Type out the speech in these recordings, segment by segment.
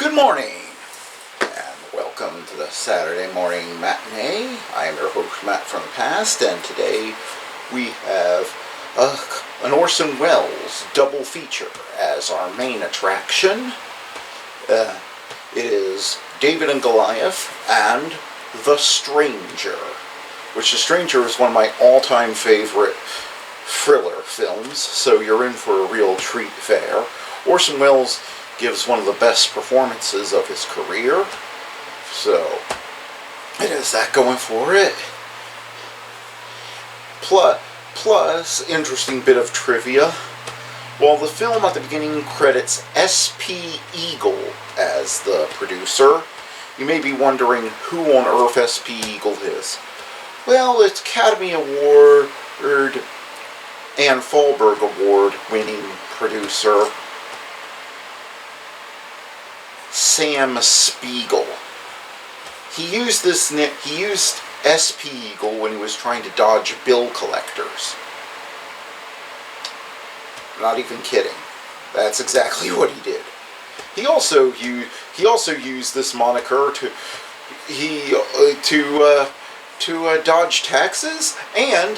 Good morning, and welcome to the Saturday morning matinee. I am your host, Matt from the past, and today we have an Orson Welles double feature as our main attraction. It is David and Goliath and The Stranger, which The Stranger is one of my all-time favorite thriller films, so you're in for a real treat there. Orson Welles gives one of the best performances of his career, so it has that going for it. Plus, interesting bit of trivia. While the film at the beginning credits S.P. Eagle as the producer, you may be wondering who on earth S.P. Eagle is. Well, it's Academy Award and Thalberg Award winning producer Sam Spiegel. He used S.P. Eagle when he was trying to dodge bill collectors. Not even kidding. That's exactly what he did. He also used this moniker to dodge taxes, and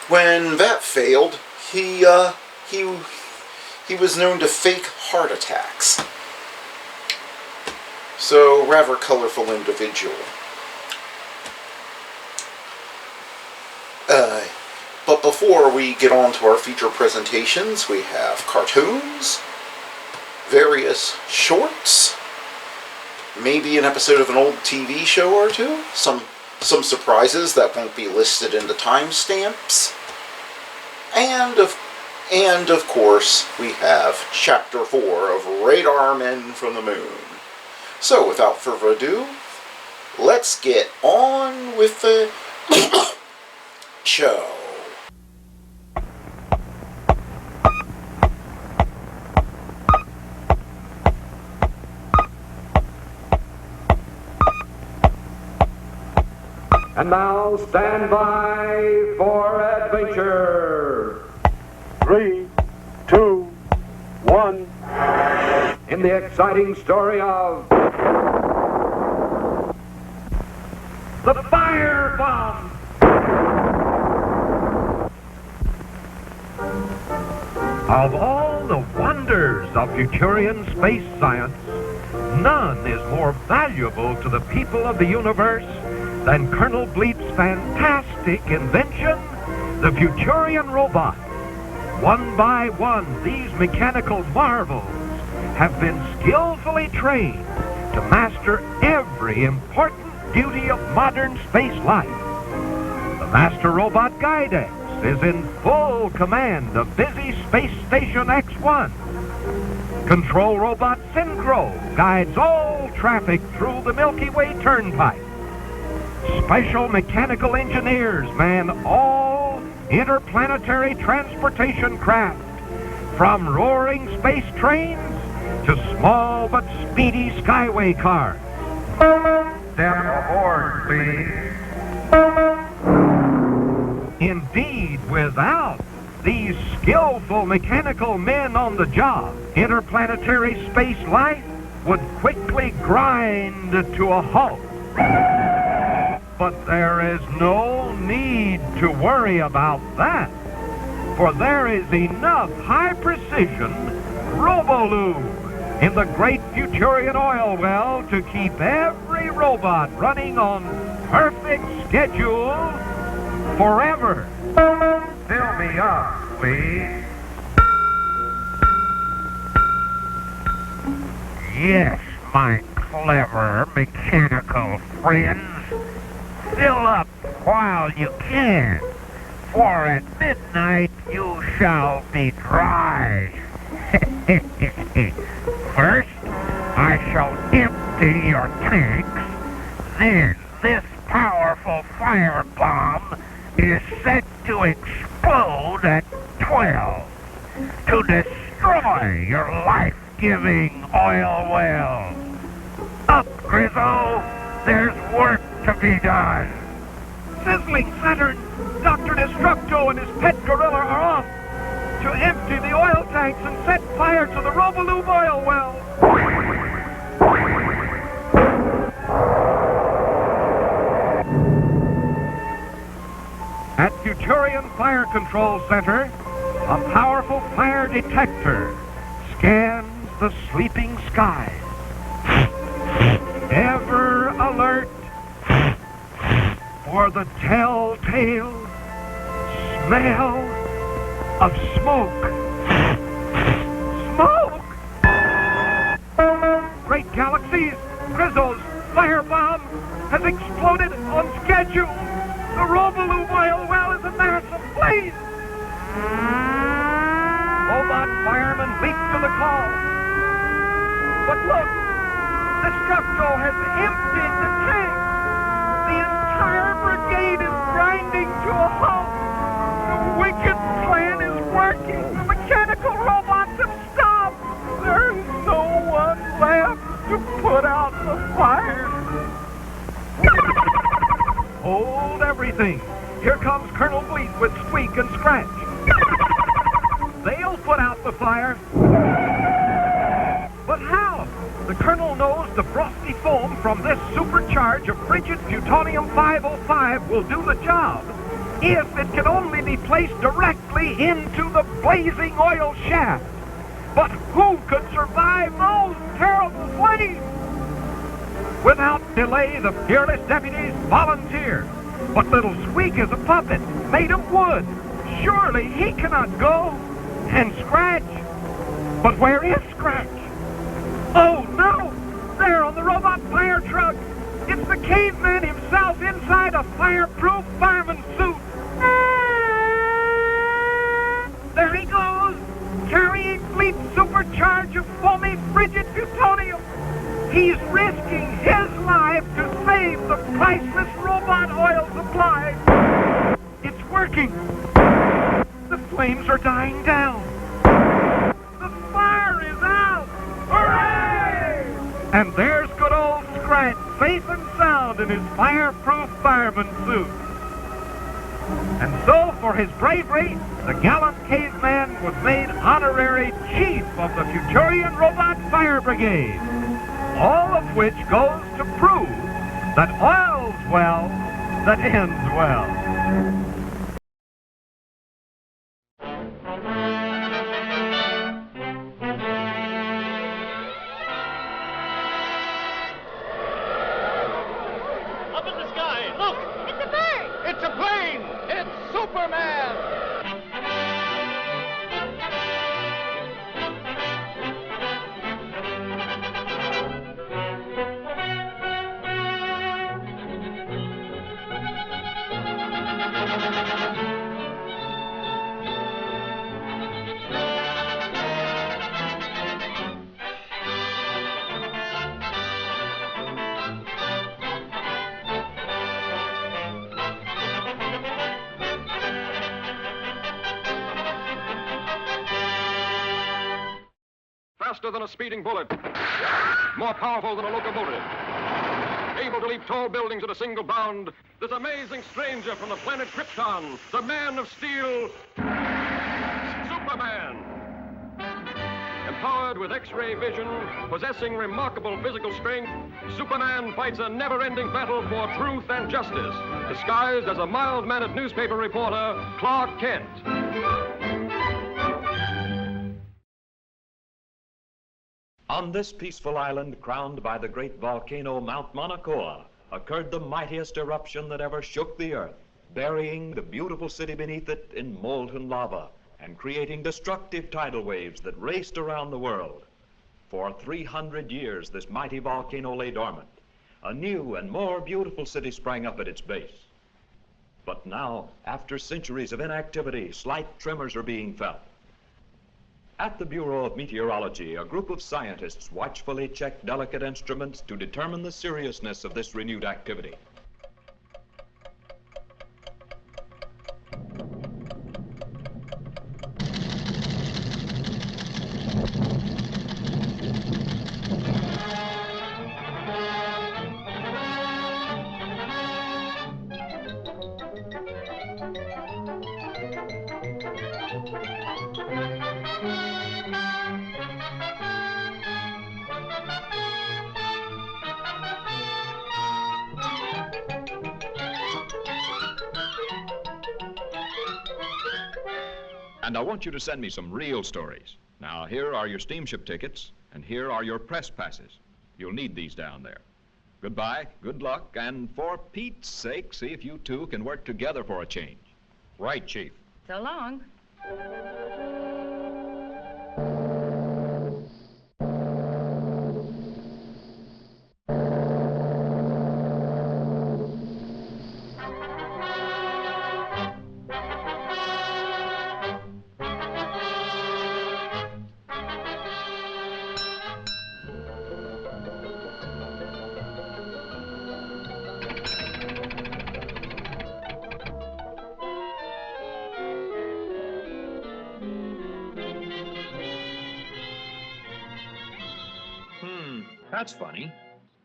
when that failed, he was known to fake heart attacks. So, rather colorful individual. But before we get on to our feature presentations, we have cartoons, various shorts, maybe an episode of an old TV show or two, some surprises that won't be listed in the timestamps, and of course, we have Chapter 4 of Radar Men from the Moon. So, without further ado, let's get on with the show. And now, stand by for adventure. 3, 2, 1. In the exciting story of the Fire Bomb. Of all the wonders of Futurian space science, none is more valuable to the people of the universe than Colonel Bleep's fantastic invention, the Futurian robot. One by one, these mechanical marvels have been skillfully trained to master every important duty of modern space life. The Master Robot Guidex is in full command of busy Space Station X-1. Control Robot Synchro guides all traffic through the Milky Way Turnpike. Special mechanical engineers man all interplanetary transportation craft, from roaring space trains to small but speedy skyway cars. Step aboard, please. Indeed, without these skillful mechanical men on the job, interplanetary space life would quickly grind to a halt. But there is no need to worry about that, for there is enough high-precision Robolube in the great Futurian oil well to keep every robot running on perfect schedule forever. Fill me up, please. Yes, my clever mechanical friends. Fill up while you can, for at midnight you shall be dry. First, I shall empty your tanks, then this powerful fire bomb is set to explode at 12 to destroy your life-giving oil wells. Up, Grizzo! There's work to be done. Sizzling Saturn, Dr. Destructo and his pet gorilla are off to empty the oil tanks and set fire to the Robolube oil well. Futurian Fire Control Center, a powerful fire detector scans the sleeping skies. Ever alert for the telltale smell of smoke. Smoke! Great galaxies, Grizzle's firebomb has exploded on schedule. The Robaloo oil well is a mass of flames. Robot firemen leap to the call. But look, Destructo has emptied the tank. The entire brigade is grinding to a halt. The wicked plan is working. The mechanical robots have stopped. There's no one left to put out the fire. Hold everything. Here comes Colonel Bleat with Squeak and Scratch. They'll put out the fire. But how? The Colonel knows the frosty foam from this supercharge of frigid plutonium 505 will do the job if it can only be placed directly into the blazing oil shaft. But who could survive those terrible flames? Without delay, the fearless deputies volunteer. But little Squeak is a puppet made of wood. Surely he cannot go. And Scratch? But where is Scratch? Oh, no! There on the robot fire truck! It's the caveman himself inside a fireproof fireman suit! There he goes! Carrying Fleet's supercharge of foamy frigid plutonium! He's risking his life to save the priceless robot oil supply! It's working! The flames are dying down! The fire is out! Hooray! And there's good old Scratch, safe and sound in his fireproof fireman suit. And so, for his bravery, the gallant caveman was made honorary chief of the Futurian Robot Fire Brigade. All of which goes to prove that oil's well that ends well. Up in the sky, look! It's a bird! It's a plane! It's Superman! Faster than a speeding bullet, more powerful than a locomotive, able to leap tall buildings at a single bound, this amazing stranger from the planet Krypton, the Man of Steel, Superman. Empowered with X-ray vision, possessing remarkable physical strength, Superman fights a never-ending battle for truth and justice, disguised as a mild-mannered newspaper reporter, Clark Kent. On this peaceful island, crowned by the great volcano Mount Mauna Kea, occurred the mightiest eruption that ever shook the earth, burying the beautiful city beneath it in molten lava and creating destructive tidal waves that raced around the world. For 300 years, this mighty volcano lay dormant. A new and more beautiful city sprang up at its base. But now, after centuries of inactivity, slight tremors are being felt. At the Bureau of Meteorology, a group of scientists watchfully check delicate instruments to determine the seriousness of this renewed activity. And I want you to send me some real stories. Now, here are your steamship tickets, and here are your press passes. You'll need these down there. Goodbye, good luck, and for Pete's sake, see if you two can work together for a change. Right, Chief. So long. That's funny.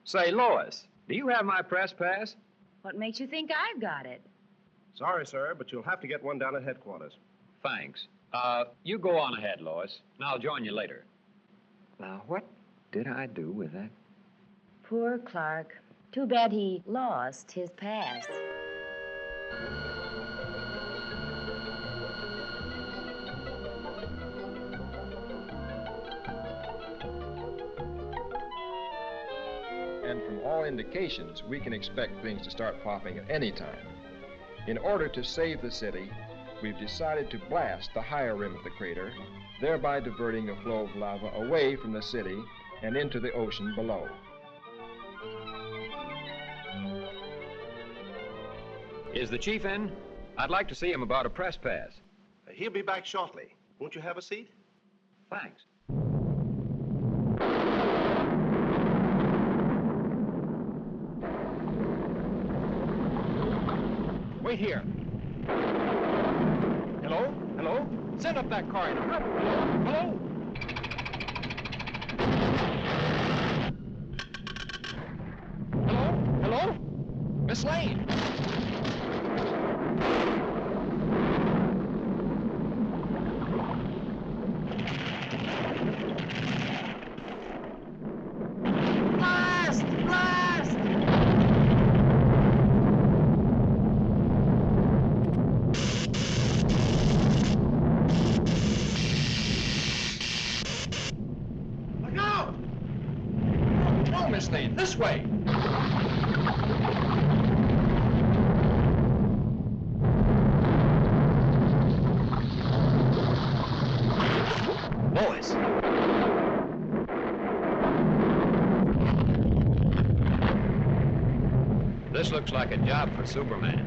Say, Lois, do you have my press pass? What makes you think I've got it? Sorry, sir, but you'll have to get one down at headquarters. Thanks. You go on ahead, Lois, and I'll join you later. Now, what did I do with that? Poor Clark. Too bad he lost his pass. And from all indications, we can expect things to start popping at any time. In order to save the city, we've decided to blast the higher rim of the crater, thereby diverting the flow of lava away from the city and into the ocean below. Is the chief in? I'd like to see him about a press pass. He'll be back shortly. Won't you have a seat? Thanks. Wait here. Hello? Hello? Send up that corridor. Hello? Hello? Hello? Hello? Miss Lane? Blast! Blast! Look out! No, Miss Lane, this way! Lois! This looks like a job for Superman.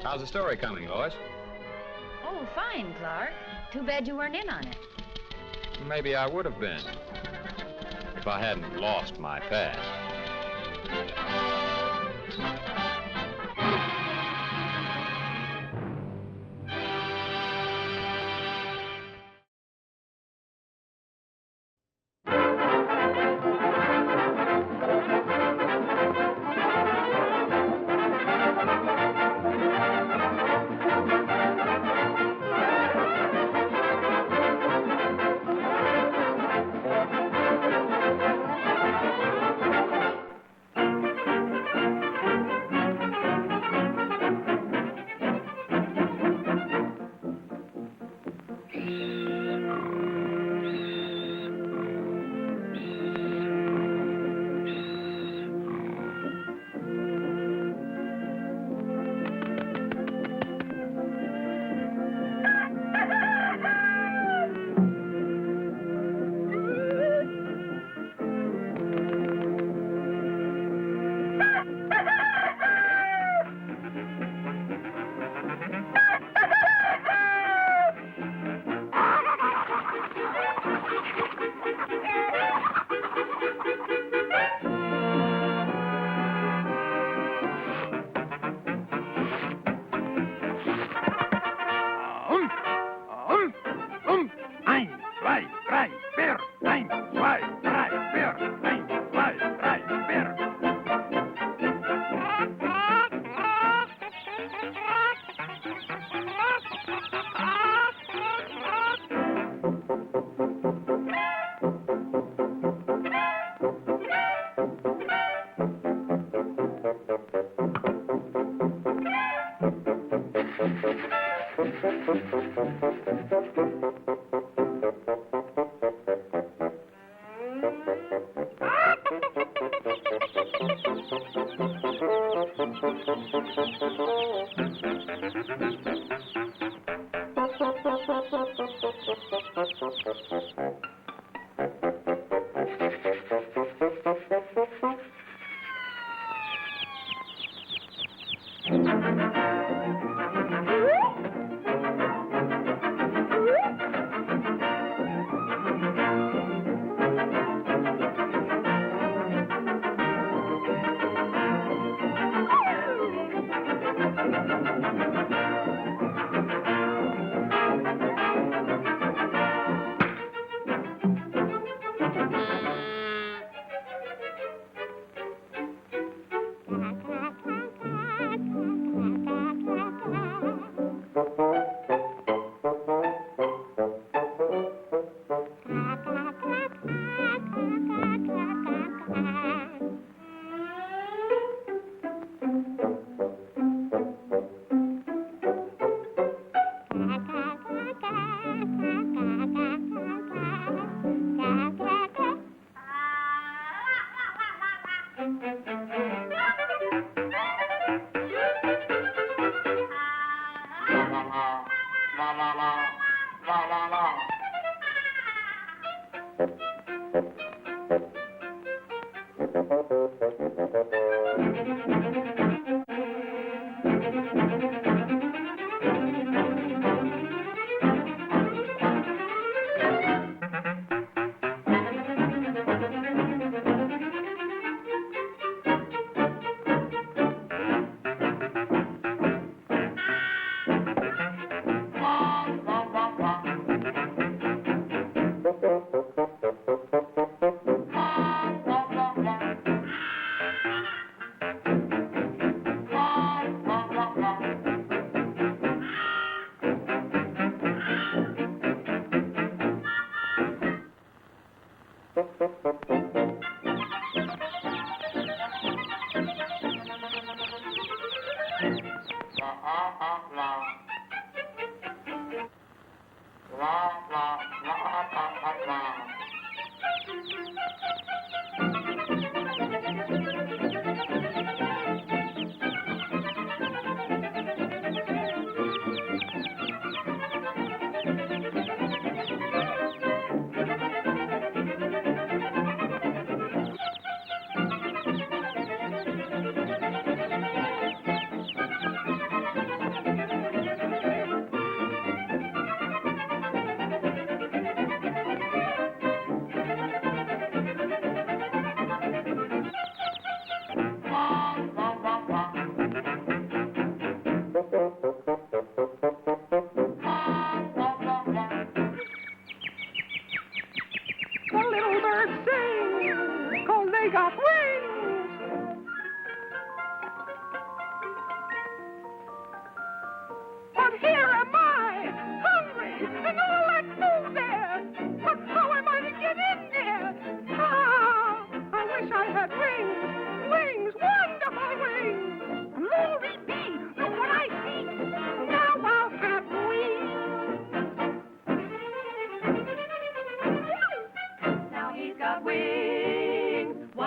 How's the story coming, Lois? Oh, fine, Clark. Too bad you weren't in on it. Maybe I would have been if I hadn't lost my past.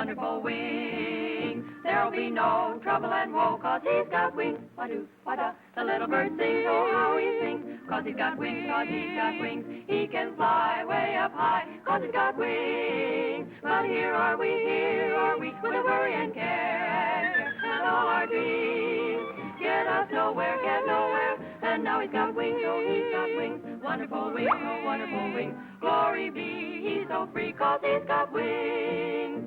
wonderful wings. There'll be no trouble and woe, 'cause he's got wings. Wa-doo, wa-da, the little bird sings, oh how he sings. 'Cause he's got wings, 'cause he's got wings. He can fly way up high, 'cause he's got wings. But here are we, with a worry and care, and all our dreams get us nowhere, get nowhere. And now he's got wings, oh he's got wings. Wonderful wings, oh wonderful wings. Glory be, he's so free, 'cause he's got wings.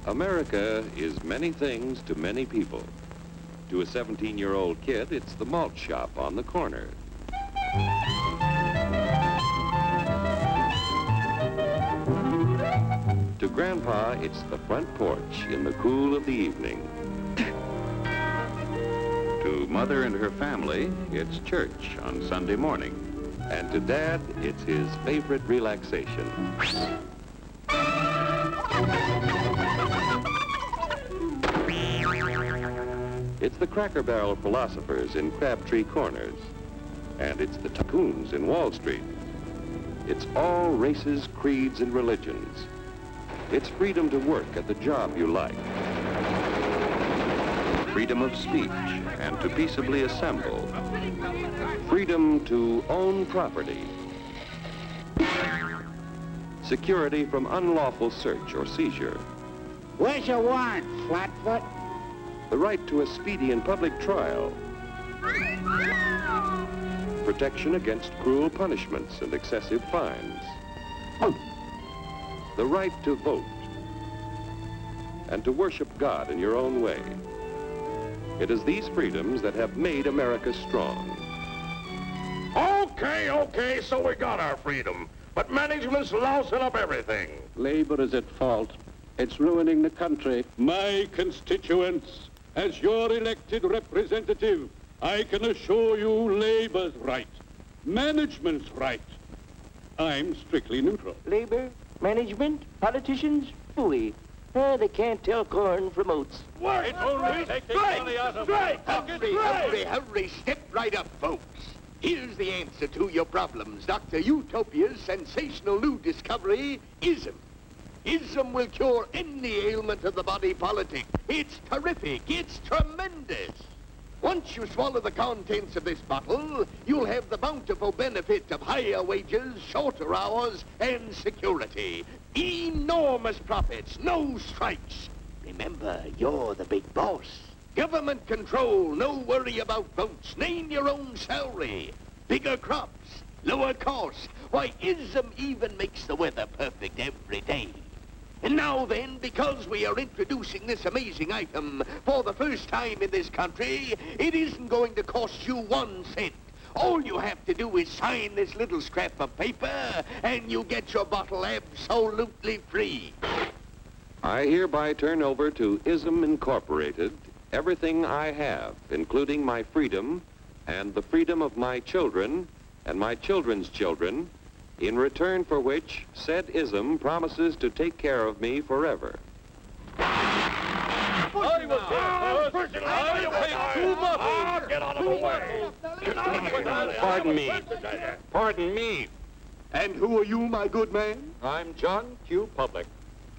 America is many things to many people. To a 17-year-old kid, it's the malt shop on the corner. To Grandpa, it's the front porch in the cool of the evening. To Mother and her family, it's church on Sunday morning. And to Dad, it's his favorite relaxation. It's the Cracker Barrel philosophers in Crabtree Corners. And it's the tycoons in Wall Street. It's all races, creeds, and religions. It's freedom to work at the job you like. Freedom of speech and to peaceably assemble. Freedom to own property. Security from unlawful search or seizure. Where's your warrant, Flatfoot? The right to a speedy and public trial. Protection against cruel punishments and excessive fines. The right to vote. And to worship God in your own way. It is these freedoms that have made America strong. Okay, so we got our freedom. But management's lousing up everything. Labor is at fault. It's ruining the country. My constituents, as your elected representative, I can assure you Labor's right. Management's right. I'm strictly neutral. Labor, management, politicians, phooey. They can't tell corn from oats. Work! Hurry, step right up, folks. Here's the answer to your problems. Dr. Utopia's sensational new discovery, ism. Ism will cure any ailment of the body politic. It's terrific. It's tremendous. Once you swallow the contents of this bottle, you'll have the bountiful benefit of higher wages, shorter hours, and security. Enormous profits, no strikes. Remember, you're the big boss. Government control, no worry about votes. Name your own salary. Bigger crops, lower costs. Why, ism even makes the weather perfect every day. And now then, because we are introducing this amazing item for the first time in this country, it isn't going to cost you 1 cent. All you have to do is sign this little scrap of paper, and you get your bottle absolutely free. I hereby turn over to ISM Incorporated everything I have, including my freedom and the freedom of my children and my children's children, in return for which said ISM promises to take care of me forever. I was here first. You paid too much. Get out of the way. Pardon me. Pardon me. And who are you, my good man? I'm John Q. Public.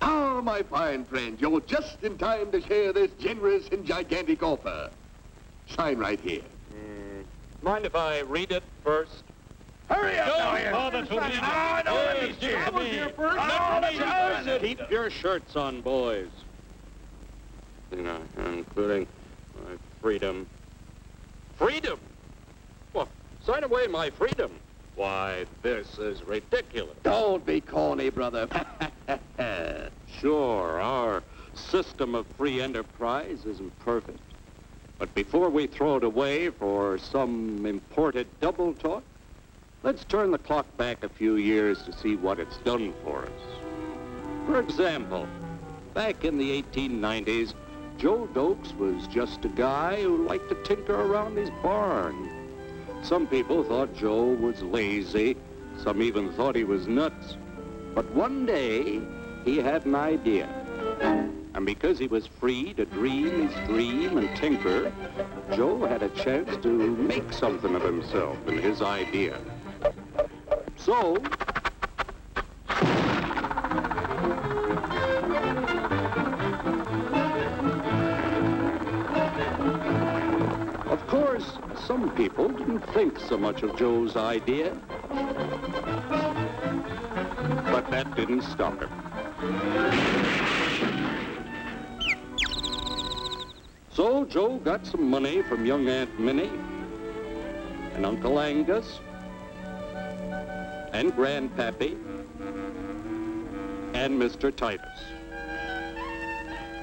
Ah, my fine friend, you're just in time to share this generous and gigantic offer. Sign right here. Mind if I read it first? Hurry up, Don't bother to read it. Ah, no, let me see. I was here first. Let me see. Keep your shirts on, boys. Including my freedom. Freedom? Well, sign away my freedom. Why, this is ridiculous. Don't be corny, brother. Sure, our system of free enterprise isn't perfect. But before we throw it away for some imported double talk, let's turn the clock back a few years to see what it's done for us. For example, back in the 1890s, Joe Dokes was just a guy who liked to tinker around his barn. Some people thought Joe was lazy. Some even thought he was nuts. But one day, he had an idea. And because he was free to dream his dream and tinker, Joe had a chance to make something of himself and his idea. So, of course, some people didn't think so much of Joe's idea. But that didn't stop him. So Joe got some money from young Aunt Minnie and Uncle Angus and Grandpappy and Mr. Titus.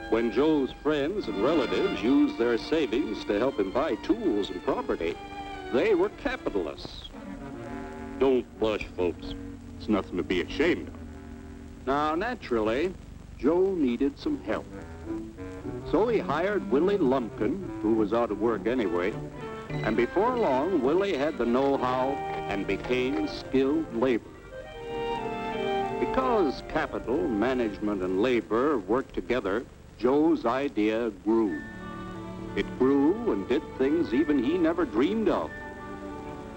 When Joe's friends and relatives used their savings to help him buy tools and property, they were capitalists. Don't blush, folks. It's nothing to be ashamed of. Now, naturally, Joe needed some help. So he hired Willie Lumpkin, who was out of work anyway, and before long, Willie had the know-how and became skilled labor. Because capital, management, and labor worked together, Joe's idea grew. It grew and did things even he never dreamed of.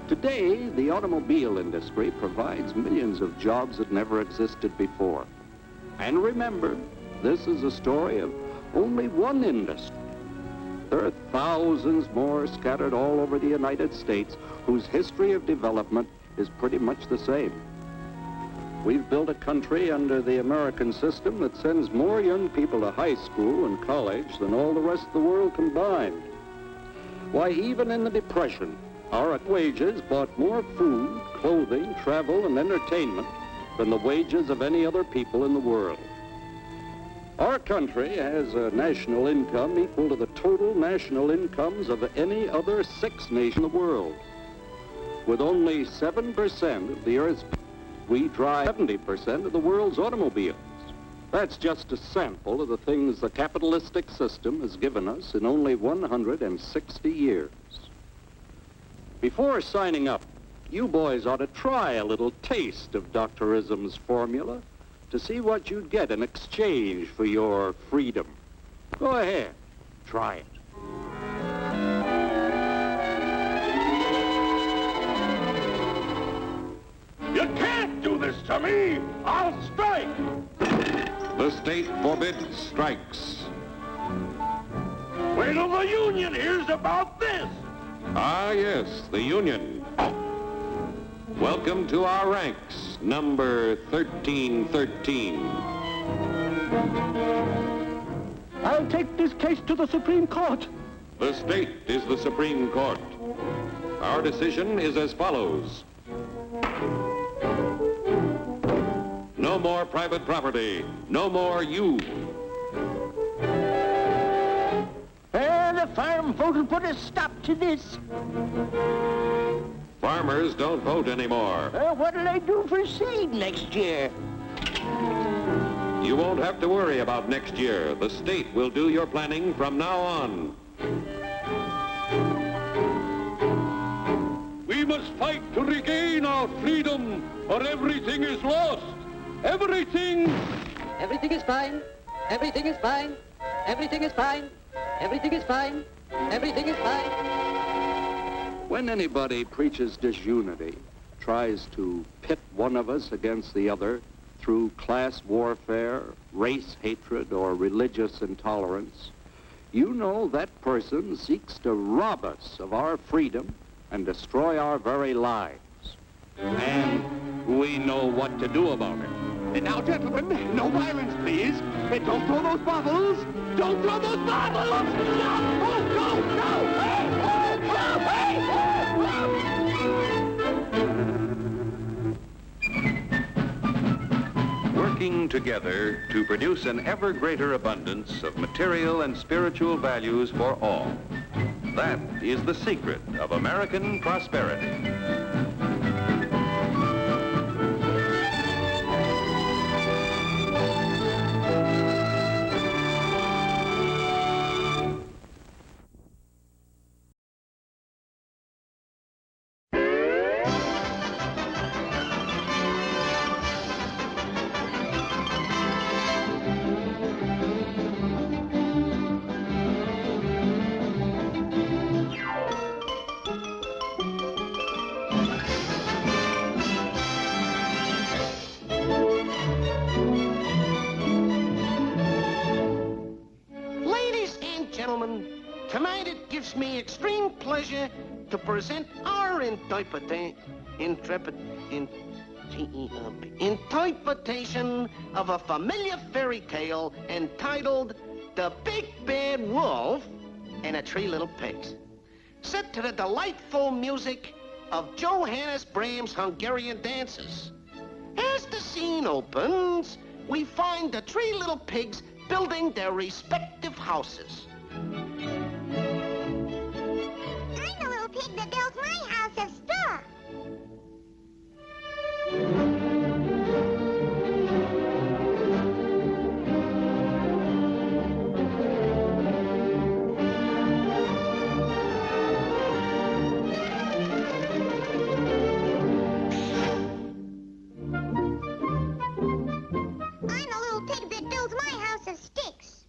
Today, the automobile industry provides millions of jobs that never existed before. And remember, this is a story of only one industry. There are thousands more scattered all over the United States whose history of development is pretty much the same. We've built a country under the American system that sends more young people to high school and college than all the rest of the world combined. Why, even in the Depression, our wages bought more food, clothing, travel, and entertainment than the wages of any other people in the world. Our country has a national income equal to the total national incomes of any other 6 nations in the world. With only 7% of the Earth's people, we drive 70% of the world's automobiles. That's just a sample of the things the capitalistic system has given us in only 160 years. Before signing up, you boys ought to try a little taste of Dr. Ism's formula to see what you'd get in exchange for your freedom. Go ahead, try it. You can't do this to me! I'll strike! The state forbids strikes. Wait till the union hears about this! Ah, yes, the union. Welcome to our ranks, number 1313. I'll take this case to the Supreme Court. The state is the Supreme Court. Our decision is as follows. No more private property. No more you. The farm vote will put a stop to this. Farmers don't vote anymore. What'll I do for seed next year? You won't have to worry about next year. The state will do your planning from now on. We must fight to regain our freedom, or everything is lost. Everything! Everything is fine. Everything is fine. Everything is fine. Everything is fine. Everything is fine. When anybody preaches disunity, tries to pit one of us against the other through class warfare, race hatred, or religious intolerance, you know that person seeks to rob us of our freedom and destroy our very lives. And we know what to do about it. And now, gentlemen, no violence, please. And don't throw those bottles. Don't throw those bottles! No! Oh, no! No! Hey! Oh, hey! Working together to produce an ever greater abundance of material and spiritual values for all. That is the secret of American prosperity. Tonight it gives me extreme pleasure to present our interpretation of a familiar fairy tale entitled The Big Bad Wolf and the Three Little Pigs, set to the delightful music of Johannes Brahms' Hungarian dances. As the scene opens, we find the three little pigs building their respective houses. I'm the little pig that builds my house of straw. I'm the little pig that builds my house of sticks.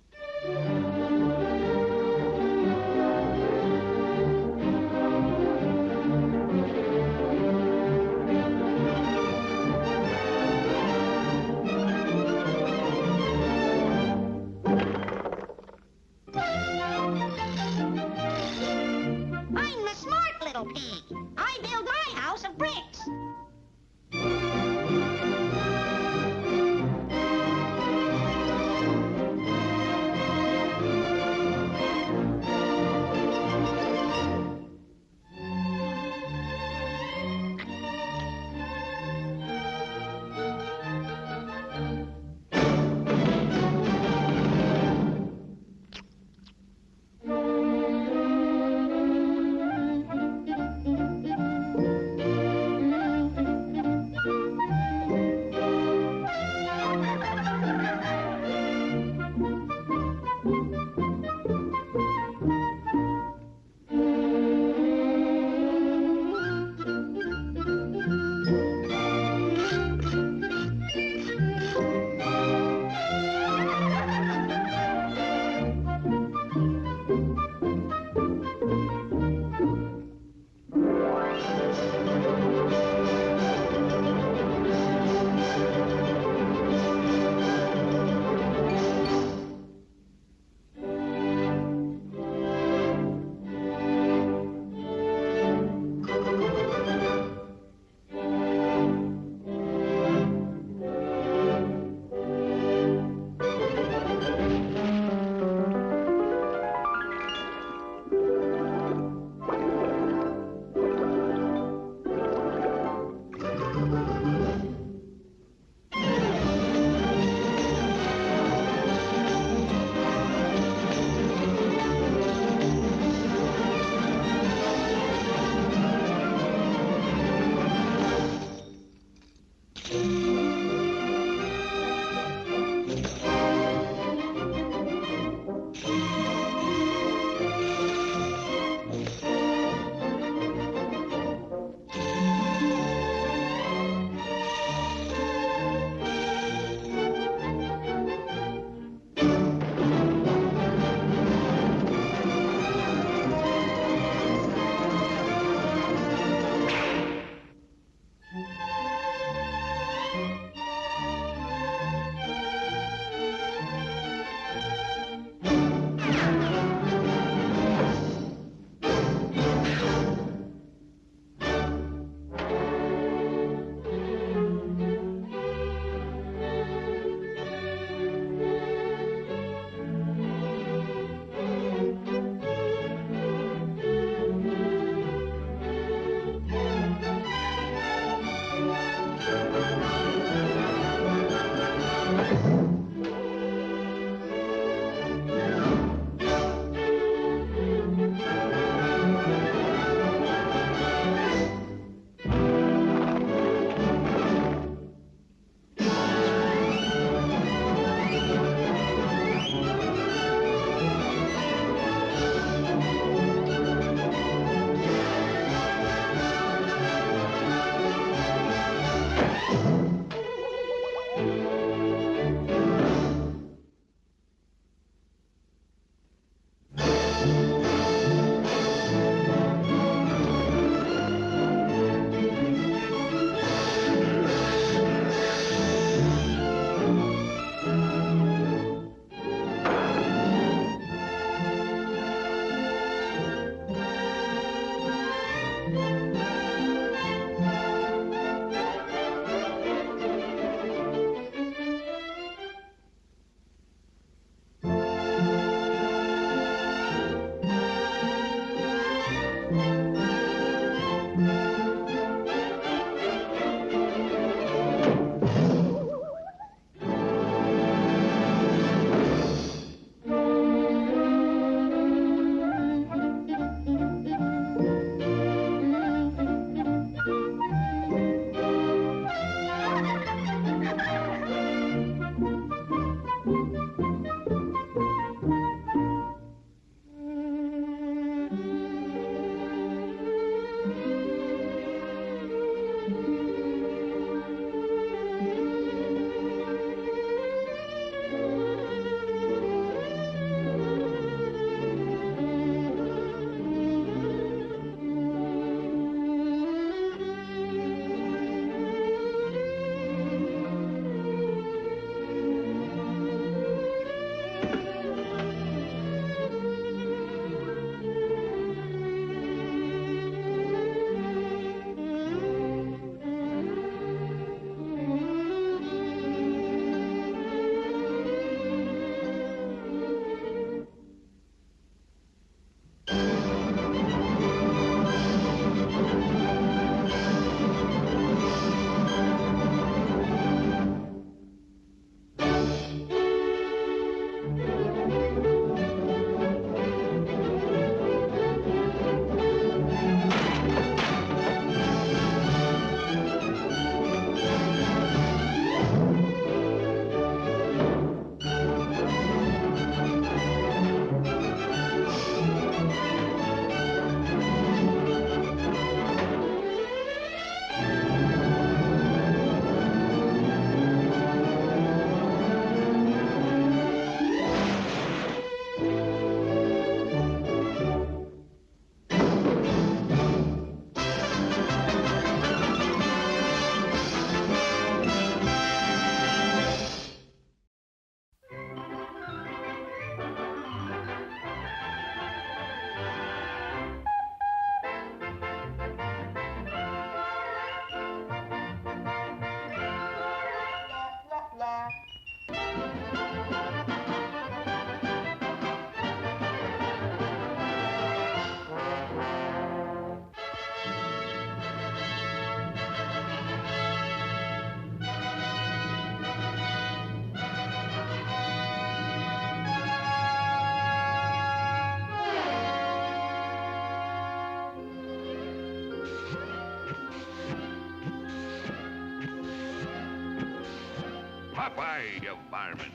Fine, you varmint.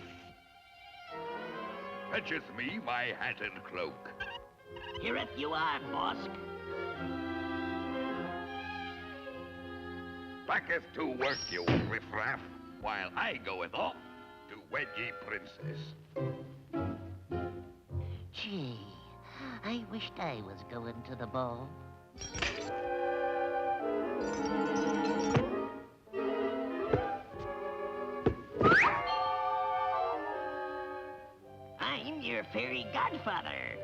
Fetcheth me my hat and cloak. Here it you are, Bosk. Backeth to work, you riffraff, while I goeth off to wed ye princess. Gee, I wished I was going to the ball. I'm your fairy godfather.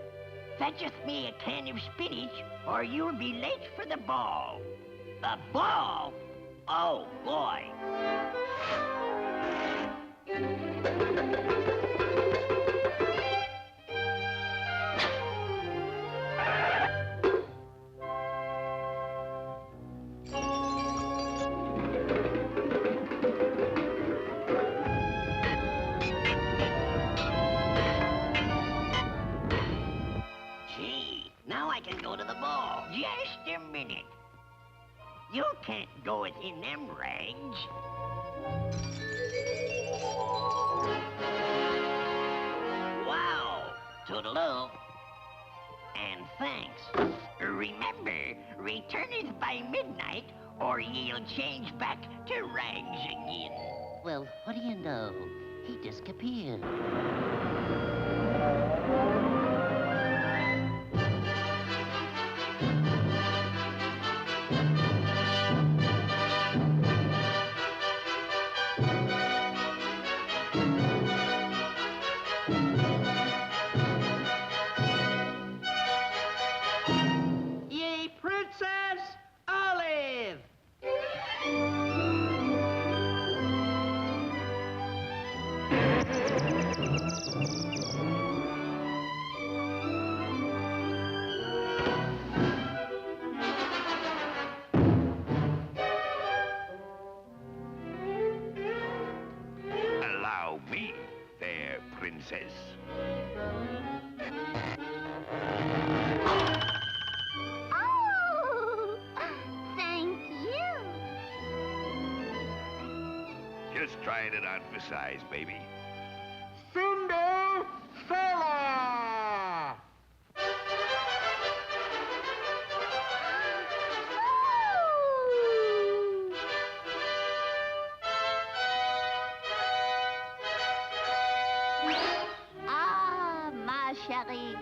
Fetcheth me a can of spinach, or you'll be late for the ball. The ball? Oh, boy. Gee, now I can go to the ball. Just a minute. You can't go in them rags. Wow, toodaloo. And thanks. Remember, returneth by midnight, or ye'll change back to rags again. Well, what do you know? He disappeared. Ye Princess Olive! Allow me, fair princess. Oh, thank you. Just trying it on for size, baby. Cinderella! Ah, ma chérie,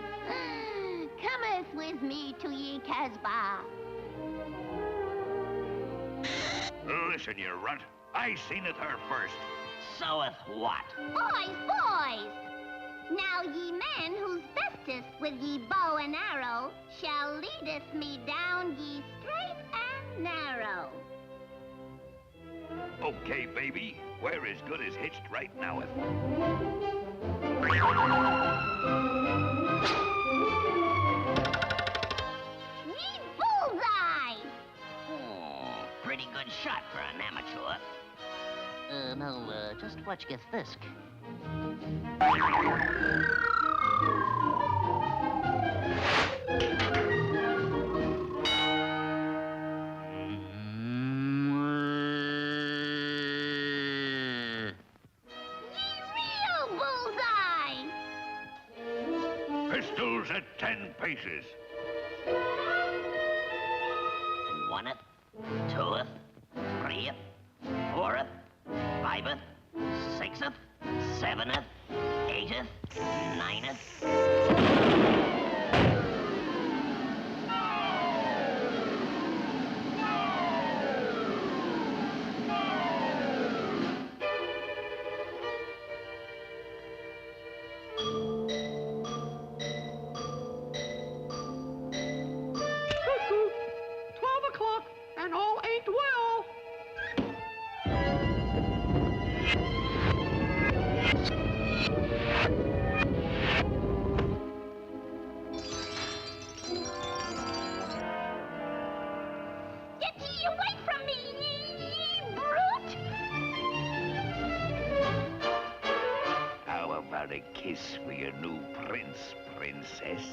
cometh with me to ye Casbah. Listen, you runt. I seen it her first. Soeth what? Boys, boys! Now ye men whose bestest with ye bow and arrow shall leadeth me down ye straight and narrow. Okay, baby. We're as good as hitched right now. Ye bullseye! Oh, pretty good shot for an amateur. No, just watch your fisk. Real bullseye! Pistols at 10 paces. Oneth, twoeth, threeth, foureth, fiveth, sixeth, seveneth, eighteth, nineth. Cuckoo! 12 o'clock, and all ain't well. Get ye away from me, ye brute! How about a kiss for your new prince, princess?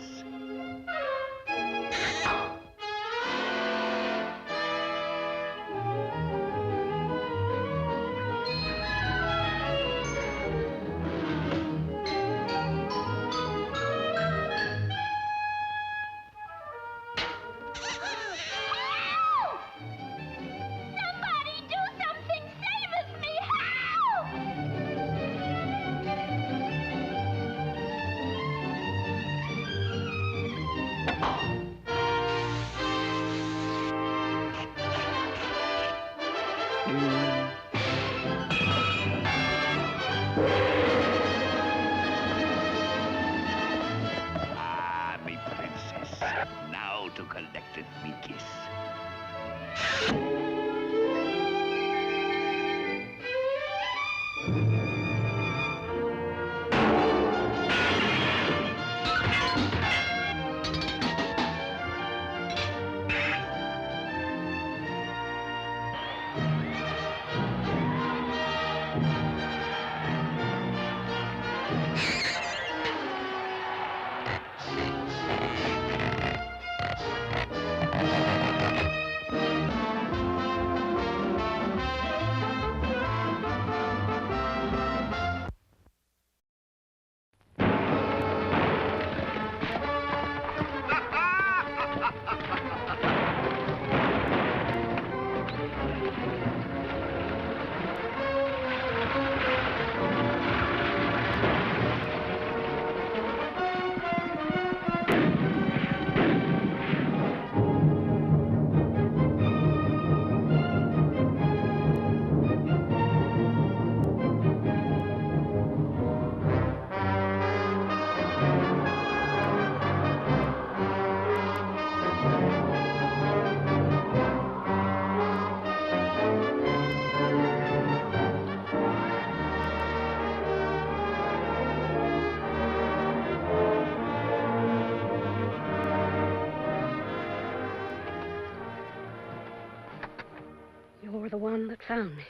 the one that found me.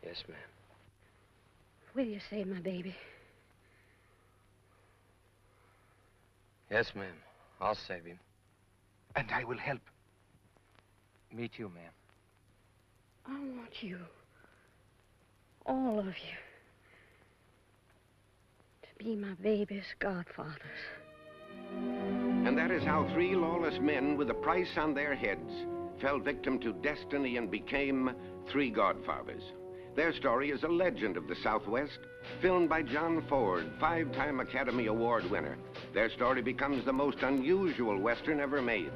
Yes, ma'am. Will you save my baby? Yes, ma'am. I'll save him. And I will help. Me too, ma'am. I want you, all of you, to be my baby's godfathers. And that is how three lawless men with a price on their heads fell victim to destiny and became three godfathers. Their story is a legend of the Southwest, filmed by John Ford, 5-time Academy Award winner. Their story becomes the most unusual Western ever made.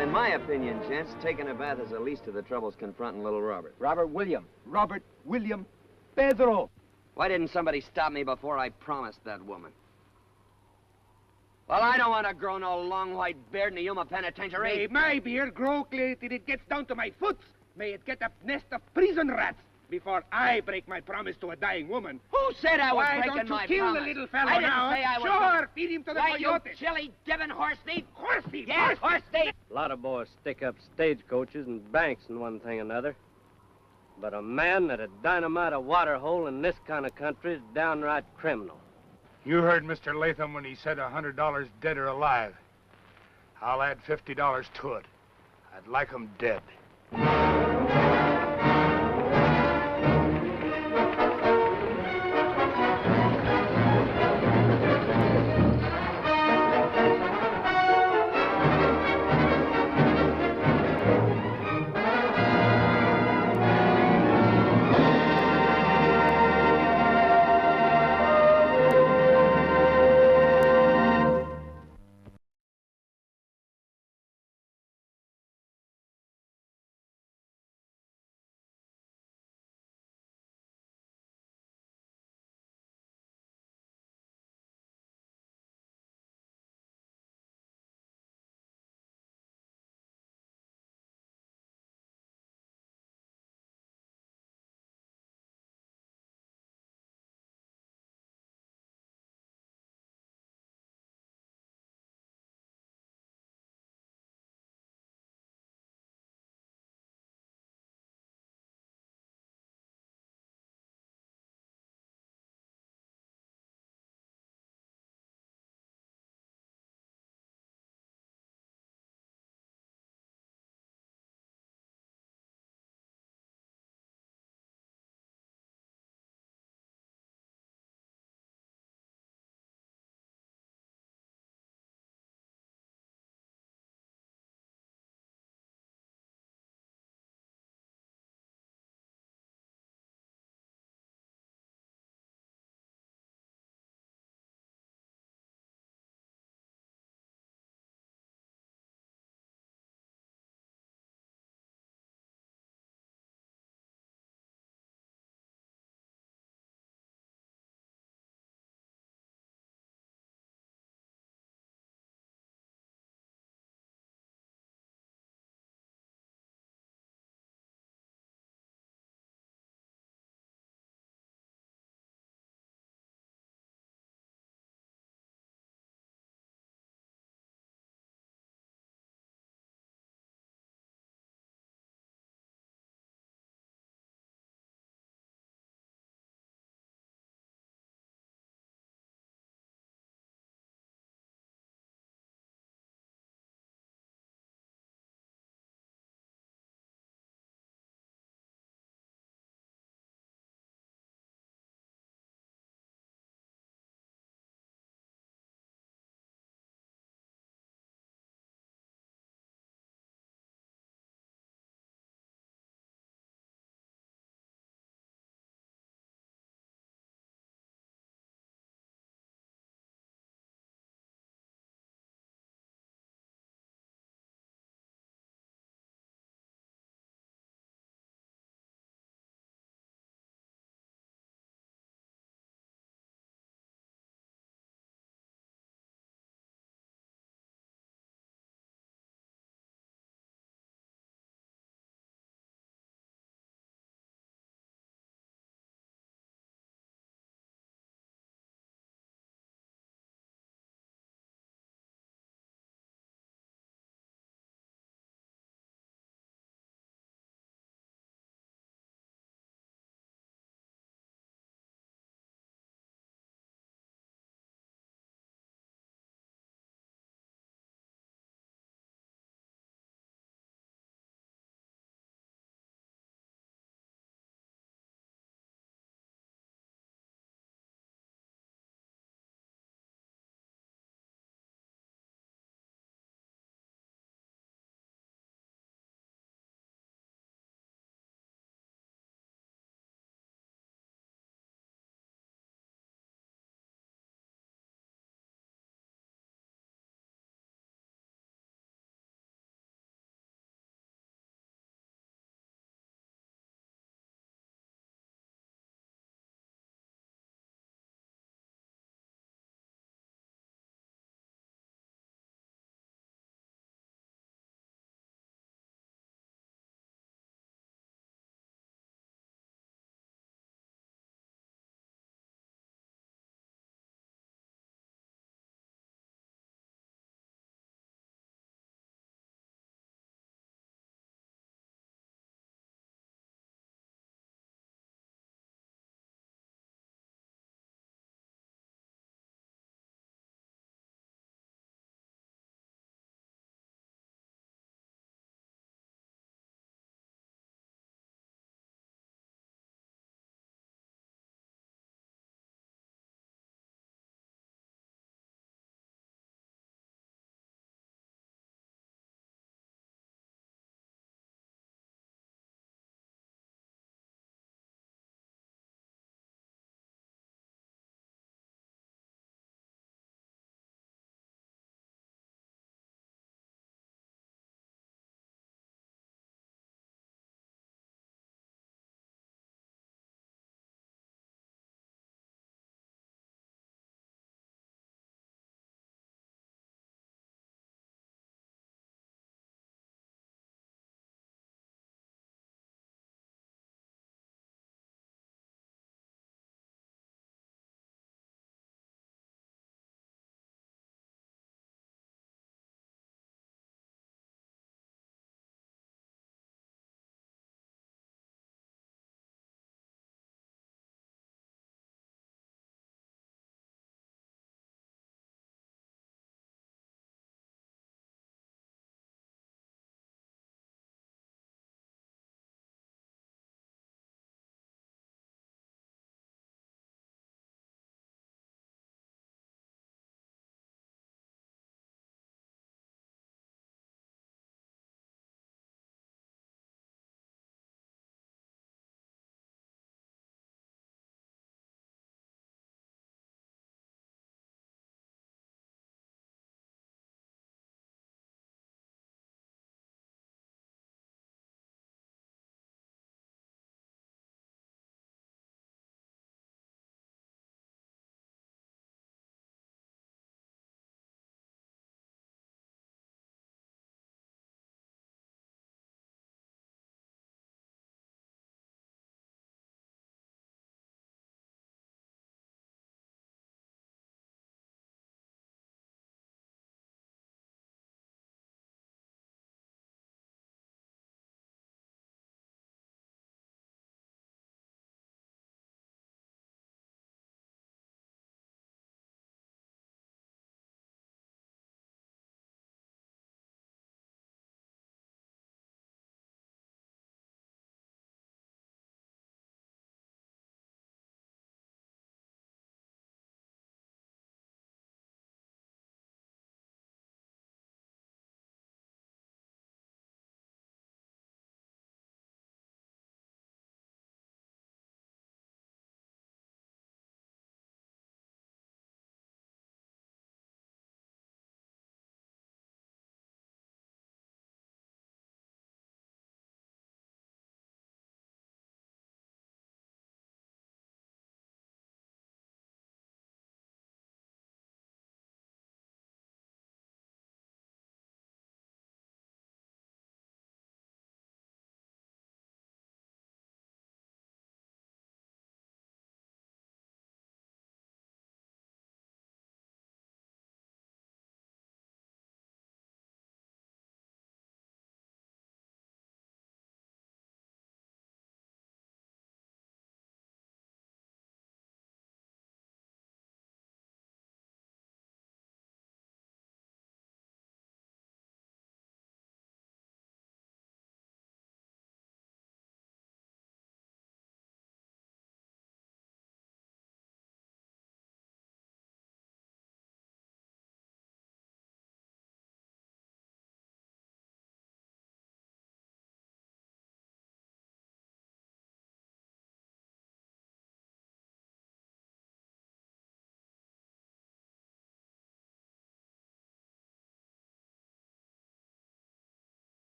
In my opinion, gents, taking a bath is the least of the troubles confronting little Robert. Robert William Pedro. Why didn't somebody stop me before I promised that woman? Well, I don't want to grow no long white beard in the Yuma Penitentiary. May my beard grow clear till it gets down to my foot. May it get a nest of prison rats before I break my promise to a dying woman. Who said I was Why breaking don't you my kill promise? the little fellow I didn't now? say I was Sure, gonna- feed him to the Why, you coyotes. chilly Devon horse thief! Horse thief! Yes, horse thief! A lot of boys stick up stagecoaches and banks and one thing or another. But a man that'd dynamite a water hole in this kind of country is downright criminal. You heard Mr. Latham when he said $100 dead or alive. I'll add $50 to it. I'd like 'em dead.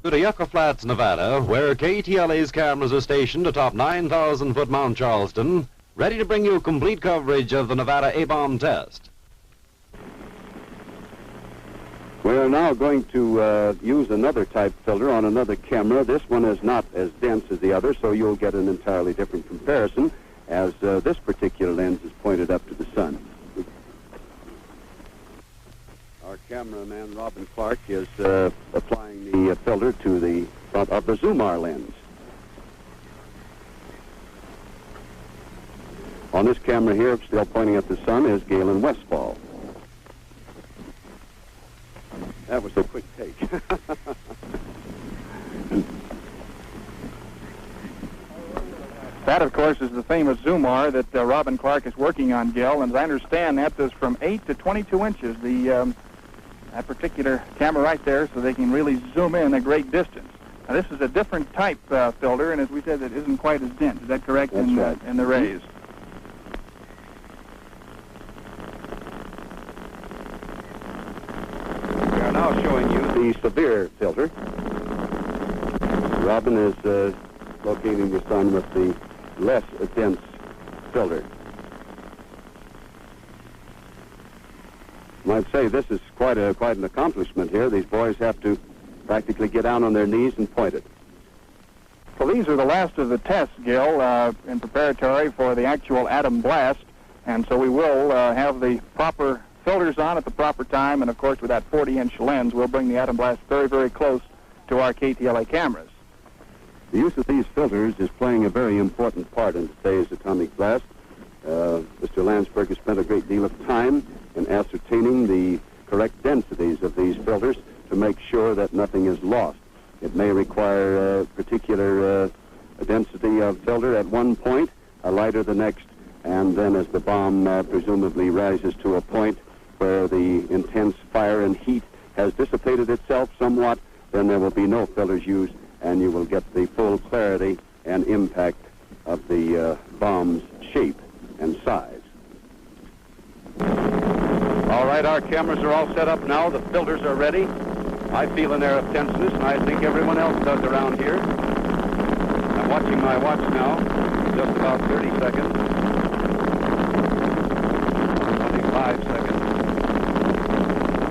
To Yucca Flats, Nevada, where KTLA's cameras are stationed atop 9,000-foot Mount Charleston, ready to bring you complete coverage of the Nevada A-bomb test. We're now going to use another type filter on another camera. This one is not as dense as the other, so you'll get an entirely different comparison as this particular lens is pointed up to the sun. Our cameraman, Robin Clark, is applying the filter to the front of the Zoomar lens. On this camera here, still pointing at the sun, is Galen Westfall. That was a quick take. That, of course, is the famous Zoomar that Robin Clark is working on, Gil, and as I understand, that does from 8 to 22 inches, that particular camera right there, so they can really zoom in a great distance. Now, this is a different type filter, and as we said, it isn't quite as dense. Is that correct? That's right. In the rays? We are now showing you the severe filter. Robin is locating the sun with the less dense filter. I might say this is quite an accomplishment here. These boys have to practically get down on their knees and point it. Well, these are the last of the tests, Gil, in preparatory for the actual atom blast, and so we will have the proper filters on at the proper time, and of course with that 40-inch lens, we'll bring the atom blast very, very close to our KTLA cameras. The use of these filters is playing a very important part in today's atomic blast. Mr. Landsberg has spent a great deal of time in ascertaining the correct densities of these filters to make sure that nothing is lost. It may require a particular density of filter at one point, a lighter the next, and then as the bomb presumably rises to a point where the intense fire and heat has dissipated itself somewhat, then there will be no filters used, and you will get the full clarity and impact of the bomb's shape and size. All right, our cameras are all set up now. The filters are ready. I feel an air of tenseness, and I think everyone else does around here. I'm watching my watch now. Just about 30 seconds. 25 seconds.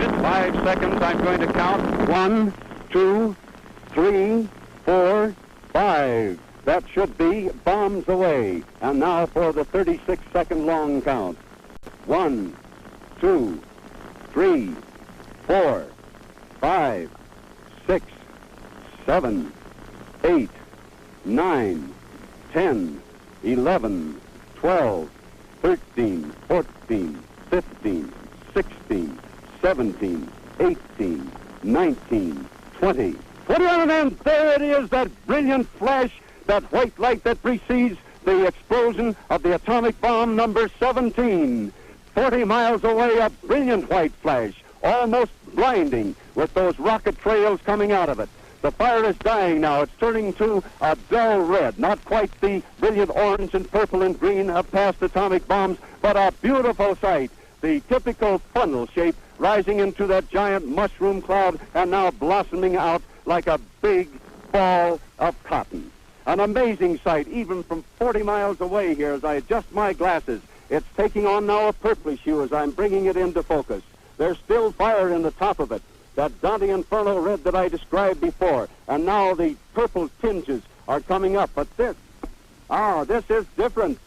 In 5 seconds, I'm going to count 1, 2, 3, 4, 5. That should be bombs away. And now for the 36-second long count. 1, 2, 3, 4, 5, 6, 7, 8, 9, 10, 11, 12, 13, 14, 15, 16, 17, 18, 19, 20. 21, and there it is, that brilliant flash, that white light that precedes the explosion of the atomic bomb number 17. 40 miles away, a brilliant white flash, almost blinding, with those rocket trails coming out of it. The fire is dying now. It's turning to a dull red, not quite the brilliant orange and purple and green of past atomic bombs, but a beautiful sight. The typical funnel shape rising into that giant mushroom cloud and now blossoming out like a big ball of cotton. An amazing sight, even from 40 miles away here as I adjust my glasses. It's taking on now a purplish hue as I'm bringing it into focus. There's still fire in the top of it, that Dante Inferno red that I described before. And now the purple tinges are coming up. But this is different.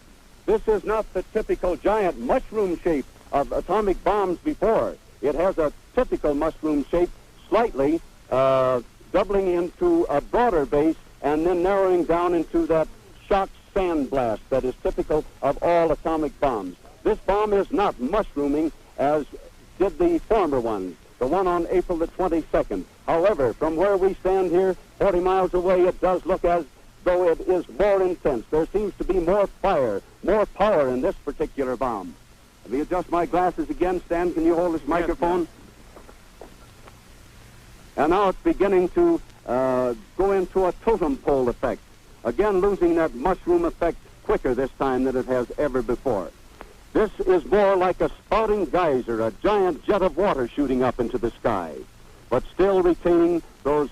This is not the typical giant mushroom shape of atomic bombs before. It has a typical mushroom shape, slightly doubling into a broader base and then narrowing down into that shock sandblast that is typical of all atomic bombs. This bomb is not mushrooming as did the former one, the one on April the 22nd. However, from where we stand here, 40 miles away, it does look as though it is more intense. There seems to be more fire, more power in this particular bomb. Let me adjust my glasses again. Stan, can you hold this microphone? And now it's beginning to go into a totem pole effect. Again, losing that mushroom effect quicker this time than it has ever before. This is more like a spouting geyser, a giant jet of water shooting up into the sky, but still retaining those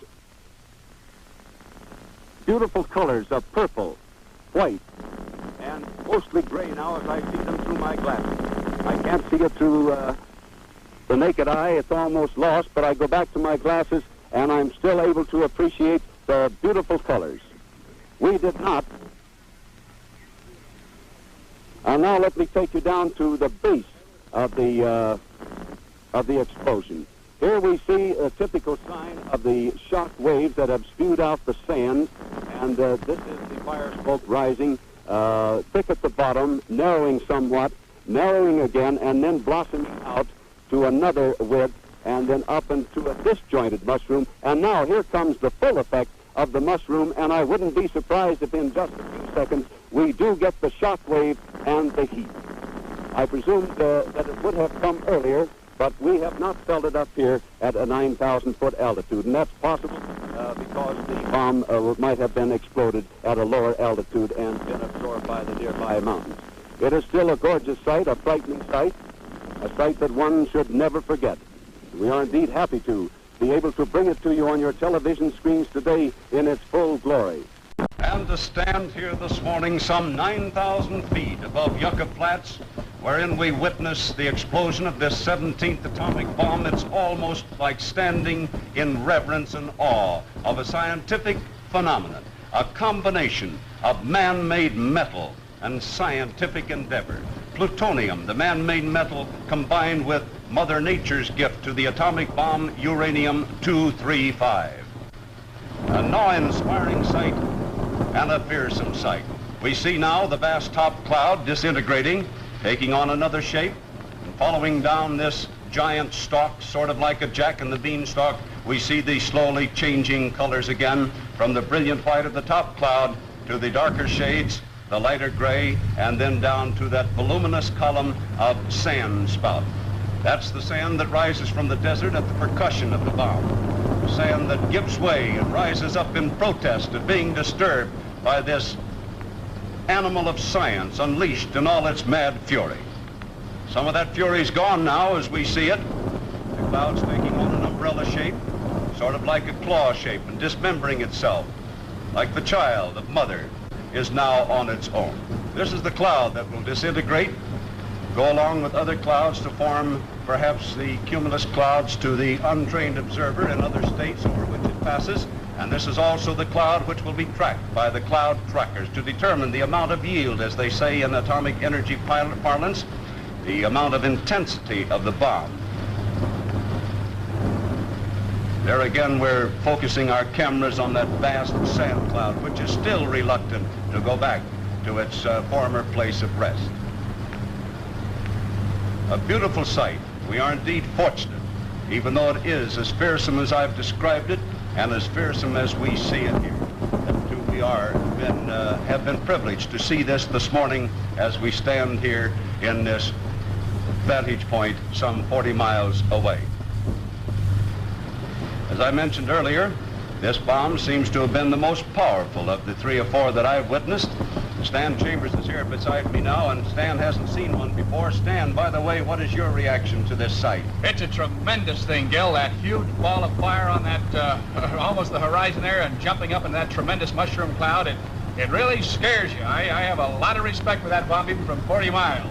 beautiful colors of purple, white, and mostly gray now as I see them through my glasses. I can't see it through the naked eye. It's almost lost, but I go back to my glasses and I'm still able to appreciate the beautiful colors. We did not. And now let me take you down to the base of the explosion. Here we see a typical sign of the shock waves that have spewed out the sand, and this is the fire smoke rising thick at the bottom, narrowing somewhat, narrowing again, and then blossoming out to another width, and then up into a disjointed mushroom. And now here comes the full effect of the mushroom, and I wouldn't be surprised if in just a few seconds we do get the shock wave and the heat. I presumed that it would have come earlier, but we have not felt it up here at a 9,000-foot altitude, and that's possible because the bomb might have been exploded at a lower altitude and been absorbed by the nearby mountains. It is still a gorgeous sight, a frightening sight, a sight that one should never forget. We are indeed happy to be able to bring it to you on your television screens today in its full glory. And to stand here this morning some 9,000 feet above Yucca Flats, wherein we witness the explosion of this 17th atomic bomb, it's almost like standing in reverence and awe of a scientific phenomenon, a combination of man-made metal and scientific endeavor. Plutonium, the man-made metal, combined with Mother Nature's gift to the atomic bomb, uranium-235. A awe-inspiring sight and a fearsome sight. We see now the vast top cloud disintegrating, taking on another shape, and following down this giant stalk, sort of like a jack and the beanstalk, we see the slowly changing colors again from the brilliant white of the top cloud to the darker shades, the lighter gray, and then down to that voluminous column of sand spout. That's the sand that rises from the desert at the percussion of the bomb. Sand that gives way and rises up in protest at being disturbed by this animal of science unleashed in all its mad fury. Some of that fury's gone now as we see it. The cloud's taking on an umbrella shape, sort of like a claw shape, and dismembering itself, like the child of mother is now on its own. This is the cloud that will disintegrate, go along with other clouds to form perhaps the cumulus clouds to the untrained observer in other states over which it passes. And this is also the cloud which will be tracked by the cloud trackers to determine the amount of yield, as they say in atomic energy parlance, the amount of intensity of the bomb. There again, we're focusing our cameras on that vast sand cloud, which is still reluctant to go back to its former place of rest. A beautiful sight. We are indeed fortunate, even though it is as fearsome as I've described it, and as fearsome as we see it here. That we have been privileged to see this morning as we stand here in this vantage point some 40 miles away. As I mentioned earlier, this bomb seems to have been the most powerful of the 3 or 4 that I've witnessed. Stan Chambers is here beside me now, and Stan hasn't seen one before. Stan, by the way, what is your reaction to this sight? It's a tremendous thing, Gil. That huge ball of fire on that, almost the horizon there, and jumping up into that tremendous mushroom cloud, it really scares you. I have a lot of respect for that bomb, even from 40 miles.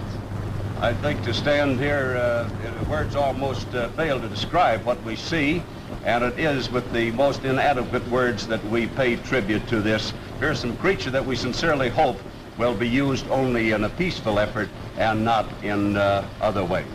I think to stand here, words almost fail to describe what we see, and it is with the most inadequate words that we pay tribute to this fearsome creature that we sincerely hope will be used only in a peaceful effort and not in other ways.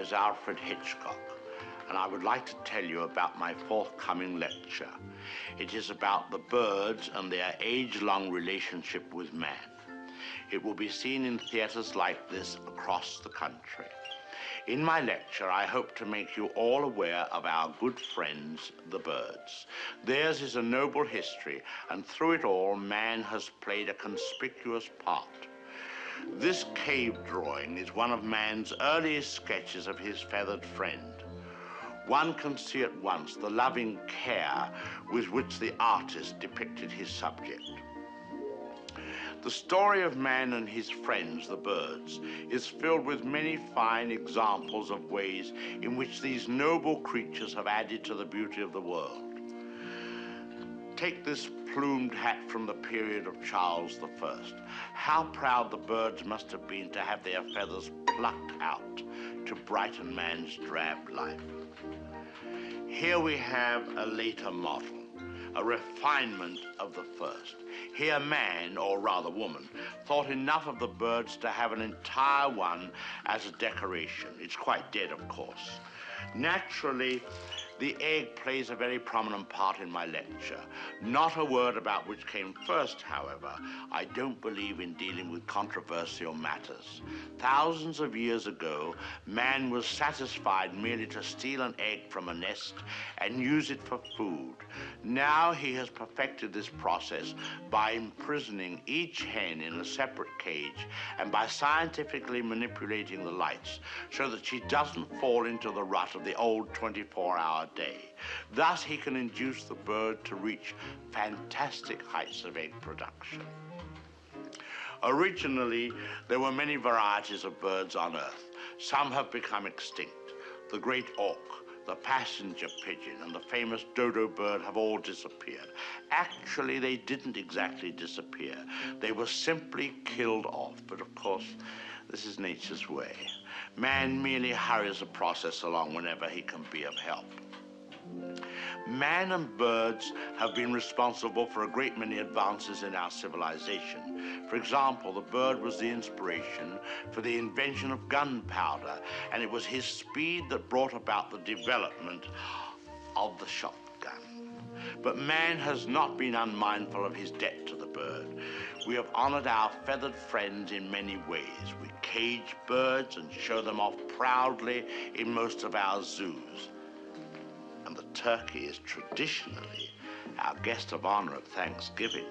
is Alfred Hitchcock, and I would like to tell you about my forthcoming lecture. It is about the birds and their age-long relationship with man. It will be seen in theaters like this across the country. In my lecture, I hope to make you all aware of our good friends, the birds. Theirs is a noble history, and through it all, man has played a conspicuous part. This cave drawing is one of man's earliest sketches of his feathered friend. One can see at once the loving care with which the artist depicted his subject. The story of man and his friends, the birds, is filled with many fine examples of ways in which these noble creatures have added to the beauty of the world. Take this plumed hat from the period of Charles I. How proud the birds must have been to have their feathers plucked out to brighten man's drab life. Here we have a later model, a refinement of the first. Here man, or rather woman, thought enough of the birds to have an entire one as a decoration. It's quite dead, of course. Naturally, the egg plays a very prominent part in my lecture. Not a word about which came first, however. I don't believe in dealing with controversial matters. Thousands of years ago, man was satisfied merely to steal an egg from a nest and use it for food. Now he has perfected this process by imprisoning each hen in a separate cage and by scientifically manipulating the lights so that she doesn't fall into the rut of the old 24-hour day. Thus, he can induce the bird to reach fantastic heights of egg production. Originally, there were many varieties of birds on Earth. Some have become extinct. The great auk, the passenger pigeon, and the famous dodo bird have all disappeared. Actually, they didn't exactly disappear. They were simply killed off. But of course, this is nature's way. Man merely hurries the process along whenever he can be of help. Man and birds have been responsible for a great many advances in our civilization. For example, the bird was the inspiration for the invention of gunpowder, and it was his speed that brought about the development of the shotgun. But man has not been unmindful of his debt to the bird. We have honored our feathered friends in many ways. We cage birds and show them off proudly in most of our zoos. And the turkey is traditionally our guest of honor at Thanksgiving.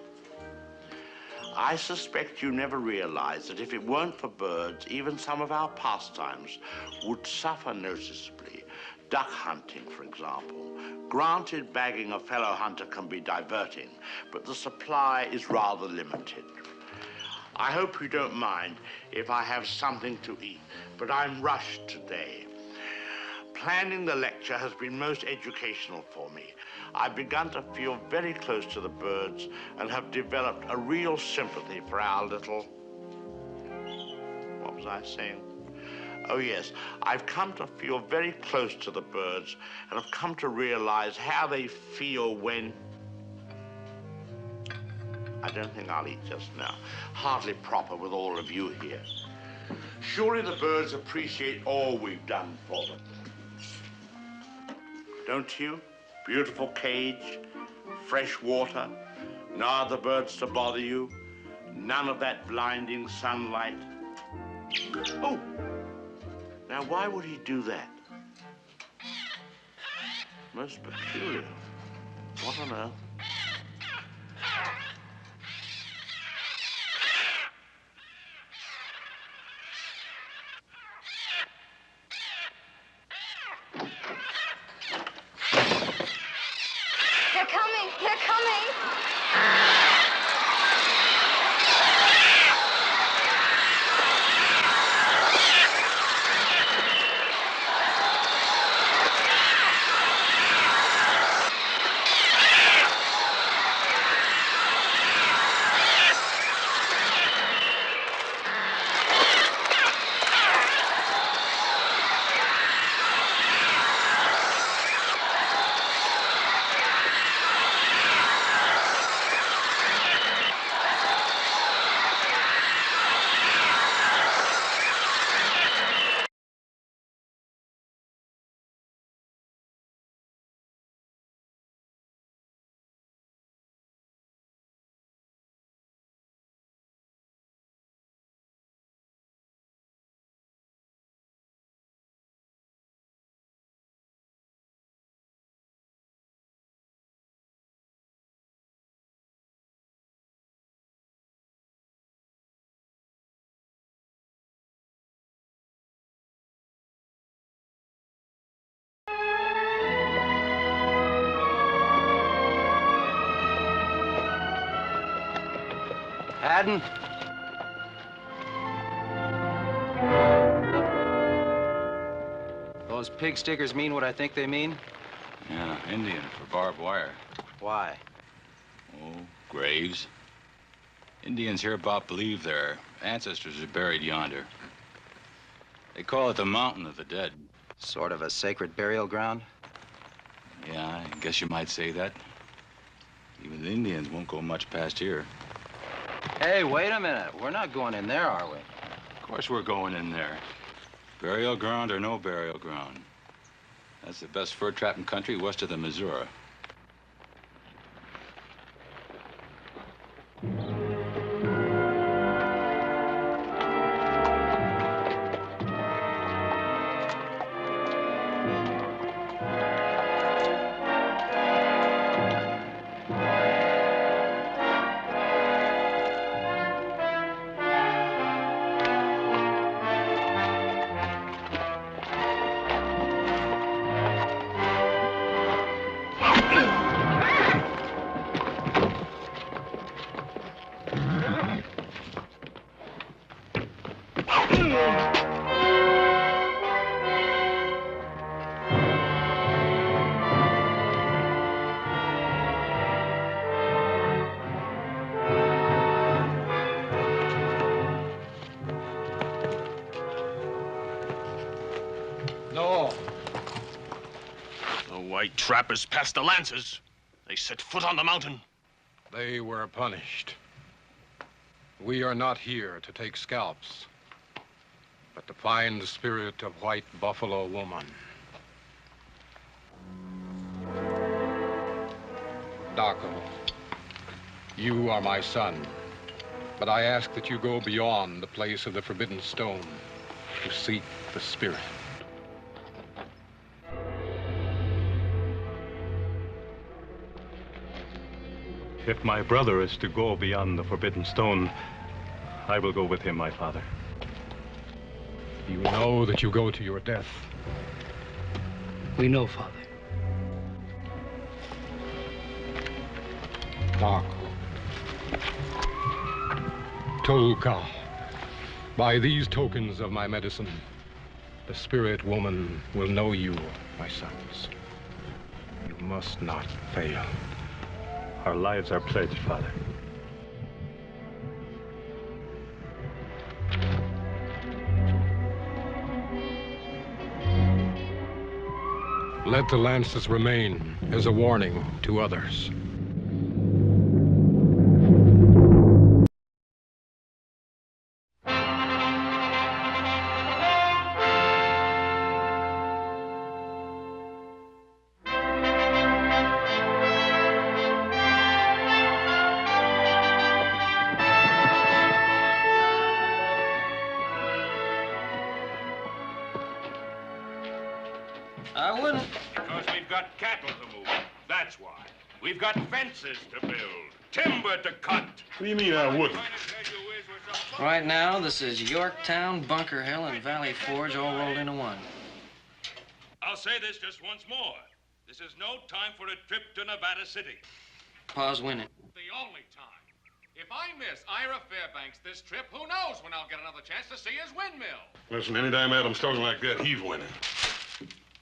I suspect you never realized that if it weren't for birds, even some of our pastimes would suffer noticeably. Duck hunting, for example. Granted, bagging a fellow hunter can be diverting, but the supply is rather limited. I hope you don't mind if I have something to eat, but I'm rushed today. Planning the lecture has been most educational for me. I've begun to feel very close to the birds and have developed a real sympathy for our little... What was I saying? Oh, yes. I've come to feel very close to the birds and have come to realize how they feel when... I don't think I'll eat just now. Hardly proper with all of you here. Surely the birds appreciate all we've done for them. Don't you? Beautiful cage, fresh water, no other birds to bother you, none of that blinding sunlight. Oh! Now, why would he do that? Most peculiar. What on earth? They're coming! Haddon? Those pig stickers mean what I think they mean? Yeah, Indian for barbed wire. Why? Oh, graves. Indians hereabout believe their ancestors are buried yonder. They call it the Mountain of the Dead. Sort of a sacred burial ground? Yeah, I guess you might say that. Even the Indians won't go much past here. Hey, wait a minute. We're not going in there, are we? Of course we're going in there. Burial ground or no burial ground. That's the best fur trapping country west of the Missouri. No. The white trappers passed the Lancers. They set foot on the mountain. They were punished. We are not here to take scalps, but to find the spirit of White Buffalo Woman. Darko, you are my son, but I ask that you go beyond the place of the Forbidden Stone to seek the spirit. If my brother is to go beyond the Forbidden Stone, I will go with him, my father. You know that you go to your death. We know, Father. Darko. Tolka. By these tokens of my medicine, the spirit woman will know you, my sons. You must not fail. Our lives are pledged, Father. Let the lances remain as a warning to others. I wouldn't. Because we've got cattle to move. That's why. We've got fences to build, timber to cut. What do you mean I wouldn't? Right now, this is Yorktown, Bunker Hill, and Valley Forge all rolled into one. I'll say this just once more. This is no time for a trip to Nevada City. Pa's winning. The only time. If I miss Ira Fairbanks this trip, who knows when I'll get another chance to see his windmill. Listen, anytime Adam's talking like that, he's winning.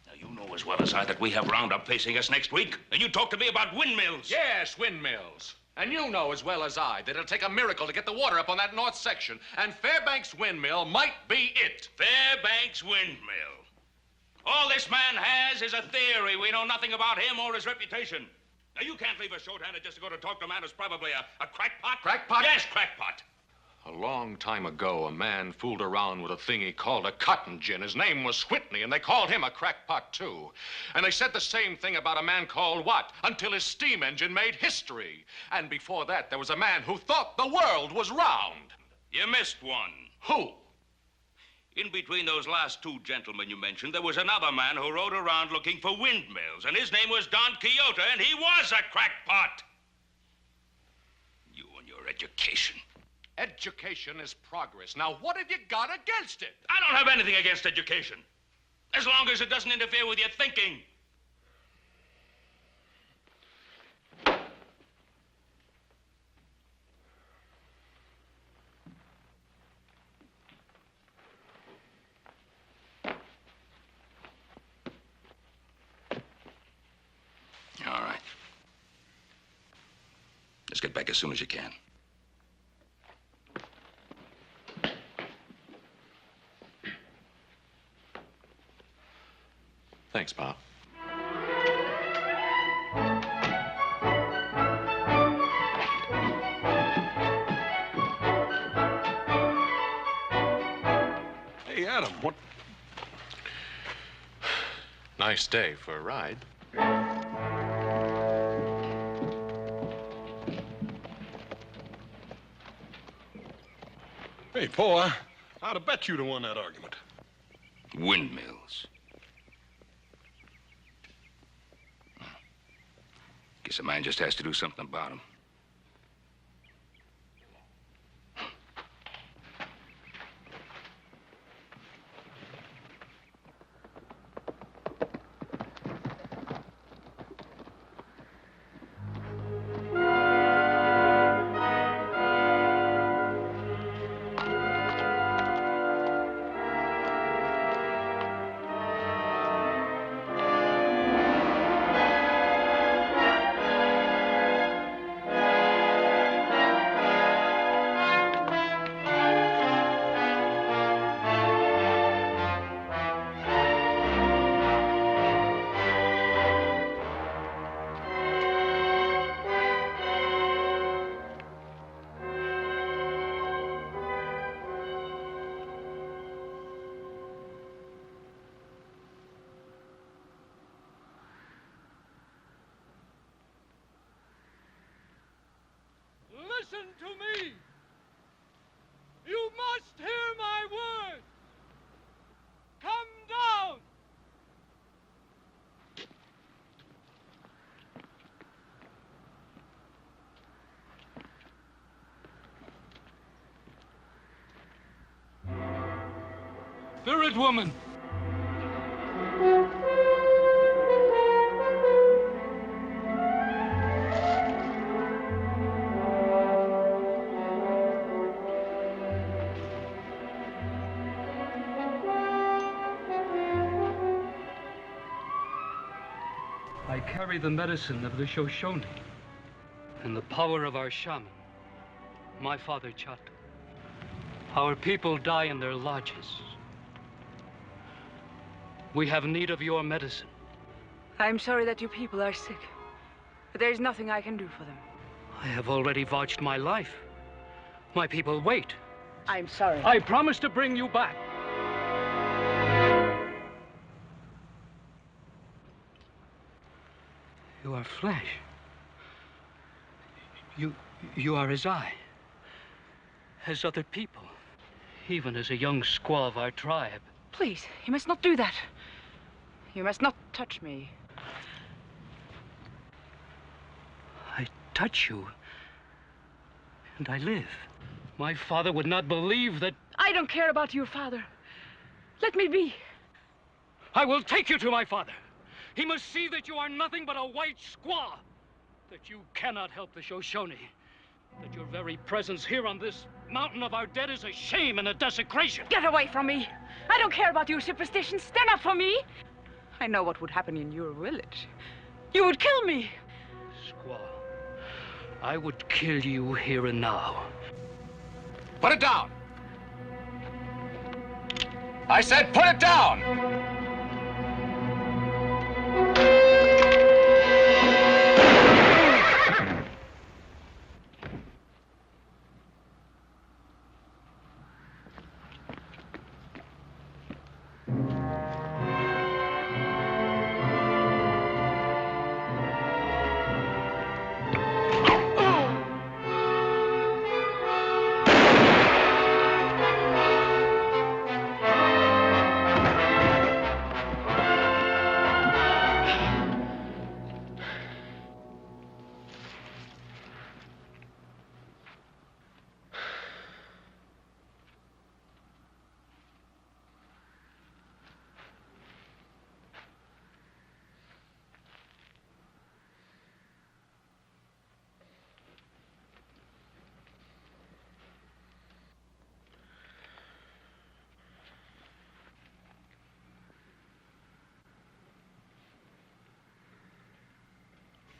Now, you know as well as I that we have Roundup facing us next week. And you talk to me about windmills. Yes, windmills. And you know as well as I that it'll take a miracle to get the water up on that north section. And Fairbanks Windmill might be it. Fairbanks Windmill. All this man has is a theory. We know nothing about him or his reputation. Now, you can't leave us short-handed just to go to talk to a man who's probably a crackpot. Crackpot? Yes, crackpot. A long time ago, a man fooled around with a thing he called a cotton gin. His name was Whitney, and they called him a crackpot, too. And they said the same thing about a man called what? Until his steam engine made history. And before that, there was a man who thought the world was round. You missed one. Who? In between those last two gentlemen you mentioned, there was another man who rode around looking for windmills, and his name was Don Quixote, and he was a crackpot. You and your education. Education is progress. Now, what have you got against it? I don't have anything against education, as long as it doesn't interfere with your thinking. Just get back as soon as you can. Thanks, Pop. Hey, Adam, what... Nice day for a ride. Hey, Poe, I'd have bet you'd have won that argument. Windmills. Guess a man just has to do something about them. Listen to me. You must hear my word. Come down. Spirit woman. I carry the medicine of the Shoshone and the power of our shaman, my father Chato. Our people die in their lodges. We have need of your medicine. I'm sorry that your people are sick, but there's nothing I can do for them. I have already vouched my life. My people wait. I'm sorry. I promise to bring you back. You are flesh. You are as I, as other people, even as a young squaw of our tribe. Please, you must not do that. You must not touch me. I touch you, and I live. My father would not believe that... I don't care about your father. Let me be. I will take you to my father. He must see that you are nothing but a white squaw, that you cannot help the Shoshone, that your very presence here on this mountain of our dead is a shame and a desecration. Get away from me. I don't care about your superstitions. Stand up for me. I know what would happen in your village. You would kill me. Squaw, I would kill you here and now. Put it down. I said put it down.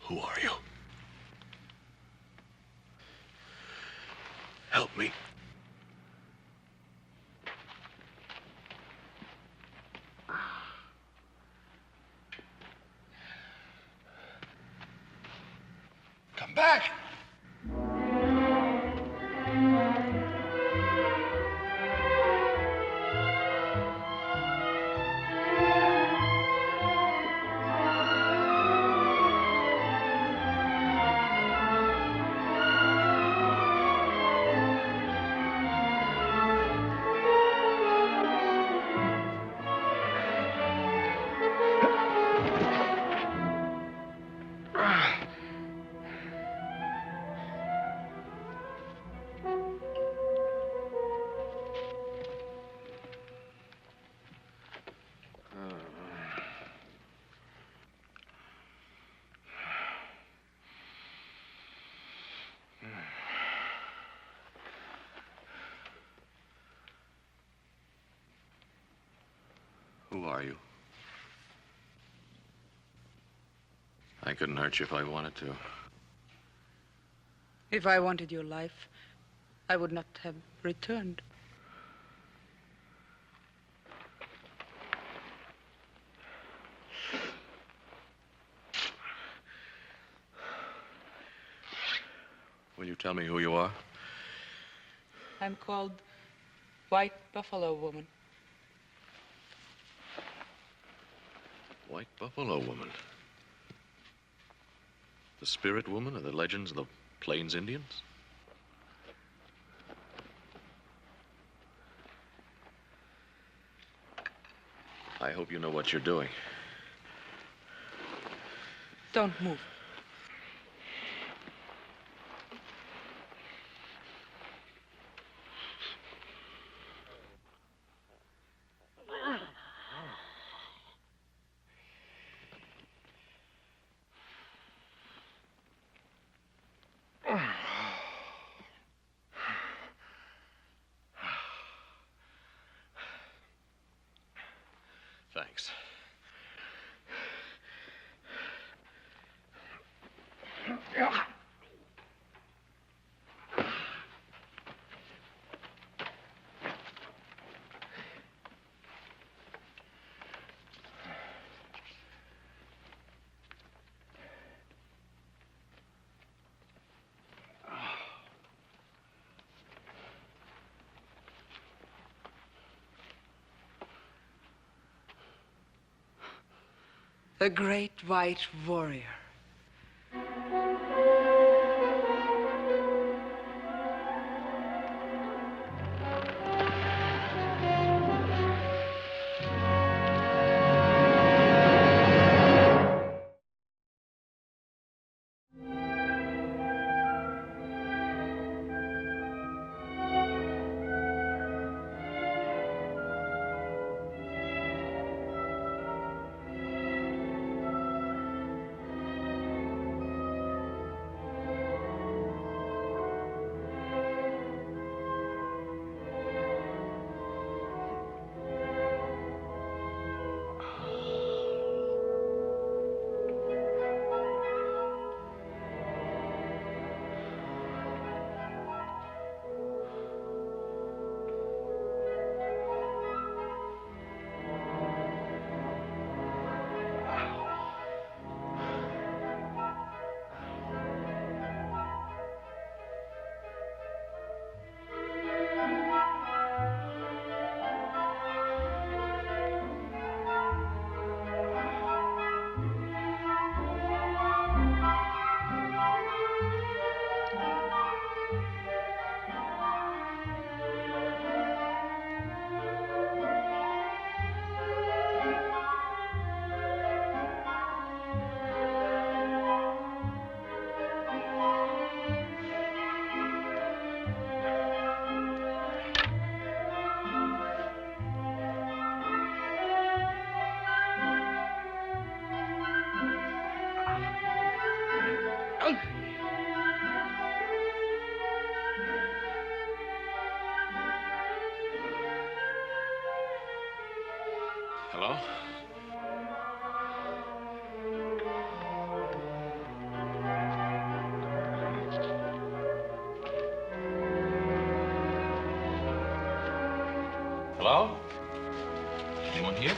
Who are you? back! Who are you? I couldn't hurt you if I wanted to. If I wanted your life, I would not have returned. Will you tell me who you are? I'm called White Buffalo Woman. White Buffalo Woman. The spirit woman of the legends of the Plains Indians? I hope you know what you're doing. Don't move. Thanks. The great white warrior. Hello? Hello? Anyone here?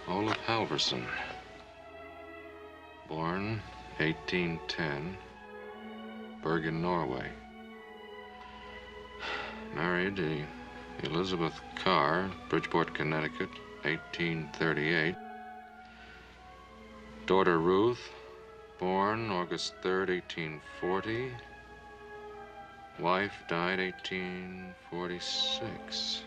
Olaf Halverson. Born 1810. Bergen, Norway. Married to Elizabeth Carr, Bridgeport, Connecticut, 1838. Daughter Ruth, born August 3rd, 1840. Wife died 1846.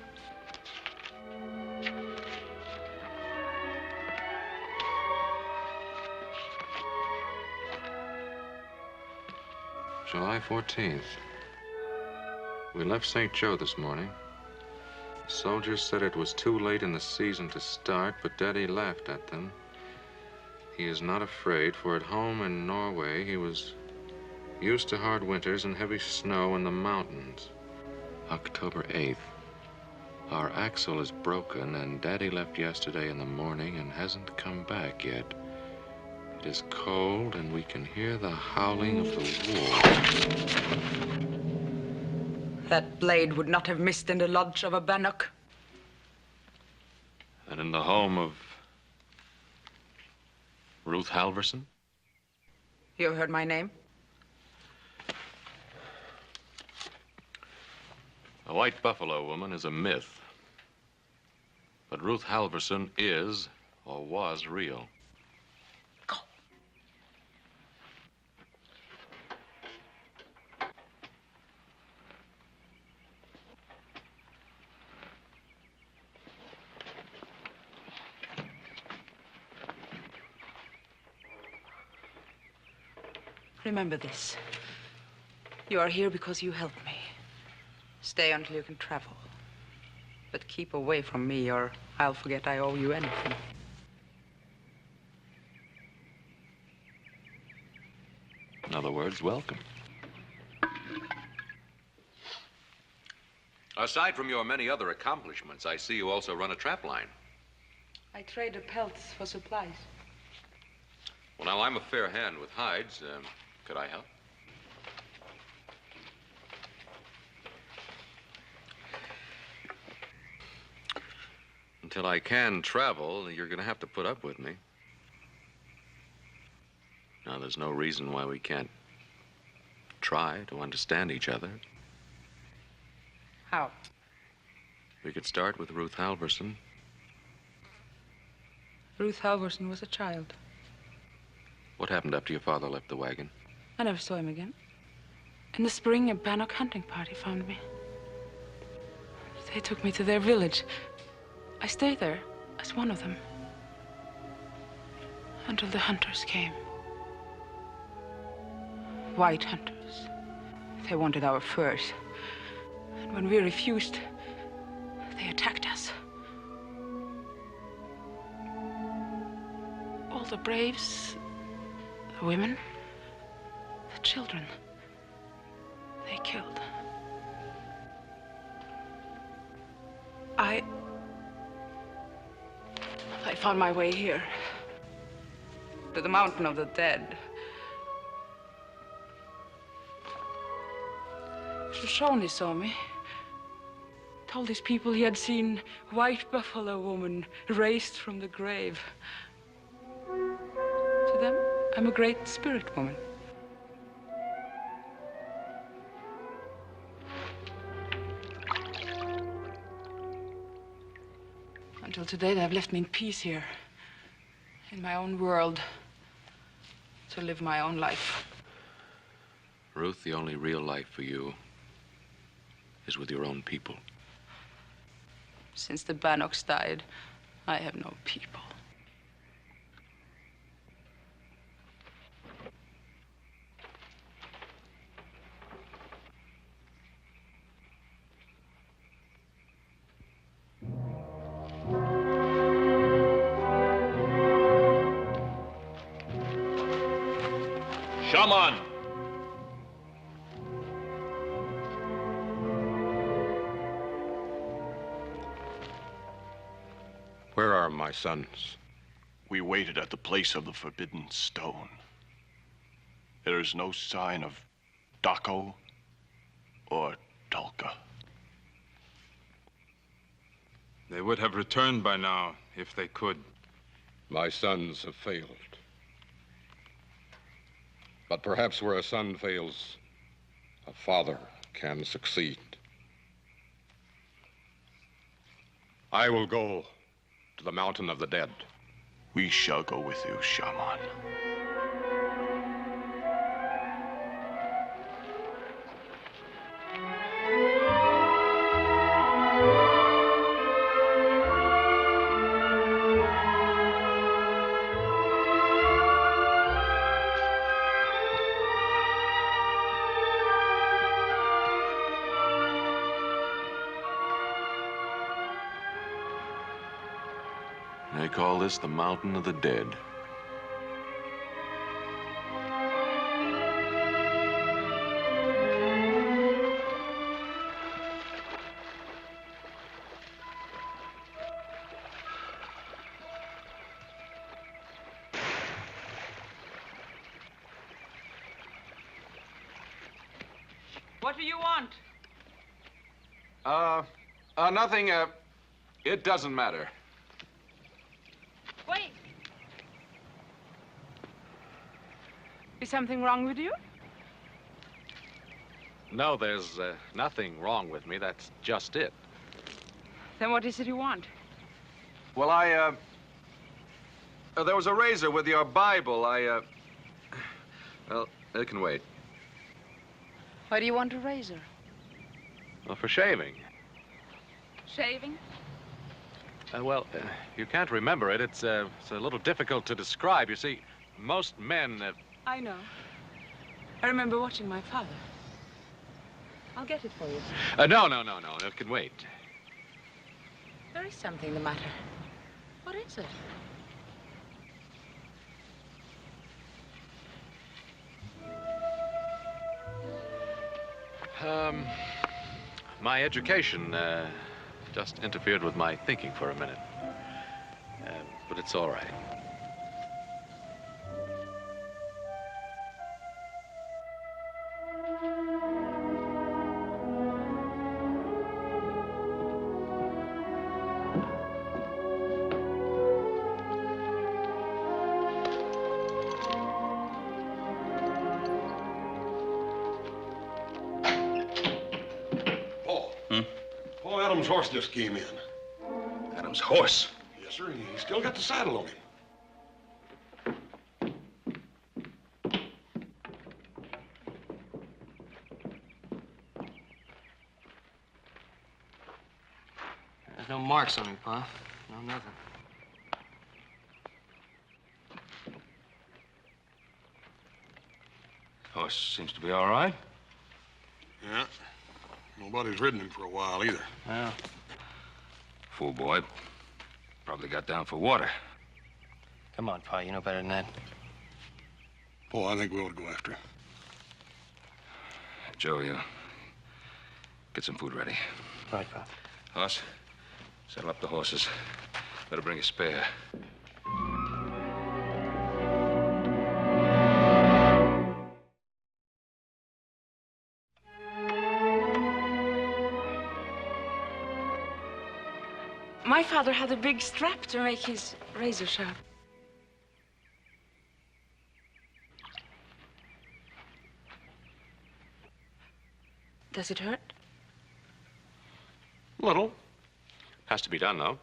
July 14th. We left St. Joe this morning. The soldiers said it was too late in the season to start, but Daddy laughed at them. He is not afraid, for at home in Norway, he was used to hard winters and heavy snow in the mountains. October 8th. Our axle is broken, and Daddy left yesterday in the morning and hasn't come back yet. It is cold, and we can hear the howling of the wolves. That blade would not have missed in the lodge of a bannock. And in the home of Ruth Halverson? You heard my name? A white buffalo woman is a myth. But Ruth Halverson is, or was, real. Remember this. You are here because you helped me. Stay until you can travel. But keep away from me, or I'll forget I owe you anything. In other words, welcome. Aside from your many other accomplishments, I see you also run a trap line. I trade the pelts for supplies. Well, now, I'm a fair hand with hides. Could I help? Until I can travel, you're going to have to put up with me. Now, there's no reason why we can't try to understand each other. How? We could start with Ruth Halverson. Ruth Halverson was a child. What happened after your father left the wagon? I never saw him again. In the spring, a bannock hunting party found me. They took me to their village. I stayed there as one of them. Until the hunters came. White hunters. They wanted our furs. And when we refused, they attacked us. All the braves, the women, the children, they killed. I found my way here, to the mountain of the dead. Shoshone saw me. Told his people he had seen a white buffalo woman raised from the grave. To them, I'm a great spirit woman. Until today, they have left me in peace here, in my own world, to live my own life. Ruth, the only real life for you is with your own people. Since the Bannocks died, I have no people. Shaman! Where are my sons? We waited at the place of the forbidden stone. There is no sign of Daco or Tulka. They would have returned by now if they could. My sons have failed. But perhaps where a son fails, a father can succeed. I will go to the mountain of the dead. We shall go with you, shaman. They call this the Mountain of the Dead. What do you want? Nothing, it doesn't matter. Wait. Is something wrong with you? No, there's nothing wrong with me. That's just it. Then what is it you want? Well, there was a razor with your Bible. Well, it can wait. Why do you want a razor? Well, for shaving. Shaving? You can't remember it. It's a little difficult to describe. You see, most men... I know. I remember watching my father. I'll get it for you. No. It can wait. There is something the matter. What is it? My education just interfered with my thinking for a minute. But it's all right. Paul Adams' horse just came in. Adams' horse? Yes, sir. He's still got the saddle on him. There's no marks on him, Pa. No, nothing. Horse seems to be all right. Yeah. Nobody's ridden him for a while either. Yeah. Fool boy. Probably got down for water. Come on, Pa. You know better than that. Paul, I think we ought to go after him. Joe, you get some food ready. Right, Pa. Hoss, saddle up the horses. Better bring a spare. My father had a big strap to make his razor sharp. Does it hurt? Little. Has to be done, though.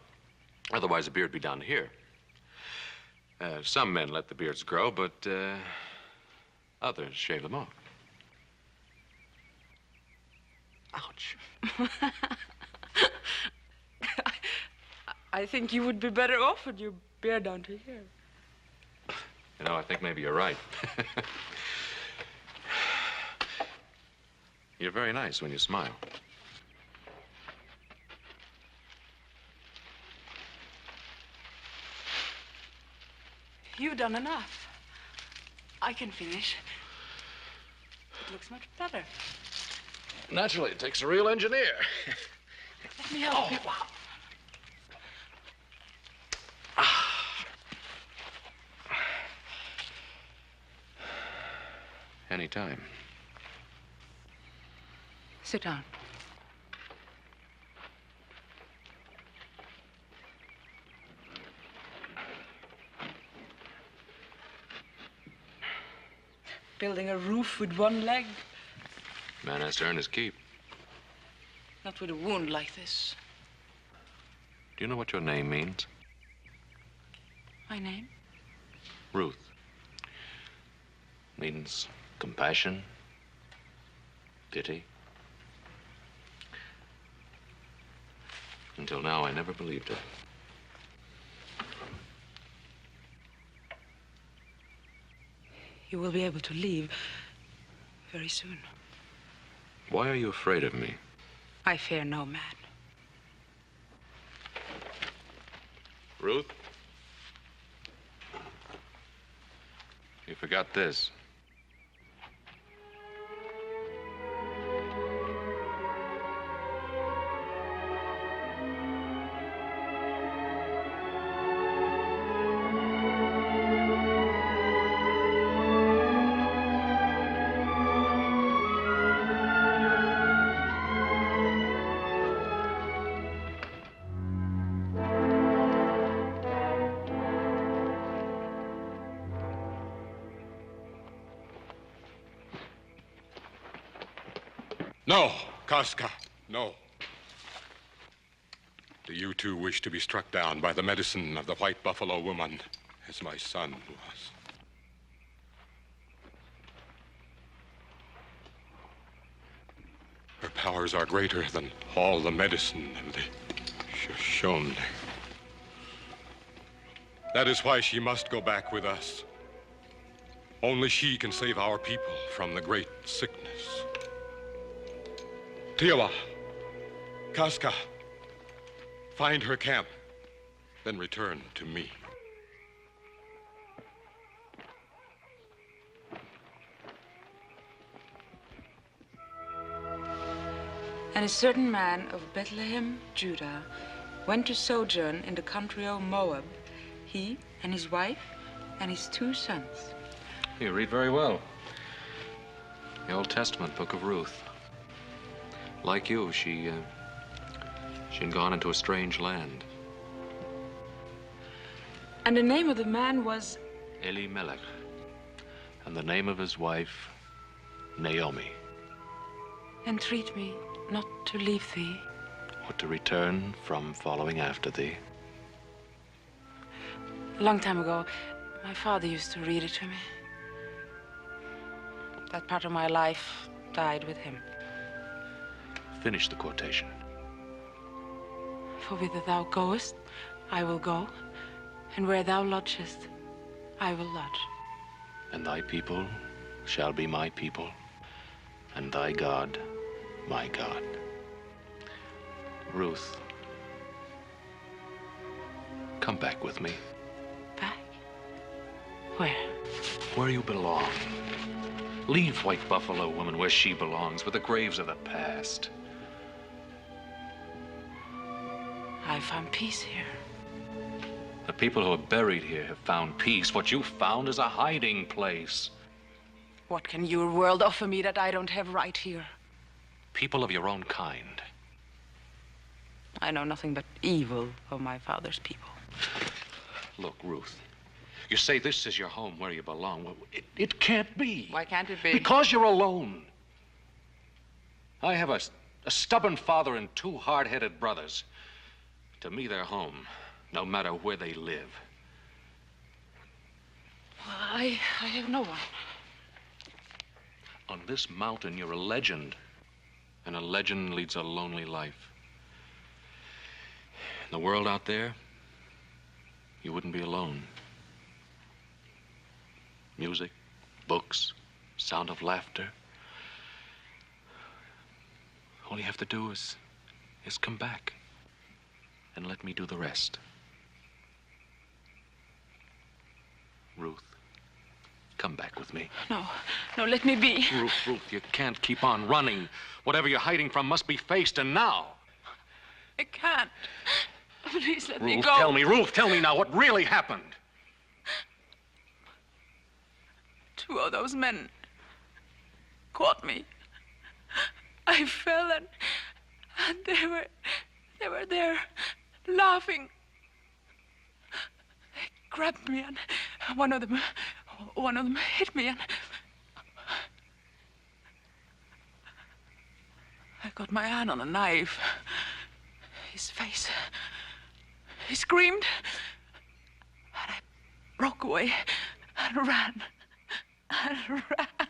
Otherwise, the beard would be down here. Some men let the beards grow, but others shave them off. Ouch. I think you would be better off with your beard down to here. You know, I think maybe you're right. You're very nice when you smile. You've done enough. I can finish. It looks much better. Naturally, it takes a real engineer. Let me help you. Anytime. Sit down. Building a roof with one leg. Man has to earn his keep. Not with a wound like this. Do you know what your name means? My name? Ruth. Means compassion, pity. Until now, I never believed it. You will be able to leave very soon. Why are you afraid of me? I fear no man. Ruth? You forgot this. No, Casca, no. Do you too wish to be struck down by the medicine of the white buffalo woman, as my son was? Her powers are greater than all the medicine of the Shoshone. That is why she must go back with us. Only she can save our people from the great sickness. Tiowa, Casca, find her camp, then return to me. And a certain man of Bethlehem, Judah, went to sojourn in the country of Moab, he and his wife and his 2 sons. You read very well. The Old Testament book of Ruth. Like you, she had gone into a strange land. And the name of the man was Elimelech, and the name of his wife, Naomi. Entreat me not to leave thee. Or to return from following after thee. A long time ago, my father used to read it to me. That part of my life died with him. Finish the quotation. For whither thou goest, I will go, and where thou lodgest, I will lodge. And thy people shall be my people, and thy God, my God. Ruth, come back with me. Back? Where? Where you belong. Leave White Buffalo Woman where she belongs, with the graves of the past. I found peace here. The people who are buried here have found peace. What you found is a hiding place. What can your world offer me that I don't have right here? People of your own kind. I know nothing but evil of my father's people. Look, Ruth, you say this is your home where you belong. Well, it can't be. Why can't it be? Because you're alone. I have a stubborn father and 2 hard-headed brothers. To me, they're home, no matter where they live. I have no one. On this mountain, you're a legend. And a legend leads a lonely life. In the world out there, you wouldn't be alone. Music, books, sound of laughter. All you have to do is come back and let me do the rest. Ruth, come back with me. No, let me be. Ruth, you can't keep on running. Whatever you're hiding from must be faced, and now. I can't. Please let me Ruth, go. Ruth, tell me now what really happened. 2 of those men caught me. I fell and they were there laughing. They grabbed me and one of them hit me and I got my hand on a knife. His face. He screamed. And I broke away and ran. And ran.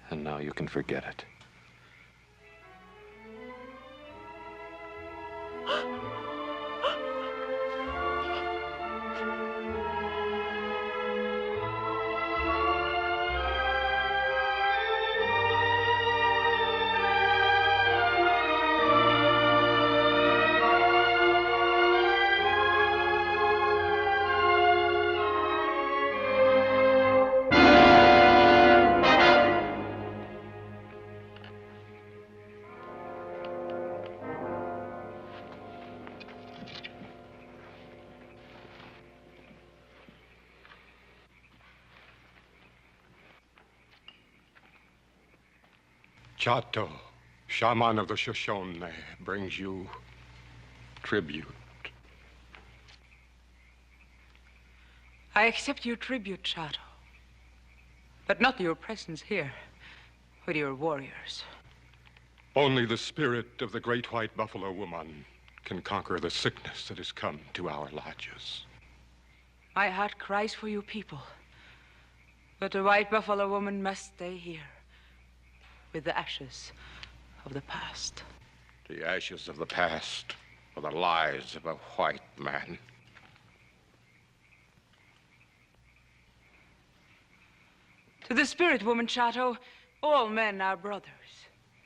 And now you can forget it. Chato, shaman of the Shoshone, brings you tribute. I accept your tribute, Chato. But not your presence here with your warriors. Only the spirit of the great white buffalo woman can conquer the sickness that has come to our lodges. My heart cries for you people. But the white buffalo woman must stay here with the ashes of the past. The ashes of the past are the lies of a white man. To the spirit woman, Chato, all men are brothers.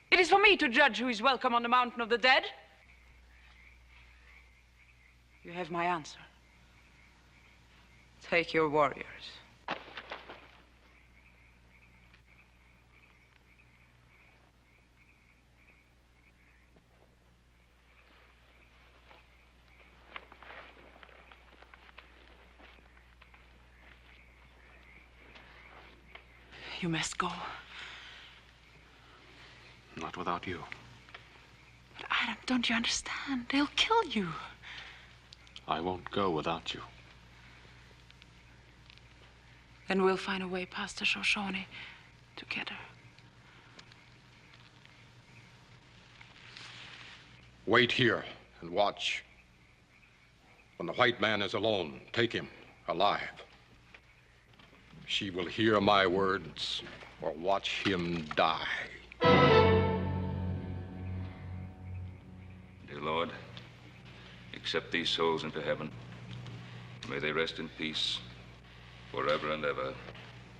It is for me to judge who is welcome on the mountain of the dead. You have my answer. Take your warriors. You must go. Not without you. But Adam, don't you understand? They'll kill you. I won't go without you. Then we'll find a way past the Shoshone together. Wait here and watch. When the white man is alone, take him alive. She will hear my words or watch him die. Dear Lord, accept these souls into heaven. May they rest in peace forever and ever.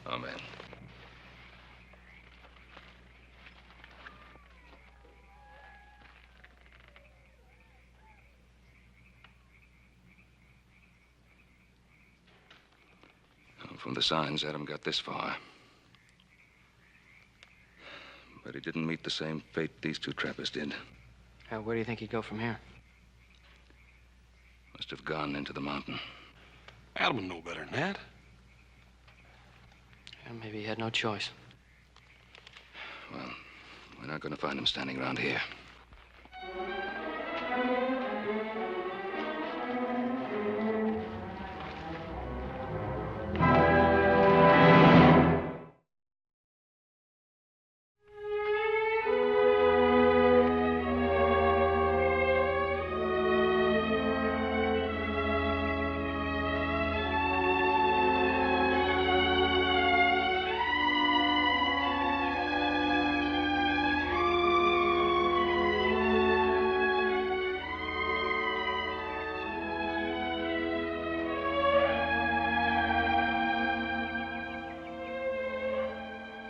Amen. From the signs, Adam got this far. But he didn't meet the same fate these two trappers did. Where do you think he'd go from here? Must have gone into the mountain. Adam would know better than that. Yeah, maybe he had no choice. Well, we're not going to find him standing around here.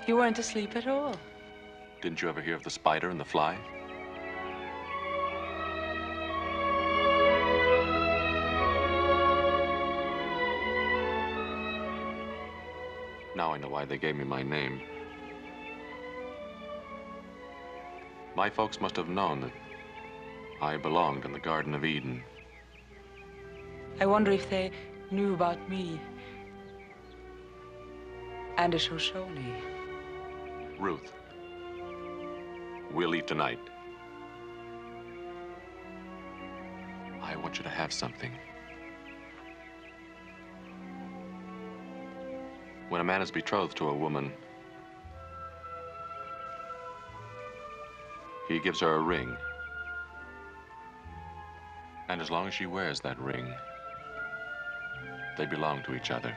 You weren't asleep at all. Didn't you ever hear of the spider and the fly? Now I know why they gave me my name. My folks must have known that I belonged in the Garden of Eden. I wonder if they knew about me and the Shoshone. Ruth, we'll leave tonight. I want you to have something. When a man is betrothed to a woman, He gives her a ring. And as long as she wears that ring, they belong to each other.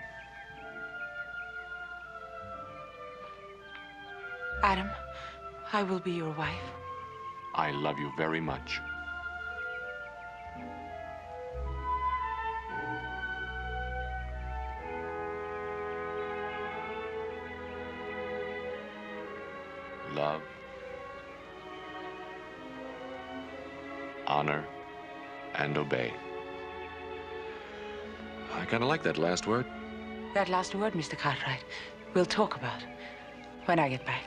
Adam, I will be your wife. I love you very much. Love, honor, and obey. I kind of like that last word. That last word, Mr. Cartwright, we'll talk about when I get back.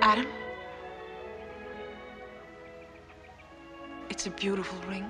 Adam? It's a beautiful ring.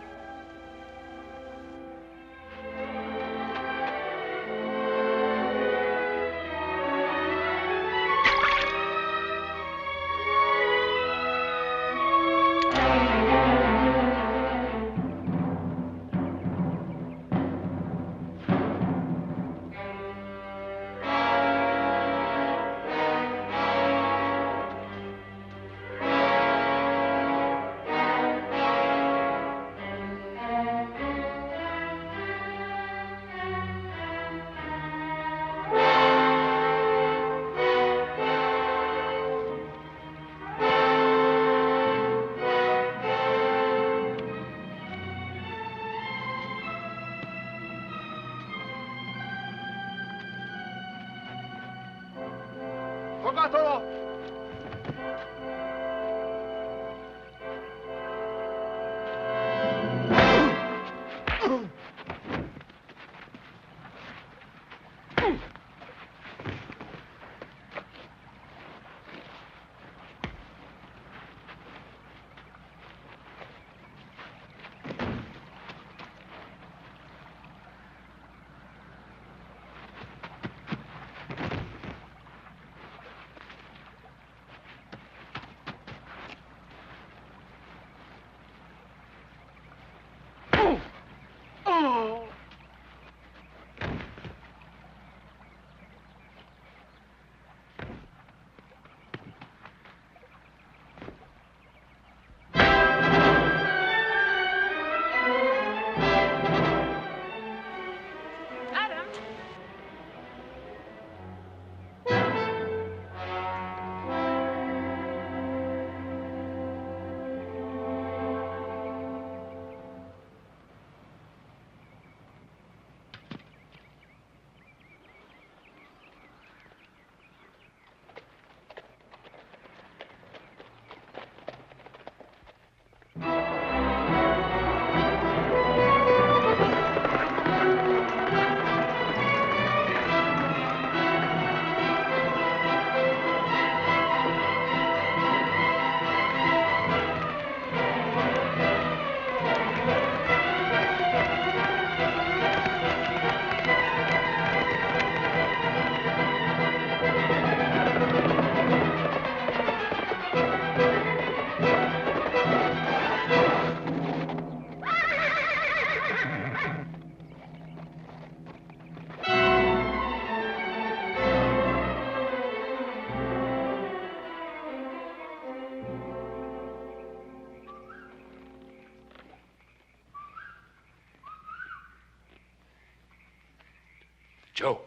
Joe.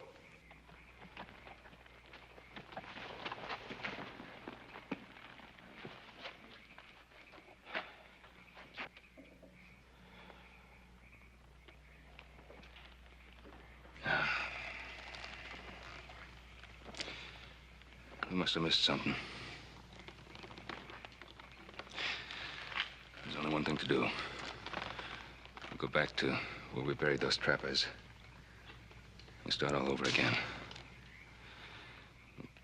We must have missed something. There's only one thing to do. We'll go back to where we buried those trappers. And start all over again.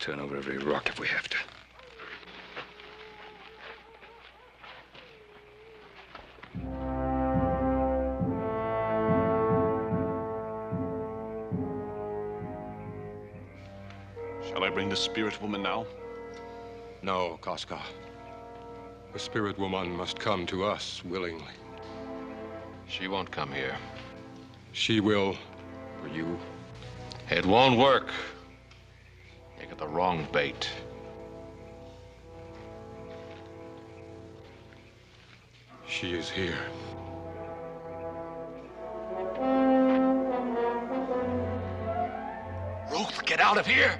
Turn over every rock if we have to. Shall I bring the spirit woman now? No, Koska. The spirit woman must come to us willingly. She won't come here. She will for you. It won't work. You're You're the wrong bait. She is here. Ruth, get out of here!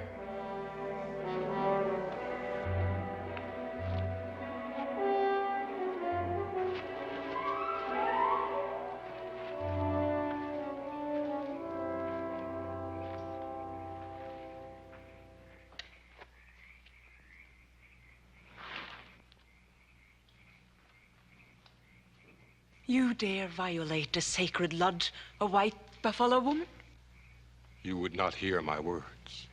You dare violate the sacred lodge, a white buffalo woman? You would not hear my words.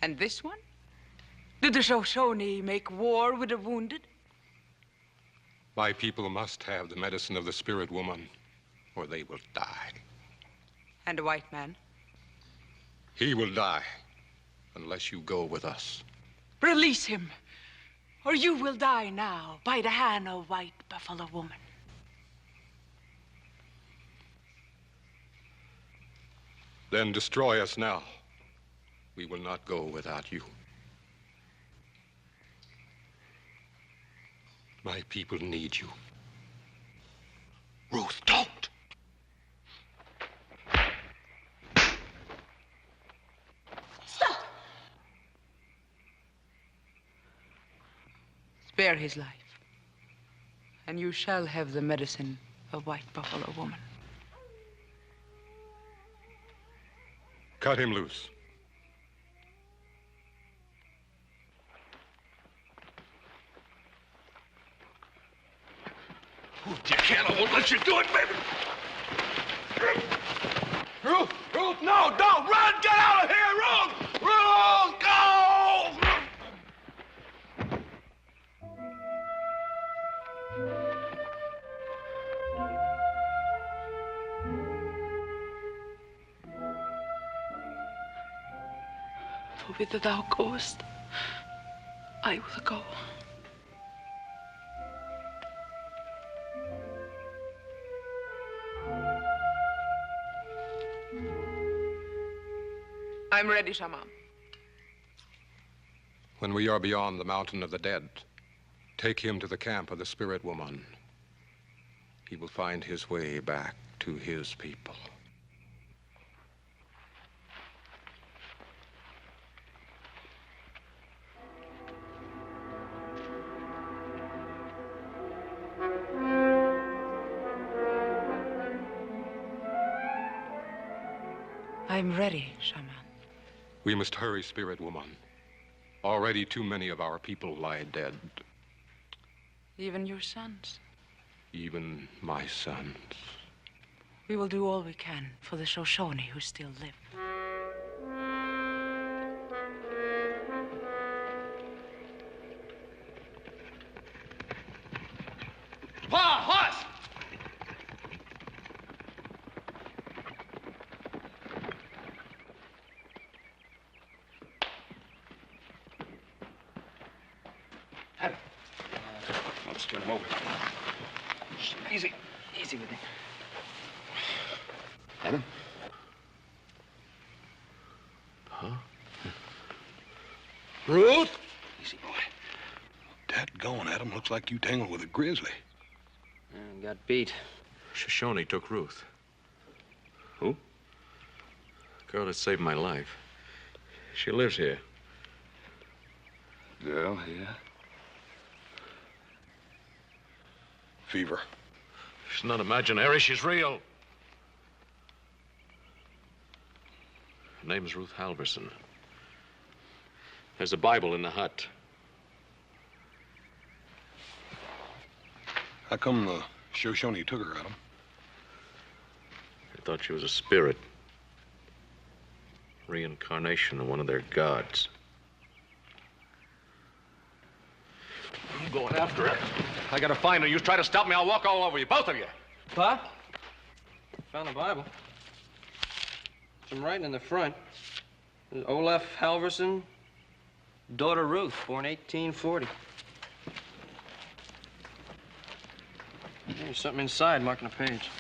And this one? Did the Shoshone make war with the wounded? My people must have the medicine of the spirit woman, or they will die. And a white man? He will die, unless you go with us. Release him, or you will die now by the hand of white buffalo woman. Then destroy us now. We will not go without you. My people need you. Ruth, don't! Stop! Spare his life, and you shall have the medicine of white buffalo woman. Cut him loose. Ruth, you can't. I won't let you do it, baby. Ruth, no, don't run! Get out of here, Ruth! Ruth, go! For whither thou goest, I will go. I'm ready, Shaman. When we are beyond the mountain of the dead, take him to the camp of the spirit woman. He will find his way back to his people. I'm ready, Shaman. We must hurry, spirit woman. Already too many of our people lie dead. Even your sons. Even my sons. We will do all we can for the Shoshone who still live. Pa, horse! Let's turn him over. Easy. Easy with him. Adam? Huh? Ruth? Easy, boy. Dadgone, Adam. Looks like you tangled with a grizzly. Got beat. Shoshone took Ruth. Who? Girl that saved my life. She lives here. Girl here? Fever. She's not imaginary, she's real. Her name's Ruth Halverson. There's a Bible in the hut. How come the Shoshone took her, Adam? They thought she was a spirit. Reincarnation of one of their gods. I'm going after her. I gotta find her. You try to stop me, I'll walk all over you, both of you. Pa? Found a Bible. Some writing in the front. Olaf Halverson, daughter Ruth, born 1840. There's something inside marking a page.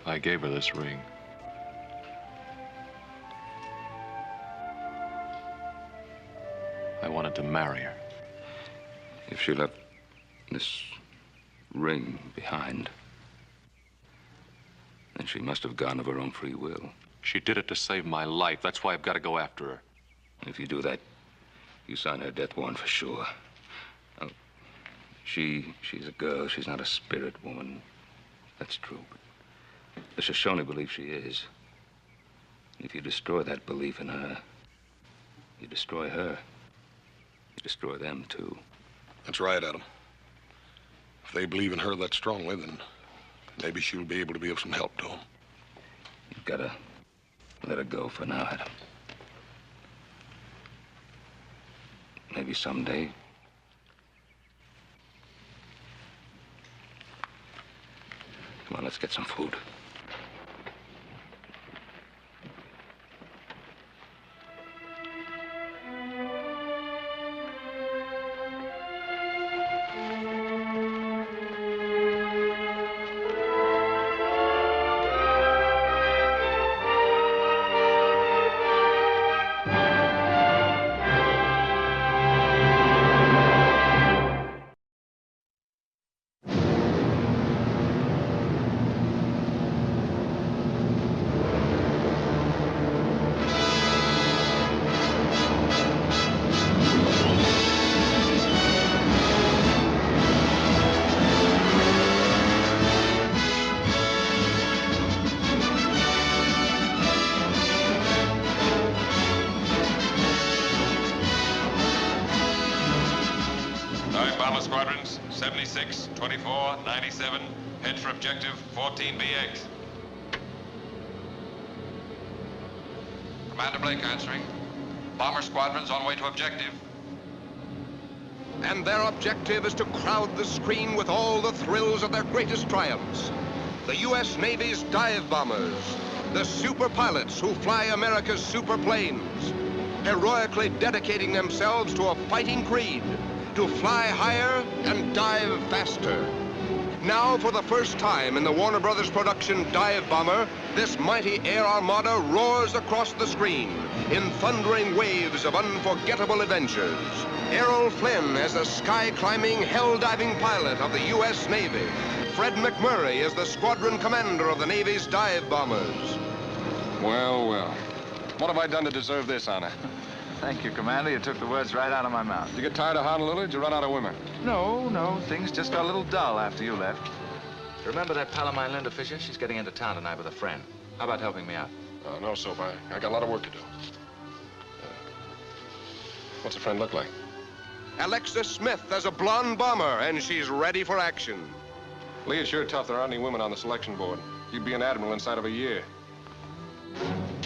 I gave her this ring. I wanted to marry her. If she left this ring behind, then she must have gone of her own free will. She did it to save my life. That's why I've got to go after her. If you do that, you sign her death warrant for sure. Now, she's a girl. She's not a spirit woman. That's true. But the Shoshone believes she is. If you destroy that belief in her, you destroy her. You destroy them, too. That's right, Adam. If they believe in her that strongly, then maybe she'll be able to be of some help to them. You've got to let her go for now, Adam. Maybe someday. Come on, let's get some food. Bomber squadrons, 76, 24, 97, head for objective 14BX. Commander Blake answering. Bomber squadrons on way to objective. And their objective is to crowd the screen with all the thrills of their greatest triumphs. The U.S. Navy's dive bombers, the super pilots who fly America's super planes, heroically dedicating themselves to a fighting creed, to fly higher and dive faster. Now, for the first time in the Warner Brothers production dive bomber, this mighty air armada roars across the screen in thundering waves of unforgettable adventures. Errol Flynn as the sky-climbing, hell-diving pilot of the U.S. Navy. Fred McMurray is the squadron commander of the Navy's dive bombers. Well, well. What have I done to deserve this honor? Thank you, Commander. You took the words right out of my mouth. Did you get tired of Honolulu? Did you run out of women? No. Things just got a little dull after you left. Remember that pal of mine, Linda Fisher? She's getting into town tonight with a friend. How about helping me out? No, Soap. I got a lot of work to do. What's a friend look like? Alexa Smith as a blonde bomber, and she's ready for action. Lee, it's sure tough there aren't any women on the selection board. You'd be an admiral inside of a year.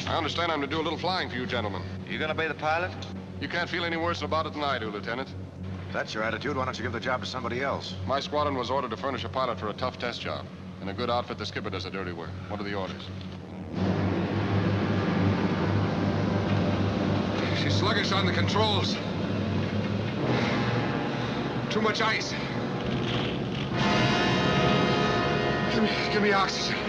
I understand I'm to do a little flying for you gentlemen. You gonna be the pilot? You can't feel any worse about it than I do, Lieutenant. If that's your attitude, why don't you give the job to somebody else? My squadron was ordered to furnish a pilot for a tough test job. In a good outfit, the skipper does the dirty work. What are the orders? She's sluggish on the controls. Too much ice. Give me oxygen.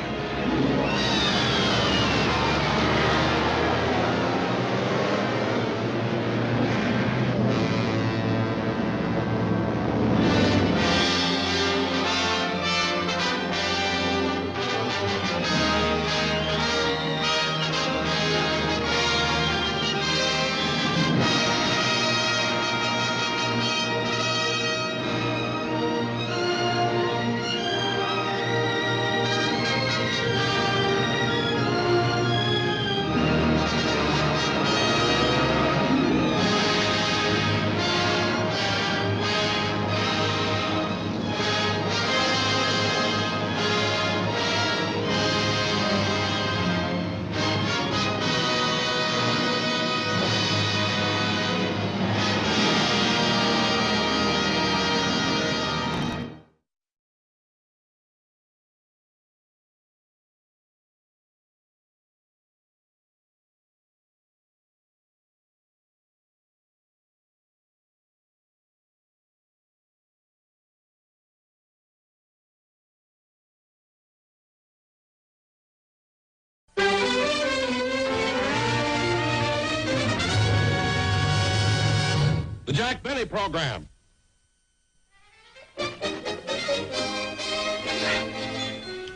The Jack Benny Program.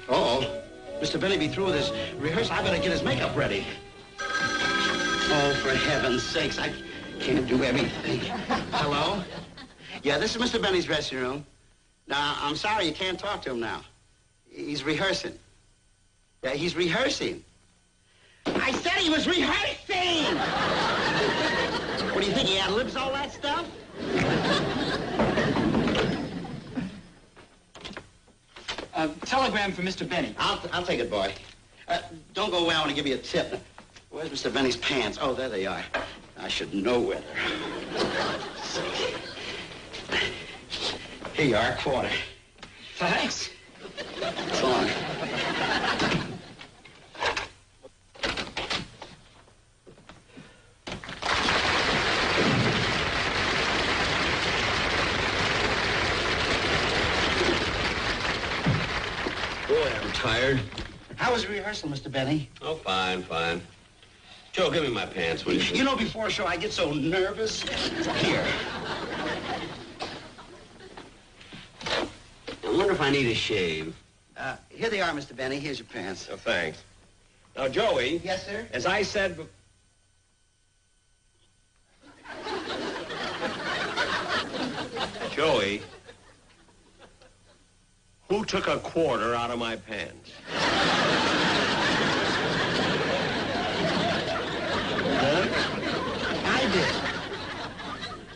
Uh-oh. Mr. Benny be through with his rehearsal. I better get his makeup ready. Oh, for heaven's sakes, I can't do everything. Hello? Yeah, this is Mr. Benny's dressing room. Now, I'm sorry you can't talk to him now. He's rehearsing. Yeah, he's rehearsing. I said he was rehearsing! What do you think, he ad-libs all that stuff? Telegram for Mr. Benny. I'll take it, boy. Don't go away, I want to give you a tip. Where's Mr. Benny's pants? Oh, there they are. I should know where they're. Here you are, quarter. Thanks. So long. Boy, I'm tired. How was the rehearsal, Mr. Benny? Oh, fine, fine. Joe, give me my pants, will you? You know, before a show, I get so nervous. Here. I wonder if I need a shave. Here they are, Mr. Benny. Here's your pants. Oh, thanks. Now, Joey. Yes, sir? As I said... Joey, who took a quarter out of my pants? I did.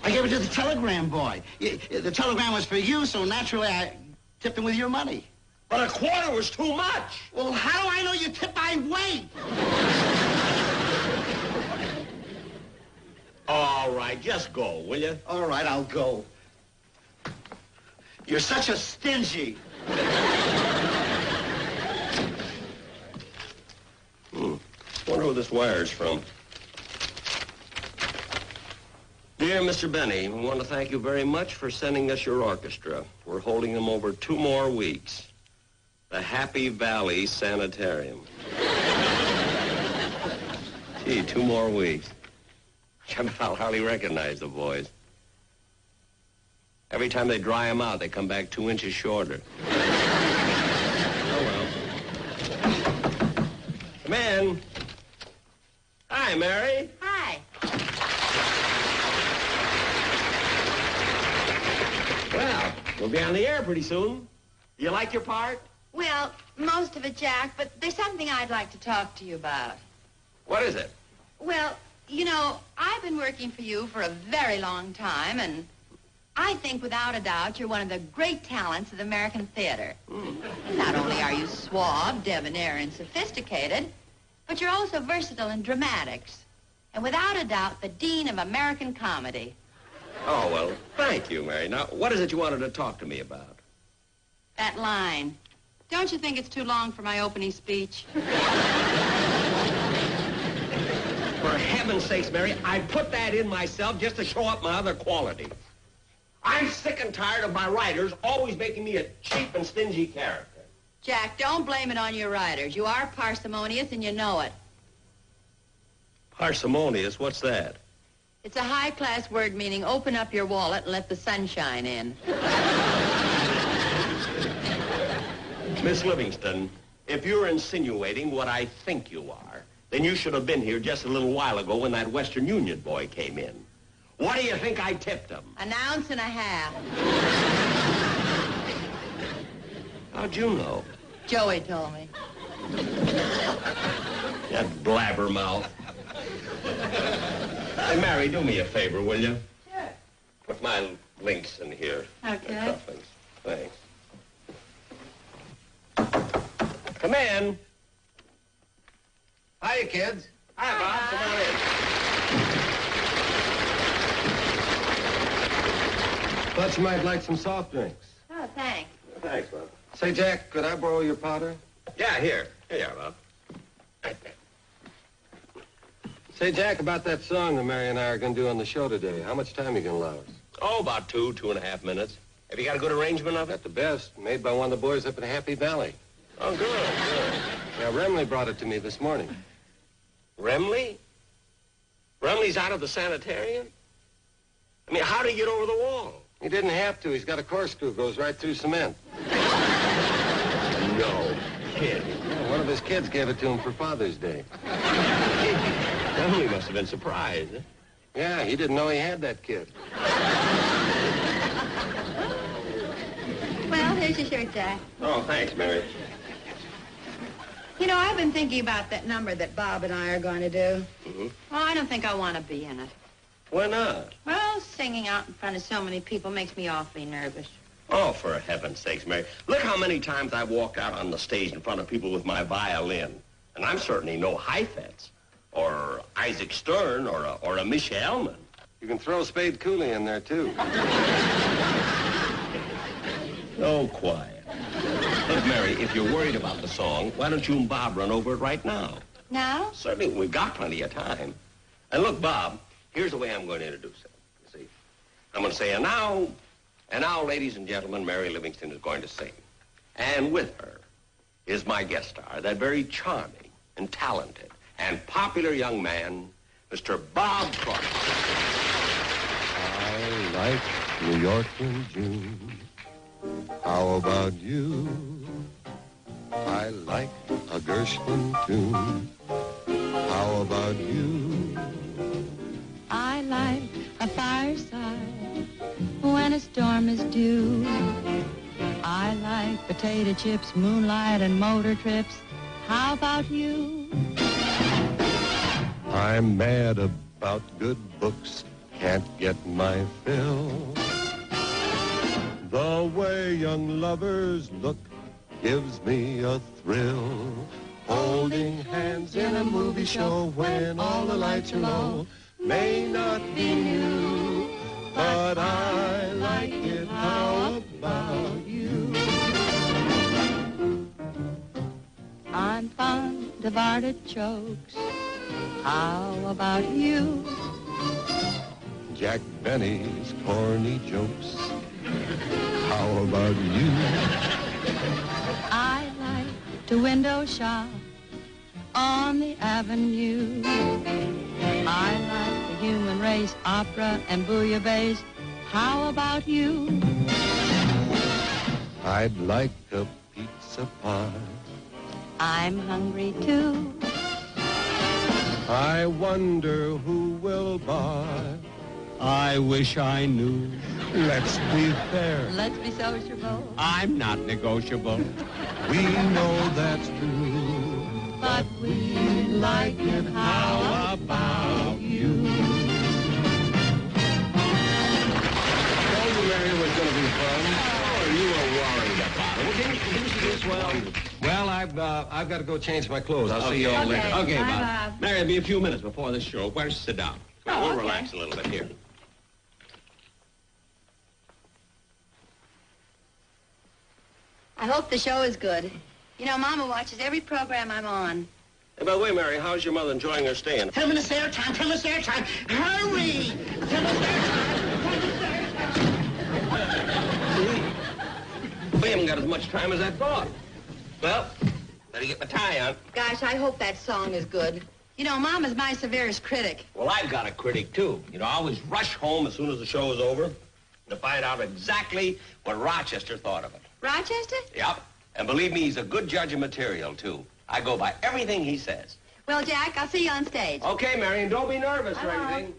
I gave it to the telegram boy. The telegram was for you, so naturally I tipped him with your money. But a quarter was too much. Well, how do I know you tip by weight? All right, just go, will you? All right, I'll go. You're such a stingy. Wonder who this wire's from. Dear Mr. Benny, we want to thank you very much for sending us your orchestra. We're holding them over 2 more weeks. The Happy Valley Sanitarium. Gee, 2 more weeks. I'll hardly recognize the boys. Every time they dry them out, they come back 2 inches shorter. Oh, well. Come in. Hi, Mary. Hi. Well, we'll be on the air pretty soon. You like your part? Well, most of it, Jack, but there's something I'd like to talk to you about. What is it? Well, you know, I've been working for you for a very long time, and I think without a doubt you're one of the great talents of the American theater. Not only are you suave, debonair, and sophisticated, but you're also versatile in dramatics. And without a doubt, the dean of American comedy. Oh, well, thank you, Mary. Now, what is it you wanted to talk to me about? That line. Don't you think it's too long for my opening speech? For heaven's sakes, Mary, I put that in myself just to show up my other qualities. I'm sick and tired of my writers always making me a cheap and stingy character. Jack, don't blame it on your writers. You are parsimonious and you know it. Parsimonious? What's that? It's a high-class word meaning open up your wallet and let the sunshine in. Miss Livingston, if you're insinuating what I think you are, then you should have been here just a little while ago when that Western Union boy came in. What do you think I tipped him? An ounce and a half. How'd you know? Joey told me. That blabbermouth. Hey, Mary, do me a favor, will you? Sure. Put my links in here. Okay. Cufflinks. Thanks. Come in. Hiya, kids. Hi, Bob. Come on in. Thought you might like some soft drinks. Oh, thanks. Thanks, Bob. Say, Jack, could I borrow your powder? Yeah, here. Here you are, Bob. Say, Jack, about that song that Mary and I are going to do on the show today, how much time are you going to allow us? Oh, about 2.5 minutes. Have you got a good arrangement of it? At the best. Made by one of the boys up in Happy Valley. Oh, good, good. Yeah, Remley brought it to me this morning. Remley? Remley's out of the sanitarium? I mean, how did he get over the wall? He didn't have to. He's got a corkscrew, goes right through cement. No kid. Yeah, one of his kids gave it to him for Father's Day. Well, he must have been surprised, huh? Yeah, he didn't know he had that kid. Well, here's your shirt, Jack. Oh, thanks, Mary. You know, I've been thinking about that number that Bob and I are going to do. Mm-hmm. Well, I don't think I want to be in it. Why not? Well, singing out in front of so many people makes me awfully nervous. Oh, for heaven's sakes, Mary. Look how many times I've walked out on the stage in front of people with my violin. And I'm certainly no Heifetz, or Isaac Stern, or a Misha Elman. You can throw Spade Cooley in there, too. Oh, quiet. Look, Mary, if you're worried about the song, why don't you and Bob run over it right now? Now? Certainly, we've got plenty of time. And look, Bob, here's the way I'm going to introduce it. You see, I'm going to say, and now, ladies and gentlemen, Mary Livingston is going to sing. And with her is my guest star, that very charming and talented and popular young man, Mr. Bob Crawford. I like New York in June. How about you? I like a Gershwin tune. How about you? I like a fireside when a storm is due. I like potato chips, moonlight, and motor trips. How about you? I'm mad about good books, can't get my fill. The way young lovers look gives me a thrill. Holding hands in a movie show when all the lights are low may not be new, but I like it. How about you? I'm fond of artichokes. How about you? Jack Benny's corny jokes. How about you? I like to window shop on the avenue. I like the human race, opera, and bouillabaisse. How about you? I'd like a pizza pie. I'm hungry too. I wonder who will buy. I wish I knew. Let's be fair. Let's be sociable. I'm not negotiable. We know that's true. But we like it. How about you? Told you Mary was going to be fun. Oh, you were worried about it. Well, didn't you do Well, I've got to go change my clothes. I'll see you all later. Okay, Bye, Bob. Bob. Mary, it'll be a few minutes before the show. Why don't you sit down? Oh, We'll okay. relax a little bit here. I hope the show is good. You know, Mama watches every program I'm on. Hey, by the way, Mary, how's your mother enjoying her stay in? 10 minutes airtime, 10 minutes airtime. Hurry! 10 minutes airtime. We haven't got as much time as I thought. Well, better get my tie on. Gosh, I hope that song is good. You know, Mama's my severest critic. Well, I've got a critic, too. You know, I always rush home as soon as the show is over to find out exactly what Rochester thought of it. Rochester? Yep. And believe me, he's a good judge of material, too. I go by everything he says. Well, Jack, I'll see you on stage. Okay, Marion, don't be nervous or anything.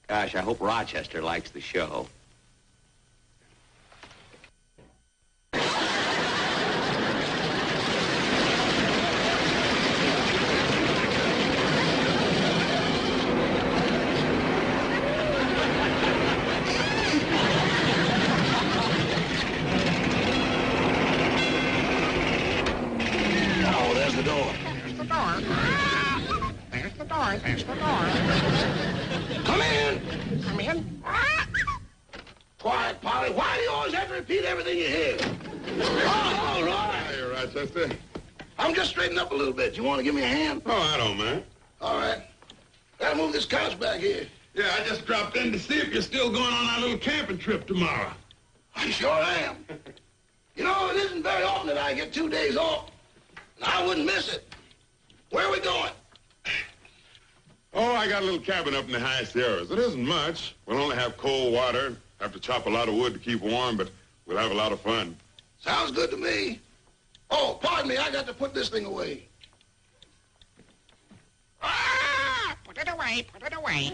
Gosh, I hope Rochester likes the show. Oh, there's the door. There's the door. There's the door. There's the door. Come in. Come in. Quiet, Polly. Why do you always have to repeat everything you hear? Oh, all right. Hey, Rochester. I'm just straightening up a little bit. You want to give me a hand? Oh, I don't, man. All right. Gotta move this couch back here. Yeah, I just dropped in to see if you're still going on our little camping trip tomorrow. I sure am. You know, it isn't very often that I get 2 days off. And I wouldn't miss it. Where are we going? Oh, I got a little cabin up in the high Sierras. It isn't much. We'll only have cold water, have to chop a lot of wood to keep warm, but we'll have a lot of fun. Sounds good to me. Oh, pardon me, I got to put this thing away. Ah! Put it away, put it away.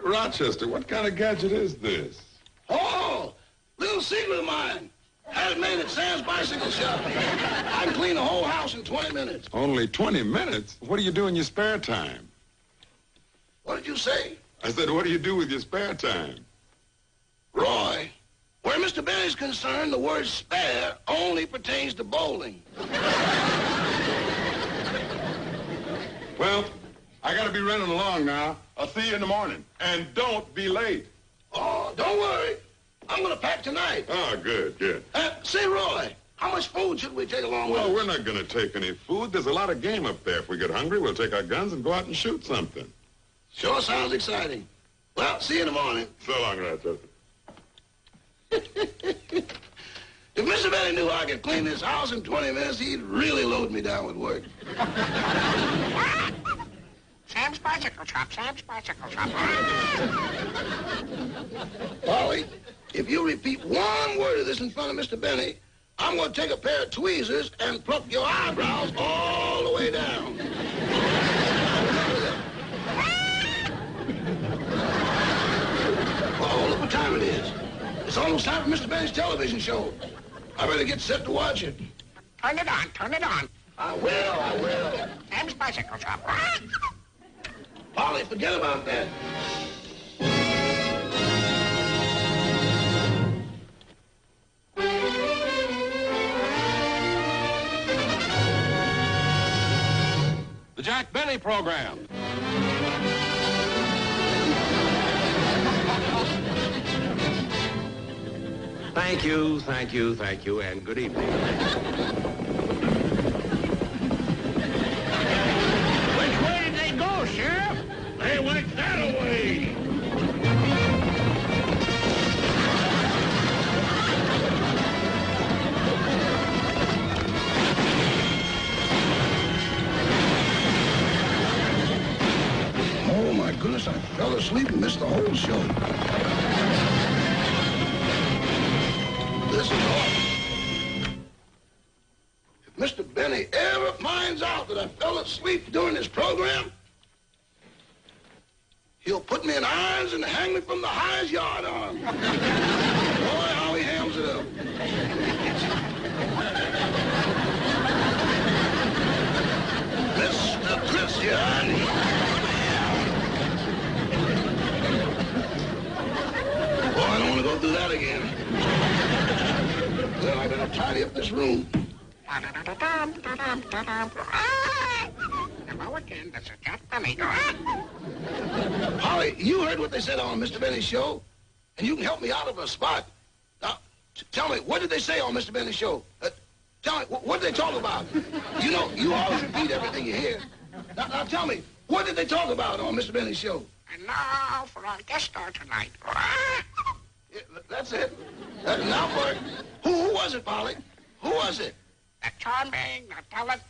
Rochester, what kind of gadget is this? Oh, little secret of mine. Had it made at Sam's bicycle shop. I can clean the whole house in 20 minutes. Only 20 minutes? What do you do in your spare time? What did you say? I said, what do you do with your spare time? Roy, where Mr. Benny's concerned, the word spare only pertains to bowling. Well, I gotta be running along now. I'll see you in the morning. And don't be late. Oh, don't worry. I'm gonna pack tonight. Oh, good, good. Say, Roy, how much food should we take along with us? Well, we're not gonna take any food. There's a lot of game up there. If we get hungry, we'll take our guns and go out and shoot something. Sure sounds exciting. Well, see you in the morning. So long, Rochester. If Mr. Benny knew I could clean this house in 20 minutes, he'd really load me down with work. Sam's bicycle shop, Sam's bicycle shop. Polly, if you repeat one word of this in front of Mr. Benny, I'm going to take a pair of tweezers and pluck your eyebrows all the way down. Oh, look what time it is. It's almost time for Mr. Benny's television show. I better get set to watch it. Turn it on, turn it on. I will. Sam's bicycle shop. Polly, forget about that. The Jack Benny Program. Thank you, thank you, thank you, and good evening. Which way did they go, Sheriff? They went that way. Oh, my goodness, I fell asleep and missed the whole show. This is awful. If Mr. Benny ever finds out that I fell asleep during this program, he'll put me in irons and hang me from the highest yard arm. Boy, how he hams it up. Mr. Christian. Boy, I don't want to go through that again. Well, I better tidy up this room. Hello again, this is Jack Benny. Holly, you heard what they said on Mr. Benny's show, and you can help me out of a spot. Now, tell me, what did they say on Mr. Benny's show? Tell me, what did they talk about? You know, you always repeat everything you hear. Now tell me, what did they talk about on Mr. Benny's show? And now for our guest star tonight. Yeah, that's it. Now for it. Who was it, Polly? Who was it? That charming, that talented.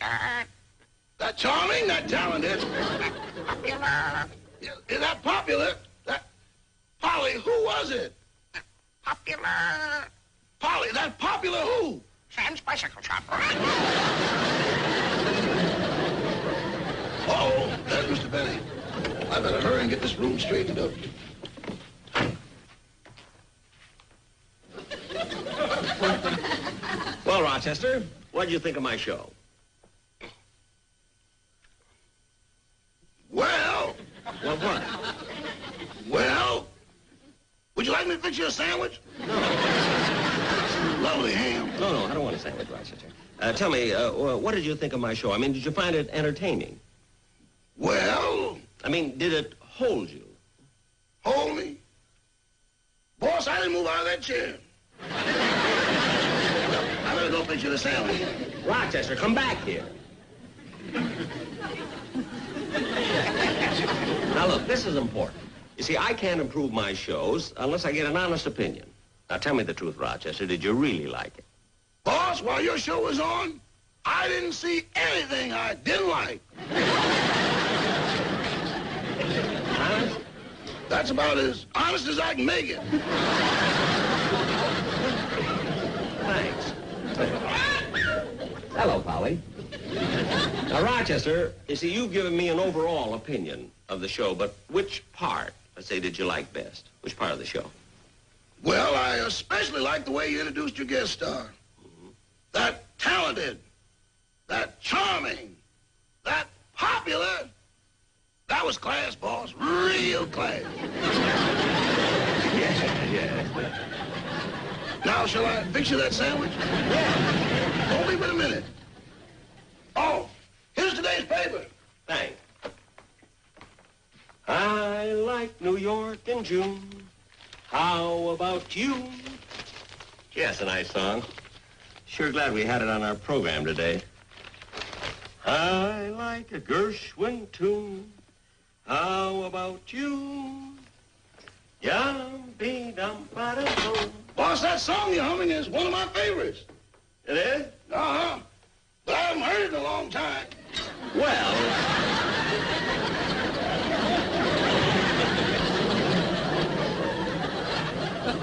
That charming, that talented. That popular. Is that popular? That Polly, who was it? Popular. Polly, that popular who? Sam's bicycle shop. Oh, there's Mr. Benny. I better hurry and get this room straightened up. Well, Rochester, what did you think of my show? Well. Well, what? Well, would you like me to fix you a sandwich? Lovely ham. No, I don't want a sandwich, Rochester. Tell me, what did you think of my show? I mean, did you find it entertaining? Well. I mean, did it hold you? Hold me? Boss, I didn't move out of that chair. I better go fix you the sandwich. Rochester, come back here. Now, look, this is important. You see, I can't improve my shows unless I get an honest opinion. Now, tell me the truth, Rochester. Did you really like it? Boss, while your show was on, I didn't see anything I didn't like. That's about as honest as I can make it. Thanks. Hello, Polly. Now, Rochester, you see, you've given me an overall opinion of the show, but which part, let's say, did you like best? Which part of the show? Well, I especially like the way you introduced your guest star. That talented, that charming, that popular. That was class, boss. Real class. Yeah. Now, shall I fix you that sandwich? Yeah. Only wait a minute. Oh, here's today's paper. Thanks. I like New York in June. How about you? Yes, a nice song. Sure glad we had it on our program today. I like a Gershwin tune. How about you? Yum-be-dum-ba-da-dum. Boss, that song you're humming is one of my favorites. It is? Uh-huh. But I haven't heard it in a long time. Well...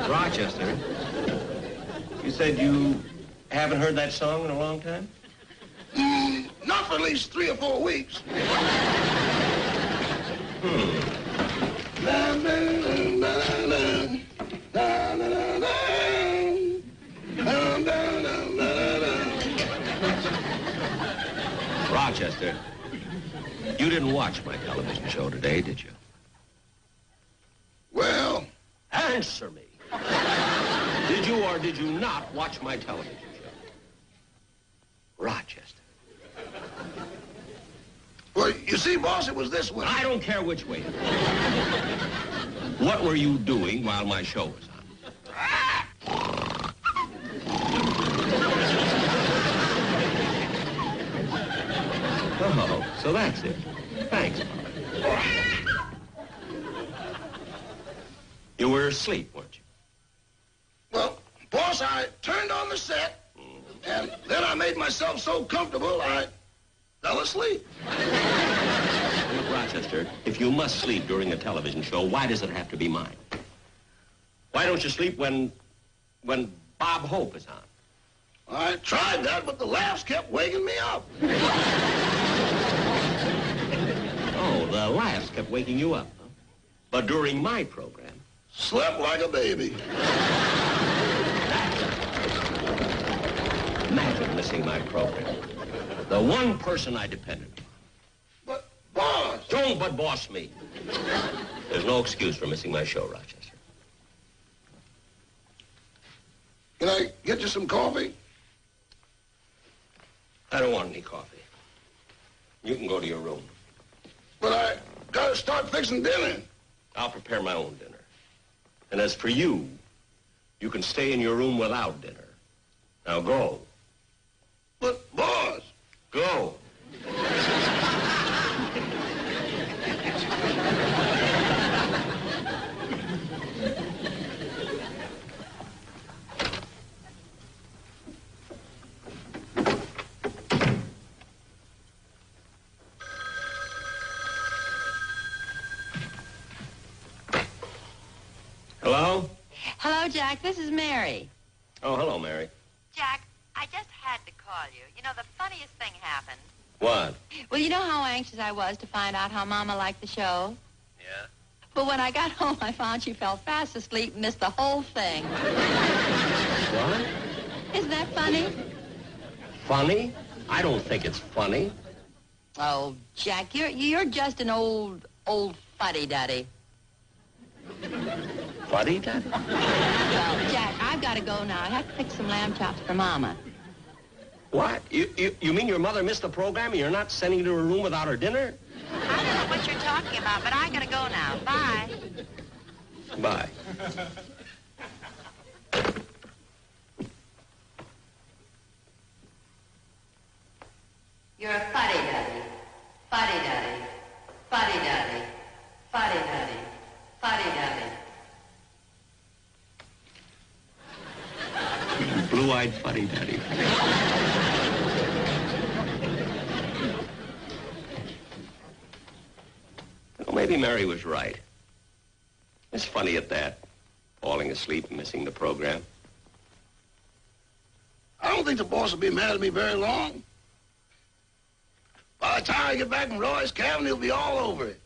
Rochester, you said you haven't heard that song in a long time? Not for at least 3 or 4 weeks. Rochester, you didn't watch my television show today, did you? Well... Answer me. Did you or did you not watch my television show? Rochester. Well, you see, boss, it was this way. I don't care which way. What were you doing while my show was on? Oh, so that's it. Thanks, Bob. You were asleep, weren't you? Well, boss, I turned on the set, and then I made myself so comfortable, I fell asleep. Look, Rochester, if you must sleep during a television show, why does it have to be mine? Why don't you sleep when Bob Hope is on? I tried that, but the laughs kept waking me up. Oh, the laughs kept waking you up, huh? But during my program... Slept like a baby. Imagine missing my program. The one person I depended on. But, boss... Don't but boss me. There's no excuse for missing my show, Rochester. Can I get you some coffee? I don't want any coffee. You can go to your room. But I gotta start fixing dinner. I'll prepare my own dinner. And as for you, you can stay in your room without dinner. Now go. But, boss... Go. Hello? Hello, Jack. This is Mary. Oh, hello, Mary. Jack, I just had to call you. You know, the funniest thing happened. What? Well, you know how anxious I was to find out how Mama liked the show? Yeah? But when I got home, I found she fell fast asleep and missed the whole thing. What? Isn't that funny? Funny? I don't think it's funny. Oh, Jack, you're just an old fuddy-duddy. Fuddy-duddy? Well, Jack, I've got to go now. I have to fix some lamb chops for Mama. What? You mean your mother missed the program and you're not sending her to her room without her dinner? I don't know what you're talking about, but I got to go now. Bye. Bye. You're a fuddy-duddy. Fuddy-duddy. Fuddy-duddy. Fuddy-duddy. Fuddy-duddy. Blue-eyed fuddy-duddy. Well, maybe Mary was right. It's funny at that. Falling asleep and missing the program. I don't think the boss will be mad at me very long. By the time I get back from Roy's cabin, he'll be all over it.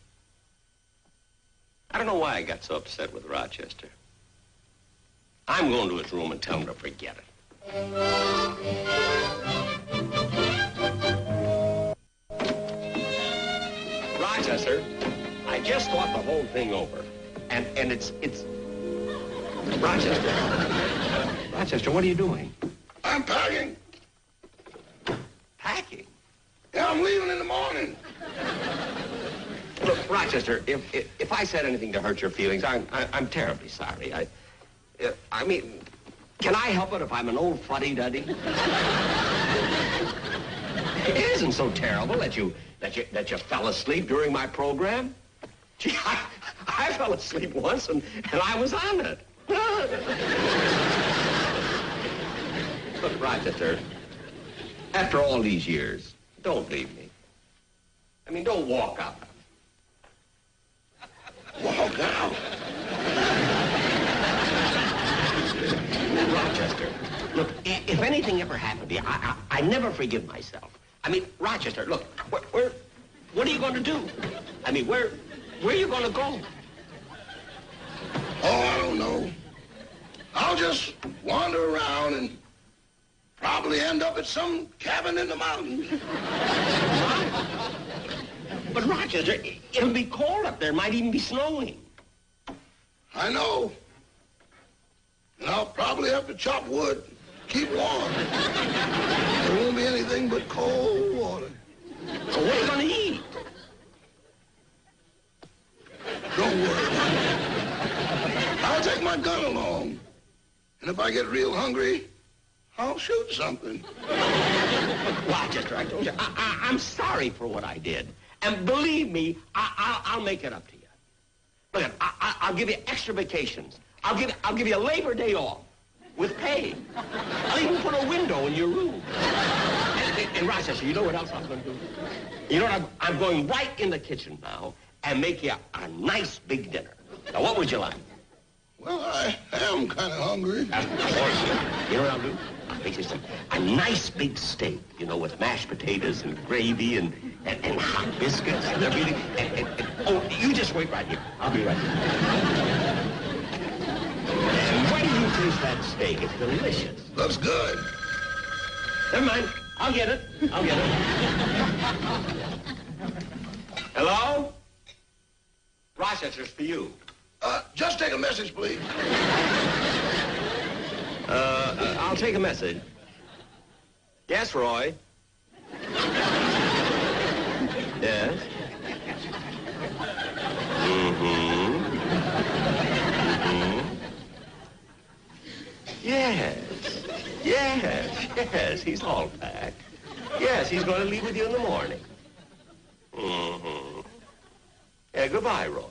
I don't know why I got so upset with Rochester. I'm going to his room and tell him to forget it. Rochester, I just thought the whole thing over. And it's... Rochester, what are you doing? I'm packing. Packing? Yeah, I'm leaving in the morning. Look, Rochester, if I said anything to hurt your feelings, I'm terribly sorry. I mean, can I help it if I'm an old fuddy-duddy? It isn't so terrible that you fell asleep during my program. Gee, I fell asleep once and I was on it. Look, Rochester, after all these years, don't leave me. I mean, don't walk out. Walk out? Rochester, look, if anything ever happened to you, I never forgive myself. I mean, Rochester, look, what are you going to do? I mean, where are you going to go? Oh, I don't know. I'll just wander around and probably end up at some cabin in the mountains. But Rochester, it'll be cold up there. Might even be snowing. I know. And I'll probably have to chop wood, keep warm. There won't be anything but cold water. So what are you going to eat? Don't worry about it. I'll take my gun along. And if I get real hungry, I'll shoot something. Rochester, I told you, I'm sorry for what I did. And believe me, I'll make it up to you. Look, I'll give you extra vacations. I'll give you a Labor Day off with pay. I'll even put a window in your room. And Rochester, you know what else I'm going to do? You know what? I'm going right in the kitchen now and make you a nice big dinner. Now, what would you like? Well, I am kind of hungry. Of course. You know what I'll do? I'll make you a nice big steak, you know, with mashed potatoes and gravy and hot biscuits and everything. Oh, you just wait right here. I'll be right here. And when you taste that steak, it's delicious. Looks good. Never mind. I'll get it. Hello? Rochester's for you. Just take a message, please. I'll take a message. Yes, Roy? Yes? Yes, he's all packed. Yes, he's going to leave with you in the morning. Yeah, goodbye, Roy.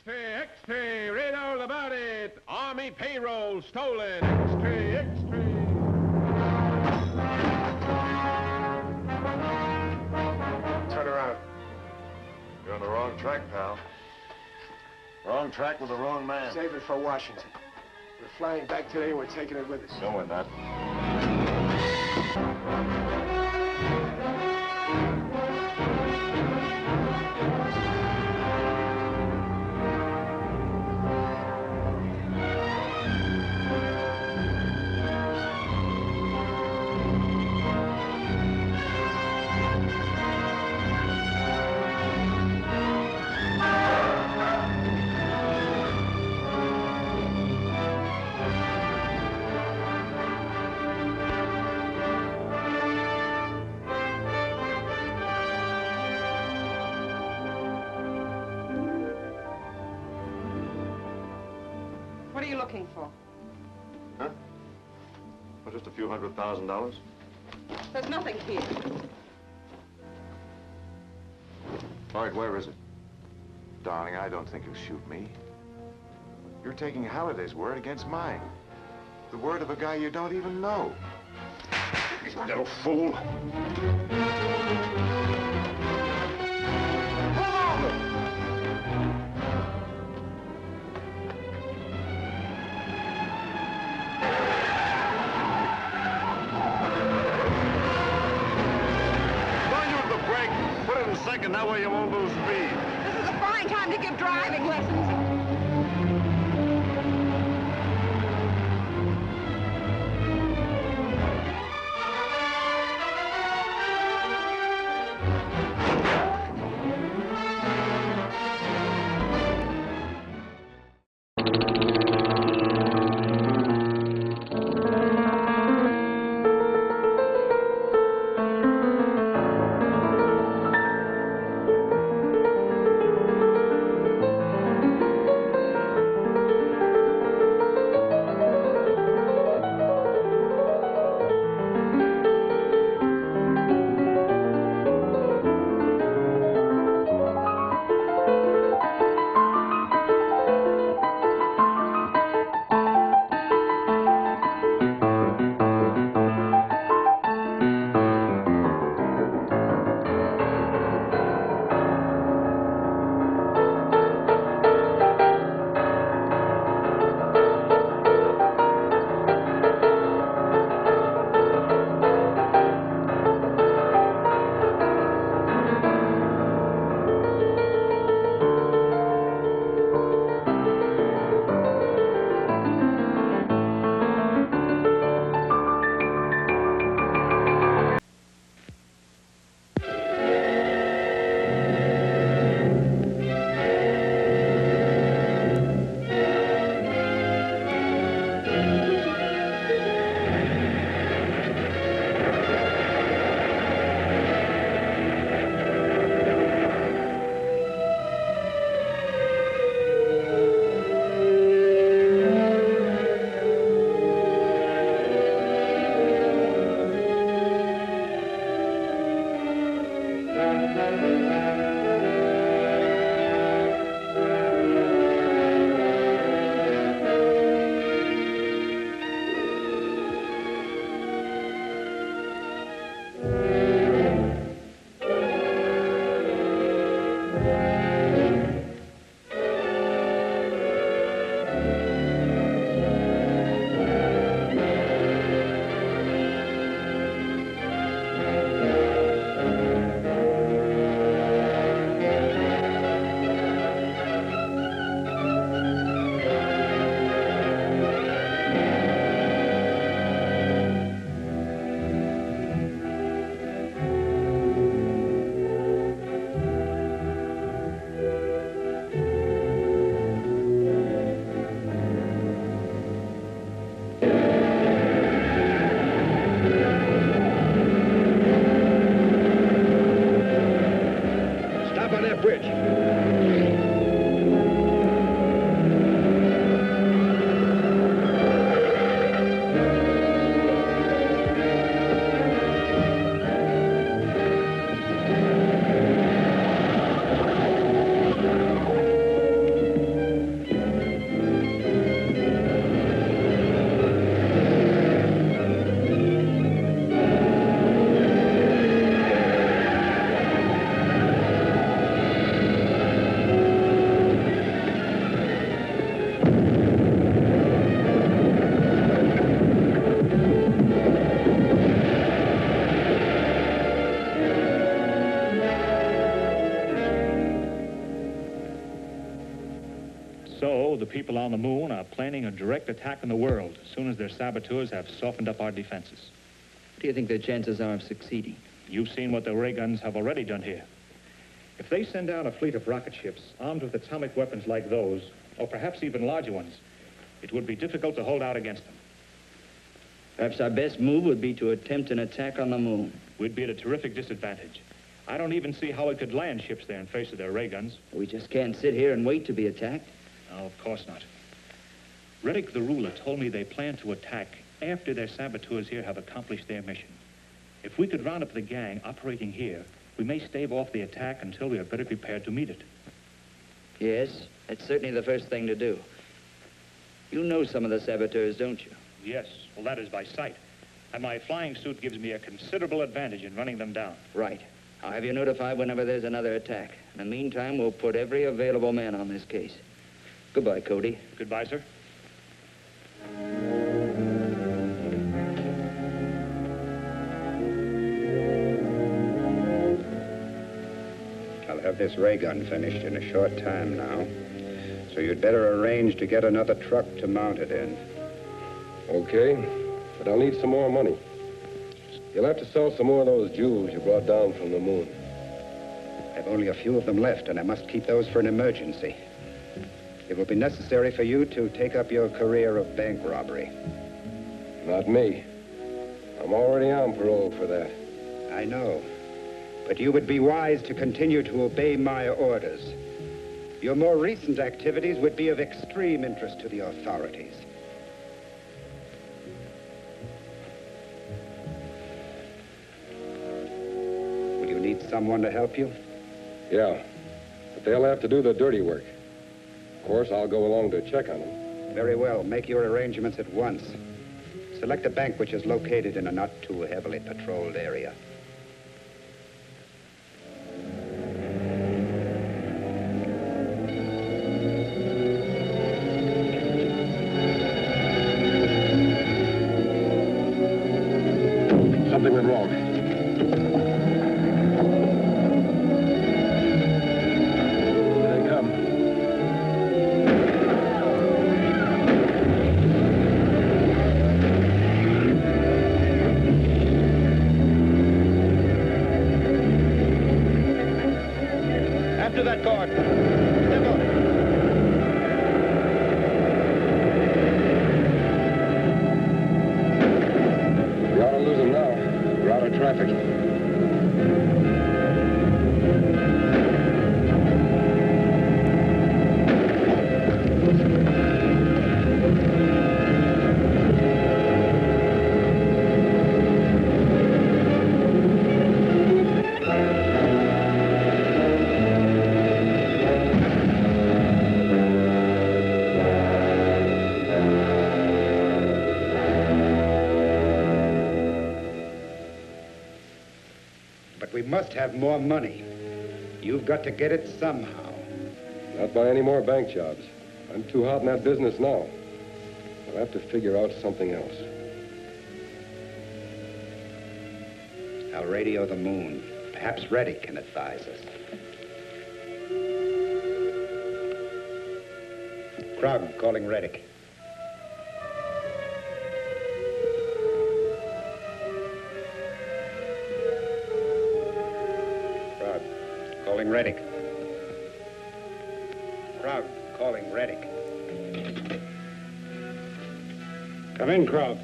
X-ray, read all about it. Army payroll stolen. X-ray. Turn around. You're on the wrong track, pal. Wrong track with the wrong man. Save it for Washington. We're flying back today and we're taking it with us. No, we're not. are you looking for? Huh? Well, just a few $100,000. There's nothing here. All right, where is it? Darling, I don't think you'll shoot me. You're taking Halliday's word against mine. The word of a guy you don't even know. You little fool. Second, that way you won't lose speed. This is a fine time to give driving lessons. So, the people on the moon are planning a direct attack on the world as soon as their saboteurs have softened up our defenses. What do you think their chances are of succeeding? You've seen what the ray guns have already done here. If they send out a fleet of rocket ships armed with atomic weapons like those, or perhaps even larger ones, it would be difficult to hold out against them. Perhaps our best move would be to attempt an attack on the moon. We'd be at a terrific disadvantage. I don't even see how we could land ships there in face of their ray guns. We just can't sit here and wait to be attacked. No, of course not. Reddick, the ruler, told me they plan to attack after their saboteurs here have accomplished their mission. If we could round up the gang operating here, we may stave off the attack until we are better prepared to meet it. Yes, that's certainly the first thing to do. You know some of the saboteurs, don't you? Yes, well, that is by sight. And my flying suit gives me a considerable advantage in running them down. Right. I'll have you notified whenever there's another attack. In the meantime, we'll put every available man on this case. Goodbye, Cody. Goodbye, sir. I'll have this ray gun finished in a short time now. So you'd better arrange to get another truck to mount it in. Okay, but I'll need some more money. You'll have to sell some more of those jewels you brought down from the moon. I've only a few of them left, and I must keep those for an emergency. It will be necessary for you to take up your career of bank robbery. Not me. I'm already on parole for that. I know. But you would be wise to continue to obey my orders. Your more recent activities would be of extreme interest to the authorities. Will you need someone to help you? Yeah, but they'll have to do the dirty work. Of course, I'll go along to check on them. Very well. Make your arrangements at once. Select a bank which is located in a not too heavily patrolled area. Something went wrong. Here they come. After that guard. Step up. We ought to lose them now. We're out of traffic. But we must have more money. You've got to get it somehow. Not by any more bank jobs. I'm too hot in that business now. I'll have to figure out something else. I'll radio the moon. Perhaps Reddick can advise us. Krog calling Reddick. Krog calling Reddick. Krog calling Reddick. Come in, Krog.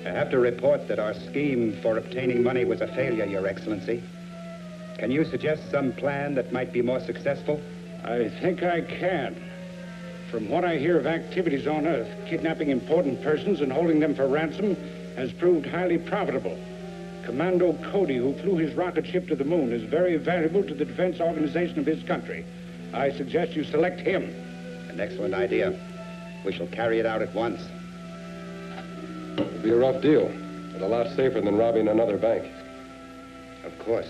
I have to report that our scheme for obtaining money was a failure, Your Excellency. Can you suggest some plan that might be more successful? I think I can. From what I hear of activities on Earth, kidnapping important persons and holding them for ransom has proved highly profitable. Commando Cody, who flew his rocket ship to the moon, is very valuable to the defense organization of his country. I suggest you select him. An excellent idea. We shall carry it out at once. It'll be a rough deal, but a lot safer than robbing another bank. Of course.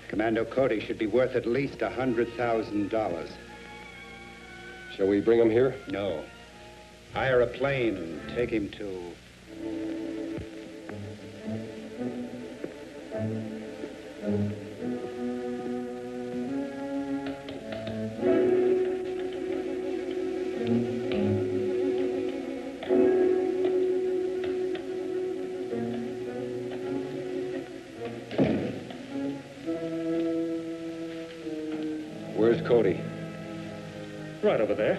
Commando Cody should be worth at least $100,000. Shall we bring him here? No. Hire a plane and take him to... Where's Cody? Right over there.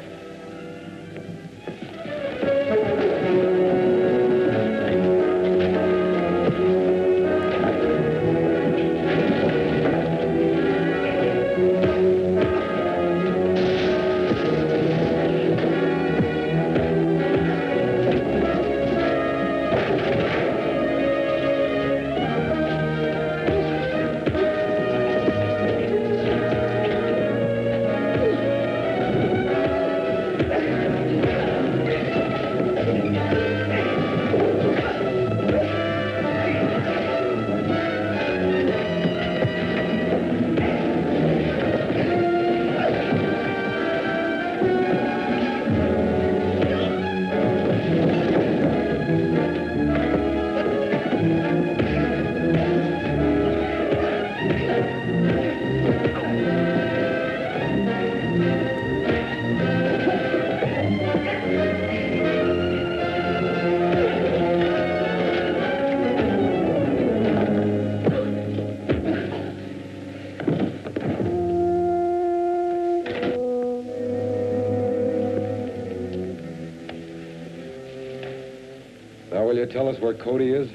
to tell us where Cody is?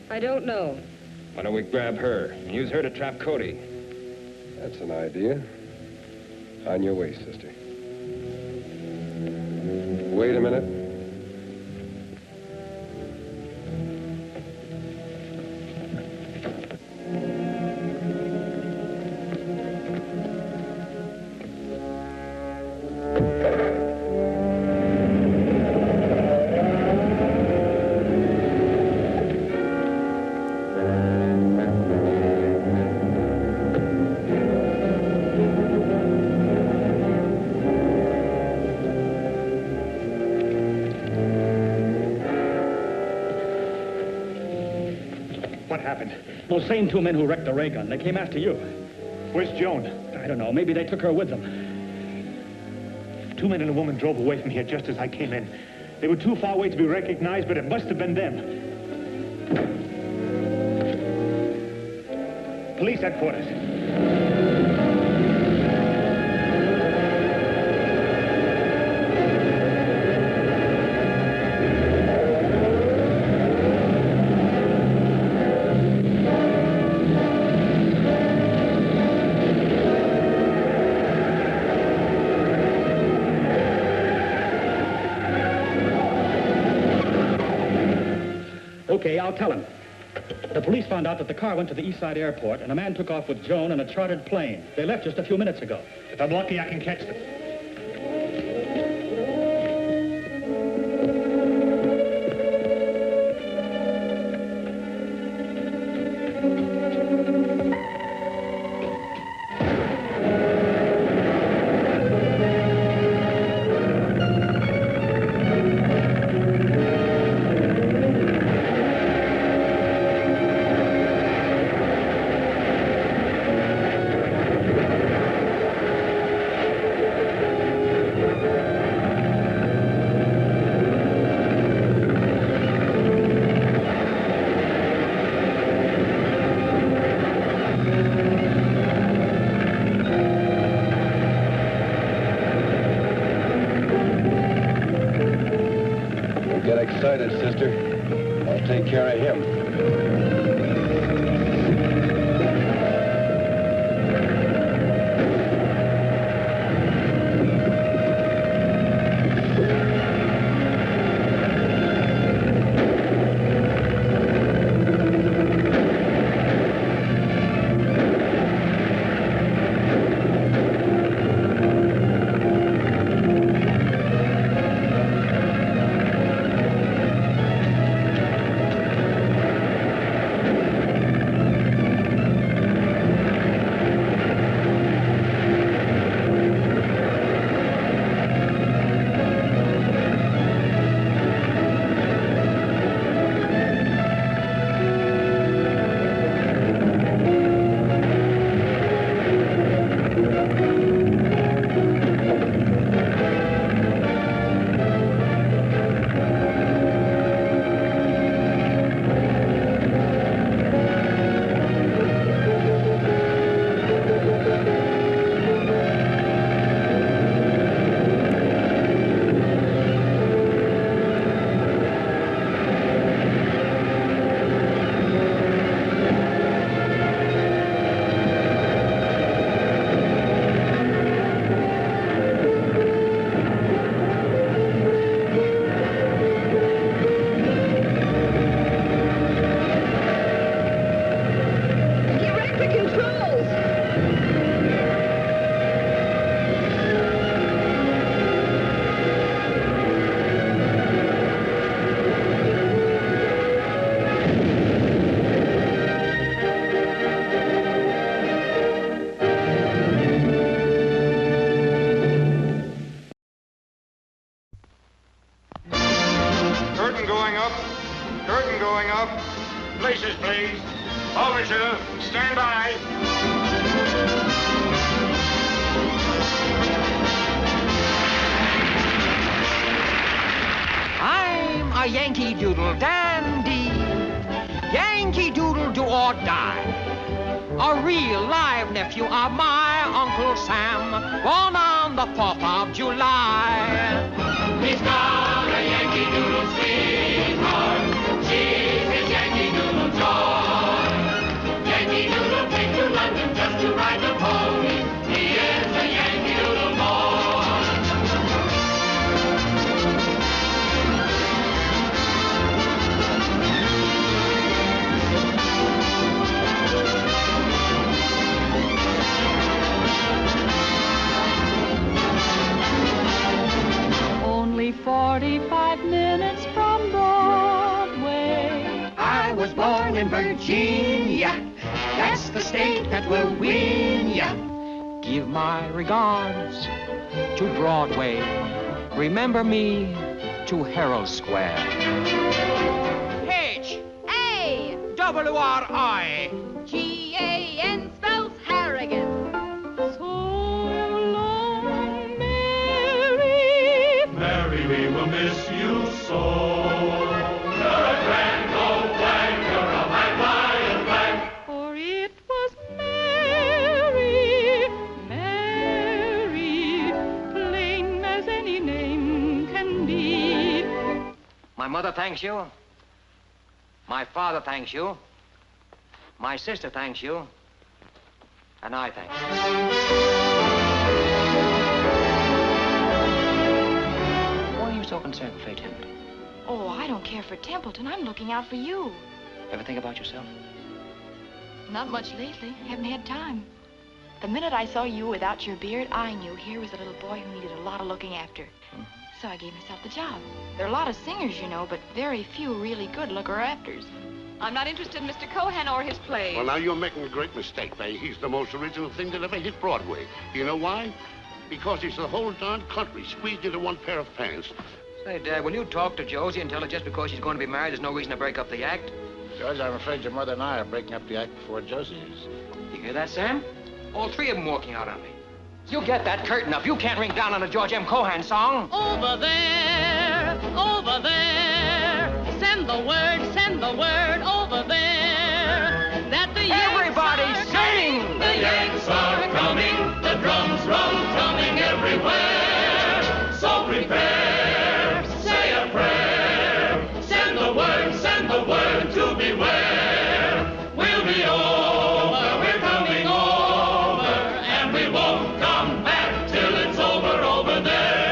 I don't know. Why don't we grab her and use her to trap Cody? That's an idea. On your way, sister. Wait a minute. What happened? Those same two men who wrecked the ray gun. They came after you. Where's Joan? I don't know. Maybe they took her with them. 2 men and a woman drove away from here just as I came in. They were too far away to be recognized, but it must have been them. Police headquarters. Okay, I'll tell him. The police found out that the car went to the East Side Airport, and a man took off with Joan in a chartered plane. They left just a few minutes ago. If I'm lucky, I can catch them. Excited, sister. I'll take care of him. Places, please. Overture, stand by. I'm a Yankee Doodle dandy. Yankee Doodle do or die. A real live nephew of my Uncle Sam, born on the 4th of July. He's got a Yankee Doodle sweetheart, in Virginia. That's the state that will win ya. Give my regards to Broadway. Remember me to Herald Square. H-A-W-R-I. G-A-N spells Harrigan. So long, Mary. Mary, we will miss you so. You're a grand old flag, you're a high flying flag. For it was Mary, Mary, plain as any name can be. My mother thanks you. My father thanks you. My sister thanks you. And I thank you. Why are you so concerned, Faye Templeton? Oh, I don't care for Templeton. I'm looking out for you. Ever think about yourself? Not much lately. Haven't had time. The minute I saw you without your beard, I knew here was a little boy who needed a lot of looking after. So I gave myself the job. There are a lot of singers, you know, but very few really good looker-afters. I'm not interested in Mr. Cohan or his plays. Well, now, you're making a great mistake, Faye. He's the most original thing that ever hit Broadway. You know why? Because he's the whole darn country squeezed into one pair of pants. Say, Dad, will you talk to Josie and tell her just because she's going to be married, there's no reason to break up the act? George, I'm afraid your mother and I are breaking up the act before Josie is. You hear that, Sam? All three of them walking out on me. You get that curtain up. You can't ring down on a George M. Cohan song. Over there, send the word over there, that the Everybody sing! The Yanks are coming, the drums run coming everywhere. So prepare, say a prayer, send the word to beware. We'll be over, we're coming over, and we won't come back till it's over there. Over there.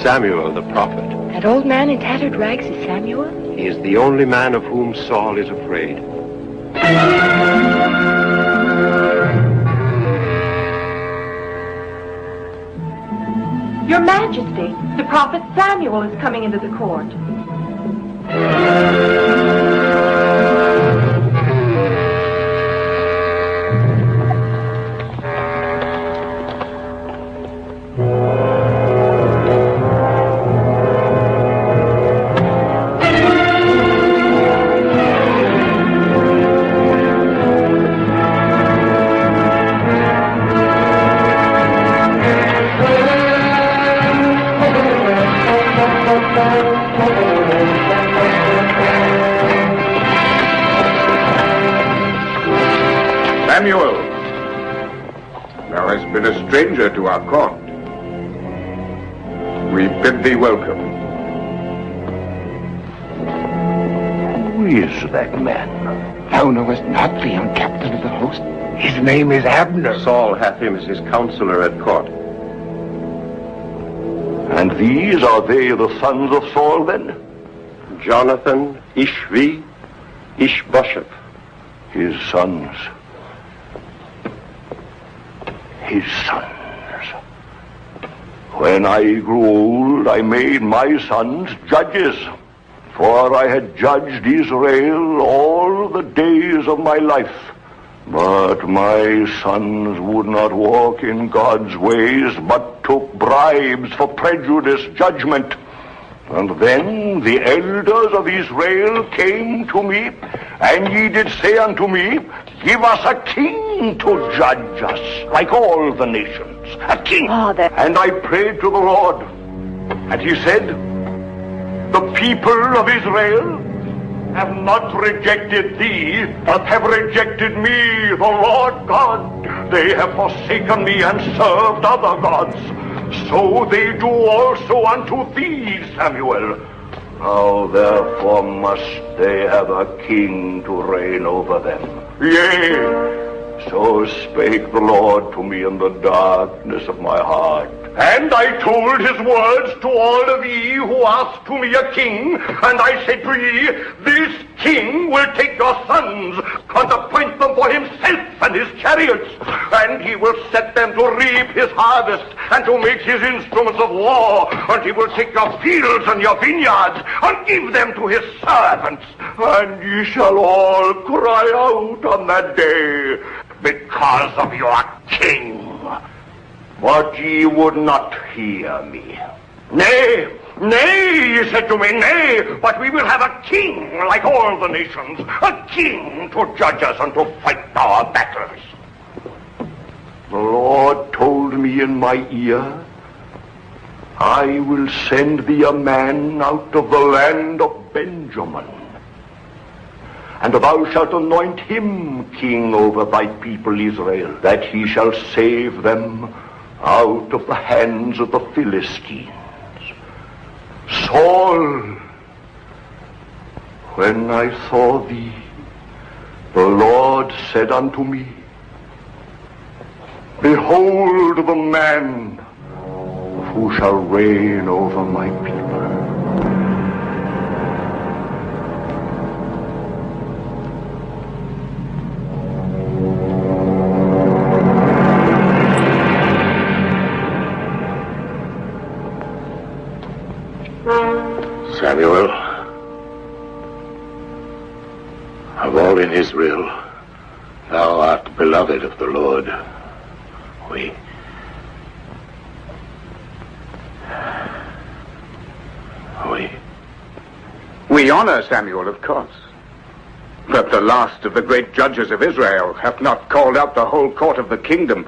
Samuel the prophet. That old man in tattered rags is Samuel? He is the only man of whom Saul is afraid. Your Majesty, the prophet Samuel is coming into the court. Samuel, thou hast been a stranger to our court. We bid thee welcome. Who is that man? Thou knowest not the young captain of the host. His name is Abner. Saul hath him as his counselor at court. And these are they the sons of Saul, then? Jonathan, Ishvi, Ishbosheth. His sons. His sons. When I grew old, I made my sons judges, for I had judged Israel all the days of my life. But my sons would not walk in God's ways, but took bribes for prejudice judgment. And then the elders of Israel came to me, and ye did say unto me, Give us a king to judge us, like all the nations, a king. And I prayed to the Lord, and he said, The people of Israel have not rejected thee, but have rejected me, the Lord God. They have forsaken me and served other gods. So they do also unto thee, Samuel. Now therefore must they have a king to reign over them. Yea, so spake the Lord to me in the darkness of my heart. And I told his words to all of ye who asked to me a king, and I said to ye, This king will take your sons, and appoint them for himself and his chariots, and he will set them to reap his harvest, and to make his instruments of war, and he will take your fields and your vineyards, and give them to his servants. And ye shall all cry out on that day, because of your king. But ye would not hear me. Nay, ye said to me, Nay, but we will have a king like all the nations, a king to judge us and to fight our battles. The Lord told me in my ear, I will send thee a man out of the land of Benjamin, and thou shalt anoint him king over thy people Israel, that he shall save them out of the hands of the Philistines. Saul, when I saw thee, the Lord said unto me, Behold the man who shall reign over my people. Samuel, of all in Israel, thou art beloved of the Lord. We honor Samuel, of course. But the last of the great judges of Israel hath not called out the whole court of the kingdom,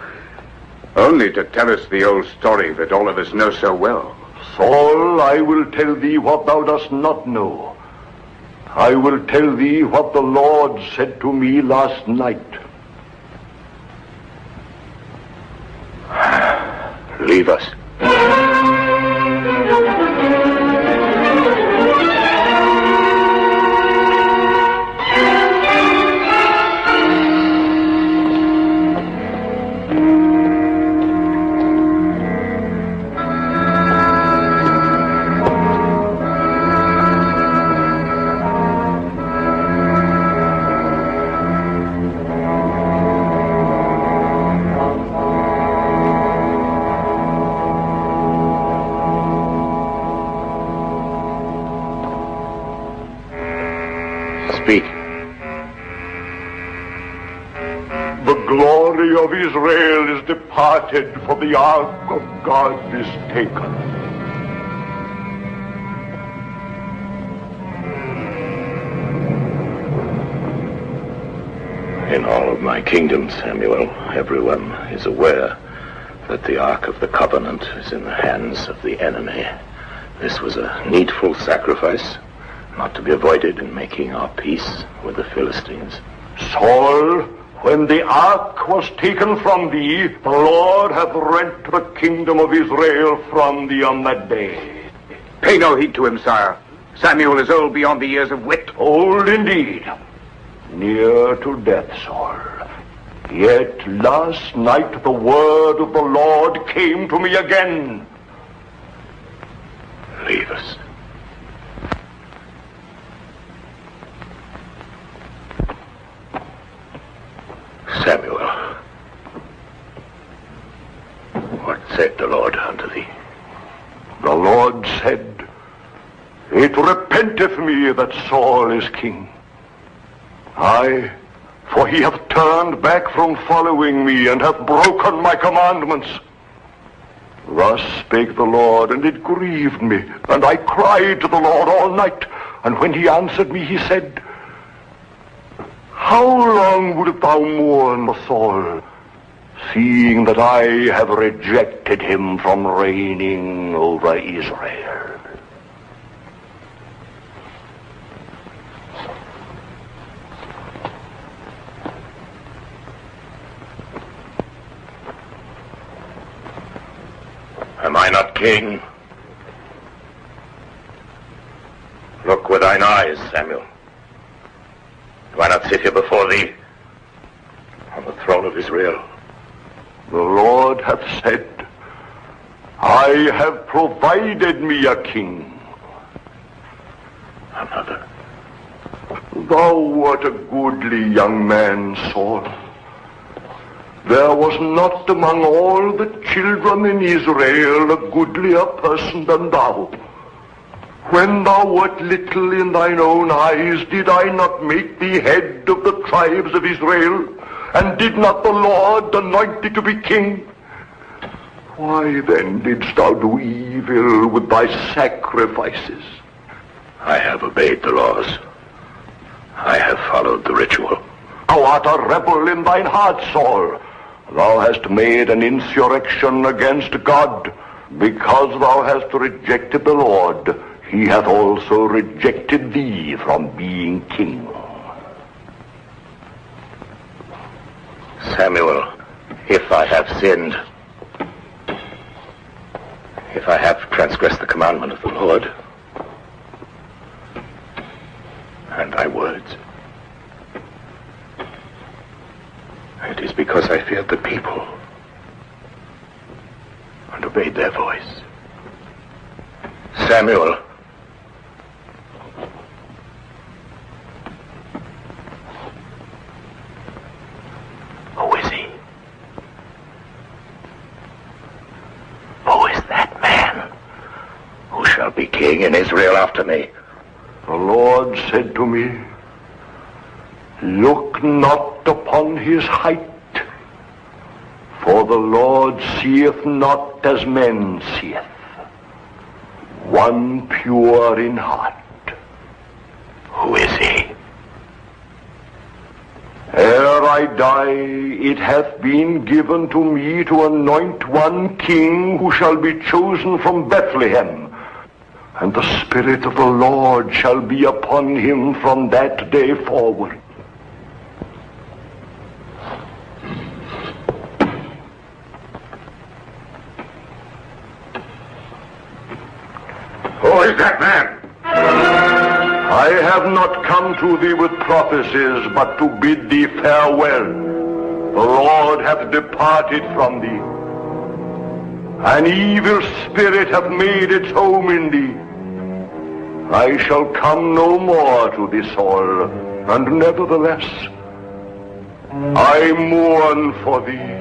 only to tell us the old story that all of us know so well. Saul, I will tell thee what thou dost not know. I will tell thee what the Lord said to me last night. Leave us. The glory of Israel is departed, for the ark of God is taken. In all of my kingdom, Samuel, everyone is aware that the Ark of the Covenant is in the hands of the enemy. This was a needful sacrifice, not to be avoided in making our peace with the Philistines. Saul, when the ark was taken from thee, the Lord hath rent the kingdom of Israel from thee on that day. Pay no heed to him, sire. Samuel is old beyond the years of wit. Old indeed. Near to death, Saul. Yet last night the word of the Lord came to me again. Leave us. Samuel, what said the Lord unto thee? The Lord said, It repenteth me that Saul is king. Aye, for he hath turned back from following me, and hath broken my commandments. Thus spake the Lord, and it grieved me, and I cried to the Lord all night. And when he answered me, he said, How long wilt thou mourn for Saul, seeing that I have rejected him from reigning over Israel? Am I not king? Look with thine eyes, Samuel. Do I not sit here before thee on the throne of Israel? The Lord hath said, I have provided me a king. Another. Thou art a goodly young man, Saul. There was not among all the children in Israel a goodlier person than thou. When thou wert little in thine own eyes, did I not make thee head of the tribes of Israel? And did not the Lord anoint thee to be king? Why then didst thou do evil with thy sacrifices? I have obeyed the laws. I have followed the ritual. Thou art a rebel in thine heart, Saul. Thou hast made an insurrection against God. Because thou hast rejected the Lord, he hath also rejected thee from being king. Samuel, if I have sinned, if I have transgressed the commandment of the Lord, and thy words, it is because I feared the people and obeyed their voice. Samuel, who is he? Who is that man who shall be king in Israel after me? The Lord said to me, Look not upon his height, for the Lord seeth not as men seeth. One pure in heart. Who is he? Ere I die, it hath been given to me to anoint one king who shall be chosen from Bethlehem. And the Spirit of the Lord shall be upon him from that day forward. Who is that man? I have not come to thee with prophecies, but to bid thee farewell. The Lord hath departed from thee. An evil spirit hath made its home in thee. I shall come no more to thee, Saul, and nevertheless, I mourn for thee.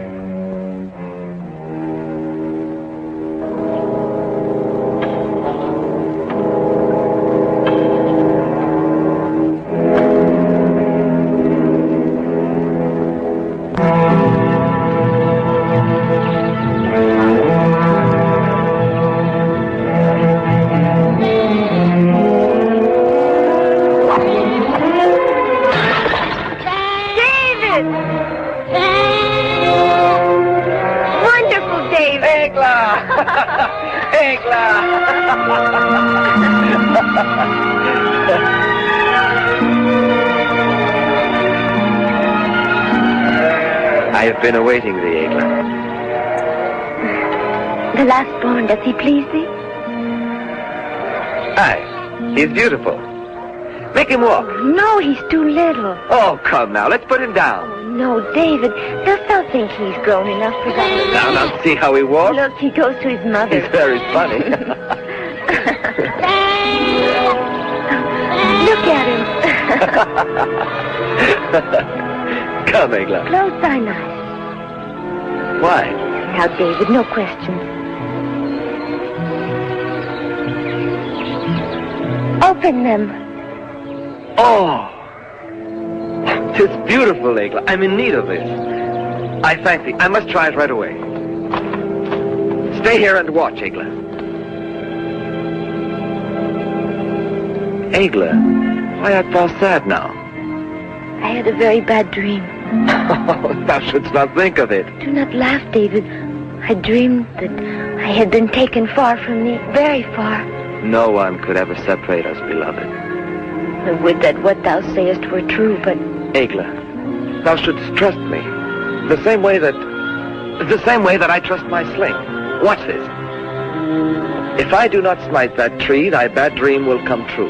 it! Wonderful, David! Egla! Egla! I have been awaiting thee, Egla. The last born, does he please thee? Aye, he's beautiful. Make him walk. No, he's too little. Oh, come now, let's put him down. No, David, dost thou think he's grown enough for that? Now, see how he walks? Look, he goes to his mother. He's very funny. Look at him. Come, Egla. Close thine eyes. Why? Now, David, no questions. Open them. Oh! 'Tis beautiful, Egla. I'm in need of this. I thank thee. I must try it right away. Stay here and watch, Egla. Egla, why art thou sad now? I had a very bad dream. Oh, thou shouldst not think of it. Do not laugh, David. I dreamed that I had been taken far from thee, very far. No one could ever separate us, beloved. I would that what thou sayest were true, but... Egla, thou shouldst trust me. The same way that I trust my sling. Watch this. If I do not smite that tree, thy bad dream will come true.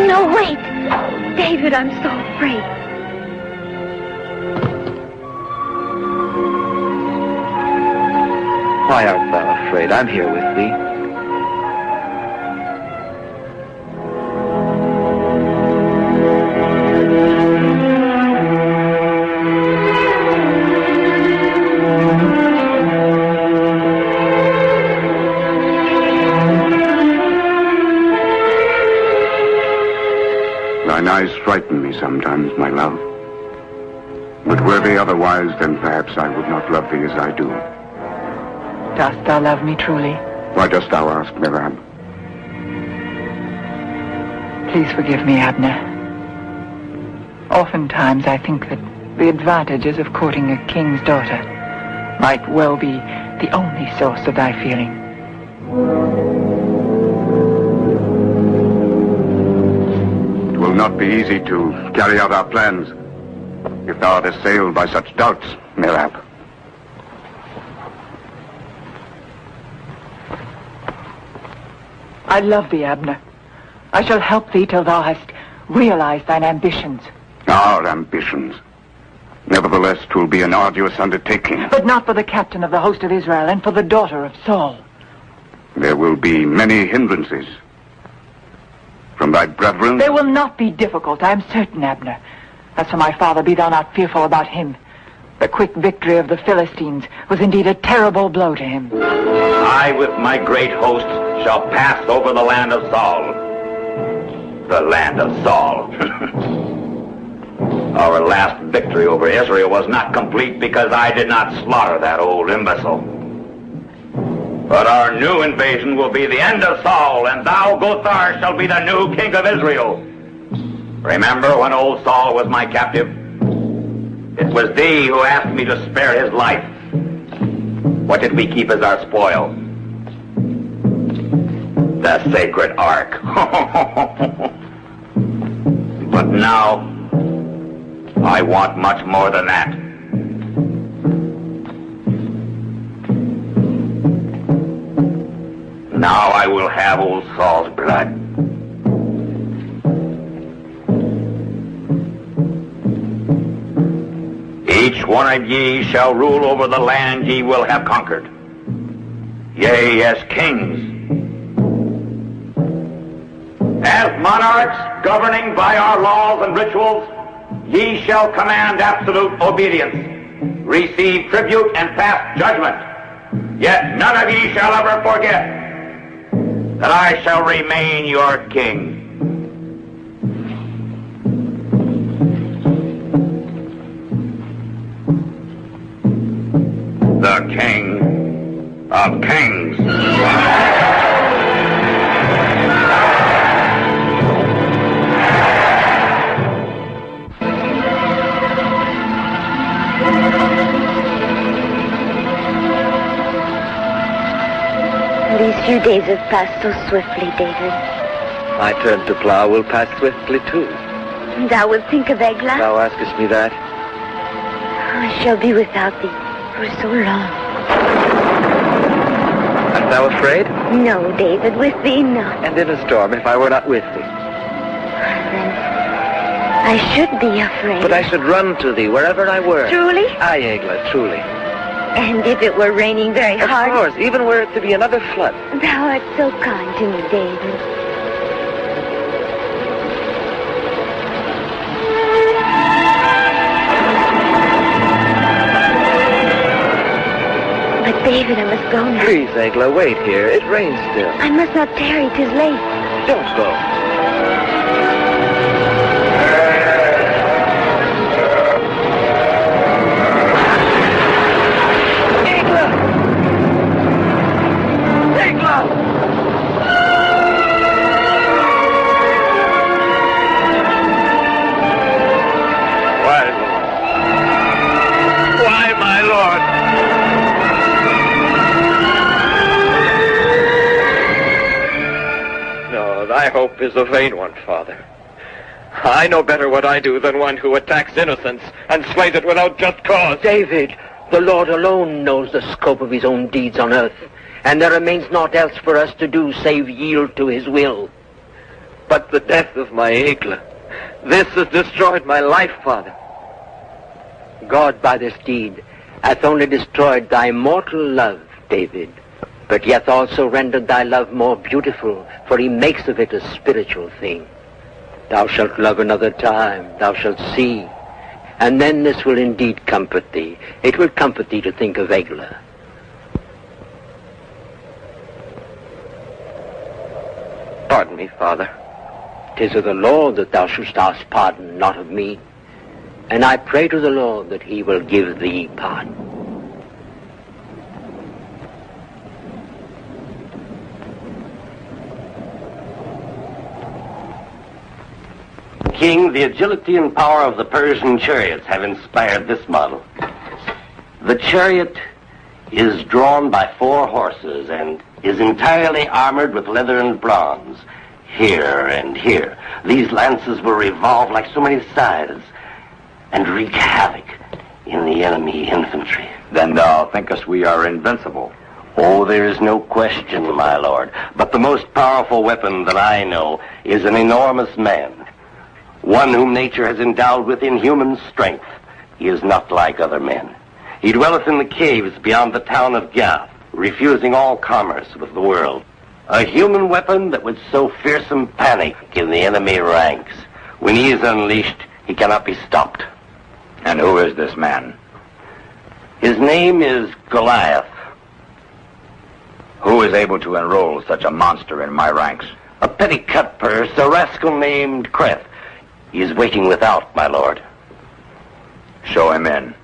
No, wait! David, I'm so afraid. Why art thou afraid? I'm here with thee. Thine eyes frighten me sometimes, my love. But were they otherwise, then perhaps I would not love thee as I do. Dost thou love me truly? Why dost thou ask, Mirab? Please forgive me, Abner. Oftentimes I think that the advantages of courting a king's daughter might well be the only source of thy feeling. It will not be easy to carry out our plans if thou art assailed by such doubts, Mirab. I love thee, Abner. I shall help thee till thou hast realized thine ambitions. Our ambitions. Nevertheless, 'twill be an arduous undertaking. But not for the captain of the host of Israel and for the daughter of Saul. There will be many hindrances. From thy brethren? They will not be difficult, I am certain, Abner. As for my father, be thou not fearful about him. The quick victory of the Philistines was indeed a terrible blow to him. I, with my great host, shall pass over the land of Saul. The land of Saul. Our last victory over Israel was not complete because I did not slaughter that old imbecile. But our new invasion will be the end of Saul, and thou, Gothar, shall be the new king of Israel. Remember when old Saul was my captive? It was thee who asked me to spare his life. What did we keep as our spoil? The sacred ark. But now, I want much more than that. Now I will have old Saul's blood. Each one of ye shall rule over the land ye will have conquered. Yea, as kings. As monarchs governing by our laws and rituals, ye shall command absolute obedience, receive tribute, and pass judgment. Yet none of ye shall ever forget that I shall remain your king. The King of Kings. A few days have passed so swiftly, David. My turn to plow will pass swiftly, too. Thou wilt think of Egla? Thou askest me that? I shall be without thee for so long. Art thou afraid? No, David, with thee not. And in a storm, if I were not with thee? Then I should be afraid. But I should run to thee wherever I were. Truly? Aye, Egla, truly. And if it were raining very hard? Of course, even were it to be another flood. Thou art so kind to me, David. But, David, I must go now. Please, Egla, wait here. It rains still. I must not tarry. 'Tis late. Don't go. Thy hope is a vain one, Father. I know better what I do than one who attacks innocence and slays it without just cause. David, the Lord alone knows the scope of his own deeds on earth, and there remains naught else for us to do save yield to his will. But the death of my Egla, this has destroyed my life, Father. God by this deed hath only destroyed thy mortal love, David, but yet also rendered thy love more beautiful, for he makes of it a spiritual thing. Thou shalt love another time, thou shalt see, and then this will indeed comfort thee. It will comfort thee to think of Egla. Pardon me, Father. 'Tis of the Lord that thou shouldst ask pardon, not of me. And I pray to the Lord that he will give thee pardon. King, the agility and power of the Persian chariots have inspired this model. The chariot is drawn by 4 horses and is entirely armored with leather and bronze. Here and here, these lances will revolve like so many scythes and wreak havoc in the enemy infantry. Then thou thinkest we are invincible? Oh, there is no question, my lord. But the most powerful weapon that I know is an enormous man. One whom nature has endowed with inhuman strength. He is not like other men. He dwelleth in the caves beyond the town of Gath, refusing all commerce with the world. A human weapon that would sow fearsome panic in the enemy ranks. When he is unleashed, he cannot be stopped. And who is this man? His name is Goliath. Who is able to enroll such a monster in my ranks? A petty cutpurse, a rascal named Creth. He is waiting without, my lord. Show him in.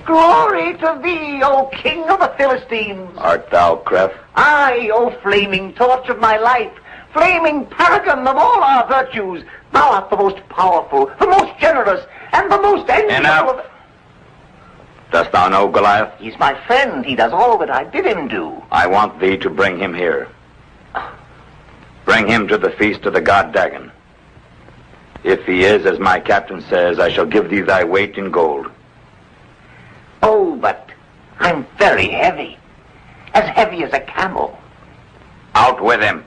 Glory to thee, O King of the Philistines! Art thou Creth? Aye, O flaming torch of my life, flaming paragon of all our virtues, thou art the most powerful, the most generous, and the most enviable of... Dost thou know Goliath? He's my friend. He does all that I bid him do. I want thee to bring him here. Bring him to the feast of the god Dagon. If he is, as my captain says, I shall give thee thy weight in gold. Oh, but I'm very heavy. As heavy as a camel. Out with him.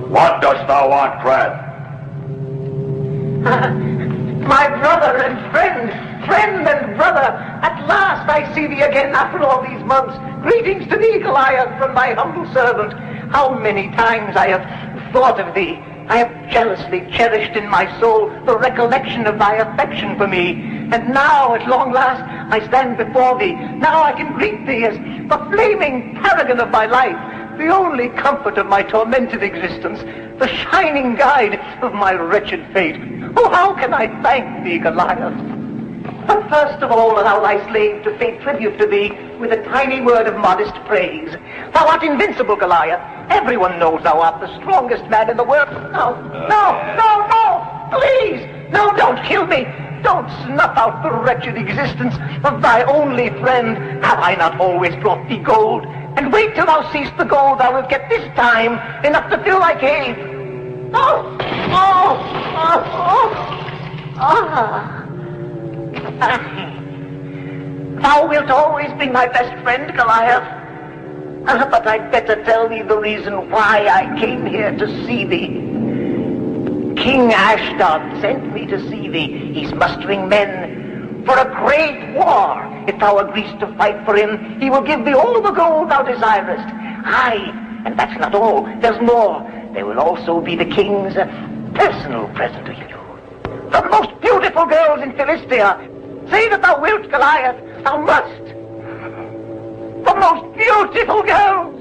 What dost thou want, Fred? My brother and friend and brother, at last I see thee again after all these months. Greetings to thee, Goliath, from thy humble servant. How many times I have thought of thee. I have jealously cherished in my soul the recollection of thy affection for me. And now, at long last, I stand before thee. Now I can greet thee as the flaming paragon of my life, the only comfort of my tormented existence, the shining guide of my wretched fate. Oh, how can I thank thee, Goliath? But first of all, allow thy slave to pay tribute to thee with a tiny word of modest praise. Thou art invincible, Goliath. Everyone knows thou art the strongest man in the world. No, please! No, don't kill me! Don't snuff out the wretched existence of thy only friend. Have I not always brought thee gold? And wait till thou seest the gold thou wilt get this time, enough to fill thy cave. Thou wilt always be my best friend, Goliath. But I'd better tell thee the reason why I came here to see thee. King Ashdod sent me to see thee. He's mustering men for a great war. If thou agreest to fight for him, he will give thee all the gold thou desirest. Aye, and that's not all. There's more. There will also be the king's personal present to you. The most beautiful girls in Philistia. Say that thou wilt, Goliath. Thou must. The most beautiful girls.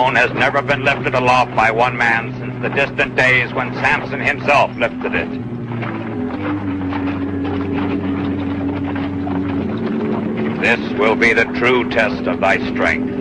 throne has never been lifted aloft by one man since the distant days when Samson himself lifted it. This will be the true test of thy strength.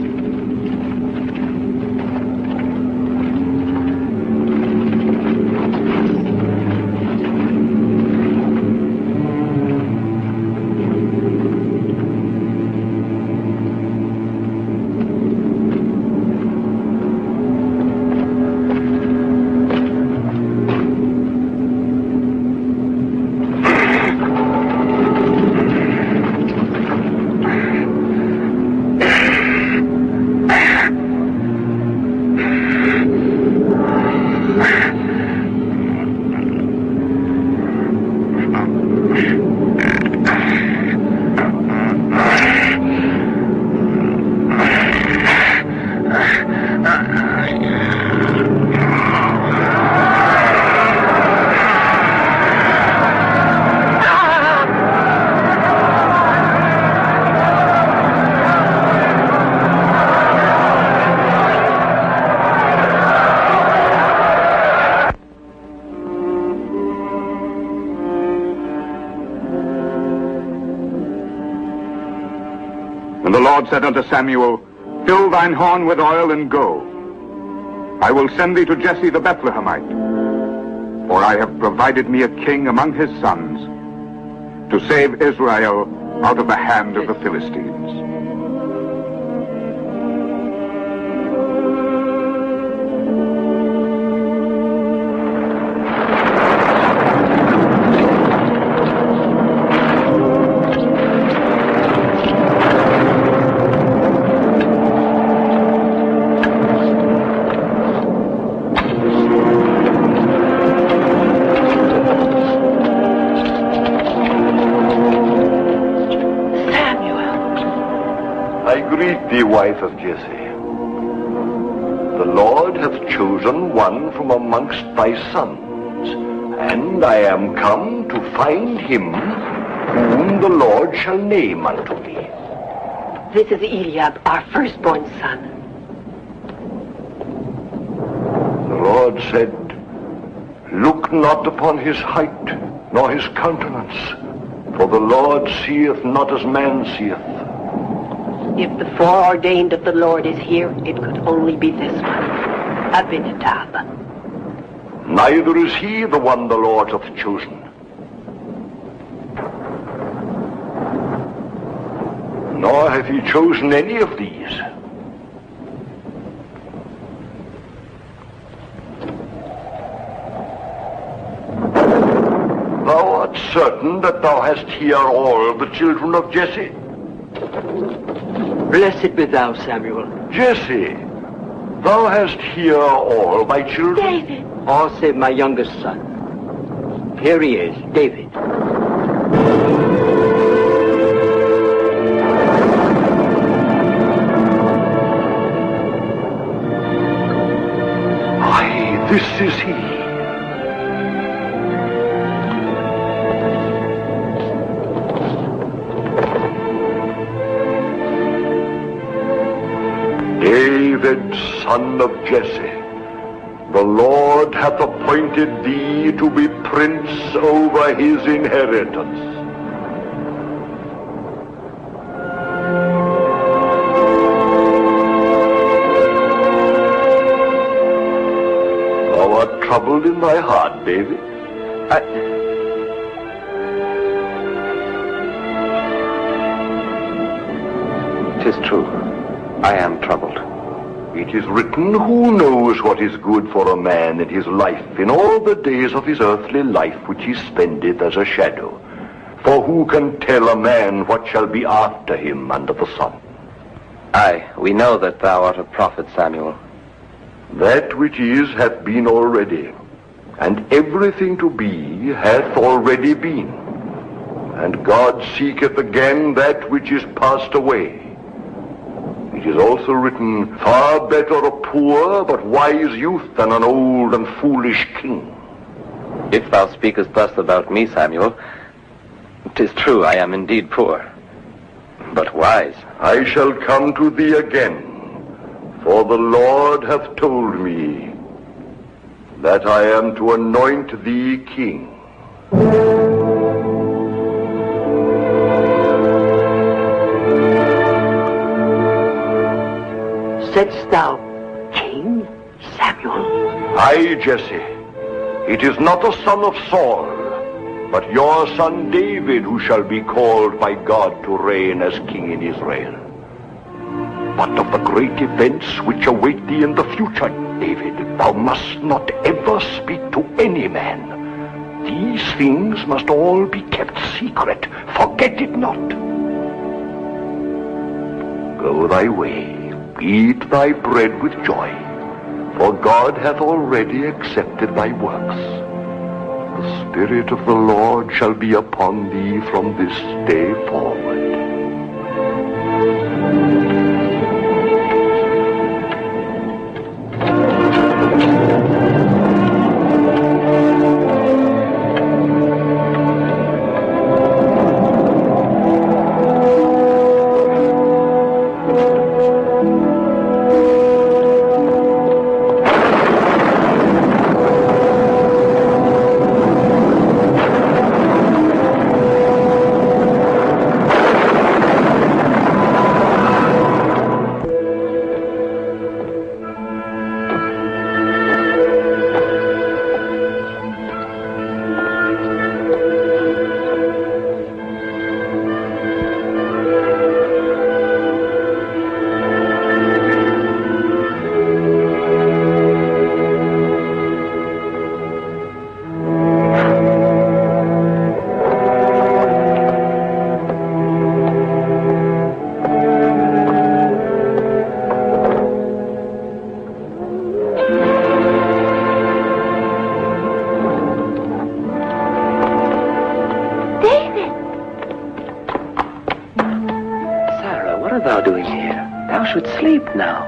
And the Lord said unto Samuel, Fill thine horn with oil and go. I will send thee to Jesse the Bethlehemite, for I have provided me a king among his sons, to save Israel out of the hand of the Philistines. Wife of Jesse, the Lord hath chosen one from amongst thy sons, and I am come to find him whom the Lord shall name unto me. This is Eliab, our firstborn son. The Lord said, Look not upon his height, nor his countenance, for the Lord seeth not as man seeth. If the foreordained of the Lord is here, it could only be this one, Abinadab. Neither is he the one the Lord hath chosen. Nor hath he chosen any of these. Thou art certain that thou hast here all the children of Jesse? Blessed be thou, Samuel. Jesse, thou hast here all thy children? David. All save my youngest son. Here he is, David. Aye, this is he. David, son of Jesse, the Lord hath appointed thee to be prince over his inheritance. Thou art troubled in thy heart, David. 'Tis true. I am troubled. It is written, Who knows what is good for a man in his life, in all the days of his earthly life which he spendeth as a shadow? For who can tell a man what shall be after him under the sun? Aye, we know that thou art a prophet, Samuel. That which is hath been already, and everything to be hath already been. And God seeketh again that which is passed away. It is also written, Far better a poor but wise youth than an old and foolish king. If thou speakest thus about me, Samuel, 'tis true I am indeed poor, but wise. I shall come to thee again, For the Lord hath told me that I am to anoint thee king. Saidst thou, King Samuel? Aye, Jesse. It is not the son of Saul, but your son David who shall be called by God to reign as king in Israel. But of the great events which await thee in the future, David, thou must not ever speak to any man. These things must all be kept secret. Forget it not. Go thy way. Eat thy bread with joy, for God hath already accepted thy works. The Spirit of the Lord shall be upon thee from this day forward.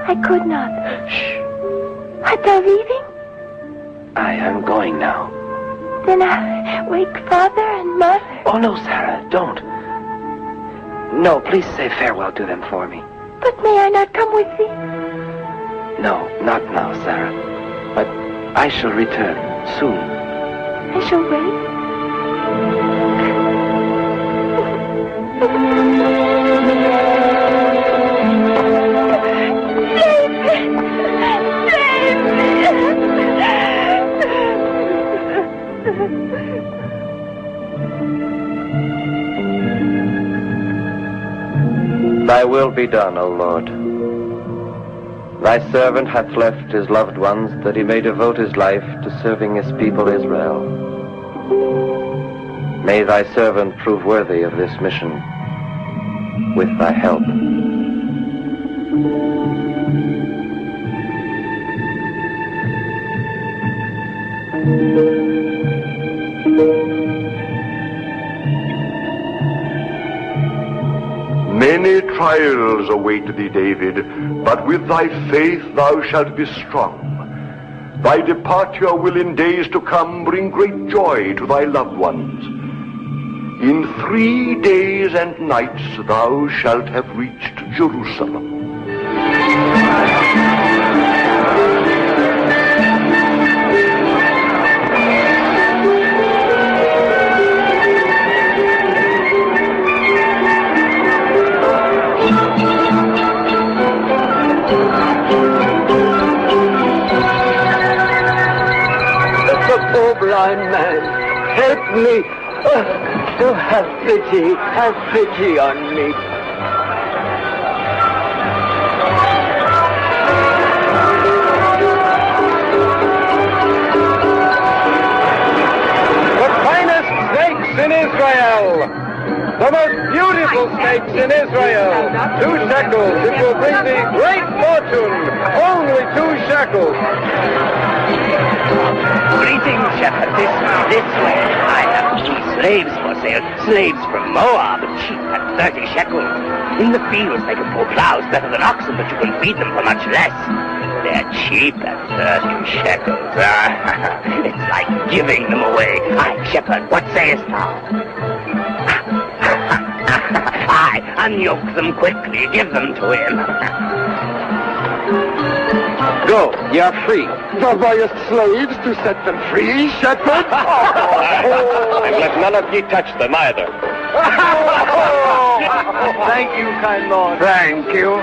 I could not. Shh. Art thou leaving? I am going now. Then I wake father and mother. Oh, no, Sarah, don't. No, please say farewell to them for me. But may I not come with thee? No, not now, Sarah. But I shall return soon. I shall wait. Thy will be done, O Lord. Thy servant hath left his loved ones that he may devote his life to serving his people Israel. May thy servant prove worthy of this mission with thy help. Many trials await thee, David, but with thy faith thou shalt be strong. Thy departure will in days to come bring great joy to thy loved ones. In 3 days and nights thou shalt have reached Jerusalem. Oh, blind man, help me. Oh, have pity on me. The finest snakes in Israel. The most beautiful snakes in Israel. 2 shekels. It will bring thee great fortune. Only 2 shekels. Greetings, shepherd. This way. I have 2 slaves for sale. Slaves from Moab, cheap at 30 shekels. In the fields they can pull plows better than oxen, but you can feed them for much less. They're cheap at 30 shekels. It's like giving them away. Aye, shepherd, what sayest thou? Aye, unyoke them quickly. Give them to him. Go, ye are free. Thou buyest slaves to set them free, shepherd? And let none of ye touch them either. Thank you, kind Lord. Thank you.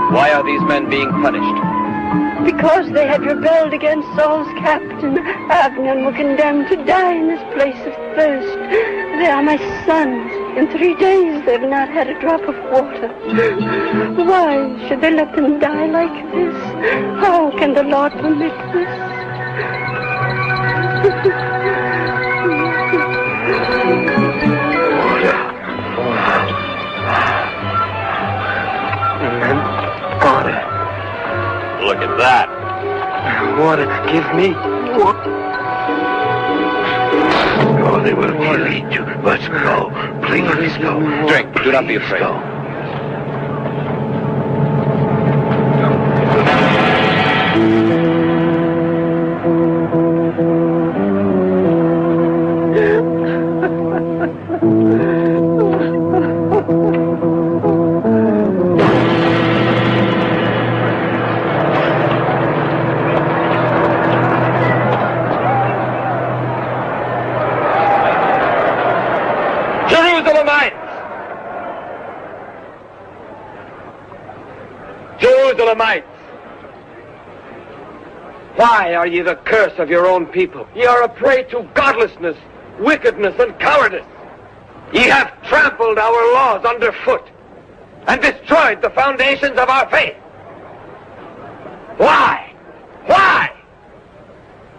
Why are these men being punished? Because they had rebelled against Saul's captain, Abner, and were condemned to die in this place of thirst. They are my sons. In 3 days they've not had a drop of water. Why should they let them die like this? How can the Lord permit this? Look at that. Water, give me. Oh, they will kill you. Let's go. Please go. Drink. Do not be afraid. Go. Jerusalemites! Why are ye the curse of your own people? Ye are a prey to godlessness, wickedness, and cowardice. Ye have trampled our laws underfoot and destroyed the foundations of our faith. Why? Why?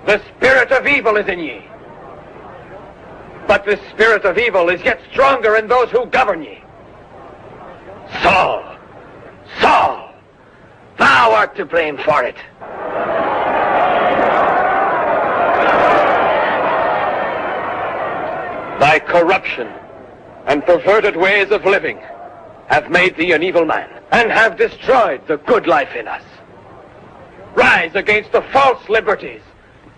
The spirit of evil is in ye. But the spirit of evil is yet stronger in those who govern ye. Saul! Saul! Thou art to blame for it. Thy corruption and perverted ways of living have made thee an evil man and have destroyed the good life in us. Rise against the false liberties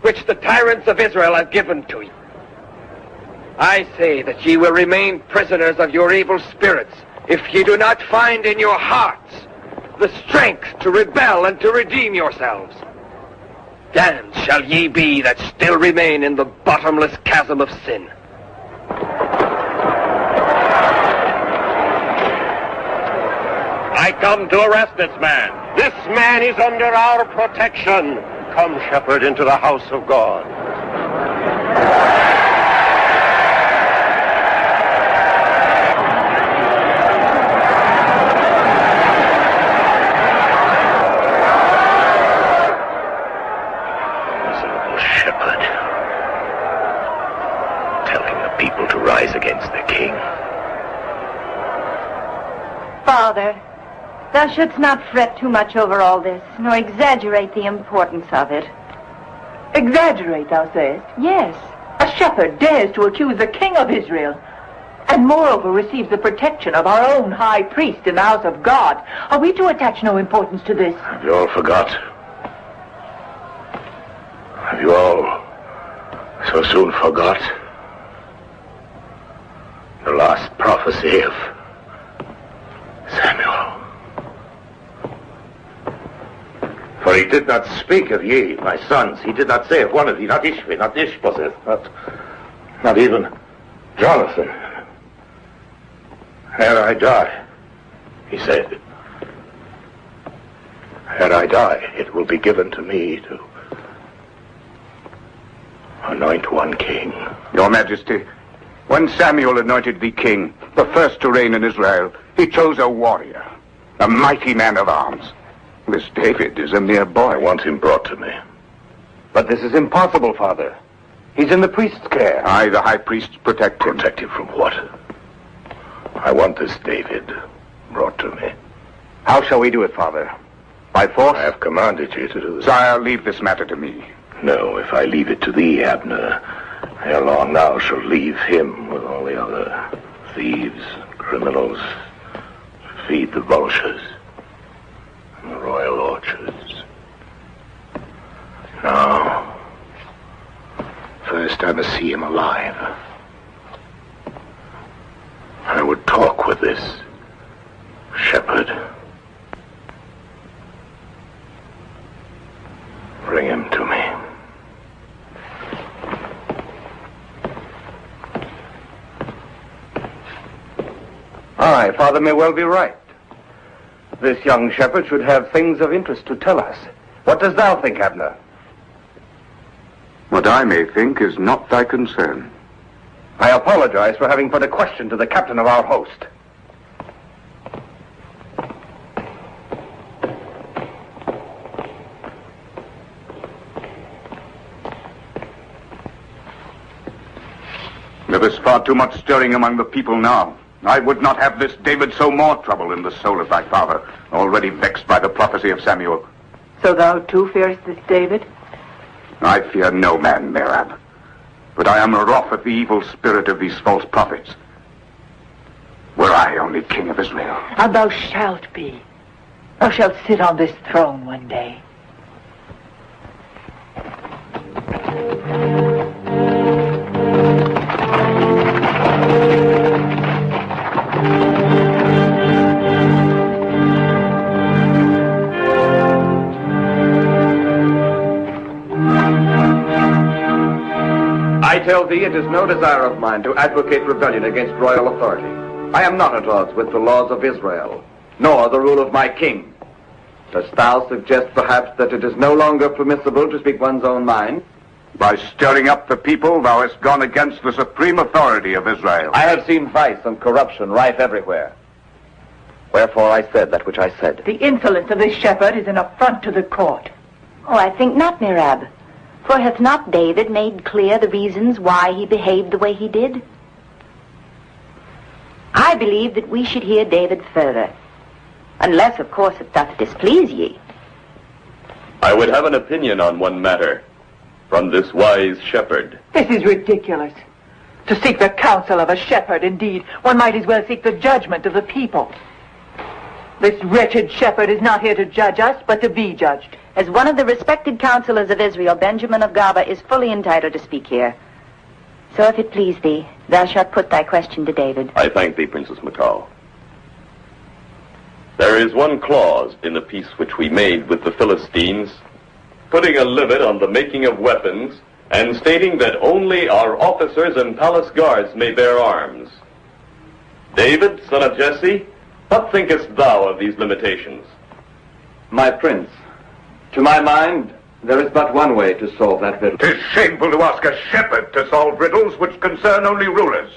which the tyrants of Israel have given to you. I say that ye will remain prisoners of your evil spirits if ye do not find in your hearts the strength to rebel and to redeem yourselves. Damned shall ye be that still remain in the bottomless chasm of sin. I come to arrest this man. This man is under our protection. Come, shepherd, into the house of God. Against the king. Father, thou shouldst not fret too much over all this, nor exaggerate the importance of it. Exaggerate, thou sayest? Yes. A shepherd dares to accuse the king of Israel, and moreover receives the protection of our own high priest in the house of God. Are we to attach no importance to this? Have you all forgot? Have you all so soon forgot? The last prophecy of Samuel. For he did not speak of ye, my sons. He did not say of one of ye, not Ishvi, not Ishbosheth, not even Jonathan. Ere I die, he said, ere I die, it will be given to me to anoint one king. Your Majesty, when Samuel anointed thee king, the first to reign in Israel, he chose a warrior, a mighty man of arms. This David is a mere boy. I want him brought to me. But this is impossible, Father. He's in the priest's care. I, the high priest, protect him. Protect him from what? I want this David brought to me. How shall we do it, Father? By force? I have commanded you to do this. Sire, leave this matter to me. No, if I leave it to thee, Abner, ere long thou shalt leave him with all the other thieves, criminals, feed the vultures in the royal orchards. Now, first I must see him alive. I would talk with this shepherd. Bring him to me. Aye, Father may well be right. This young shepherd should have things of interest to tell us. What dost thou think, Abner? What I may think is not thy concern. I apologize for having put a question to the captain of our host. There is far too much stirring among the people now. I would not have this David sow more trouble in the soul of thy father, already vexed by the prophecy of Samuel. So thou too fearest this David? I fear no man, Merab. But I am wroth at the evil spirit of these false prophets. Were I only king of Israel. And thou shalt be. Thou shalt sit on this throne one day. I tell thee it is no desire of mine to advocate rebellion against royal authority. I am not at odds with the laws of Israel, nor the rule of my king. Dost thou suggest perhaps that it is no longer permissible to speak one's own mind? By stirring up the people, thou hast gone against the supreme authority of Israel. I have seen vice and corruption rife everywhere. Wherefore I said that which I said. The insolence of this shepherd is an affront to the court. Oh, I think not, Merab. For hath not David made clear the reasons why he behaved the way he did? I believe that we should hear David further. Unless, of course, it doth displease ye. I would have an opinion on one matter from this wise shepherd. This is ridiculous. To seek the counsel of a shepherd, indeed, one might as well seek the judgment of the people. This wretched shepherd is not here to judge us, but to be judged. As one of the respected counselors of Israel, Benjamin of Gaba is fully entitled to speak here. So if it please thee, thou shalt put thy question to David. I thank thee, Princess Macau. There is one clause in the peace which we made with the Philistines, putting a limit on the making of weapons and stating that only our officers and palace guards may bear arms. David, son of Jesse, what thinkest thou of these limitations? My prince, to my mind, there is but one way to solve that riddle. 'Tis shameful to ask a shepherd to solve riddles which concern only rulers.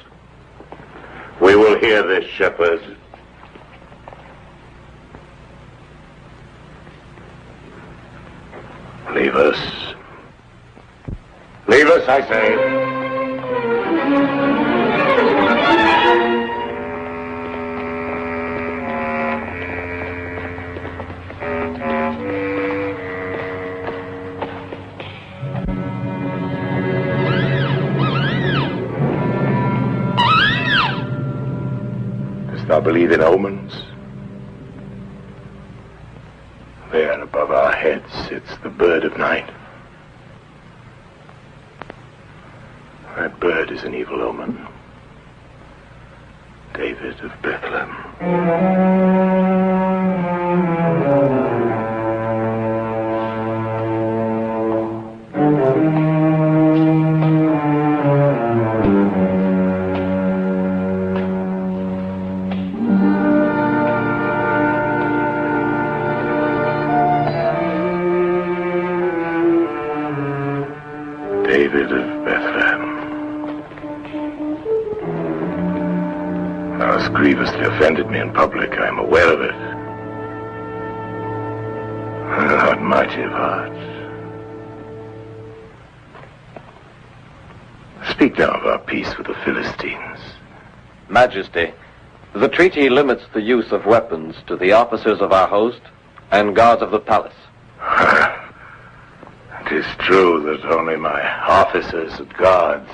We will hear this, shepherd. Leave us. Leave us, I say. Dost thou believe in omens? There above our heads sits the bird of night. That bird is an evil omen. David of Bethlehem. David of Bethlehem. Thou hast grievously offended me in public. I am aware of it. Thou art mighty of heart. Speak now of our peace with the Philistines. Majesty, the treaty limits the use of weapons to the officers of our host and guards of the palace. It is true that only my officers and guards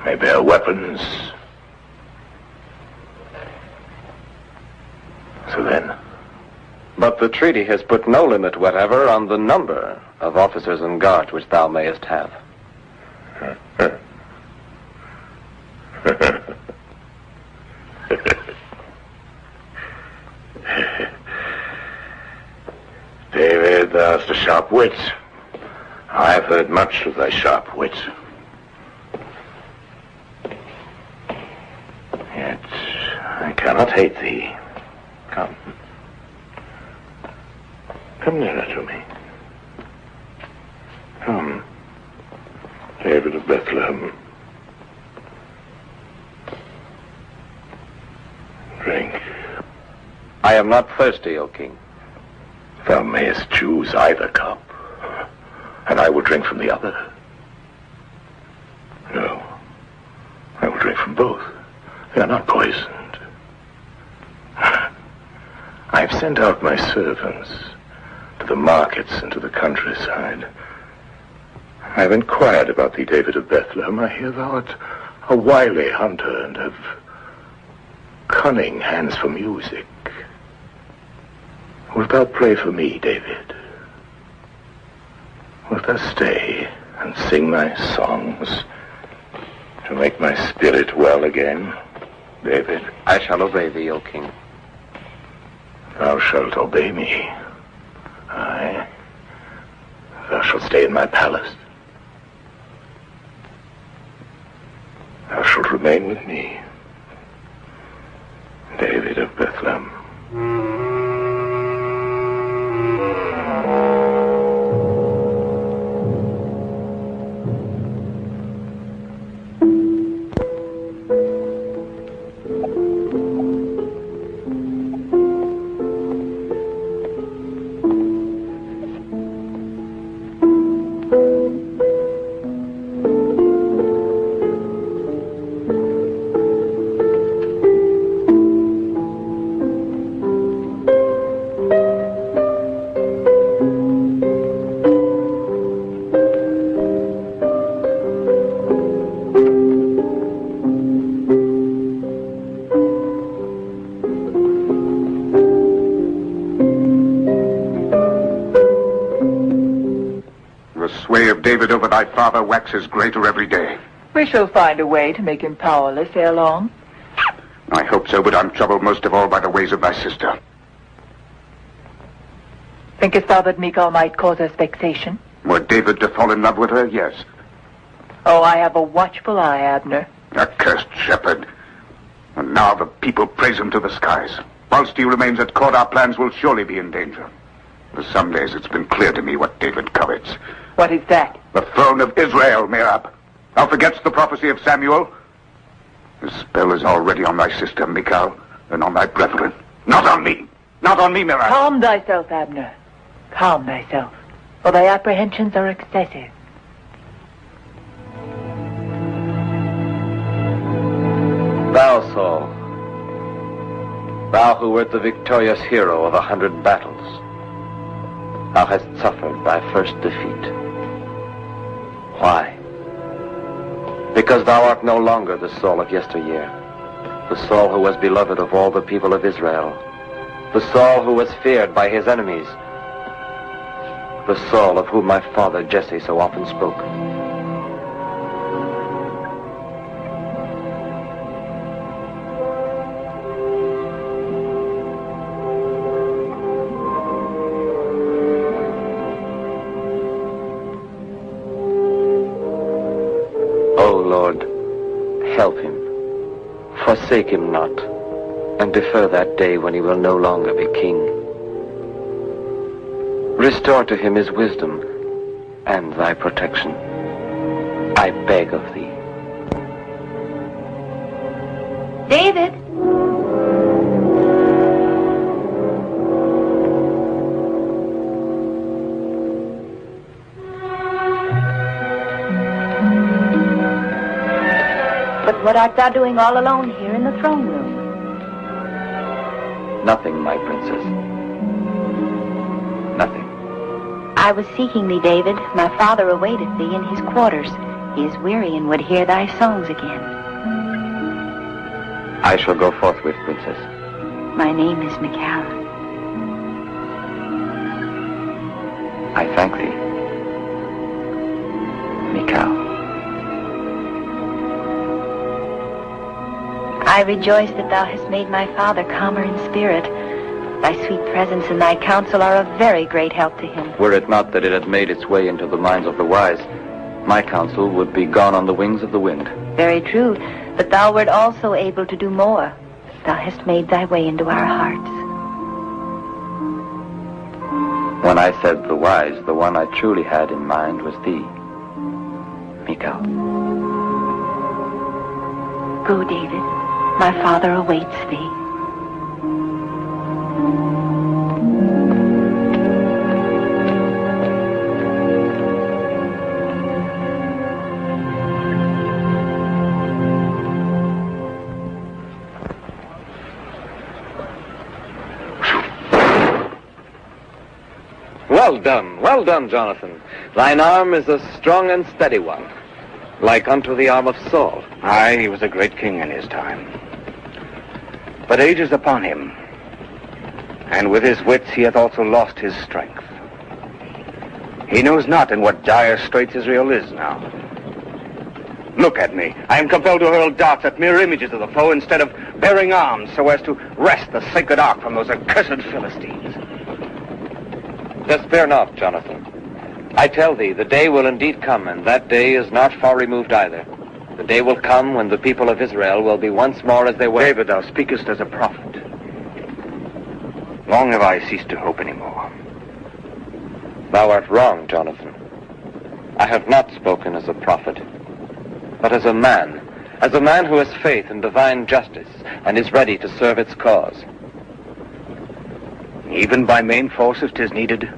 may bear weapons. So then? But the treaty has put no limit whatever on the number of officers and guards which thou mayest have. David, thou hast a sharp wit. I have heard much of thy sharp wit. Yet I cannot hate thee. Come. Come nearer to me. Come, David of Bethlehem. Drink. I am not thirsty, O king. Thou mayest choose either cup, and I will drink from the other. No, I will drink from both. They are not poisoned. I have sent out my servants to the markets and to the countryside. I have inquired about thee, David of Bethlehem. I hear thou art a wily hunter and have cunning hands for music. Wilt thou play for me, David? Wilt thou stay and sing my songs to make my spirit well again, David? I shall obey thee, O king. Thou shalt obey me. Aye. Thou shalt stay in my palace. Thou shalt remain with me, David of Bethlehem. David over thy father waxes greater every day. We shall find a way to make him powerless ere long. I hope so, but I'm troubled most of all by the ways of thy sister. Thinkest thou that Michal might cause us vexation? Were David to fall in love with her, yes. Oh, I have a watchful eye, Abner. Accursed shepherd. And now the people praise him to the skies. Whilst he remains at court, our plans will surely be in danger. For some days it's been clear to me what David covets. What is that? The throne of Israel, Merab. Thou forgets the prophecy of Samuel? The spell is already on thy sister, Michal, and on thy brethren. Not on me! Not on me, Merab! Calm thyself, Abner. Calm thyself, for thy apprehensions are excessive. Thou, Saul, thou who wert the victorious hero of 100 battles, thou hast suffered thy first defeat. Why? Because thou art no longer the Saul of yesteryear, the Saul who was beloved of all the people of Israel, the Saul who was feared by his enemies, the Saul of whom my father Jesse so often spoke. Forsake him not, and defer that day when he will no longer be king. Restore to him his wisdom and thy protection, I beg of thee. David! But what art thou doing all alone here in the throne room? Nothing, my princess. Nothing. I was seeking thee, David. My father awaiteth thee in his quarters. He is weary and would hear thy songs again. I shall go forthwith, princess. My name is Mikal. I thank thee, Mikal. I rejoice that thou hast made my father calmer in spirit. Thy sweet presence and thy counsel are of very great help to him. Were it not that it had made its way into the minds of the wise, my counsel would be gone on the wings of the wind. Very true, but thou wert also able to do more. Thou hast made thy way into our hearts. When I said the wise, the one I truly had in mind was thee, Mikal. Go, David. My father awaits thee. Well done, Jonathan. Thine arm is a strong and steady one, like unto the arm of Saul. Aye, he was a great king in his time. But age is upon him, and with his wits he hath also lost his strength. He knows not in what dire straits Israel is now. Look at me. I am compelled to hurl darts at mere images of the foe instead of bearing arms so as to wrest the sacred ark from those accursed Philistines. Despair not, Jonathan. I tell thee, the day will indeed come, and that day is not far removed either. The day will come when the people of Israel will be once more as they were. David, thou speakest as a prophet. Long have I ceased to hope any more. Thou art wrong, Jonathan. I have not spoken as a prophet, but as a man who has faith in divine justice and is ready to serve its cause. Even by main force if 'tis needed?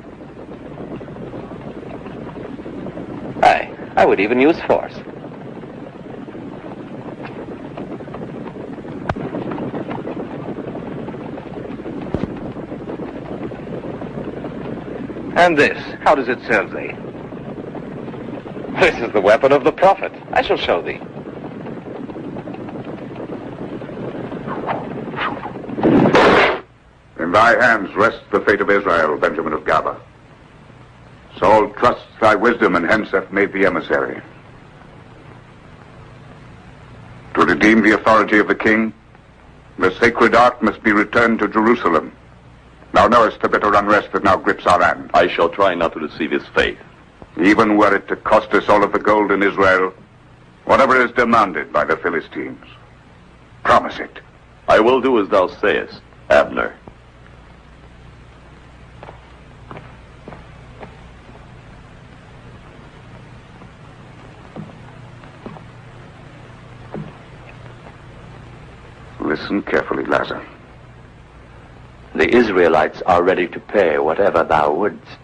Aye, I would even use force. And this, how does it serve thee? This is the weapon of the prophet. I shall show thee. In thy hands rests the fate of Israel, Benjamin of Gaba. Saul trusts thy wisdom, and hence hath made thee emissary. To redeem the authority of the king, the sacred ark must be returned to Jerusalem. Thou knowest the bitter unrest that now grips our land. I shall try not to deceive his faith. Even were it to cost us all of the gold in Israel, whatever is demanded by the Philistines. Promise it. I will do as thou sayest, Abner. Listen carefully, Lazar. The Israelites are ready to pay whatever thou wouldst,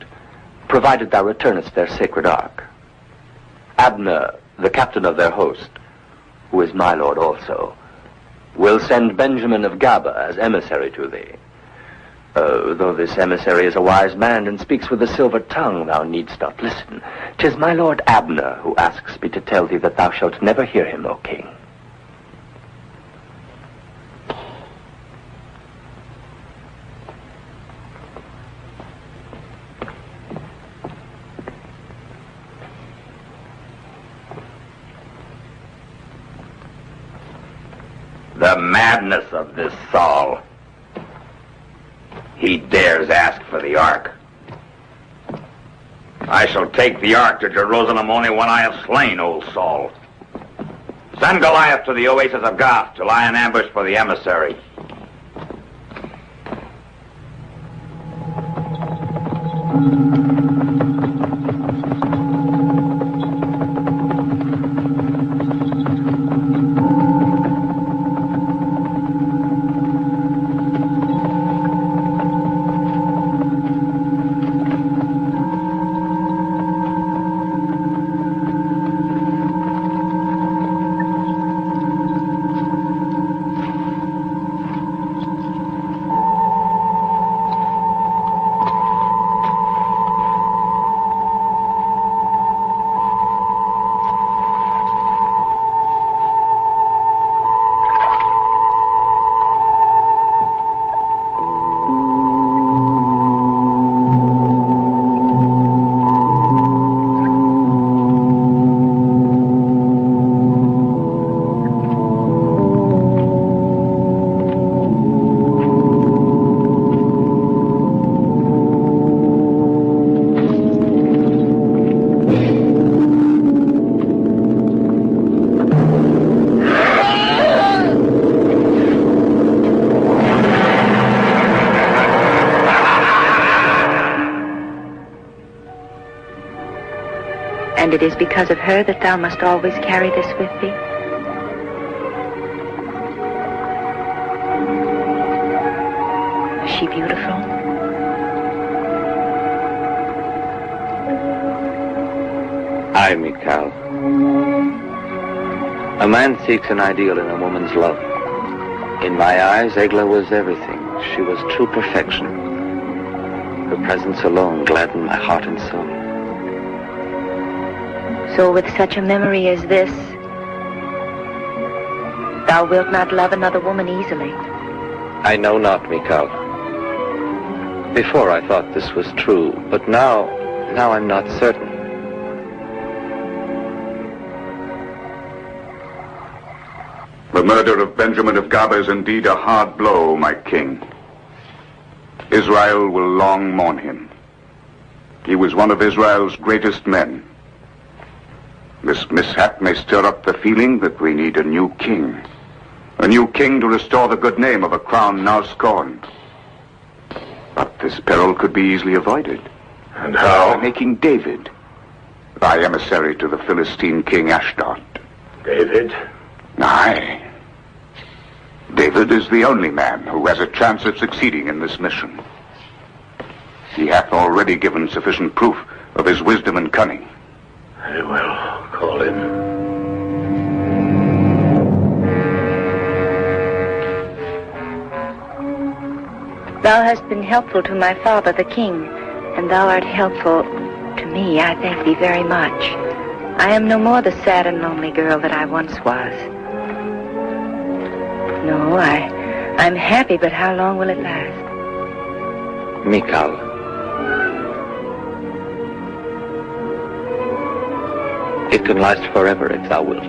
provided thou returnest their sacred ark. Abner, the captain of their host, who is my lord also, will send Benjamin of Gaba as emissary to thee. Though this emissary is a wise man and speaks with a silver tongue, thou needst not listen. 'Tis my lord Abner who asks me to tell thee that thou shalt never hear him, O king. The madness of this Saul. He dares ask for the ark. I shall take the ark to Jerusalem only when I have slain old Saul. Send Goliath to the oasis of Gath to lie in ambush for the emissary. And it is because of her that thou must always carry this with thee? Is she beautiful? Aye, Mikal. A man seeks an ideal in a woman's love. In my eyes, Egla was everything. She was true perfection. Her presence alone gladdened my heart and soul. So with such a memory as this, thou wilt not love another woman easily. I know not, Mikal. Before I thought this was true, but now I'm not certain. The murder of Benjamin of Gaba is indeed a hard blow, my king. Israel will long mourn him. He was one of Israel's greatest men. This mishap may stir up the feeling that we need a new king. A new king to restore the good name of a crown now scorned. But this peril could be easily avoided. And how? By making David thy emissary to the Philistine king Ashdod. David? Aye. David is the only man who has a chance of succeeding in this mission. He hath already given sufficient proof of his wisdom and cunning. Very well, call him. Thou hast been helpful to my father, the king, and thou art helpful to me. I thank thee very much. I am no more the sad and lonely girl that I once was. No, I'm happy, but how long will it last? Mikal. It can last forever if thou wilt.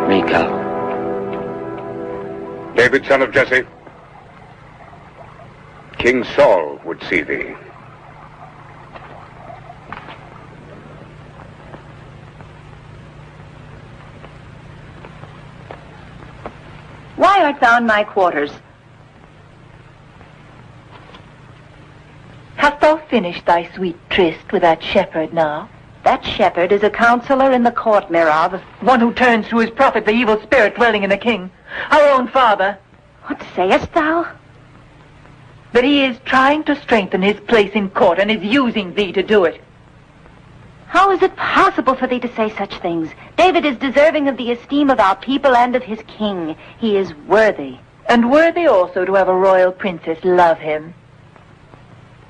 Mikal. David, son of Jesse. King Saul would see thee. Why art thou in my quarters? Hast thou finished thy sweet tryst with that shepherd now? That shepherd is a counselor in the court, Mirab. One who turns to his prophet the evil spirit dwelling in the king. Our own father. What sayest thou? That he is trying to strengthen his place in court and is using thee to do it. How is it possible for thee to say such things? David is deserving of the esteem of our people and of his king. He is worthy. And worthy also to have a royal princess love him.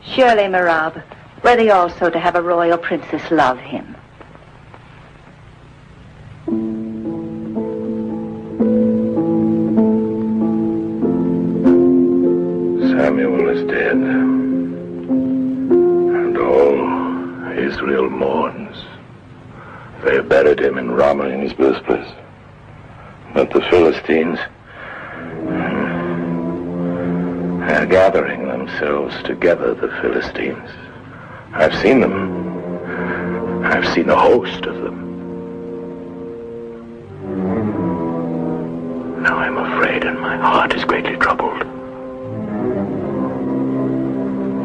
Surely, Mirab, worthy also to have a royal princess love him. Samuel is dead. mourns. They buried him in Ramah in his birthplace. But the Philistines, they're gathering themselves together, the Philistines. I've seen them. I've seen a host of them. Now I'm afraid and my heart is greatly troubled.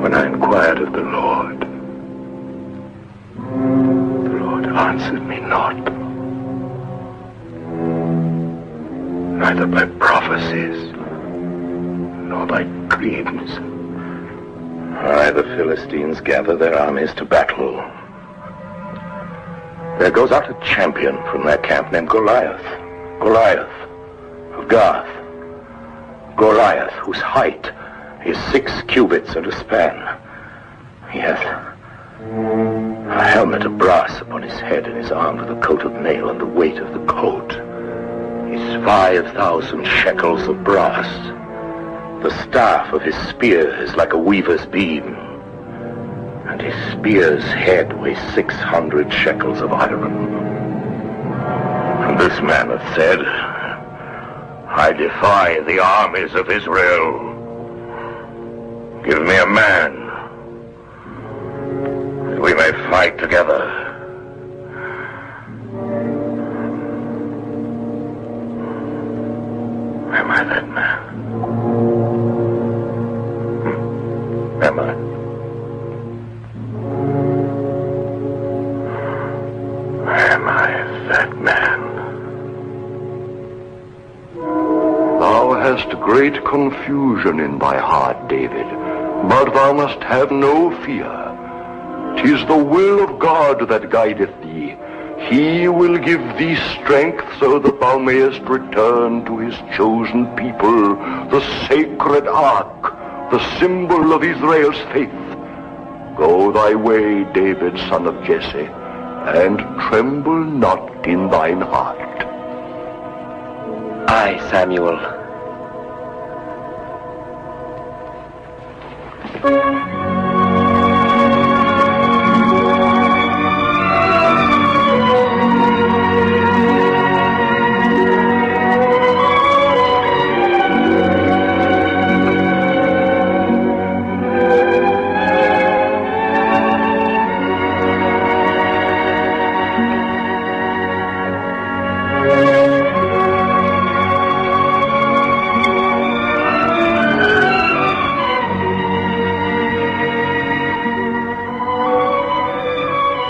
When I inquired of the Lord answered me not. Neither by prophecies, nor by dreams. Aye, the Philistines gather their armies to battle. There goes out a champion from their camp named Goliath. Goliath of Gath. Goliath, whose height is 6 cubits and a span. He hath a helmet of brass upon his head, and is armed with a coat of mail, and the weight of the coat is 5,000 shekels of brass. The staff of his spear is like a weaver's beam, and his spear's head weighs 600 shekels of iron. And this man hath said, I defy the armies of Israel. Give me a man, that we may fight together. Am I that man? Am I? Am I that man? Thou hast great confusion in thy heart, David, but thou must have no fear. 'Tis the will of God that guideth thee. He will give thee strength so that thou mayest return to his chosen people, the sacred ark, the symbol of Israel's faith. Go thy way, David, son of Jesse, and tremble not in thine heart. Aye, Samuel.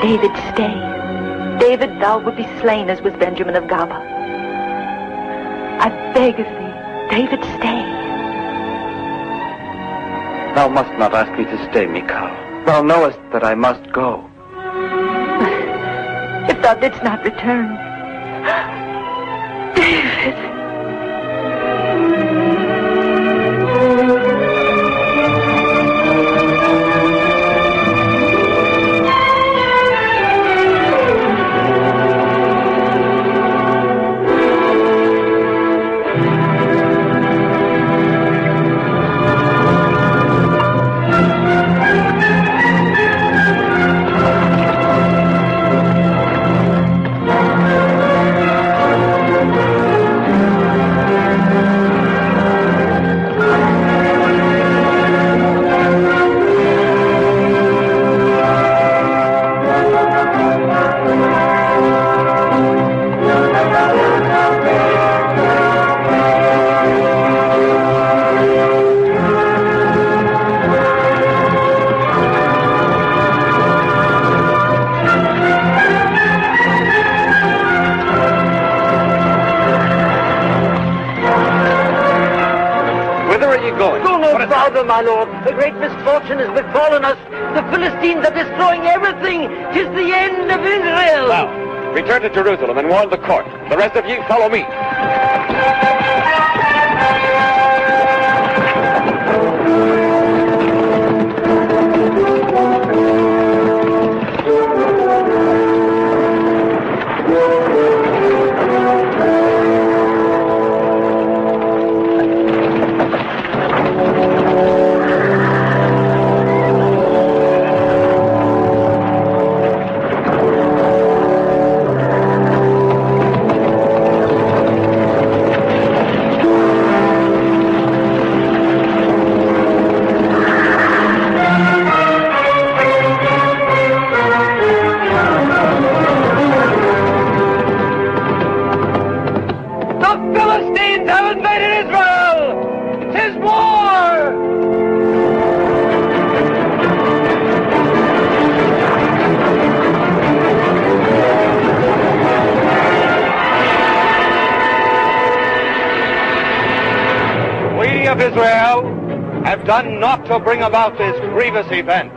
David, stay. David, thou would be slain as was Benjamin of Gaba. I beg of thee, David, stay. Thou must not ask me to stay, Michal. Thou knowest that I must go. If thou didst not return, David. My lord, a great misfortune has befallen us. The Philistines are destroying everything. 'Tis the end of Israel. Now, return to Jerusalem and warn the court. The rest of you follow me. Israel have done naught to bring about this grievous event.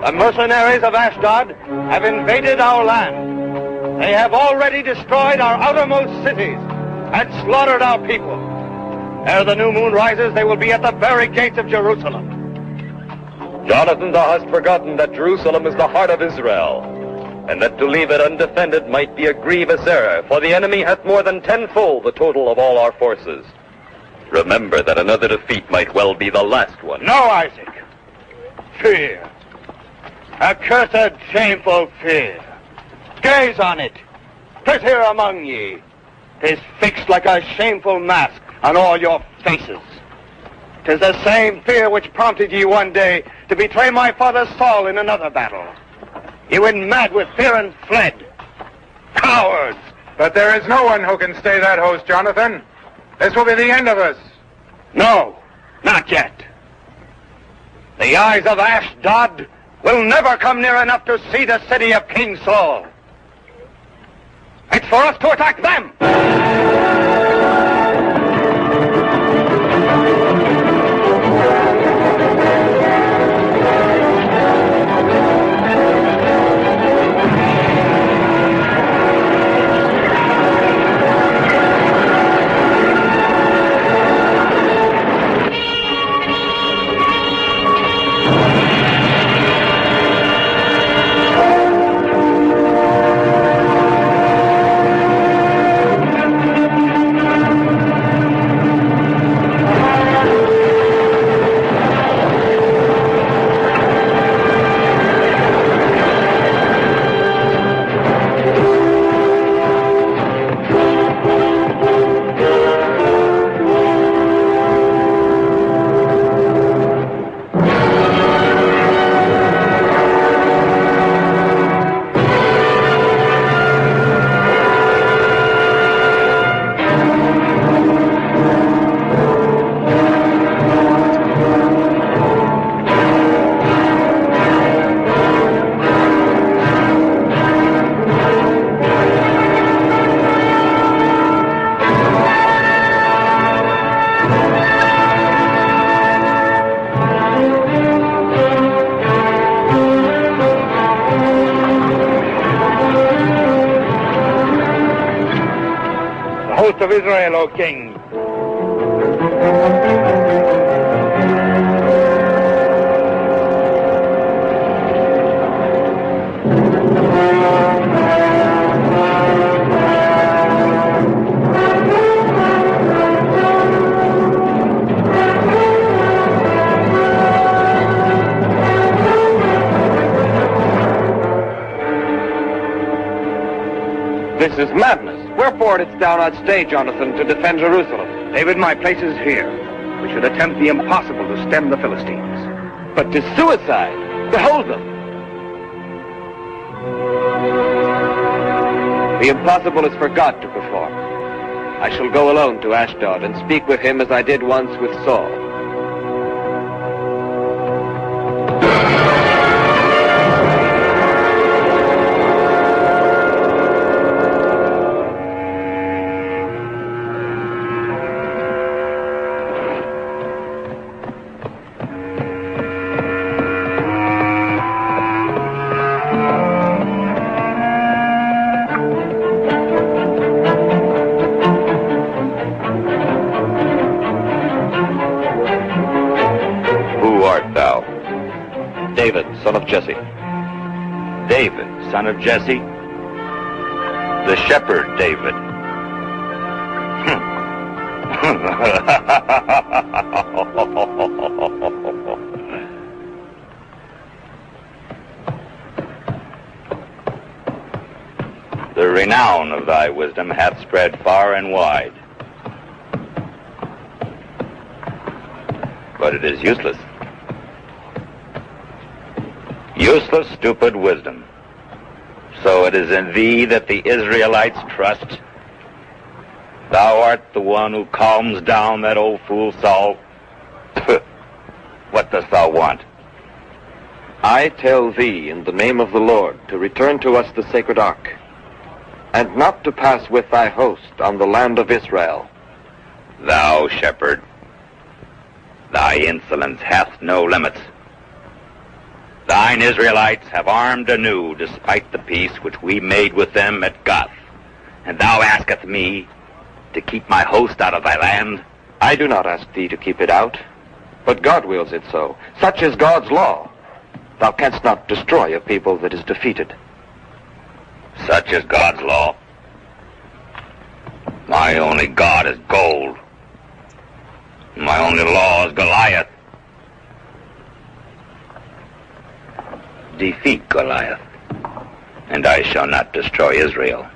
The mercenaries of Ashdod have invaded our land. They have already destroyed our outermost cities and slaughtered our people. Ere the new moon rises, they will be at the very gates of Jerusalem. Jonathan, thou hast forgotten that Jerusalem is the heart of Israel, and that to leave it undefended might be a grievous error, for the enemy hath more than tenfold the total of all our forces. Remember that another defeat might well be the last one. No, Isaac. Fear. Accursed, shameful fear. Gaze on it. 'Tis here among ye. 'Tis fixed like a shameful mask on all your faces. 'Tis the same fear which prompted ye one day to betray my father Saul in another battle. Ye went mad with fear and fled. Cowards! But there is no one who can stay that host, Jonathan. This will be the end of us. No, not yet. The eyes of Ashdod will never come near enough to see the city of King Saul. It's for us to attack them! Of Israel, O King. This is madness. Wherefore didst thou not stay, Jonathan, to defend Jerusalem? David, my place is here. We should attempt the impossible to stem the Philistines. But 'tis suicide. Behold them. The impossible is for God to perform. I shall go alone to Ashdod and speak with him as I did once with Saul. David, son of Jesse. David, son of Jesse? The shepherd David. The renown of thy wisdom hath spread far and wide. But it is useless. Useless, stupid wisdom. So it is in thee that the Israelites trust. Thou art the one who calms down that old fool Saul. What dost thou want? I tell thee in the name of the Lord to return to us the sacred ark, and not to pass with thy host on the land of Israel. Thou, shepherd, thy insolence hath no limits. Thine Israelites have armed anew, despite the peace which we made with them at Gath. And thou askest me to keep my host out of thy land? I do not ask thee to keep it out, but God wills it so. Such is God's law. Thou canst not destroy a people that is defeated. Such is God's law. My only God is gold. My only law is Goliath. Defeat Goliath, and I shall not destroy Israel.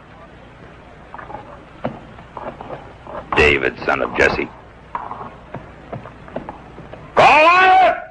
David, son of Jesse. Goliath!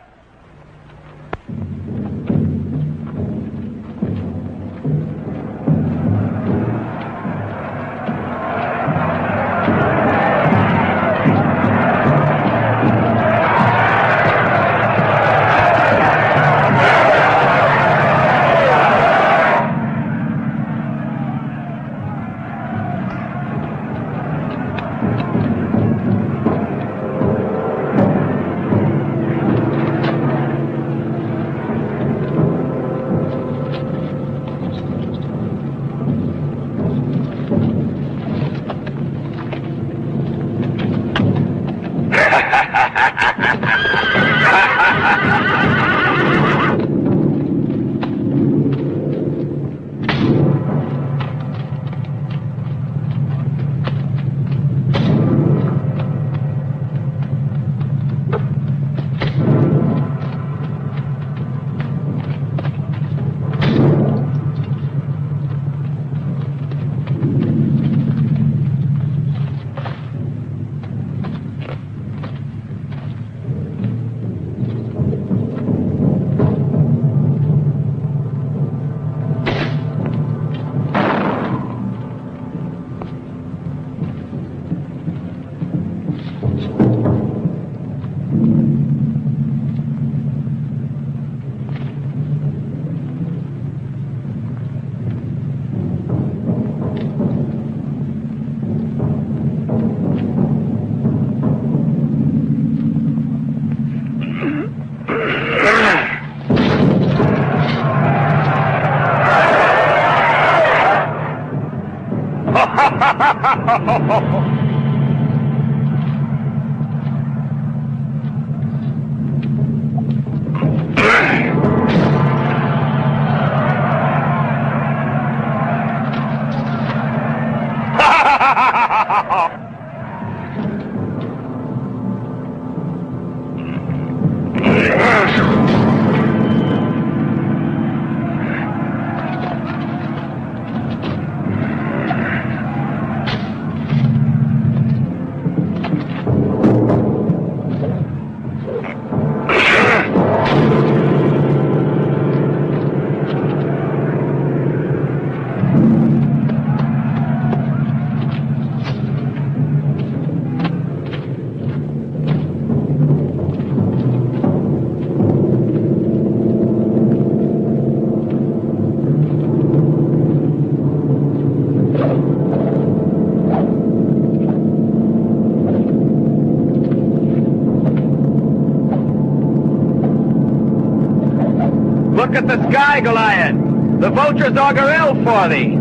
Look at the sky, Goliath. The vultures augur ill for thee.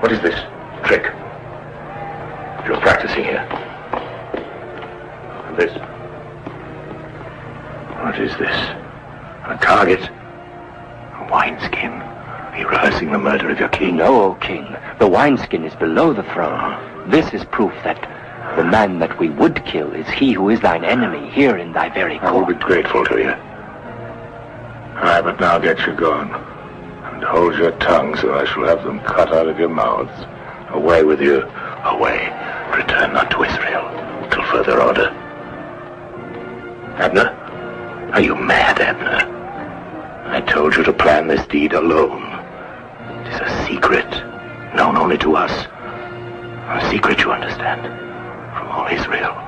What is this? Trick? You're practicing here. And this? What is this? A target? A wineskin? Are you rehearsing the murder of your king? No, O king. The wineskin is below the throne. This is proof that the man that we would kill is he who is thine enemy here in thy very court. I will be grateful to you. Aye, but now get you gone. And hold your tongue so I shall have them cut out of your mouths. Away with you. Away. Return not to Israel till further order. Abner? Are you mad, Abner? I told you to plan this deed alone. It is a secret, known only to us. A secret, you understand, from all Israel.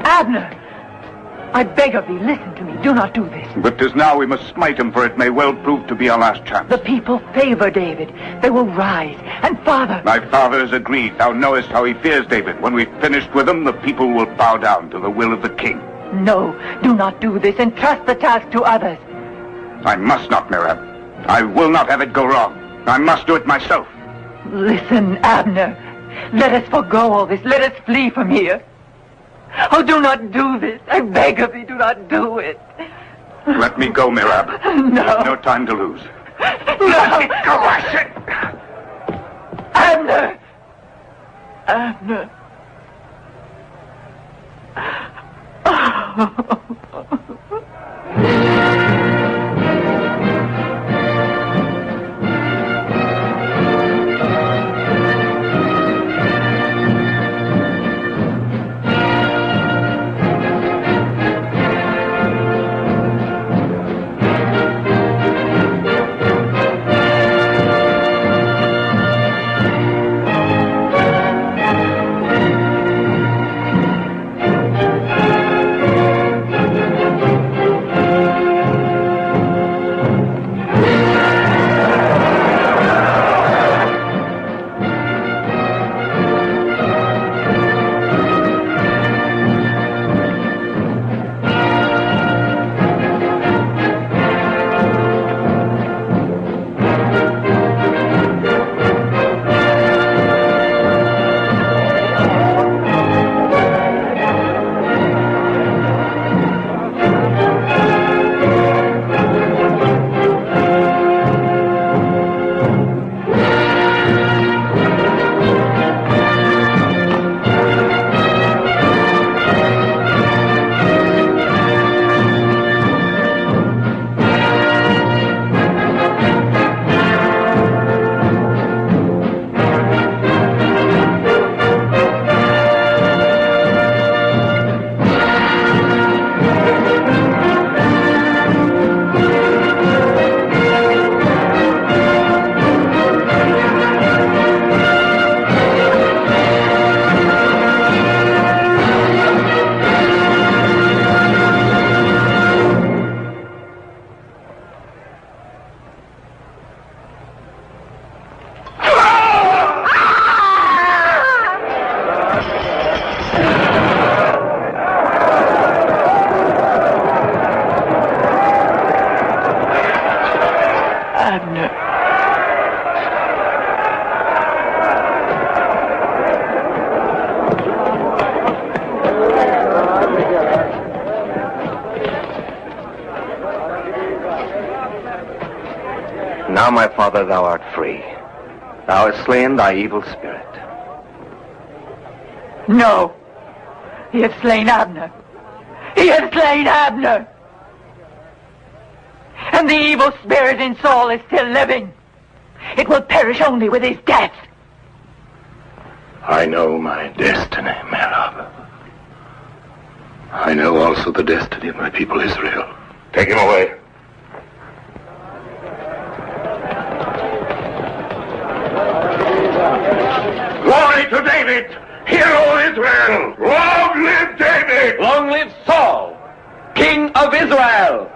Abner! I beg of thee, listen to me. Do not do this. But 'tis now we must smite him, for it may well prove to be our last chance. The people favor David. They will rise. And father... Thy father has agreed. Thou knowest how he fears David. When we've finished with him, the people will bow down to the will of the king. No, do not do this. Entrust the task to others. I must not, Merab. I will not have it go wrong. I must do it myself. Listen, Abner. Let us forego all this. Let us flee from here. Oh, do not do this. I beg of thee, do not do it. Let me go, Merab. No. There's no time to lose. No. Let me go, I said. Abner! Abner. Now, my father, thou art free. Thou hast slain thy evil spirit. No. He has slain Abner. He has slain Abner. And the evil spirit in Saul is still living. It will perish only with his death. I know my destiny, Merab. I know also the destiny of my people Israel. Take him away. Glory to David! Hear, O Israel! Long live David! Long live Saul! King of Israel.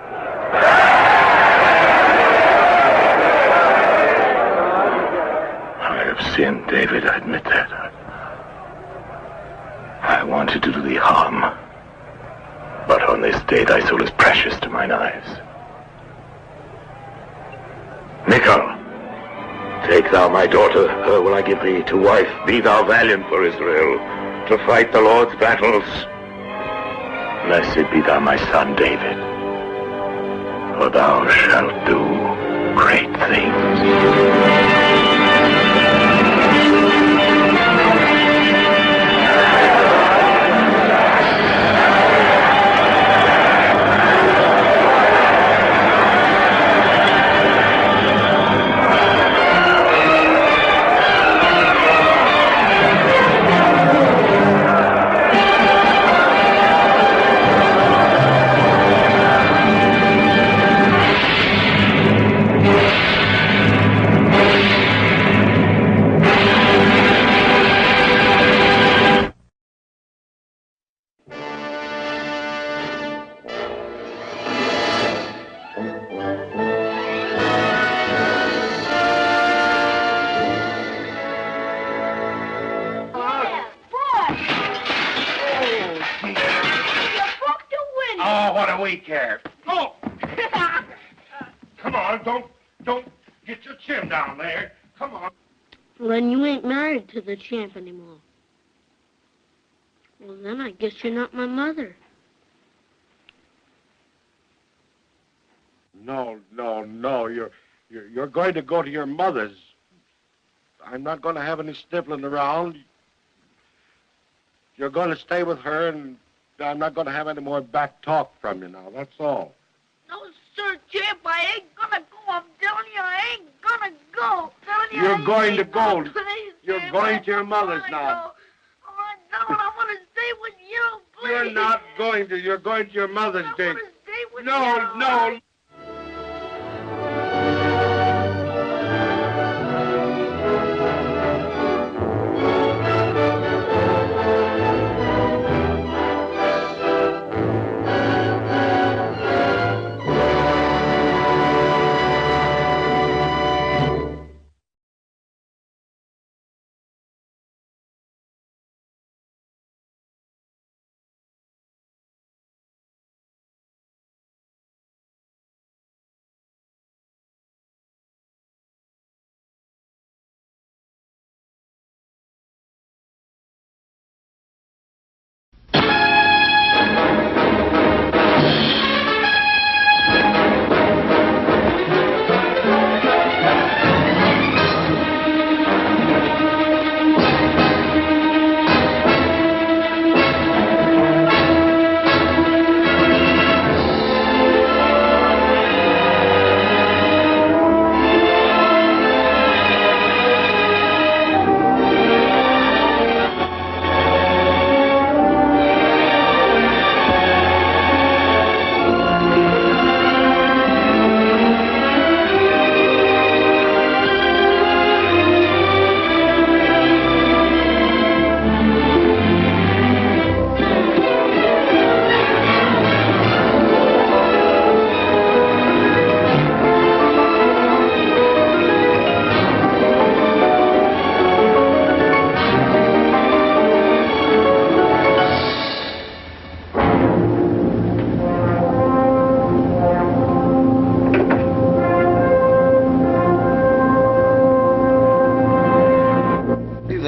I have sinned, David, I admit that. I wanted to do thee harm. But on this day thy soul is precious to mine eyes. Michal, take thou my daughter, her will I give thee to wife. Be thou valiant for Israel, to fight the Lord's battles. Blessed be thou my son, David, for thou shalt do great things. Then you ain't married to the champ anymore. Well, then I guess you're not my mother. No. You're going to go to your mother's. I'm not going to have any sniffling around. You're going to stay with her, and I'm not going to have any more back talk from you now. That's all. No, sir, champ, I ain't gonna go. I'm telling you, I ain't gonna go. I'm telling you, You're going to go. Please, You're champ, going to your mother's now. Oh, no, I want to stay with you, please. You're not going to. You're going to your mother's, Dick. Stay with you. No.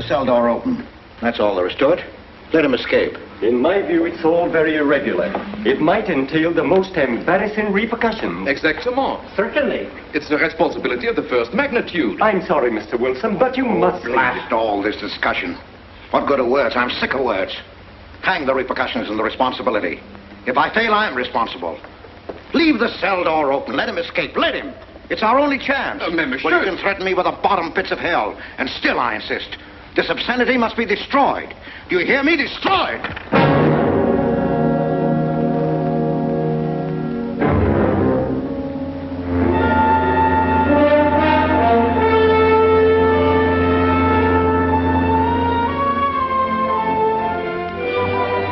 Cell door open. That's all there is to it. Let him escape. In my view, it's all very irregular. It might entail the most embarrassing repercussions. Exactement. Certainly. It's the responsibility of the first magnitude. I'm sorry, Mr. Wilson, but you must... Blast all this discussion. What good are words? I'm sick of words. Hang the repercussions and the responsibility. If I fail, I'm responsible. Leave the cell door open. Let him escape. Let him. It's our only chance. Monsieur. Well, you can threaten me with the bottom pits of hell, and still I insist. This obscenity must be destroyed. Do you hear me? Destroyed!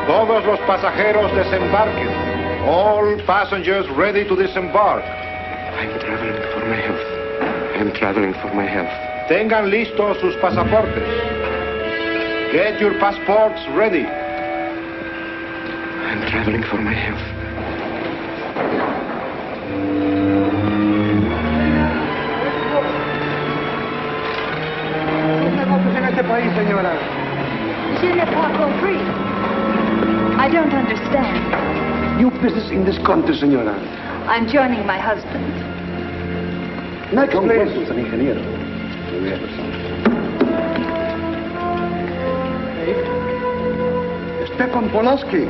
Todos los pasajeros desembarquen. All passengers ready to disembark. I'm traveling for my health. I'm traveling for my health. Tengan listos sus pasaportes. Get your passports ready. I'm traveling for my health. Je n'ai pas compris. I don't understand. New business in this country, senora. I'm joining my husband. Next, please. Stepan Polaski.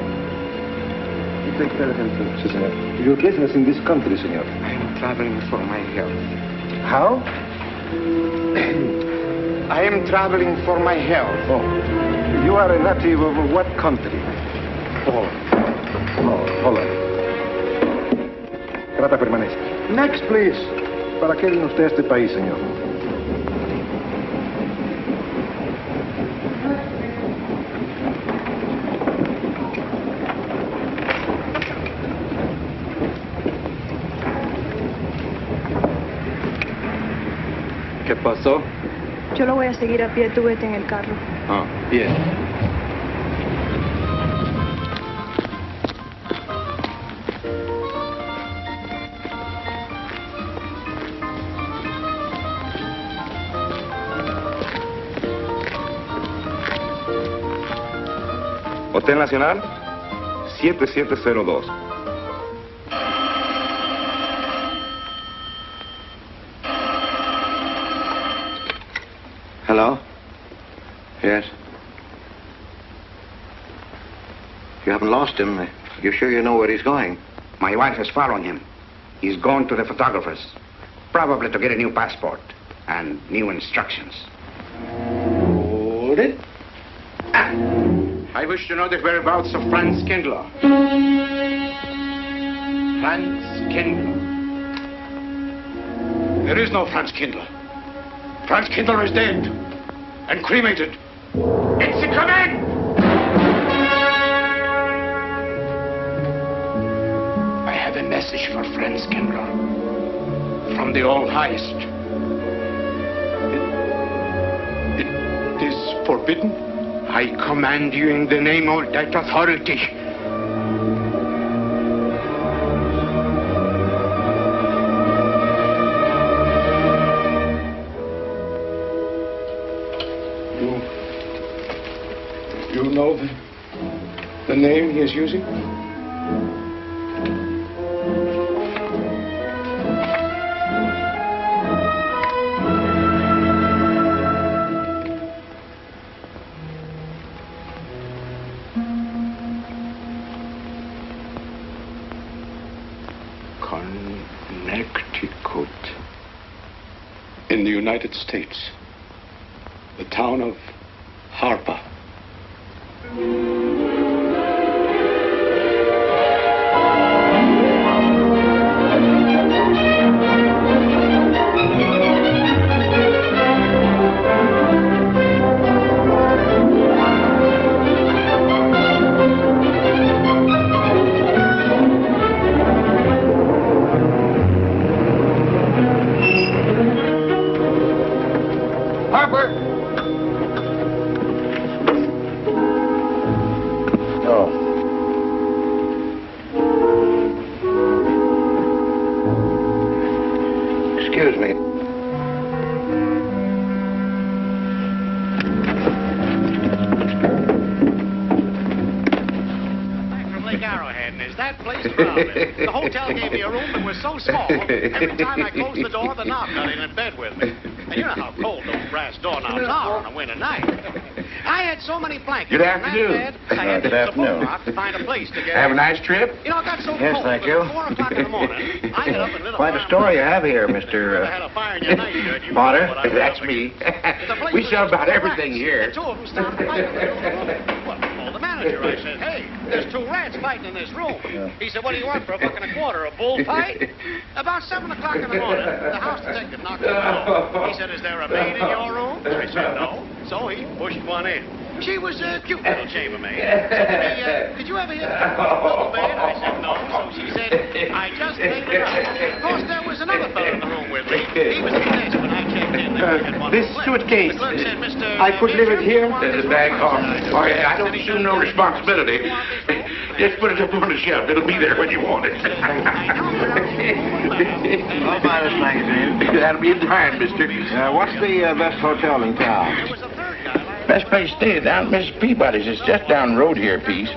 You take care of him, senor. Your business in this country, senor. I'm traveling for my health. How? I am traveling for my health. Oh. You are a native of what country? Holland. Oh, Holland. Trata permanece. Next, please. ¿Para qué vino usted a este país, señor? ¿Qué pasó? Yo lo voy a seguir a pie, tú vete en el carro. Ah, bien. Hotel Nacional, 7702. Hello? Yes? You haven't lost him. You're sure you know where he's going? My wife is following him. He's going to the photographer's, probably to get a new passport and new instructions. Hold it. I wish to know the whereabouts of Franz Kindler. Franz Kindler. There is no Franz Kindler. Franz Kindler is dead and cremated. It's a command! I have a message for Franz Kindler from the All-Highest. It is forbidden. I command you in the name of that authority. You know the name he is using? Connecticut. In the United States. The town of Harper. The hotel gave me a room that was so small, every time I closed the door, the knob got in bed with me. And you know how cold those brass doorknobs are on a winter night. I had so many blankets Good afternoon. in that bed, I had to use the phone off to find a place to get Have a nice trip? You know, it got so Yes, cold thank that you. at 4 o'clock in the morning, I got up and lit a Quite a fire. story you have here, Mr. I had a fire in your nightshirt. You Potter. know what I That's was. me. The place We was sell about full of everything rats. here. And two of them started fighting. Well, I told the manager, I said, hey, there's 2 rats fighting in this room. He said, what do you want for $1.25? A bullfight? About 7 o'clock in the morning, the house detective knocked on the door. He said, is there a maid in your room? I said, no. So he pushed one in. She was a cute little chambermaid. Said to me, could you ever hear the double bed? I said no. So she said, I just cleaned it up. Of course, there was another fellow in the room with me. He was at the desk when I checked in. This suitcase, The clerk said, Mr. I could leave it here? There's a bag off. Oh, yeah, I don't assume no responsibility. Just put it up on the shelf. It'll be there when you want it. I'll buy this magazine. That'll be in time, mister. What's the best hotel in town? Best place to stay down at Mrs. Peabody's. It's just down the road here a piece.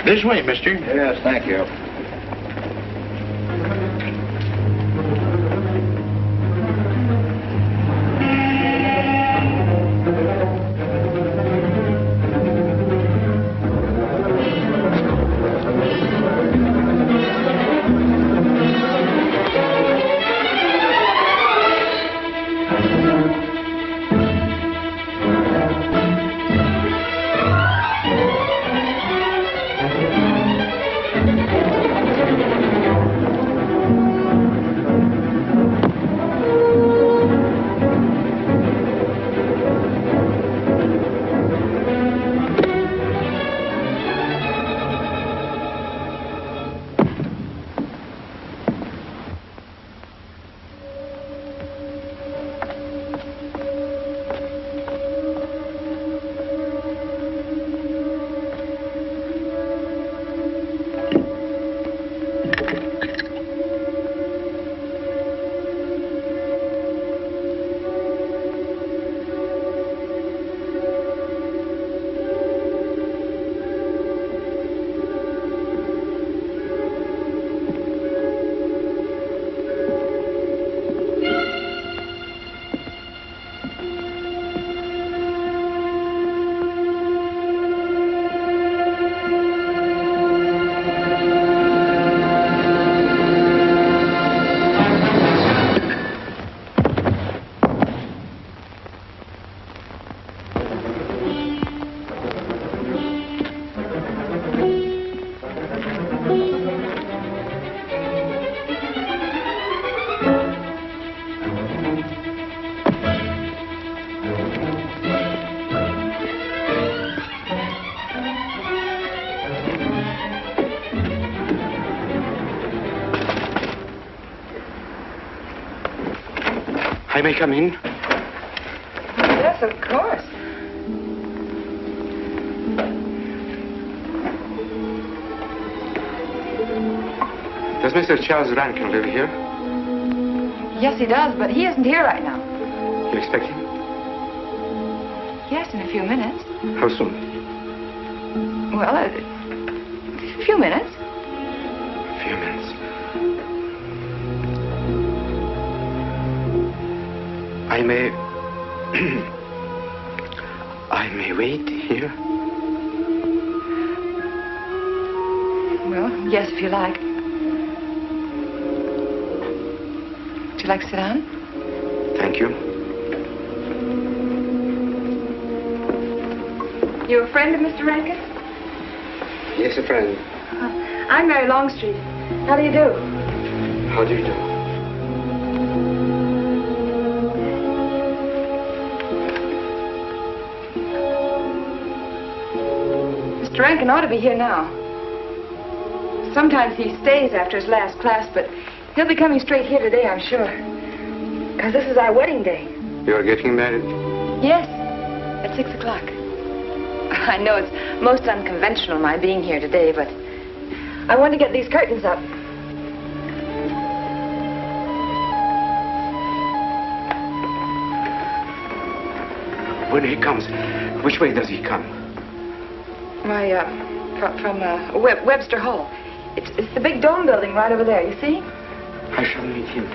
This way, mister. Yes, thank you. I may come in? Yes, of course. Does Mr. Charles Rankin live here? Yes, he does, but he isn't here right now. You expect him? Yes, in a few minutes. How soon? Well, a few minutes. A few minutes. I may wait here? Well, yes, if you like. Would you like to sit down? Thank you. You a friend of Mr. Rankin? Yes, a friend. I'm Mary Longstreet. How do you do? How do you do? Mr. Rankin ought to be here now. Sometimes he stays after his last class, but he'll be coming straight here today, I'm sure. Because this is our wedding day. You're getting married? Yes, at 6 o'clock. I know it's most unconventional, my being here today, but I want to get these curtains up. When he comes, which way does he come? Why, from Webster Hall. It's the big dome building right over there, you see? I shall meet him.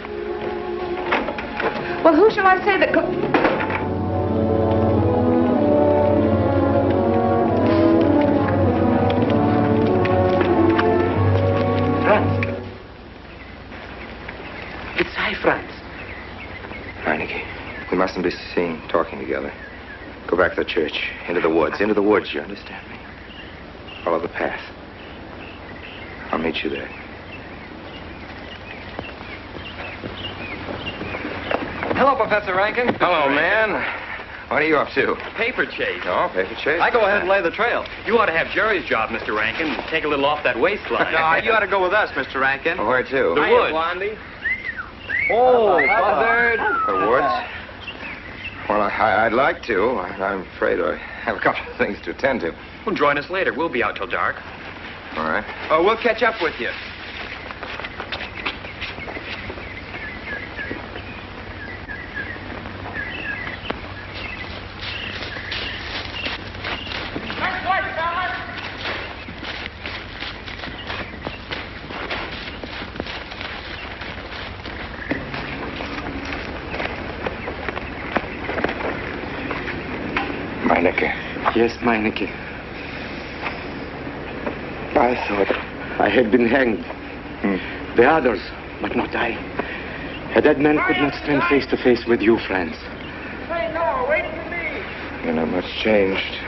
Well, who shall I say that... Franz. It's I, Franz. Heineke, we mustn't be seen talking together. Go back to the church, into the woods, you understand me? Follow the path. I'll meet you there. Hello, Professor Rankin. Hello, man. What are you up to? Paper chase. Oh, paper chase? I go ahead and lay the trail. You ought to have Jerry's job, Mr. Rankin, and take a little off that waistline. No, you ought to go with us, Mr. Rankin. Where to? The woods. Blondie. Oh, Buzzard. The woods? Well, I'd like to. I'm afraid I have a couple of things to attend to. Well, join us later. We'll be out till dark. All right. Oh, we'll catch up with you. Yes, Meineke. I thought I had been hanged. The others, but not I. A dead man could not stand face to face with you, Franz. Hey, no, wait for me. You're not much changed.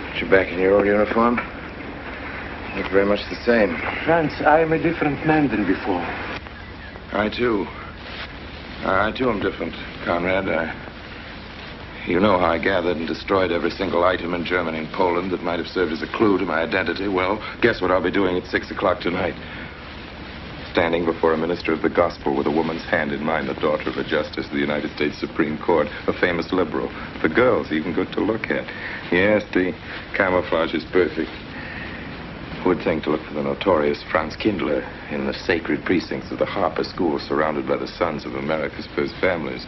But you're back in your old uniform. Look very much the same. Franz, I am a different man than before. I, too. I, too, am different, Conrad. You know how I gathered and destroyed every single item in Germany and Poland that might have served as a clue to my identity. Well, guess what I'll be doing at 6 o'clock tonight? Standing before a minister of the gospel with a woman's hand in mine, the daughter of a justice of the United States Supreme Court, a famous liberal. The girl's even good to look at. Yes, the camouflage is perfect. Who would think to look for the notorious Franz Kindler in the sacred precincts of the Harper School, surrounded by the sons of America's first families?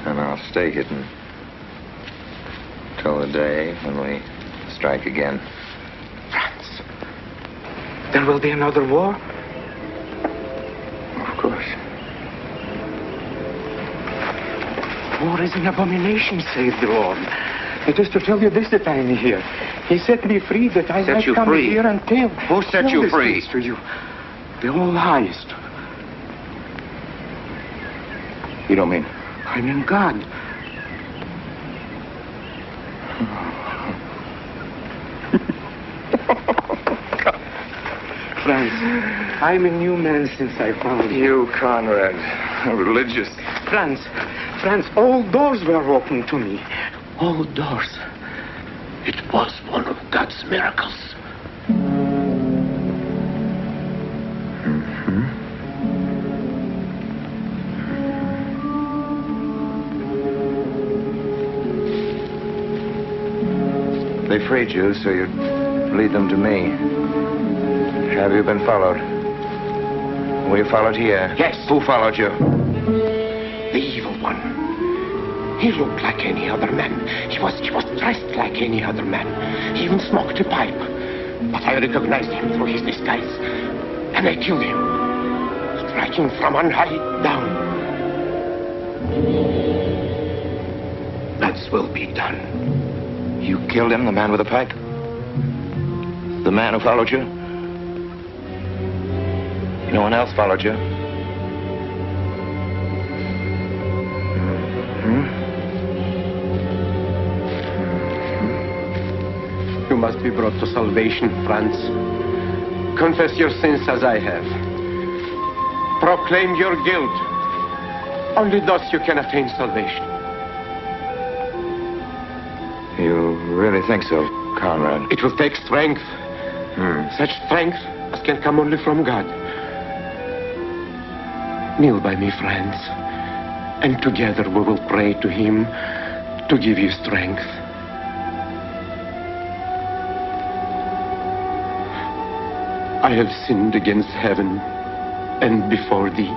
And I'll stay hidden till the day when we strike again. Franz, there will be another war? Of course. War is an abomination, saith the Lord. It is to tell you this that I am here. He set me free that I might come here and tell. Who set you free? To you, the all highest. You don't mean? I mean God. Franz, I'm a new man since I found you. You, Conrad, religious. Franz, all doors were open to me. All doors. It was one of God's miracles. They freed you so you'd lead them to me. Have you been followed? Were you followed here? Yes. Who followed you? The evil one. He looked like any other man. He was dressed like any other man. He even smoked a pipe. But I recognized him through his disguise. And I killed him, striking from on high down. God's will be done. You killed him, the man with the pipe? The man who followed you? No one else followed you? You must be brought to salvation, Franz. Confess your sins as I have. Proclaim your guilt. Only thus you can attain salvation. You really think so, Conrad? It will take strength. Such strength as can come only from God. Kneel by me, friends, and together we will pray to Him to give you strength. I have sinned against heaven and before thee.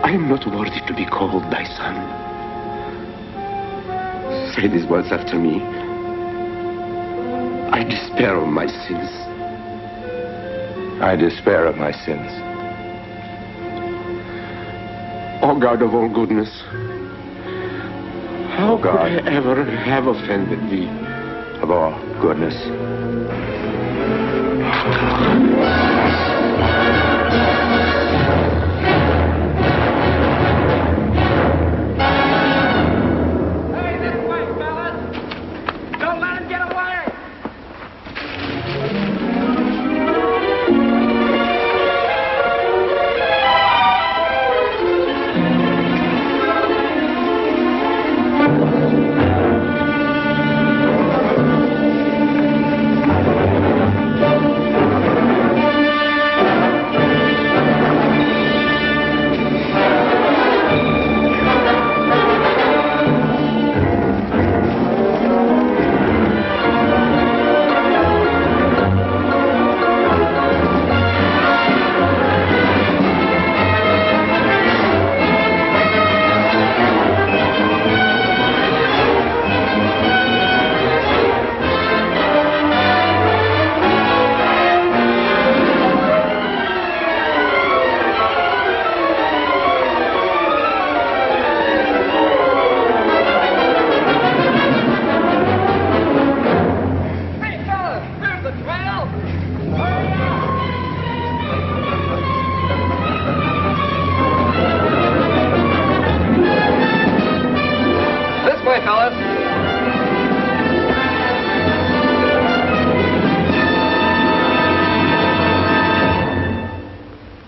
I am not worthy to be called thy son. Say these words after me. I despair of my sins. I despair of my sins. O God of all goodness, how could I ever have offended thee? Of all goodness.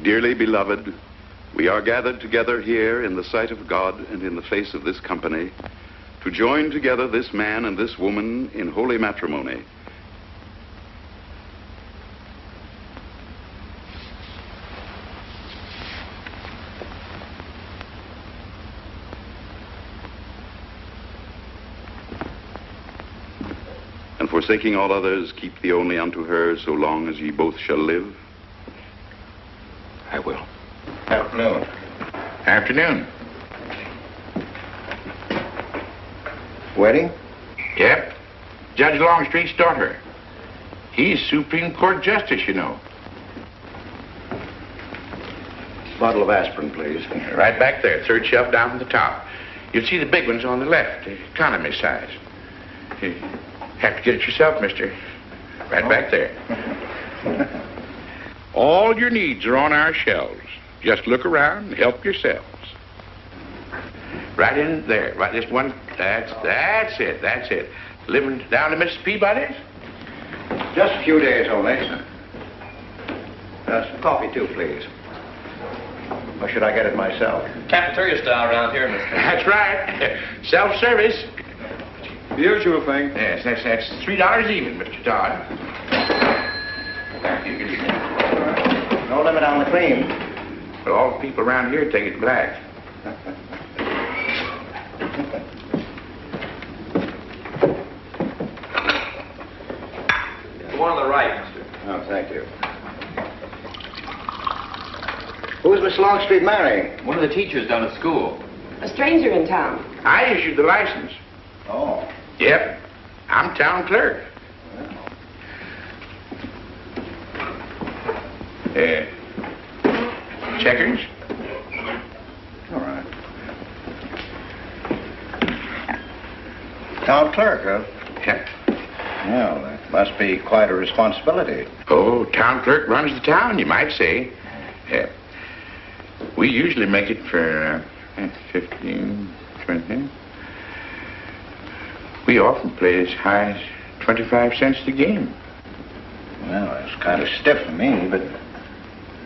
Dearly beloved, we are gathered together here in the sight of God and in the face of this company to join together this man and this woman in holy matrimony. And forsaking all others, keep thee only unto her so long as ye both shall live. I will. Afternoon. Afternoon. Wedding? Yep. Judge Longstreet's daughter. He's Supreme Court Justice, you know. Bottle of aspirin, please. Right back there, third shelf down from the top. You'll see the big ones on the left, the economy size. You have to get it yourself, mister. Right back there. All your needs are on our shelves. Just look around and help yourselves. Right in there. Right this one. That's it. That's it. Living down to Mrs. Peabody's? Just a few days only. Some coffee, too, please. Or should I get it myself? Cafeteria style around here, mister. That's right. Self-service. The usual thing. Yes, that's $3 even, Mr. Todd. No limit on the cream. But all the people around here take it black. The one on the right, mister. Oh, thank you. Who's Miss Longstreet marrying? One of the teachers down at school. A stranger in town. I issued the license. Oh. Yep. I'm town clerk. Checkers? All right. Town clerk, huh? Yep. Well, that must be quite a responsibility. Oh, town clerk runs the town, you might say. We usually make it for 15, 20. We often play as high as 25 cents a game. Well, that's kind of stiff for me, but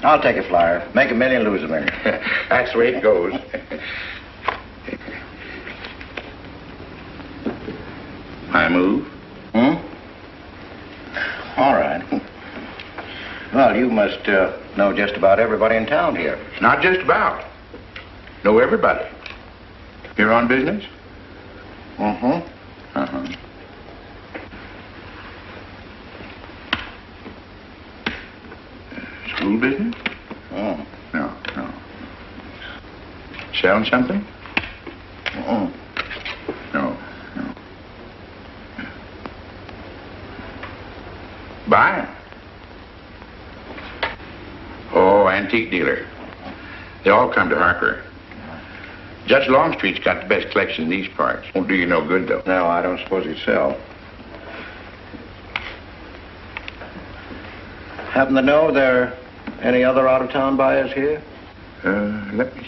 I'll take a flyer. Make $1 million, lose $1 million. That's the way it goes. I move. All right. Well, you must know just about everybody in town here. Not just about. Know everybody. Here on business? Mm-hmm. Uh-huh. School business? Oh. No. Selling something? Mm-mm. No. Buying? Oh, antique dealer. They all come to Harper. Judge Longstreet's got the best collection in these parts. Won't do you no good, though. No, I don't suppose he'd sell. Happen to know there are any other out-of-town buyers here? Let me...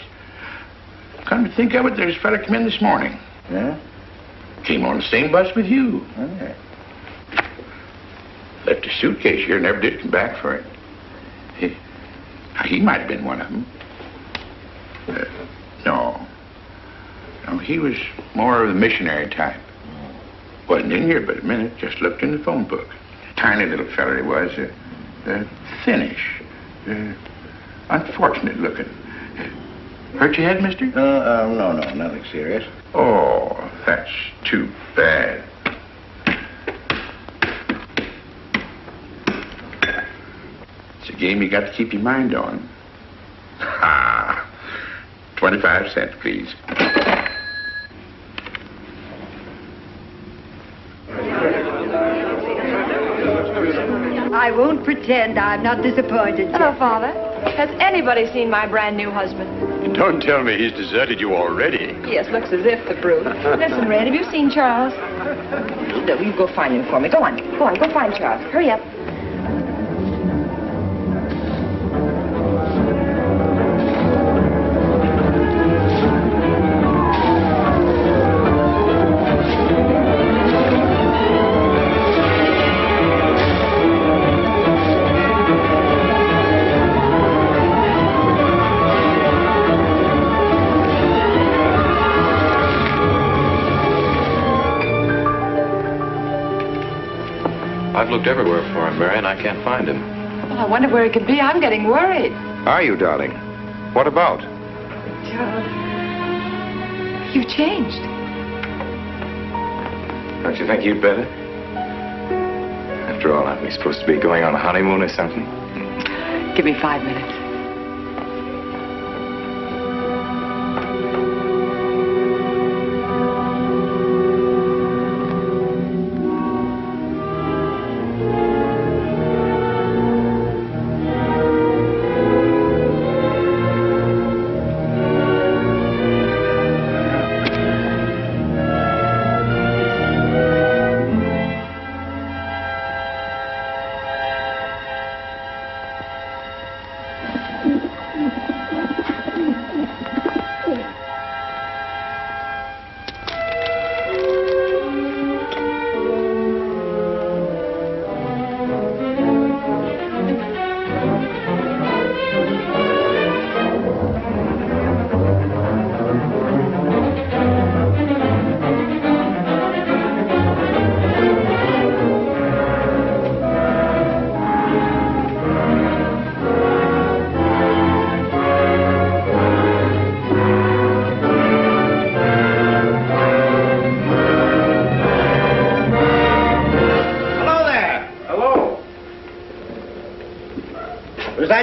Come to think of it, there's a fella come in this morning. Yeah? Came on the same bus with you. Okay. Left a suitcase here, never did come back for it. He might have been one of them. No, he was more of the missionary type. Wasn't in here but a minute, just looked in the phone book. Tiny little fella he was, thinnish, unfortunate looking. Hurt your head, mister? No, nothing serious. Oh, that's too bad. It's a game you got to keep your mind on. 25 cents, please. I won't pretend I'm not disappointed. Hello, Father. Has anybody seen my brand new husband? Don't tell me he's deserted you already. Yes, looks as if the brute. Listen, Red, have you seen Charles? You go find him for me. Go on, go find Charles. Hurry up. looked everywhere for him, Mary, and I can't find him. Well, I wonder where he could be. I'm getting worried. Are you, darling? What about? Charles, you've changed. Don't you think you'd better? After all, aren't we supposed to be going on a honeymoon or something? Give me 5 minutes.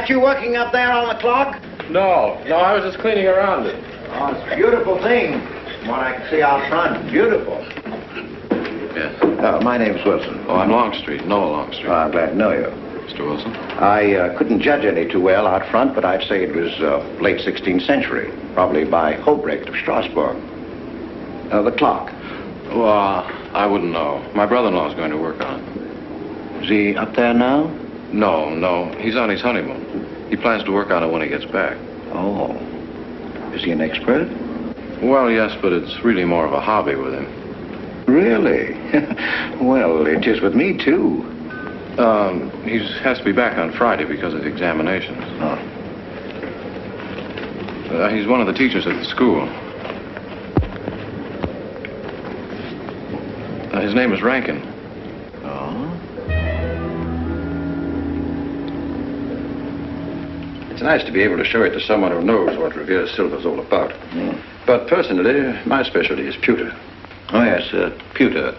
You working up there on the clock? No, I was just cleaning around it. Oh, it's a beautiful thing. From what I can see out front, beautiful. Yes. My name's Wilson. Oh, I'm Longstreet, Noah Longstreet. Oh, I'm glad to know you. Mr. Wilson? I couldn't judge any too well out front, but I'd say it was late 16th century, probably by Hobrecht of Strasbourg. The clock. Well, I wouldn't know. My brother-in-law's going to work on it. Is he up there now? No. He's on his honeymoon. He plans to work on it when he gets back. Oh. Is he an expert? Well, yes, but it's really more of a hobby with him. Really? Well, it is with me, too. He has to be back on Friday because of the examinations. Oh. He's one of the teachers at the school. His name is Rankin. It's nice to be able to show it to someone who knows what Revere Silver's all about. But personally, my specialty is pewter. Oh, yes, pewter.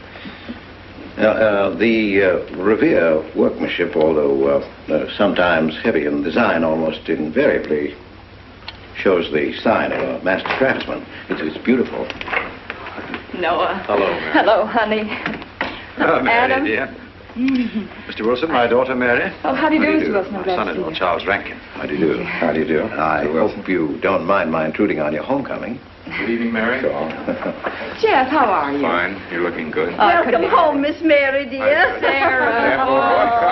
The Revere workmanship, although sometimes heavy in design, almost invariably shows the sign of a master craftsman. It's beautiful. Noah. Hello, Mary. Hello, honey. Hello, Mary, Adam. dear. Mr. Wilson, my daughter, Mary. Oh, how do you do, Mr. Wilson? I'm My glad to see son-in-law, you. Charles Rankin. How do you do? How do you do? I hope you don't mind my intruding on your homecoming. Good evening, Mary. Jeff, how are you? Fine. You're looking good. Welcome home, Miss Mary, dear. Sarah. Oh,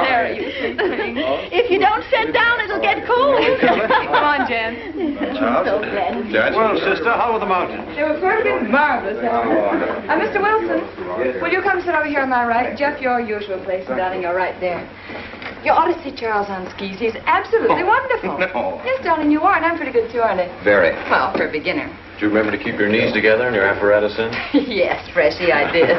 Sarah, you sweet thing. If you don't sit down, it'll get cold. Come on, Jen. Charles. So glad. Well, sister, how were the mountains? They were perfectly marvelous. Mr. Wilson, will you come sit over here on my right? Jeff, your usual place, and darling, you're right there. You ought to see Charles on skis. He's absolutely wonderful. No. Yes, darling, you are, and I'm pretty good too, aren't I? Very. Well, for a beginner. Do you remember to keep your knees together and your apparatus in? Yes, Freshy, I did.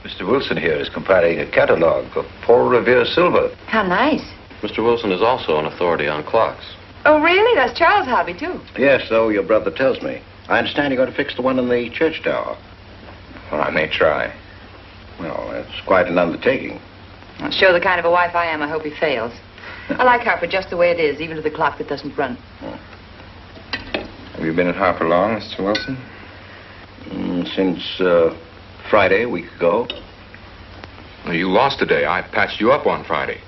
Mr. Wilson here is compiling a catalogue of Paul Revere silver. How nice. Mr. Wilson is also an authority on clocks. Oh, really? That's Charles' hobby, too. Yes, so your brother tells me. I understand you're going to fix the one in the church tower. Well, I may try. Well, it's quite an undertaking. I'll show the kind of a wife I am. I hope he fails. I like Harper just the way it is, even to the clock that doesn't run. Have you been at Harper long, Mr. Wilson? Since Friday, a week ago. Well, you lost today. I patched you up on Friday.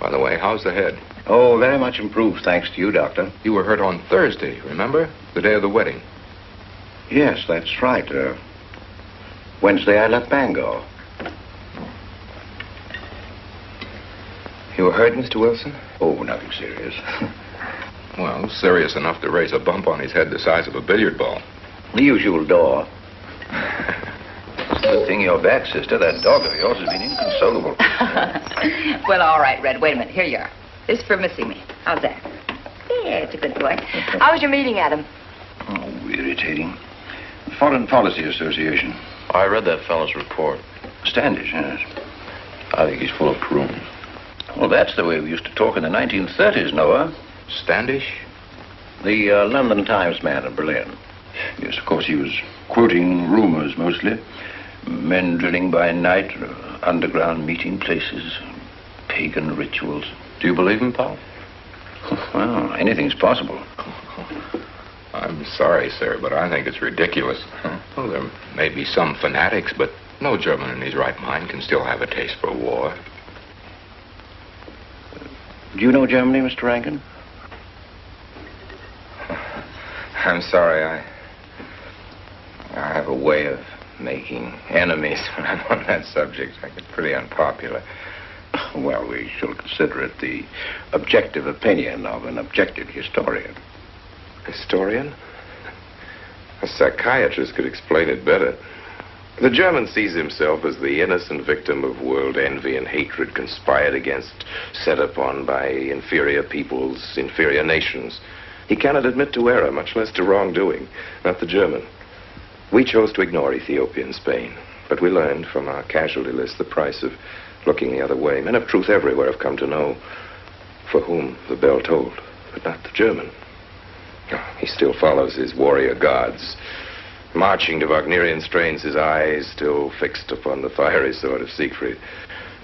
By the way, how's the head? Oh, very much improved, thanks to you, Doctor. You were hurt on Thursday, remember? The day of the wedding. Yes, that's right. Wednesday, I left Bangor. You were hurt, Mr. Wilson? Oh, nothing serious. Well, serious enough to raise a bump on his head the size of a billiard ball. The usual door. Good thing you're back, sister. That dog of yours has been inconsolable. Well, all right, Red. Wait a minute. Here you are. This is for missing me. How's that? Yeah, it's a good boy. How was your meeting, Adam? Oh, irritating. Foreign Policy Association. I read that fellow's report. Standish, yes. I think he's full of prunes. Well, that's the way we used to talk in the 1930s, Noah. Standish? The London Times man in Berlin. Yes, of course, he was quoting rumors mostly. Men drilling by night, underground meeting places, pagan rituals. Do you believe him, Paul? Well, anything's possible. I'm sorry, sir, but I think it's ridiculous. Well, there may be some fanatics, but no German in his right mind can still have a taste for war. Do you know Germany, Mr. Rankin? I'm sorry, I have a way of making enemies when I'm on that subject. I get pretty unpopular. Well, we shall consider it the objective opinion of an objective historian. Historian? A psychiatrist could explain it better. The German sees himself as the innocent victim of world envy and hatred conspired against, set upon by inferior peoples, inferior nations. He cannot admit to error, much less to wrongdoing. Not the German. We chose to ignore Ethiopia and Spain, but we learned from our casualty list the price of looking the other way. Men of truth everywhere have come to know for whom the bell tolled, but not the German. He still follows his warrior gods, marching to Wagnerian strains, his eyes still fixed upon the fiery sword of Siegfried.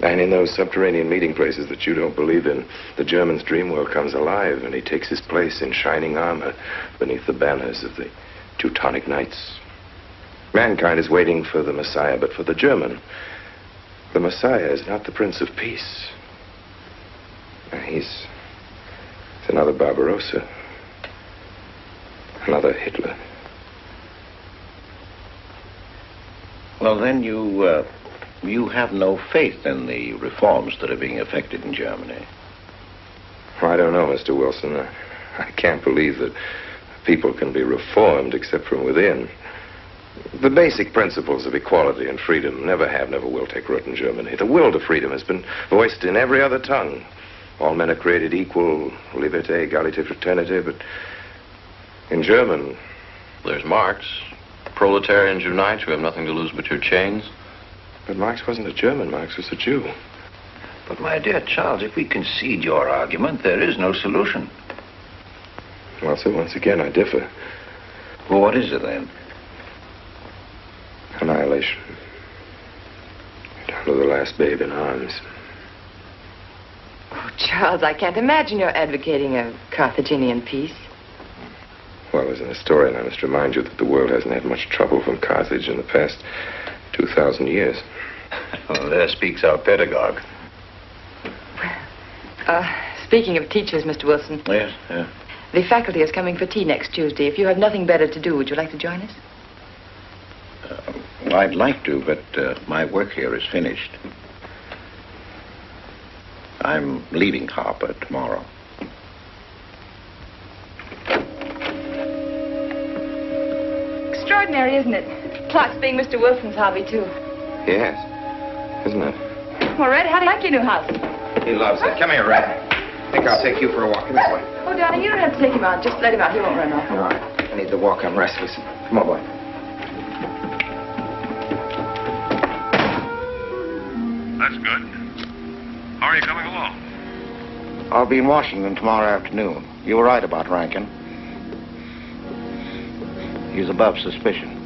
And in those subterranean meeting places that you don't believe in, the German's dream world comes alive, and he takes his place in shining armor beneath the banners of the Teutonic Knights. Mankind is waiting for the Messiah, but for the German, the Messiah is not the Prince of Peace. He's another Barbarossa, another Hitler. Well, then you have no faith in the reforms that are being effected in Germany. I don't know, Mr. Wilson. I can't believe that people can be reformed except from within. The basic principles of equality and freedom never have, never will take root in Germany. The will to freedom has been voiced in every other tongue. All men are created equal, liberté, égalité, fraternité, but in German... There's Marx. Proletarians unite, you have nothing to lose but your chains. But Marx wasn't a German, Marx was a Jew. But, my dear Charles, if we concede your argument, there is no solution. Well, sir, once again, I differ. Well, what is it, then? Annihilation. Down to the last babe in arms. Oh, Charles, I can't imagine you're advocating a Carthaginian peace. Well, as an historian, I must remind you that the world hasn't had much trouble from Carthage in the past 2,000 years. Well, there speaks our pedagogue. Speaking of teachers, Mr. Wilson. Yes, yeah. The faculty is coming for tea next Tuesday. If you have nothing better to do, would you like to join us? Well, I'd like to, but my work here is finished. I'm leaving Harper tomorrow. Extraordinary, isn't it? Clocks being Mr. Wilson's hobby, too. Yes, isn't it? Well, Red, how do you like your new house? He loves it. Come here, Red. I think I'll take you for a walk. Come this way. Oh, darling, you don't have to take him out. Just let him out. He won't run off. All right. I need to walk. I'm restless. Come on, boy. That's good. How are you coming along? I'll be in Washington tomorrow afternoon. You were right about Rankin. He's above suspicion.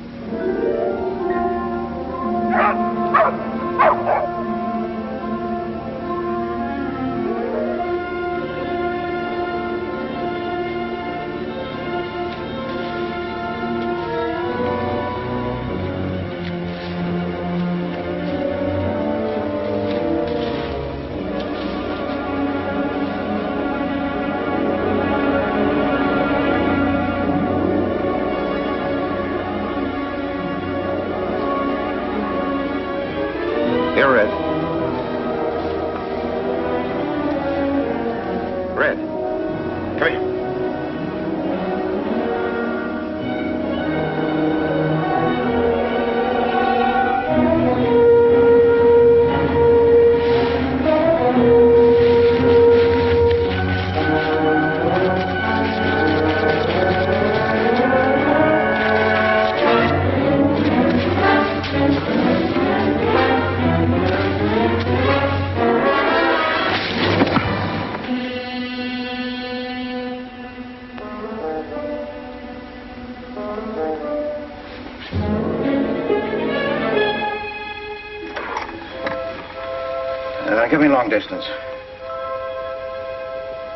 Give me long distance.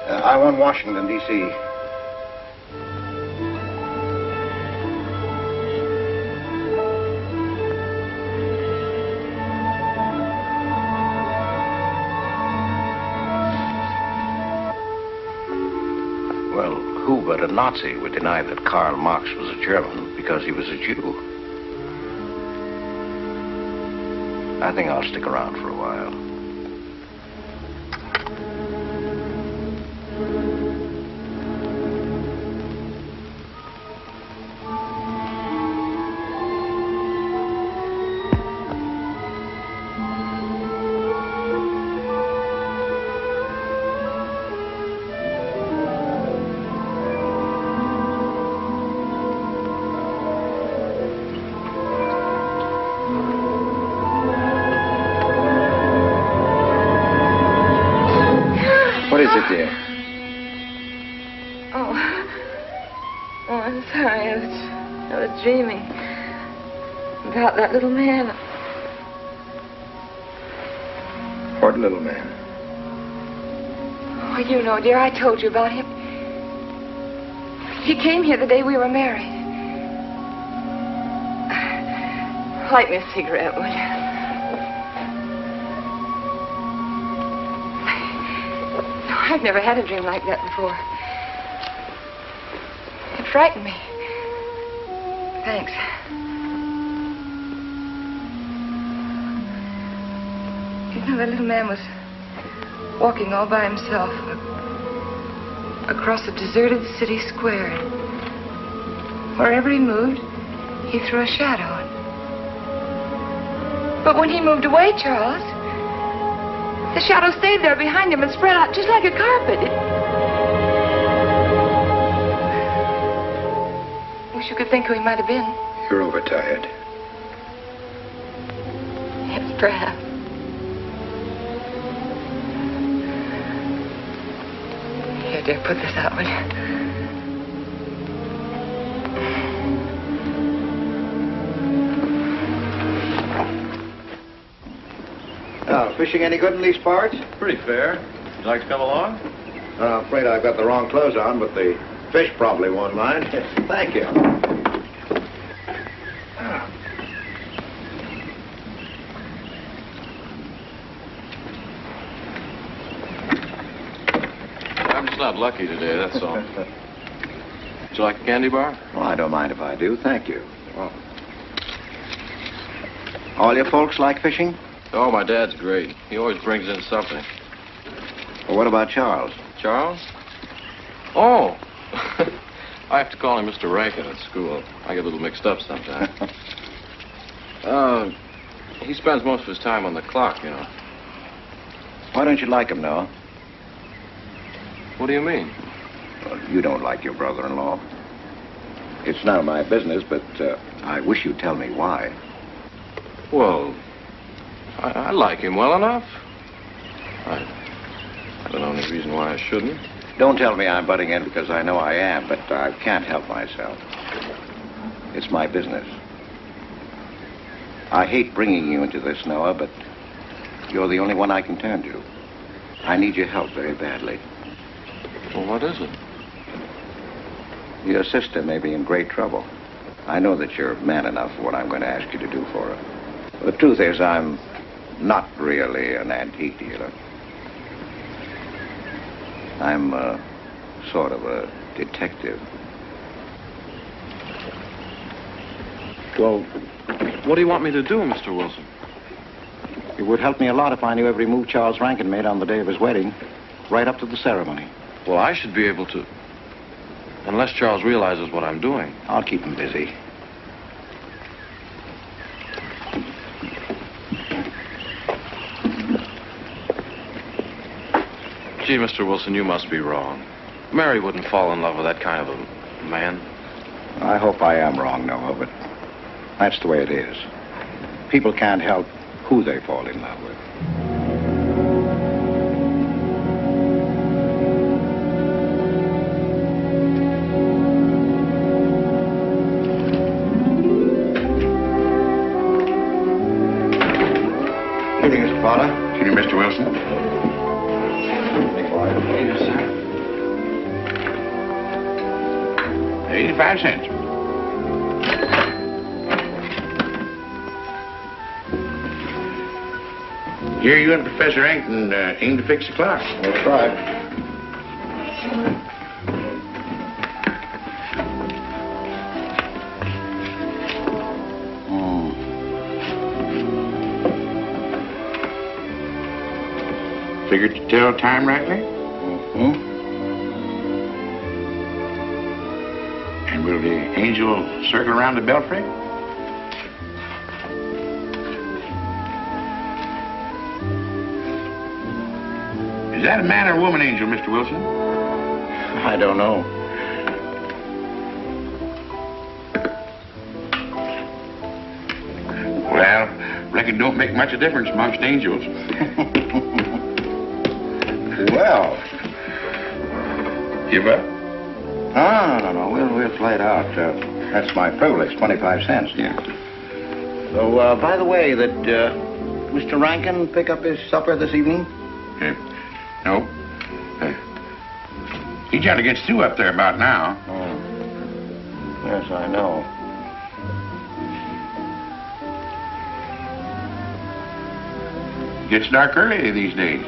I want Washington, D.C. Well, who but a Nazi would deny that Karl Marx was a German because he was a Jew? I think I'll stick around for a while. What is it, dear? Oh, I'm sorry. I was dreaming about that little man. What little man? Oh, you know, dear, I told you about him. He came here the day we were married. Light me a cigarette, would you? I've never had a dream like that before. It frightened me. Thanks. You know, that little man was walking all by himself across a deserted city square. Wherever he moved, he threw a shadow. But when he moved away, Charles, the shadow stayed there behind him and spread out just like a carpet. Wish you could think who he might have been. You're overtired. Yes, perhaps. Here, dear, put this out, will you? Now, fishing any good in these parts? Pretty fair. Would you like to come along? I'm afraid I've got the wrong clothes on, but the fish probably won't mind. Thank you. I'm just not lucky today, that's all. Would you like a candy bar? Well, I don't mind if I do. Thank you. Well, all your folks like fishing? Oh, my dad's great. He always brings in something. Well, what about Charles? Charles? Oh! I have to call him Mr. Rankin at school. I get a little mixed up sometimes. He spends most of his time on the clock, you know. Why don't you like him, Noah? What do you mean? Well, you don't like your brother-in-law. It's none of my business, but I wish you'd tell me why. Well, I like him well enough. I don't know any reason why I shouldn't. Don't tell me I'm butting in because I know I am, but I can't help myself. It's my business. I hate bringing you into this, Noah, but you're the only one I can turn to. I need your help very badly. Well, what is it? Your sister may be in great trouble. I know that you're man enough for what I'm going to ask you to do for her. The truth is, I'm not really an antique dealer. I'm sort of a detective. Well, what do you want me to do, Mr. Wilson? It would help me a lot if I knew every move Charles Rankin made on the day of his wedding, right up to the ceremony. Well, I should be able to. Unless Charles realizes what I'm doing. I'll keep him busy. Gee, Mr. Wilson, you must be wrong. Mary wouldn't fall in love with that kind of a man. I hope I am wrong, Noah, but that's the way it is. People can't help who they fall in love with. Evening, Mr. Potter. Evening, Mr. Wilson. 85 cents. Here you and Professor Ankton aim to fix the clock. That's right. Figured to tell time rightly? Mm-hmm. And will the angel circle around the belfry? Is that a man or a woman angel, Mr. Wilson? I don't know. Well, reckon it don't make much of a difference amongst angels. Well. Give up? No. We'll play it out. That's my privilege, 25 cents. Yeah. So, by the way, did Mr. Rankin pick up his supper this evening? No. He trying to get Sue up there about now. Oh. Yes, I know. Gets dark early these days.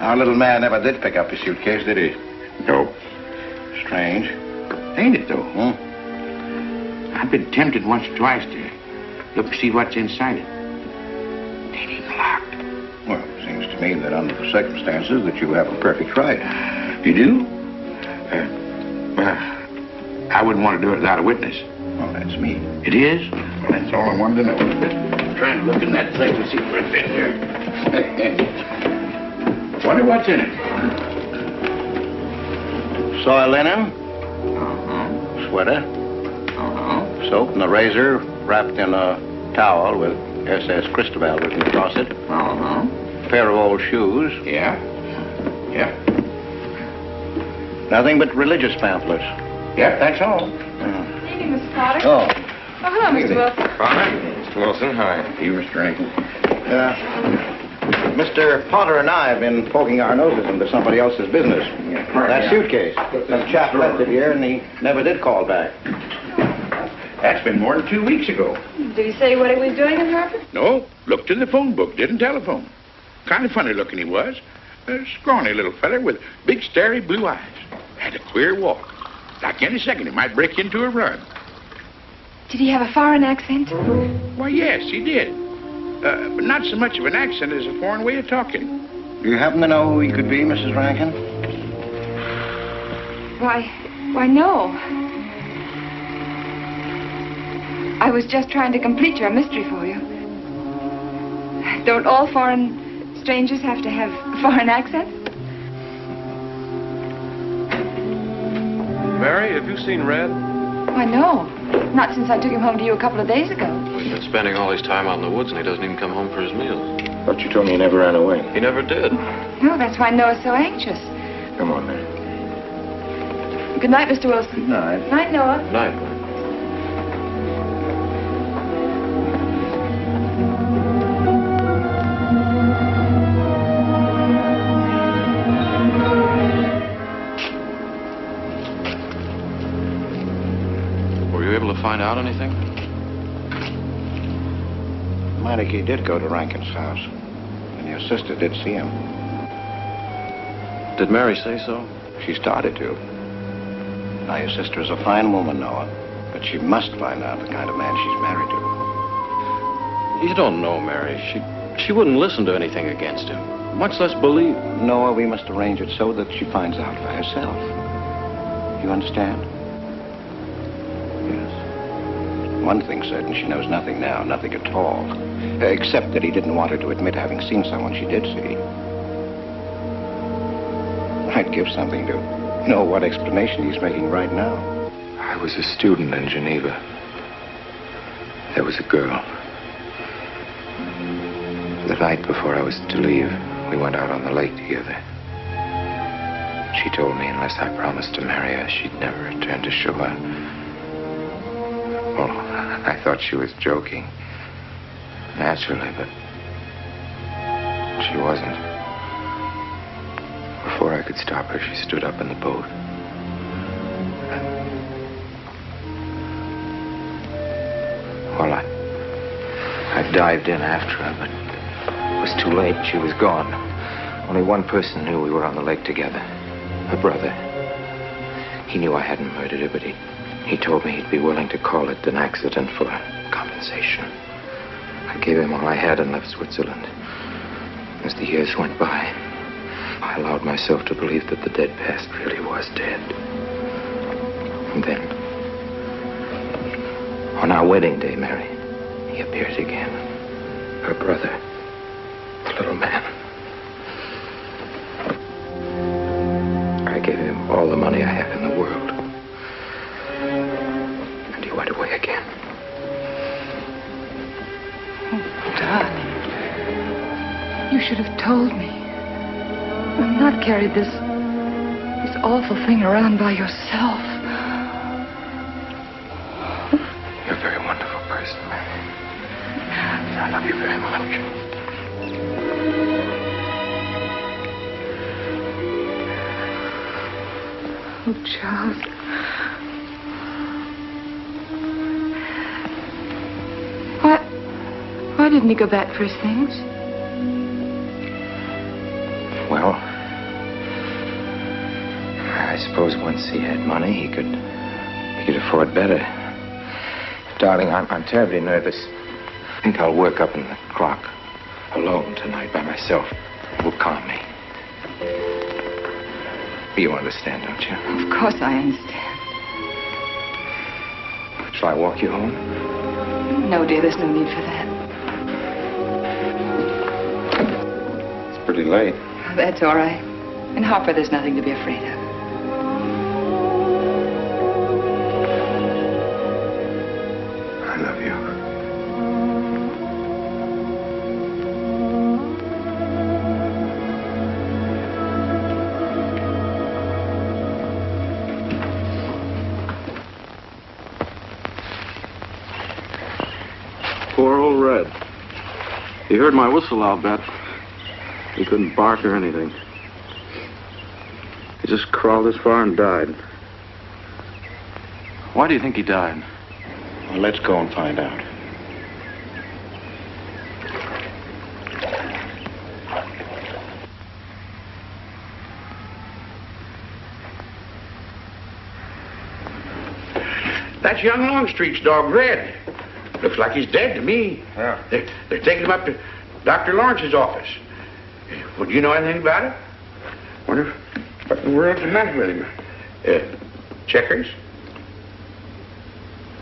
Our little man never did pick up his suitcase, did he? No. Strange. Ain't it, though? I've been tempted once or twice to look to see what's inside it. It ain't even locked. Well, it seems to me that under the circumstances that you have a perfect right. You do? Well, I wouldn't want to do it without a witness. Oh, that's me. It is? Well, that's all I wanted to know. I'm trying to look in that thing to see what's in here. Wonder what's in it. Soil linen. Sweater. Soap and a razor wrapped in a towel with SS Cristobal written across it. Pair of old shoes. Yeah. Nothing but religious pamphlets. Yep, that's all. Evening, Mr. Potter. Oh. Hello, Mr. Wilson. Hi, Mr. Wilson. Hi. You, Mr. Rankin. Mr. Potter and I have been poking our noses into somebody else's business. That suitcase. Some chap left it here, and he never did call back. That's been more than 2 weeks ago. Did he say what he was doing in Harvard? No, looked in the phone book, didn't telephone. Kind of funny looking he was. A scrawny little feller with big, starry blue eyes. Had a queer walk. Like any second, he might break into a run. Did he have a foreign accent? Why, yes, he did. But not so much of an accent as a foreign way of talking. Do you happen to know who he could be, Mrs. Rankin? Why, no. I was just trying to complete your mystery for you. Don't all foreign strangers have to have foreign accents? Mary, have you seen Red? Why, no. Not since I took him home to you a couple of days ago. He's been spending all his time out in the woods, and he doesn't even come home for his meals. But you told me he never ran away. He never did. No, that's why Noah's so anxious. Come on, Mary. Good night, Mr. Wilson. Good night. Night, Noah. Night. Were you able to find out anything? Matinee did go to Rankin's house, and your sister did see him. Did Mary say so? She started to. Now, your sister is a fine woman, Noah, but she must find out the kind of man she's married to. You don't know, Mary. She wouldn't listen to anything against him, much less believe. Noah, we must arrange it so that she finds out for herself. You understand? Yes. One thing's certain, she knows nothing now, nothing at all. Except that he didn't want her to admit having seen someone she did see. I'd give something to know what explanation he's making right now. I was a student in Geneva. There was a girl. The night before I was to leave, We went out on the lake together. She told me unless I promised to marry her, she'd never return to shore. Well, I thought she was joking. Naturally, but she wasn't. Before I could stop her, she stood up in the boat. Well, I dived in after her, but it was too late. She was gone. Only one person knew we were on the lake together. Her brother. He knew I hadn't murdered her, but he told me he'd be willing to call it an accident for compensation. I gave him all I had and left Switzerland. As the years went by, I allowed myself to believe that the dead past really was dead. And then, on our wedding day, Mary, he appeared again. Her brother, the little man. I gave him all the money I had in the world. And he went away again. Oh, darling. You should have told me. And not carried this awful thing around by yourself. You're a very wonderful person, Mary. I love you very much. Oh, Charles. Why didn't he go back for his things? Well, I suppose once he had money, he could afford better. Darling, I'm terribly nervous. I think I'll work up in the clock alone tonight by myself. It will calm me. You understand, don't you? Of course I understand. Shall I walk you home? No, dear, there's no need for that. It's pretty late. That's all right. In Harper, there's nothing to be afraid of. I love you. Poor old Red. He heard my whistle, I'll bet. He couldn't bark or anything. He just crawled this far and died. Why do you think he died? Well, let's go and find out. That's young Longstreet's dog, Red. Looks like he's dead to me. Yeah. They're taking him up to Dr. Lawrence's office. Well, do you know anything about it? Wonder what in the world's the matter with him? Checkers?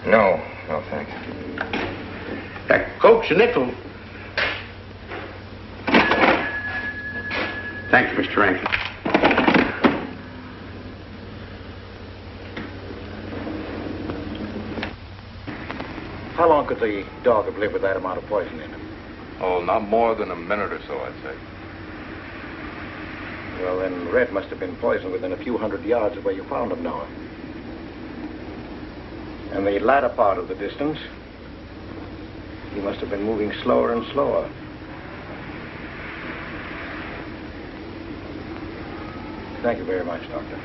No, thanks. That Coke's a nickel. Thank you, Mr. Rankin. How long could the dog have lived with that amount of poison in him? Oh, not more than a minute or so, I'd say. Well, then Red must have been poisoned within a few hundred yards of where you found him, Noah. And the latter part of the distance, he must have been moving slower and slower. Thank you very much, Doctor.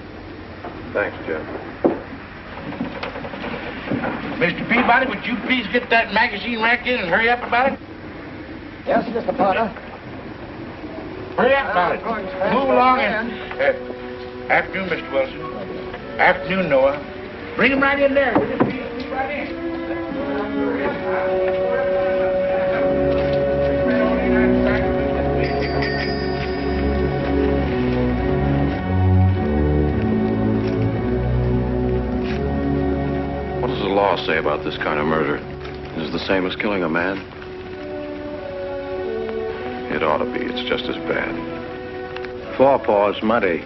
Thanks, Jim. Mr. Peabody, would you please get that magazine rack in and hurry up about it? Yes, Mr. Potter. Hurry up about it. Move along and... afternoon, Mr. Wilson. Afternoon, Noah. Bring him right in there. Will you please right in? What does the law say about this kind of murder? Is it the same as killing a man? It ought to be. It's just as bad. Forepaws muddy.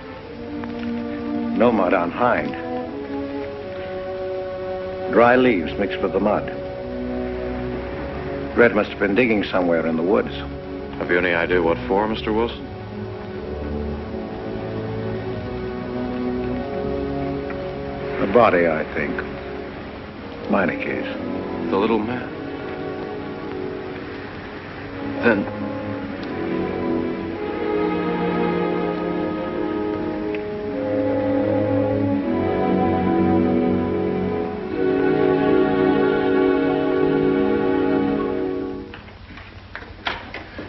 No mud on hind. Dry leaves mixed with the mud. Red must have been digging somewhere in the woods. Have you any idea what for, Mr. Wilson? body, I think. Meineke's. The little man. Then...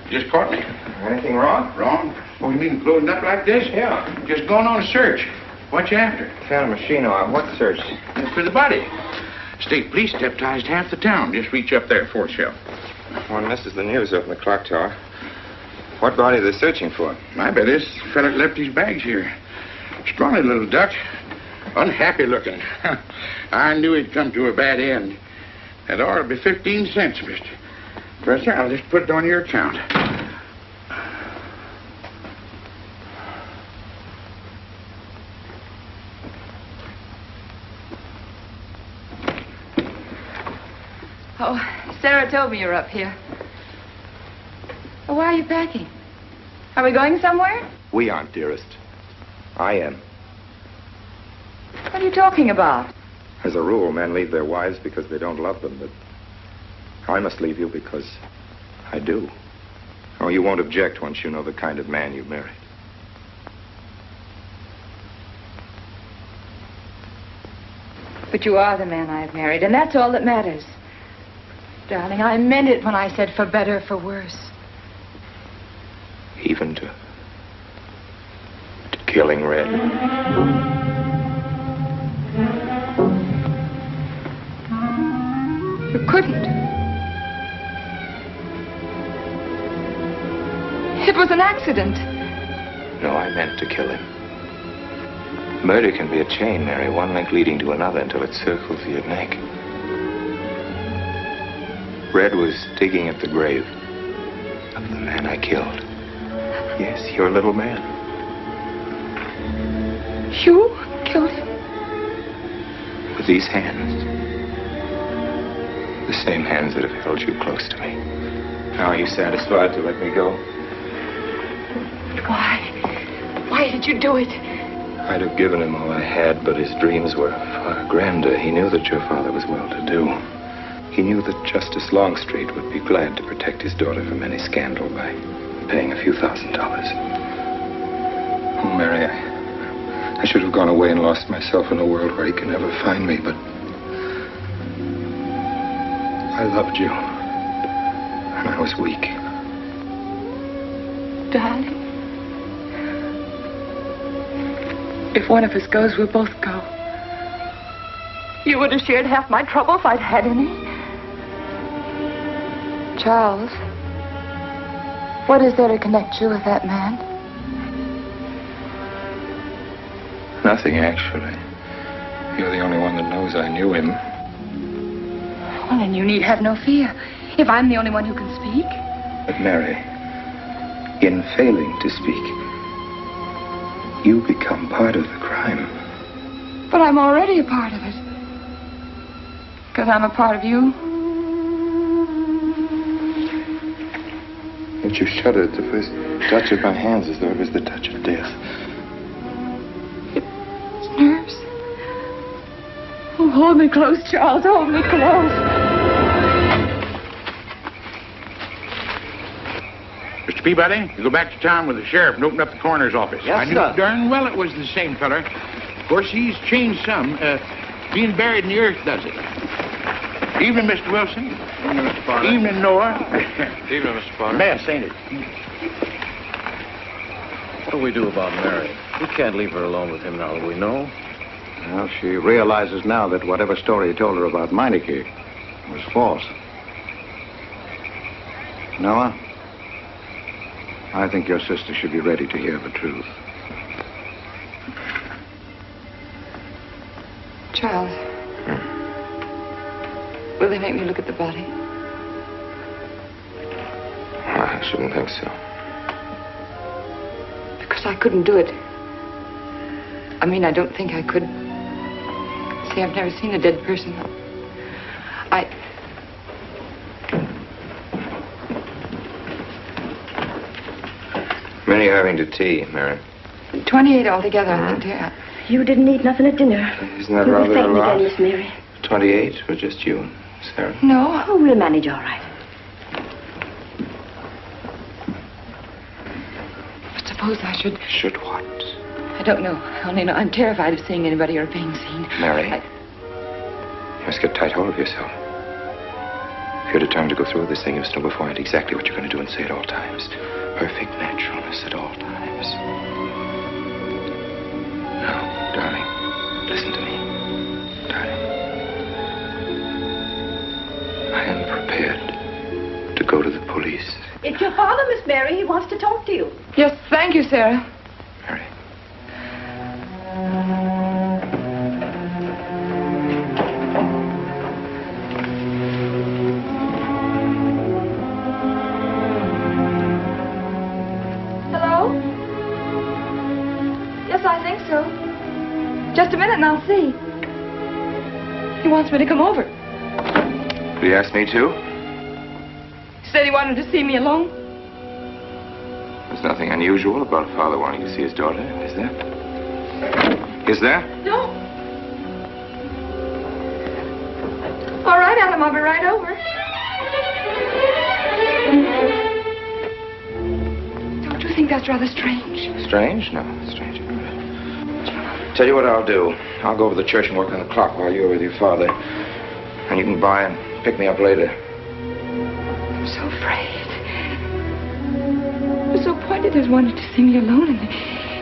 Just caught me. Anything wrong? Wrong? Oh, you mean closing up like this? Yeah. Just going on a search. What you after? Found a machine on what search? For the body. State police deputized half the town. Just reach up there, fourth shelf. One misses the news up in the clock tower. What body are they searching for? I bet this fella left his bags here. Scrawny little duck. Unhappy looking. I knew he'd come to a bad end. That ought to be 15 cents, mister. Professor, I'll just put it on your account. Oh, Sarah told me you were up here. Oh, why are you packing? Are we going somewhere? We aren't, dearest. I am. What are you talking about? As a rule, men leave their wives because they don't love them, but I must leave you because I do. Oh, you won't object once you know the kind of man you married. But you are the man I've married, and that's all that matters. Darling, I meant it when I said for better or for worse. Even to killing Red. You couldn't. It was an accident. No, I meant to kill him. Murder can be a chain, Mary, one link leading to another until it circles your neck. Red was digging at the grave of the man I killed. Yes, your little man. You killed him? With these hands. The same hands that have held you close to me. Now are you satisfied to let me go? Why? Why did you do it? I'd have given him all I had, but his dreams were far grander. He knew that your father was well-to-do. He knew that Justice Longstreet would be glad to protect his daughter from any scandal by paying a few $1,000. Oh, Mary, I should have gone away and lost myself in a world where he can never find me, but I loved you, and I was weak. Darling, if one of us goes, we'll both go. You would have shared half my trouble if I'd had any. Charles, what is there to connect you with that man? Nothing, actually. You're the only one that knows I knew him. Well, then you need have no fear. If I'm the only one who can speak. But Mary, in failing to speak, you become part of the crime. But I'm already a part of it. Because I'm a part of you. Yet you shuddered at the first touch of my hands as though it was the touch of death. It's nerves. Oh, hold me close, Charles. Hold me close. Mr. Peabody, you go back to town with the sheriff and open up the coroner's office. Yes, I knew sir. darn well it was the same feller. Of course, he's changed some. Being buried in the earth does it. Evening, Mr. Wilson. Evening, Mr. Potter. Evening, Noah. Evening, Mr. Potter. Mess, ain't it? What do we do about Mary? We can't leave her alone with him now that we know. Well, she realizes now that whatever story he told her about Meineke was false. Noah, I think your sister should be ready to hear the truth. Charles. Will they make me look at the body? I shouldn't think so. Because I couldn't do it. I mean, I don't think I could. See, I've never seen a dead person. Many are having to tea, Mary. 28 altogether, I think, dear. You didn't eat nothing at dinner. Isn't that You'll rather be fainting a lot? again, Miss Mary. 28 for just you, Sarah? No. Oh, we'll manage all right. But suppose I should... Should what? I don't know. Only know I'm terrified of seeing anybody or being seen. Mary, you must get tight hold of yourself. If you're determined to go through with this thing, you must know beforehand exactly what you're going to do and say at all times. Perfect naturalness at all times. Now, darling, listen to me. Darling. I am prepared to go to the police. It's your father, Miss Mary. He wants to talk to you. Yes, thank you, Sarah. Mary. Hello? Yes, I think so. Just a minute and I'll see. He wants me to come over. Did he ask me to? He said he wanted to see me alone. There's nothing unusual about a father wanting to see his daughter, is there? Is there? No. All right, Adam, I'll be right over. Don't you think that's rather strange? Strange? No, strange. Tell you what I'll do. I'll go over to the church and work on the clock while you're with your father. And you can by and pick me up later. I'm so afraid. He was so pointed as wanted to see me alone, and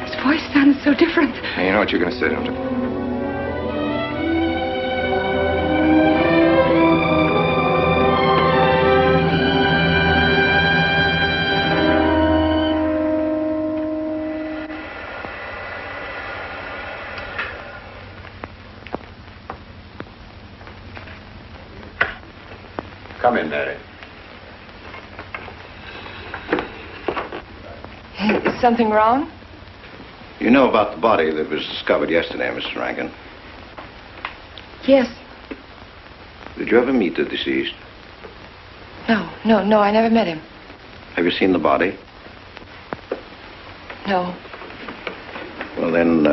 his voice sounded so different. Now, you know what you're going to say, don't you? Come in, Mary. Is something wrong? You know about the body that was discovered yesterday, Mrs. Rankin? Yes. Did you ever meet the deceased? No, I never met him. Have you seen the body? No. Well, then,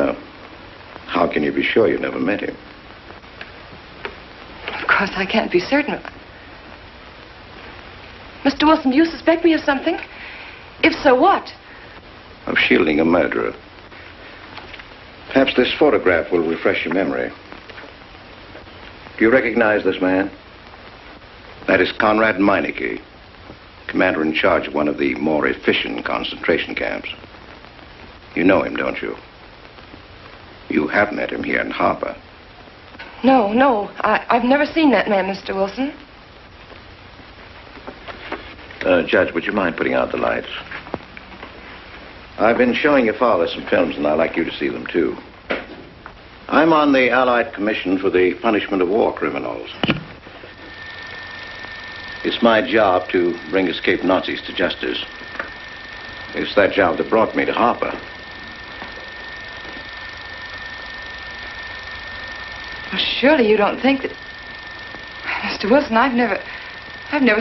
how can you be sure you never met him? Of course, I can't be certain. Mr. Wilson, do you suspect me of something? If so, what? Of shielding a murderer. Perhaps this photograph will refresh your memory. Do you recognize this man? That is Conrad Meineke, commander in charge of one of the more efficient concentration camps. You know him, don't you? You have met him here in Harper. No. I've never seen that man, Mr. Wilson. Judge, would you mind putting out the lights? I've been showing your father some films, and I'd like you to see them, too. I'm on the Allied Commission for the Punishment of War Criminals. It's my job to bring escaped Nazis to justice. It's that job that brought me to Harper. Well, surely you don't think that... Mr. Wilson, I've never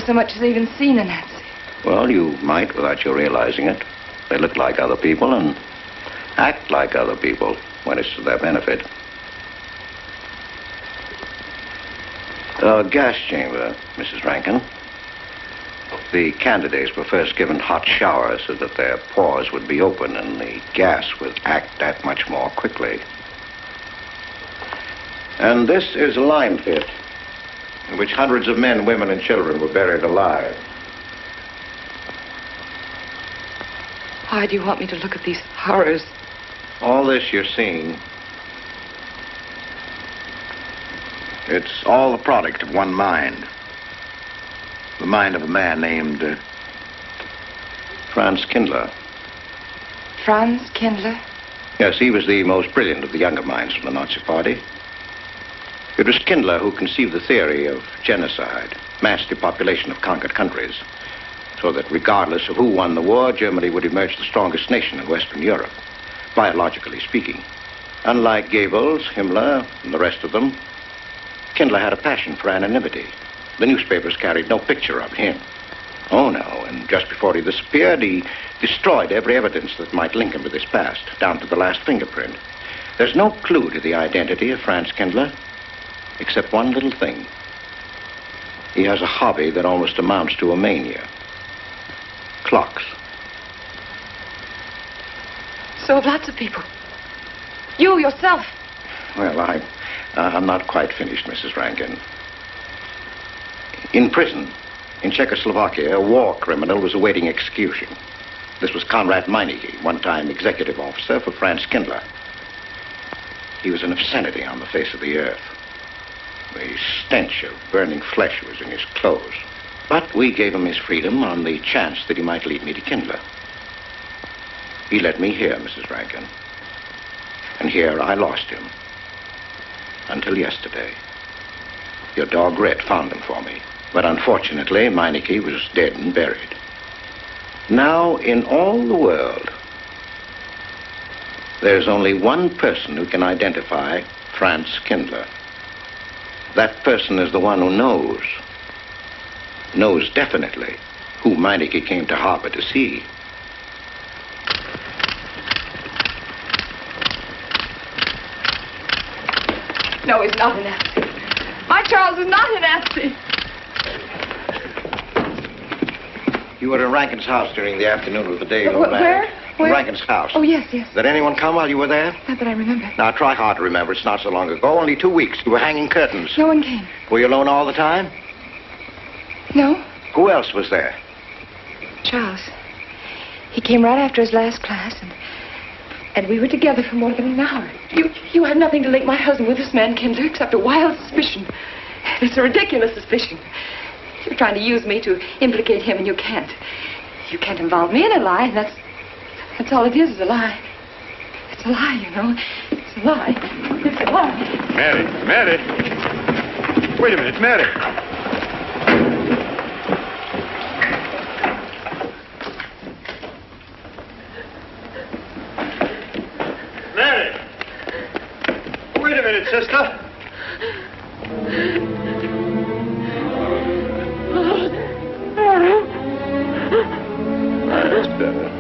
so much as even seen a Nazi. Well, you might without your realizing it. They look like other people and act like other people when it's to their benefit. A gas chamber, Mrs. Rankin. The candidates were first given hot showers so that their pores would be open and the gas would act that much more quickly. And this is a lime pit in which hundreds of men, women, and children were buried alive. Why do you want me to look at these horrors? All this you're seeing, it's all the product of one mind. The mind of a man named Franz Kindler. Franz Kindler? Yes, he was the most brilliant of the younger minds from the Nazi Party. It was Kindler who conceived the theory of genocide, mass depopulation of conquered countries, so that regardless of who won the war, Germany would emerge the strongest nation in Western Europe, biologically speaking. Unlike Goebbels, Himmler, and the rest of them, Kindler had a passion for anonymity. The newspapers carried no picture of him. Oh, no, and just before he disappeared, he destroyed every evidence that might link him with his past, down to the last fingerprint. There's no clue to the identity of Franz Kindler, except one little thing. He has a hobby that almost amounts to a mania. Clocks. So have lots of people. You yourself. Well, I'm not quite finished, Mrs. Rankin. In prison, in Czechoslovakia, a war criminal was awaiting execution. This was Konrad Meineke, one-time executive officer for Franz Kindler. He was an obscenity on the face of the earth. The stench of burning flesh was in his clothes. But we gave him his freedom on the chance that he might lead me to Kindler. He led me here, Mrs. Rankin. And here I lost him. Until yesterday. Your dog Red found him for me. But unfortunately, Meineke was dead and buried. Now, in all the world, there's only one person who can identify Franz Kindler. That person is the one who knows definitely who Meineke came to harbor to see. No, he's not a Nazi. My Charles is not a Nazi. You were at Rankin's house during the afternoon of the day. Where? Rankin's house. Oh, yes. Did anyone come while you were there? Not that I remember. Now, try hard to remember. It's not so long ago. Only 2 weeks. You were hanging curtains. No one came. Were you alone all the time? No. Who else was there? Charles. He came right after his last class, and we were together for more than an hour. You had nothing to link my husband with this man, Kindler, except a wild suspicion. It's a ridiculous suspicion. You're trying to use me to implicate him, and you can't. You can't involve me in a lie, and that's all it is a lie. It's a lie, you know. It's a lie. It's a lie. Mary. Wait a minute, Mary. Mary! Wait a minute, sister. That's better.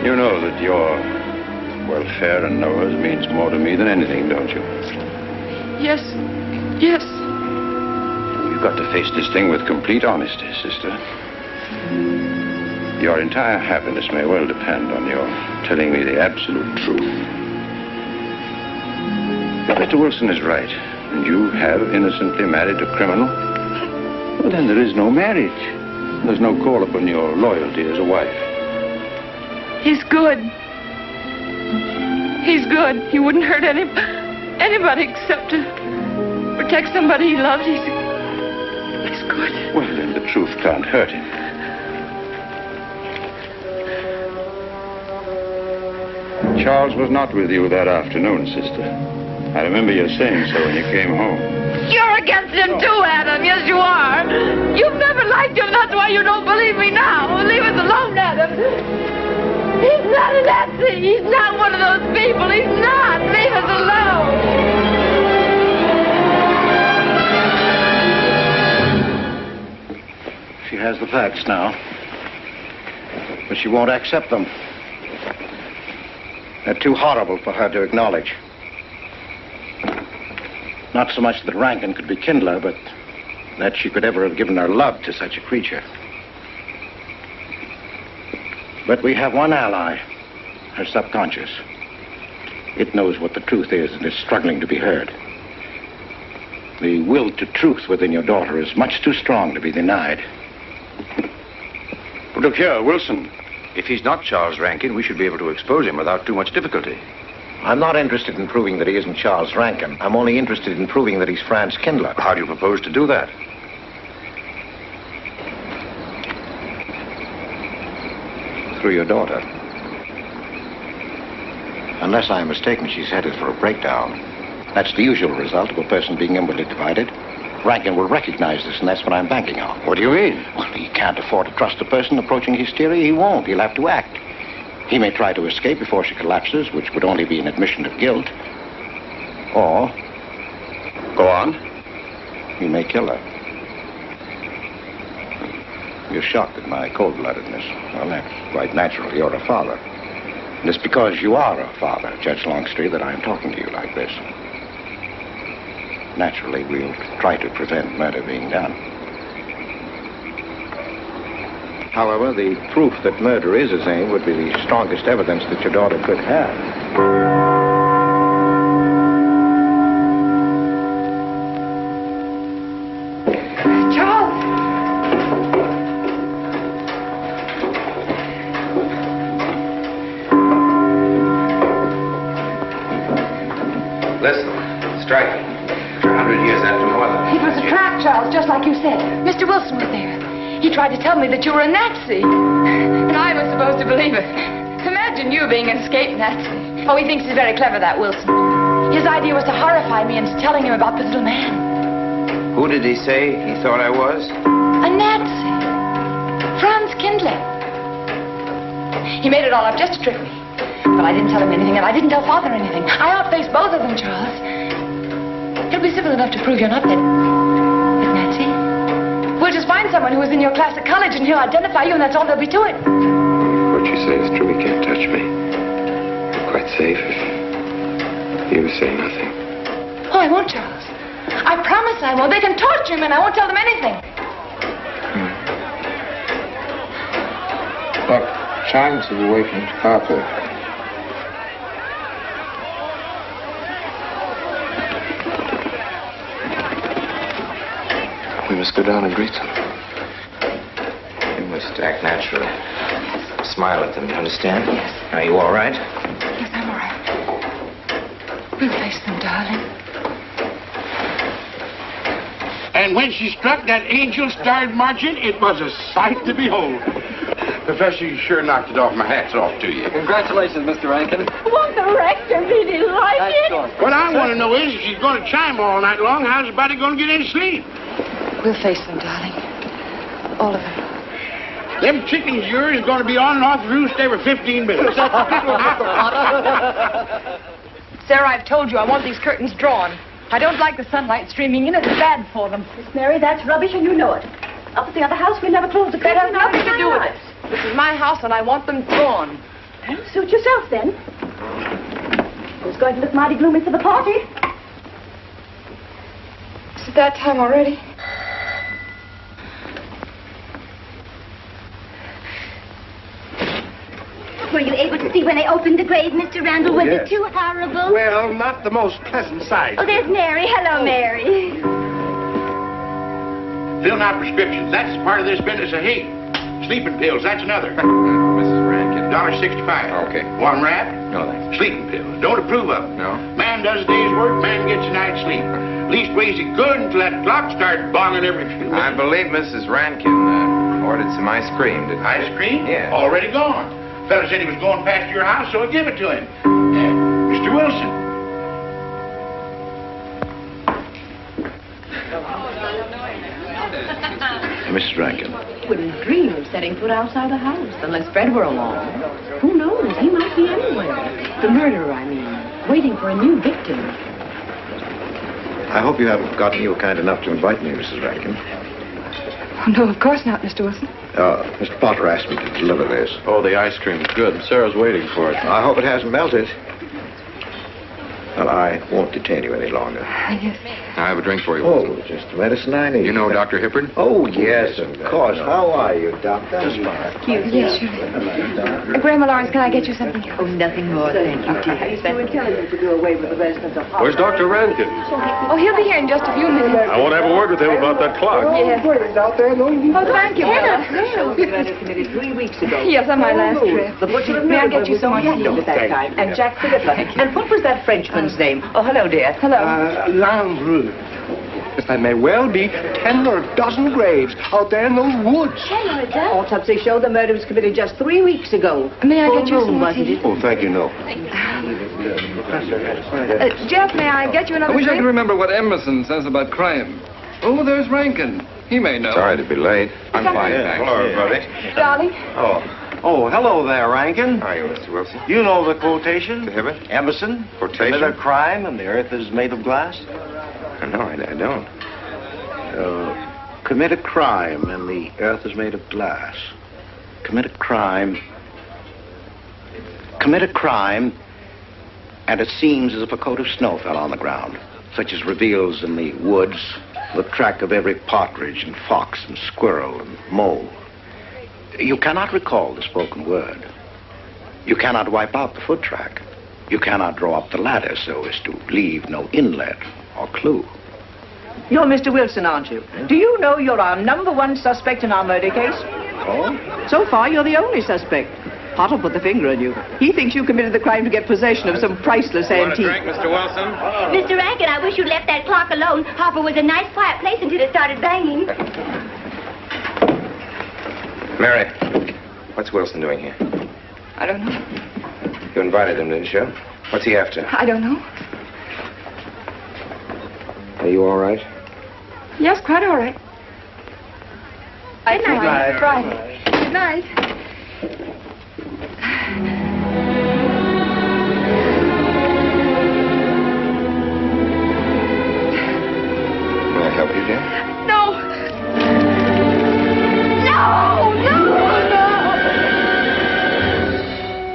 You know that your welfare and Noah's means more to me than anything, don't you? Yes. You've got to face this thing with complete honesty, sister. Your entire happiness may well depend on your telling me the absolute truth. If Mr. Wilson is right, and you have innocently married a criminal, well, then there is no marriage. There's no call upon your loyalty as a wife. He's good. He's good. He wouldn't hurt anybody except to protect somebody he loves. He's good. Well, then the truth can't hurt him. Charles was not with you that afternoon, sister. I remember you saying so when you came home. You're against him too, Adam. Yes, you are. You've never liked him. That's why you don't believe me now. Leave us alone, Adam. He's not a Nazi. He's not one of those people. He's not. Leave us alone. She has the facts now, but she won't accept them. They're too horrible for her to acknowledge. Not so much that Rankin could be Kindler, but that she could ever have given her love to such a creature. But we have one ally, her subconscious. It knows what the truth is and is struggling to be heard. The will to truth within your daughter is much too strong to be denied. But look here, Wilson. If he's not Charles Rankin, we should be able to expose him without too much difficulty. I'm not interested in proving that he isn't Charles Rankin. I'm only interested in proving that he's Franz Kindler. How do you propose to do that? Through your daughter. Unless I am mistaken, she's headed for a breakdown. That's the usual result of a person being inwardly divided. Rankin will recognize this, and that's what I'm banking on. What do you mean? Well, he can't afford to trust a person approaching hysteria. He won't. He'll have to act. He may try to escape before she collapses, which would only be an admission of guilt. Or, Go on. he may kill her. You're shocked at my cold-bloodedness. Well, that's quite natural. You're a father. And it's because you are a father, Judge Longstreet, that I'm talking to you like this. Naturally, we'll try to prevent murder being done. However, the proof that murder is his aim would be the strongest evidence that your daughter could have. Listen, striking. 100 years after mother. It was a trap, Charles, just like you said. Mr. Wilson was there. He tried to tell me that you were a Nazi. And I was supposed to believe it. Imagine you being an escaped Nazi. Oh, he thinks he's very clever, that Wilson. His idea was to horrify me into telling him about this little man. Who did he say he thought I was? A Nazi. Franz Kindler. He made it all up just to trick me. But I didn't tell him anything, and I didn't tell Father anything. I outfaced both of them, Charles. It'll be simple enough to prove you're not that Nazi. We'll just find someone who was in your class at college, and he'll identify you, and that's all there'll be to it. What you say is true. He can't touch me. I'm quite safe if you say nothing. Oh, I won't, Charles. I promise I won't. They can torture him, and I won't tell them anything. Look, chimes have awakened Harper. We must go down and greet them. You must act naturally. Smile at them, you understand? Yes. Are you all right? Yes, I'm all right. We'll face them, darling. And when she struck that angel-starred marching, it was a sight to behold. Professor, you sure knocked it off. My hat's off to you. Congratulations, Mr. Rankin. Won't the rector really like it? What I want to know is, if she's going to chime all night long, how's the body going to get any sleep? We'll face them, darling. All of them. Them chickens of yours are going to be on and off the roost every 15 minutes. Sarah, I've told you I want these curtains drawn. I don't like the sunlight streaming in. It's bad for them. Miss Mary, that's rubbish and you know it. Up at the other house, we never close the That curtains. has nothing to do with it. This is my house and I want them drawn. Suit yourself, then. It's going to look mighty gloomy for the party. Is it that time already? Were you able to see when they opened the grave, Mr. Randall? Was Yes. it too horrible? Well, not the most pleasant sight. Oh, there's Mary. Hello, Mary. Filling out prescriptions, that's part of this business of hate. Sleeping pills, that's another. Mrs. Rankin. $1.65. Okay. Want 'em wrapped? No, thanks. Sleeping pills. Don't approve of them. No? Man does a day's work, man gets a night's sleep. Leastways he could until that clock starts bonging every few minutes. I believe Mrs. Rankin ordered some ice cream. Ice cream? Yeah. Already gone. Fella said he was going past your house, so I give it to him. Mr. Wilson. Mrs. Rankin. Wouldn't dream of setting foot outside the house unless Fred were along. Who knows? He might be anywhere. The murderer, I mean, waiting for a new victim. I hope you haven't forgotten you were kind enough to invite me, Mrs. Rankin. Oh, no, of course not, Mr. Wilson. Mr. Potter asked me to deliver this. Oh, the ice cream's good. Sarah's waiting for it. I hope it hasn't melted. Well, I won't detain you any longer. Yes. I have a drink for you. Oh, just the medicine I need. You know Dr. Hippard? Oh, yes, of course. How are you, Doctor? Yes, sure. Grandma Lawrence, can I get you something? Oh, nothing more, thank you, dear. It's too intelligent to do away with the residents of Where's Dr. Rankin? Oh, he'll be here in just a few minutes. I want to have a word with him about that clock. Yes. out there. Oh, thank you, Bella. Committee 3 weeks ago. Yes, on my last trip. The butcher May I get you some more tea? at that time. And Jack Philippa. And what was that Frenchman's name? Oh, hello, dear. Hello. Landru. There may well be 10 or a dozen graves out there in those woods. Autopsy showed the murder was committed just 3 weeks ago. May I get you Full some moon, more wasn't tea? it? Oh, thank you, no. Jeff, may I get you another I wish I drink? could remember what Emerson says about crime. Oh, there's Rankin. He may know. Sorry to be late. I'm fine, Yeah, thanks. hello, everybody. Darling. Oh, hello there, Rankin. How are you, Mr. Wilson? You know the quotation? To Hibbert? Emerson. Quotation? Commit a crime and the earth is made of glass. No, I don't. Commit a crime and the earth is made of glass. Commit a crime. Commit a crime, and it seems as if a coat of snow fell on the ground, such as reveals in the woods the track of every partridge and fox and squirrel and mole. You cannot recall the spoken word. You cannot wipe out the foot track. You cannot draw up the ladder so as to leave no inlet or clue. You're Mr. Wilson, aren't you? Do you know you're our #1 suspect in our murder case? Oh? So far, you're the only suspect. Potter put the finger on you. He thinks you committed the crime to get possession of some priceless antique. Mr. Wilson? Mr. Rankin, I wish you'd left that clock alone. Harper was a nice, quiet place until it started banging. Mary, what's Wilson doing here? I don't know. You invited him, didn't you? What's he after? I don't know. Are you all right? Yes, quite all right. Good night. Friday. Good night. May I help you, dear? No! No!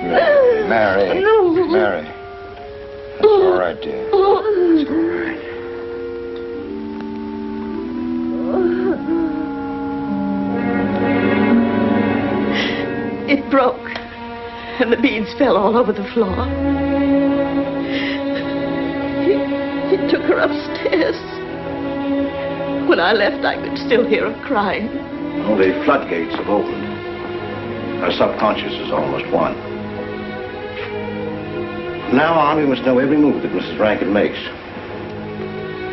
No! Mary. No. Mary. It's all right, dear. It's all right. It broke, and the beads fell all over the floor. He took her upstairs. When I left, I could still hear her crying. Well, the floodgates have opened. Her subconscious is almost won. From now on, we must know every move that Mrs. Rankin makes.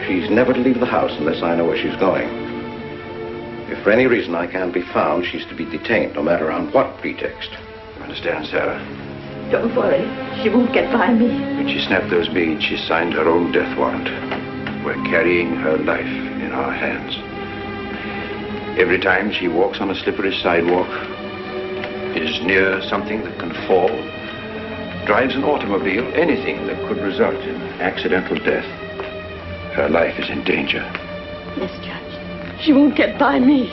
She's never to leave the house unless I know where she's going. If for any reason I can't be found, she's to be detained, no matter on what pretext. Understand, Sarah? Don't worry. She won't get by me. When she snapped those beads, she signed her own death warrant. We're carrying her life in our hands. Every time she walks on a slippery sidewalk, is near something that can fall, drives an automobile, anything that could result in accidental death, her life is in danger. Yes, Judge. She won't get by me.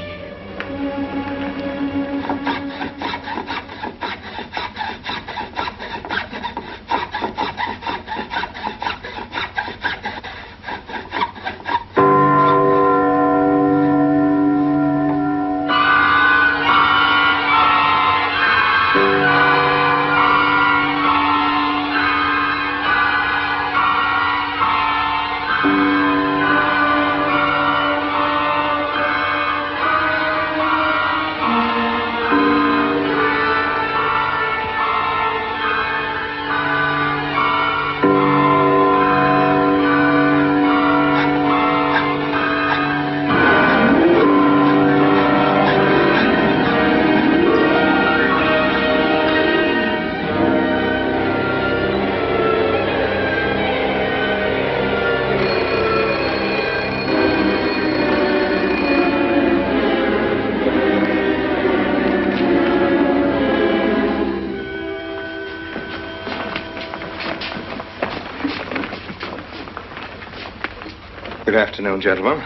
Good afternoon, gentlemen.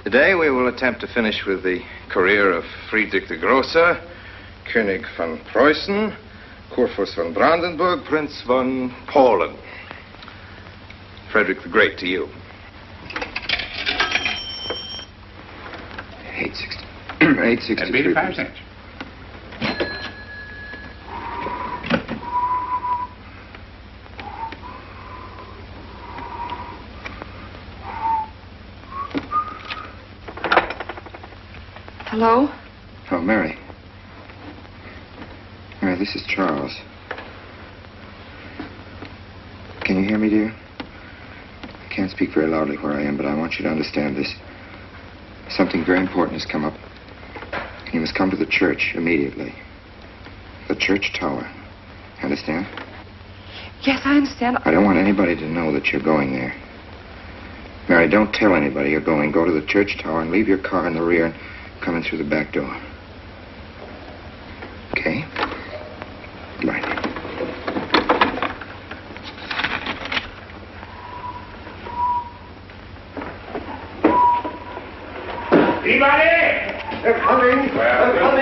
Today we will attempt to finish with the career of Friedrich the Grosser, König von Preußen, Kurfürst von Brandenburg, Prince von Polen. Frederick the Great to you. 860. That'd be 85 cents. Hello? Oh, Mary. Mary, this is Charles. Can you hear me, dear? I can't speak very loudly where I am, but I want you to understand this. Something very important has come up. You must come to the church immediately. The church tower. Understand? Yes, I understand. I don't want anybody to know that you're going there. Mary, don't tell anybody you're going. Go to the church tower and leave your car in the rear and come in through the back door. Okay? Right. Peabody! They're coming. Well, They're coming.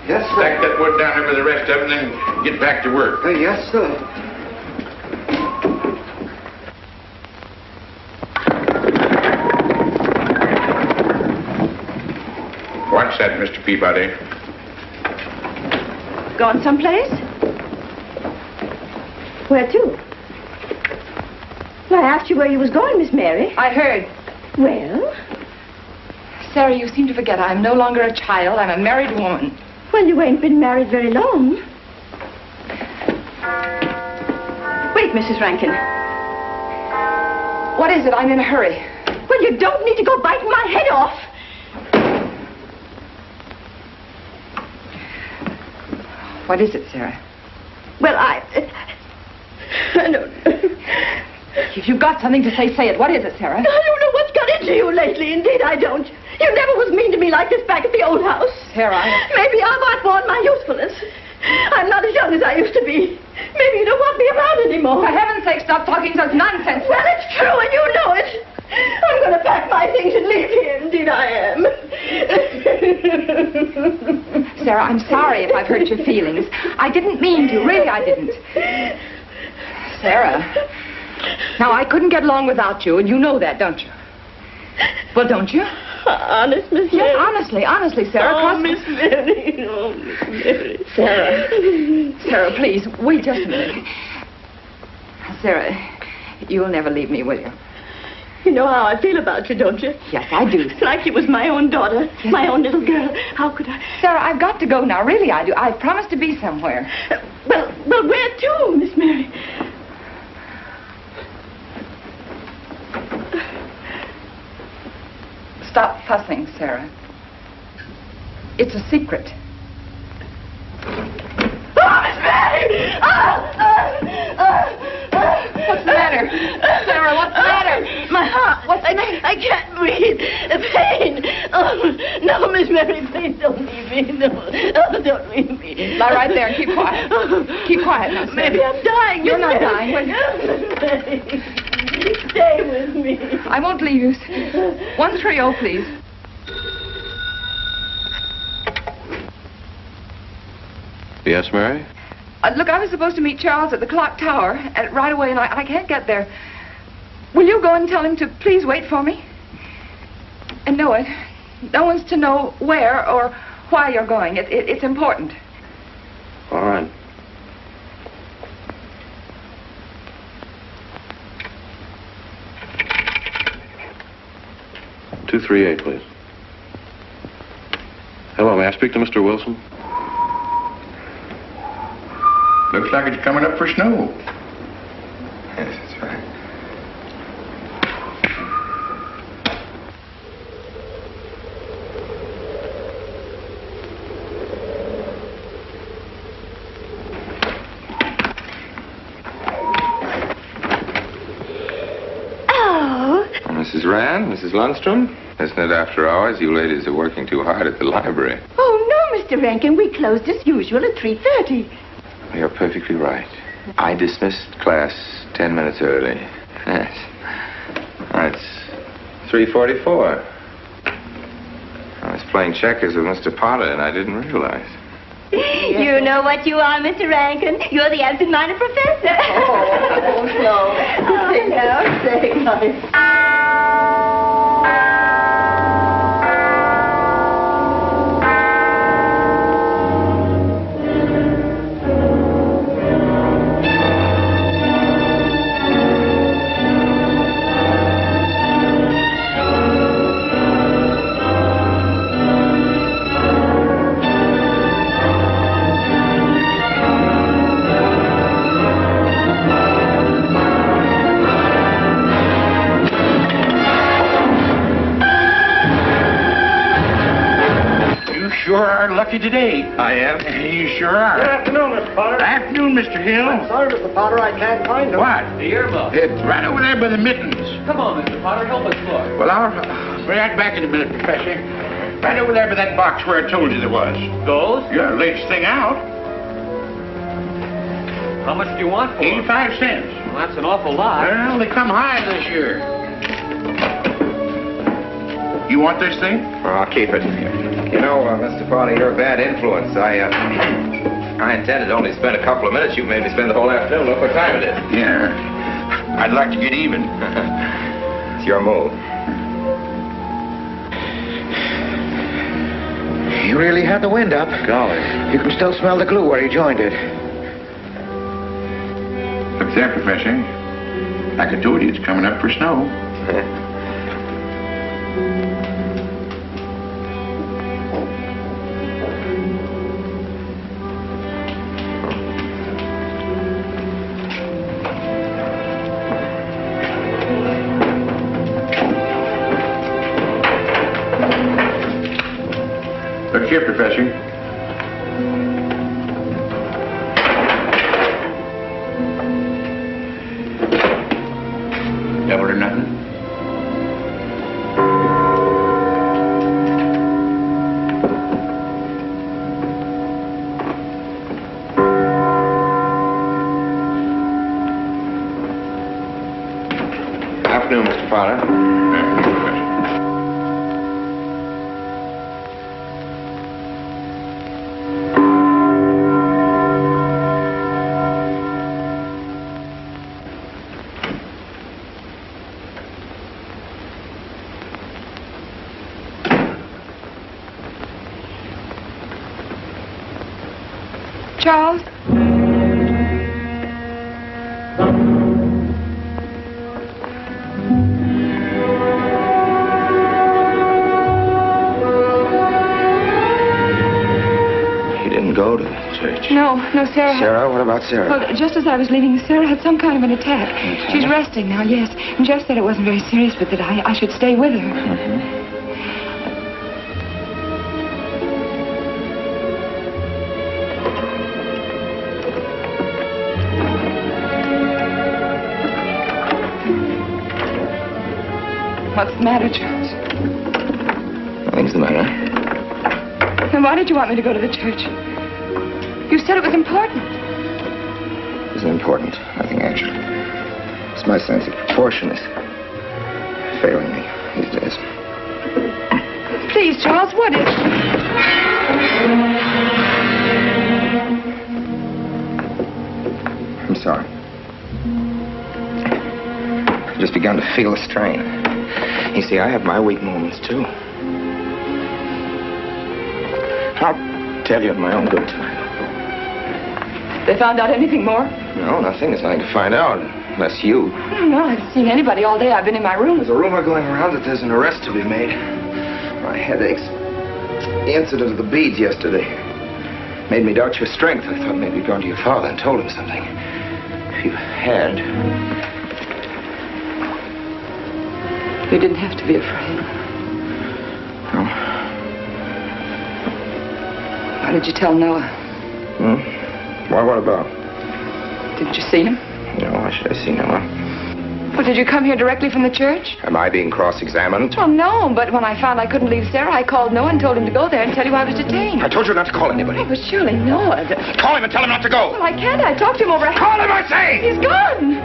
Yes, sir. Stack that wood down there with the rest of it and then get back to work. Yes, sir. What's that, Mr. Peabody? Gone someplace? Where to? Well, I asked you where you was going, Miss Mary. I heard. Well? Sarah, you seem to forget I'm no longer a child. I'm a married woman. Well, you ain't been married very long. Wait, Mrs. Rankin. What is it? I'm in a hurry. Well, you don't need to go biting my head off. What is it, Sarah? Well, I don't know. If you've got something to say, say it. What is it, Sarah? I don't know what's got into you lately. Indeed, I don't. You never was mean to me like this back at the old house. Sarah, Maybe I've outworn my usefulness. I'm not as young as I used to be. Maybe you don't want me around anymore. For heaven's sake, stop talking such nonsense. Well, it's true, and you know it. I'm going to pack my things and leave here. Indeed, I am. Sarah, I'm sorry if I've hurt your feelings. I didn't mean to. Really, I didn't. Sarah. Now, I couldn't get along without you, and you know that, don't you? Well, don't you? Honest, Miss Mary? Yes, honestly, Sarah. Oh, Miss Mary. Oh, Miss Mary. Sarah, please, wait just a minute. Sarah, you'll never leave me, will you? You know how I feel about you, don't you? Yes, I do. Like you was my own daughter, my own little girl. How could I? Sarah, I've got to go now. Really, I do. I've promised to be somewhere. Well, where to, Miss Mary? Stop fussing, Sarah. It's a secret. Oh, Miss Mary! What's the matter? Sarah, what's the matter? My heart. What's the matter? I can't breathe. Pain. Oh, no, Miss Mary, please don't leave me. No, don't leave me. Lie right there and keep quiet. Keep quiet now, Sarah. Maybe I'm dying. You're Miss not Mary. dying. Stay with me. I won't leave you. 130, please. Yes, Mary? Look, I was supposed to meet Charles at the clock tower right away, and I can't get there. Will you go and tell him to please wait for me? And no one's to know where or why you're going. It's important. All right. "238, please. Hello, may I speak to Mr. Wilson? Looks like it's coming up for snow. Yes, that's right. Oh. Mrs. Rand, Mrs. Lundstrom? Isn't it after hours? You ladies are working too hard at the library. Oh, no, Mr. Rankin. We closed as usual at 3:30. You're perfectly right. I dismissed class 10 minutes early. Yes. That's 3:44. I was playing checkers with Mr. Potter, and I didn't realize. You know what you are, Mr. Rankin. You're the absent-minded professor. Oh, no. Say nice. sure are lucky today. I am. You sure are. Good afternoon, Mr. Potter. Afternoon, Mr. Hill. I'm sorry, Mr. Potter, I can't find him. What? The earmuff. It's right over there by the mittens. Come on, Mr. Potter, help us look. Well, I'll be right back in a minute, Professor. Right over there by that box where I told you there was. Goes? Yeah, latest thing out. How much do you want for 85 cents. Well, that's an awful lot. Well, they come high this year. You want this thing? I'll keep it. You know, Mr. Potter, you're a bad influence. I intended to only spend a couple of minutes. You made me spend the whole afternoon. Look what time it is. Yeah. I'd like to get even. It's your move. You really had the wind up. Golly. You can still smell the glue where you joined it. Look there, Professor. Like I told you, it's coming up for snow. Look here, Professor. Double or nothing? Afternoon, Mr. Potter. Charles? He didn't go to the church. No, Sarah. Sarah? What about Sarah? Well, just as I was leaving, Sarah had some kind of an attack. She's resting now, yes. And Jeff said it wasn't very serious, but that I should stay with her. Mm-hmm. What's the matter, Charles? Nothing's the matter. Then why did you want me to go to the church? You said it was important. It isn't important. Nothing, actually. It's my sense of proportion is failing me these days. Please, Charles, what is... I'm sorry. I've just begun to feel the strain. You see, I have my weak moments, too. I'll tell you in my own good time. They found out anything more? No, nothing. There's nothing to find out, unless you. No, I haven't seen anybody all day. I've been in my room. There's a rumor going around that there's an arrest to be made. My headaches. The incident of the beads yesterday made me doubt your strength. I thought maybe you'd gone to your father and told him something. If you had... You didn't have to be afraid. No. Why did you tell Noah? Why, what about? Didn't you see him? No, why should I see Noah? Well, did you come here directly from the church? Am I being cross-examined? Well, no, but when I found I couldn't leave Sarah, I called Noah and told him to go there and tell you I was detained. I told you not to call anybody. Oh, but surely Noah... Call him and tell him not to go. Well, I can't. I talked to him over... Call him, I say! He's gone!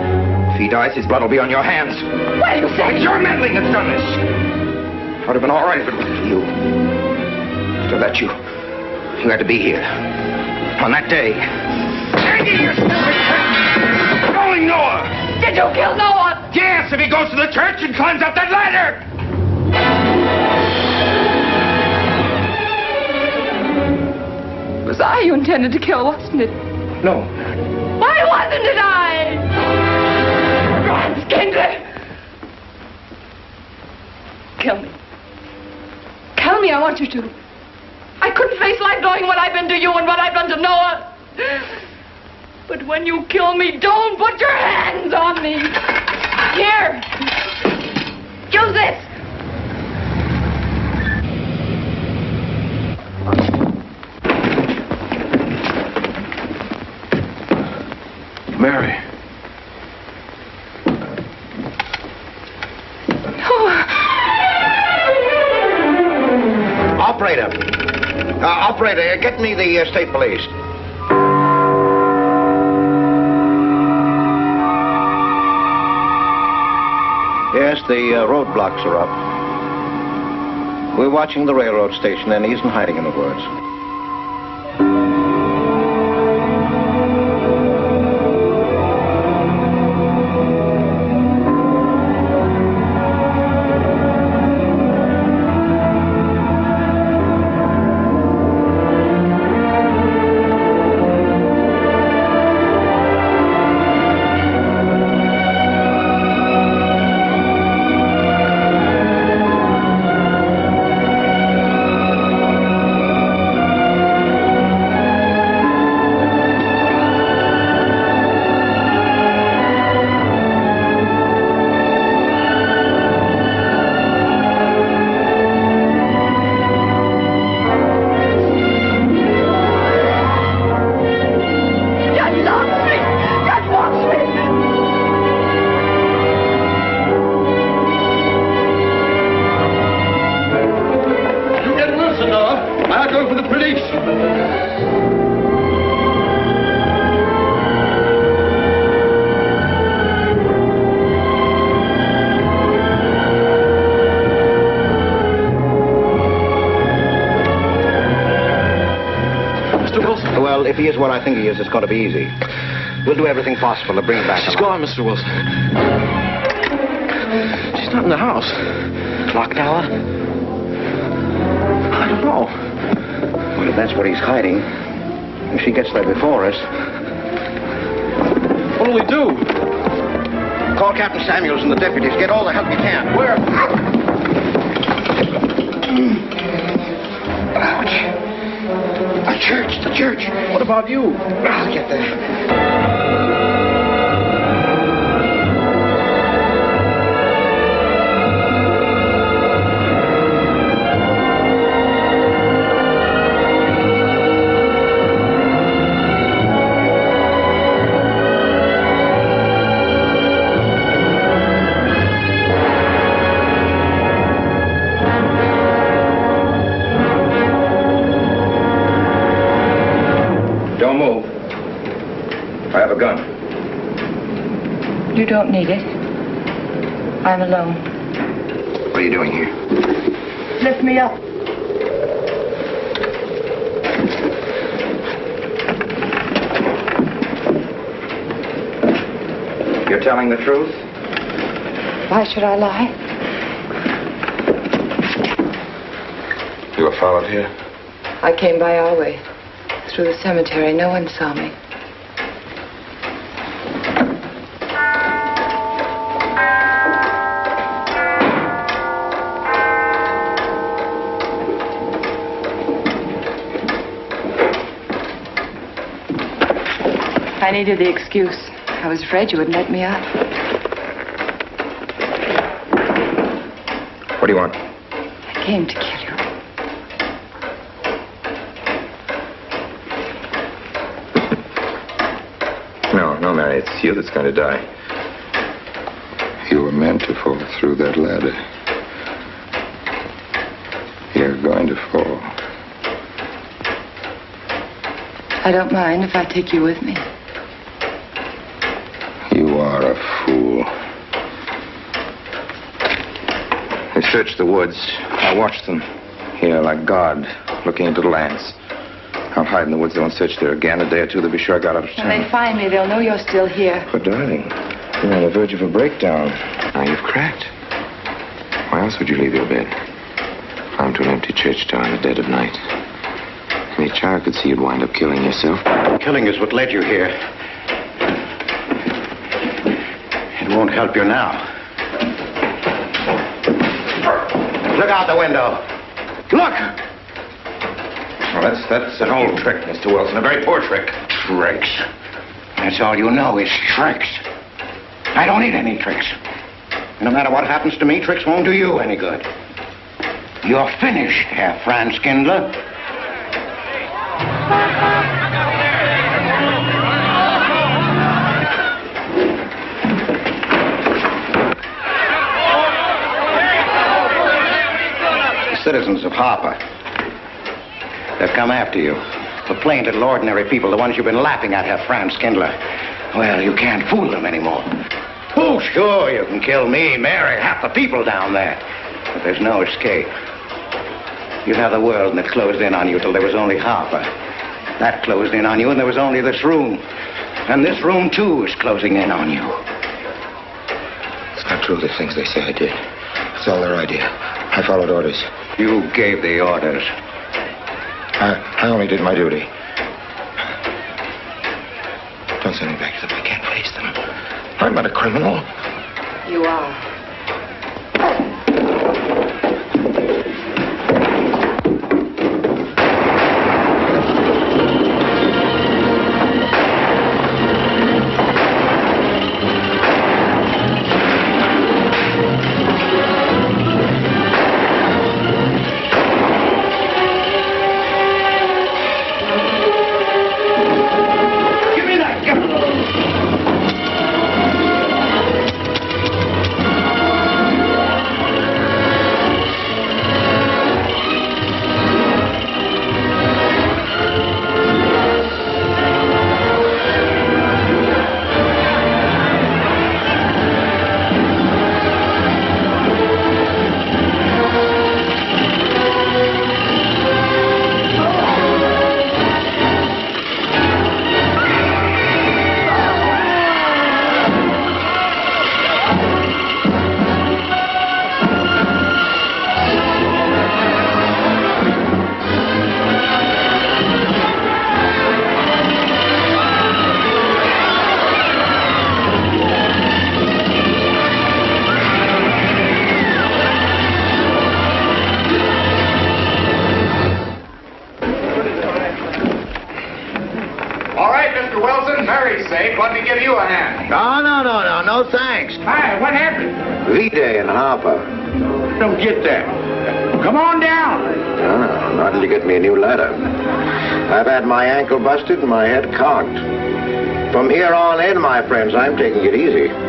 If he dies, his blood will be on your hands. What are you saying? It's your meddling that's done this. I would have been all right if it wasn't for you. After that, you had to be here. On that day. Calling Noah! Did you kill Noah? Yes, if he goes to the church and climbs up that ladder! It was I you intended to kill, wasn't it? No. Why wasn't it I? Ron Skindler! Kill me. Kill me, I want you to. I couldn't face life knowing what I've been to you and what I've done to Noah. But when you kill me, don't put your hands on me. Here. Use this. Operator. Operator, get me the state police. Yes, the roadblocks are up. We're watching the railroad station, and he isn't hiding in the woods. If he is what I think he is, it's going to be easy. We'll do everything possible to bring him back. She's gone, Mr. Wilson. She's not in the house. Clock tower? I don't know. Well, if that's what he's hiding, if she gets there before us... What'll we do? Call Captain Samuels and the deputies. Get all the help you can. Where? Ouch. The church. What about you? I'll get there. You don't need it. I'm alone. What are you doing here? Lift me up. You're telling the truth? Why should I lie? You were followed here? I came by our way. Through the cemetery. No one saw me. I needed the excuse. I was afraid you wouldn't let me out. What do you want? I came to kill you. No, Mary, it's you that's going to die. You were meant to fall through that ladder. You're going to fall. I don't mind if I take you with me. You are a fool. They searched the woods. I watched them. Here, like God, looking into the lands. I'll hide in the woods. They won't search there again. A day or two, they'll be sure I got out of town. When they find me, they'll know you're still here. But, darling, you're on the verge of a breakdown. Now you've cracked. Why else would you leave your bed? Climb to an empty church tower in the dead of night. Any child could see you'd wind up killing yourself. Killing is what led you here. It won't help you now. Look out the window. Look! Well, that's an old trick, Mr. Wilson. A very poor trick. Tricks. That's all you know is tricks. I don't need any tricks. No matter what happens to me, tricks won't do you any good. You're finished, Herr Franz Kindler. The citizens of Harper. They've come after you. The plain little ordinary people, the ones you've been laughing at, have Franz Kindler. Well, you can't fool them anymore. Oh, sure, you can kill me, Mary, half the people down there. But there's no escape. You'd have the world and it closed in on you till there was only Harper. That closed in on you and there was only this room. And this room, too, is closing in on you. It's not true, the things they say I did. It's all their idea. I followed orders. You gave the orders. I only did my duty. Don't send me back to them. I can't face them. I'm not a criminal. You are. Let me give you a hand. No, thanks. Hi, what happened? V-Day and Harper. Don't get that. Come on down. No, not till you get me a new ladder. I've had my ankle busted and my head cocked. From here on in, my friends, I'm taking it easy.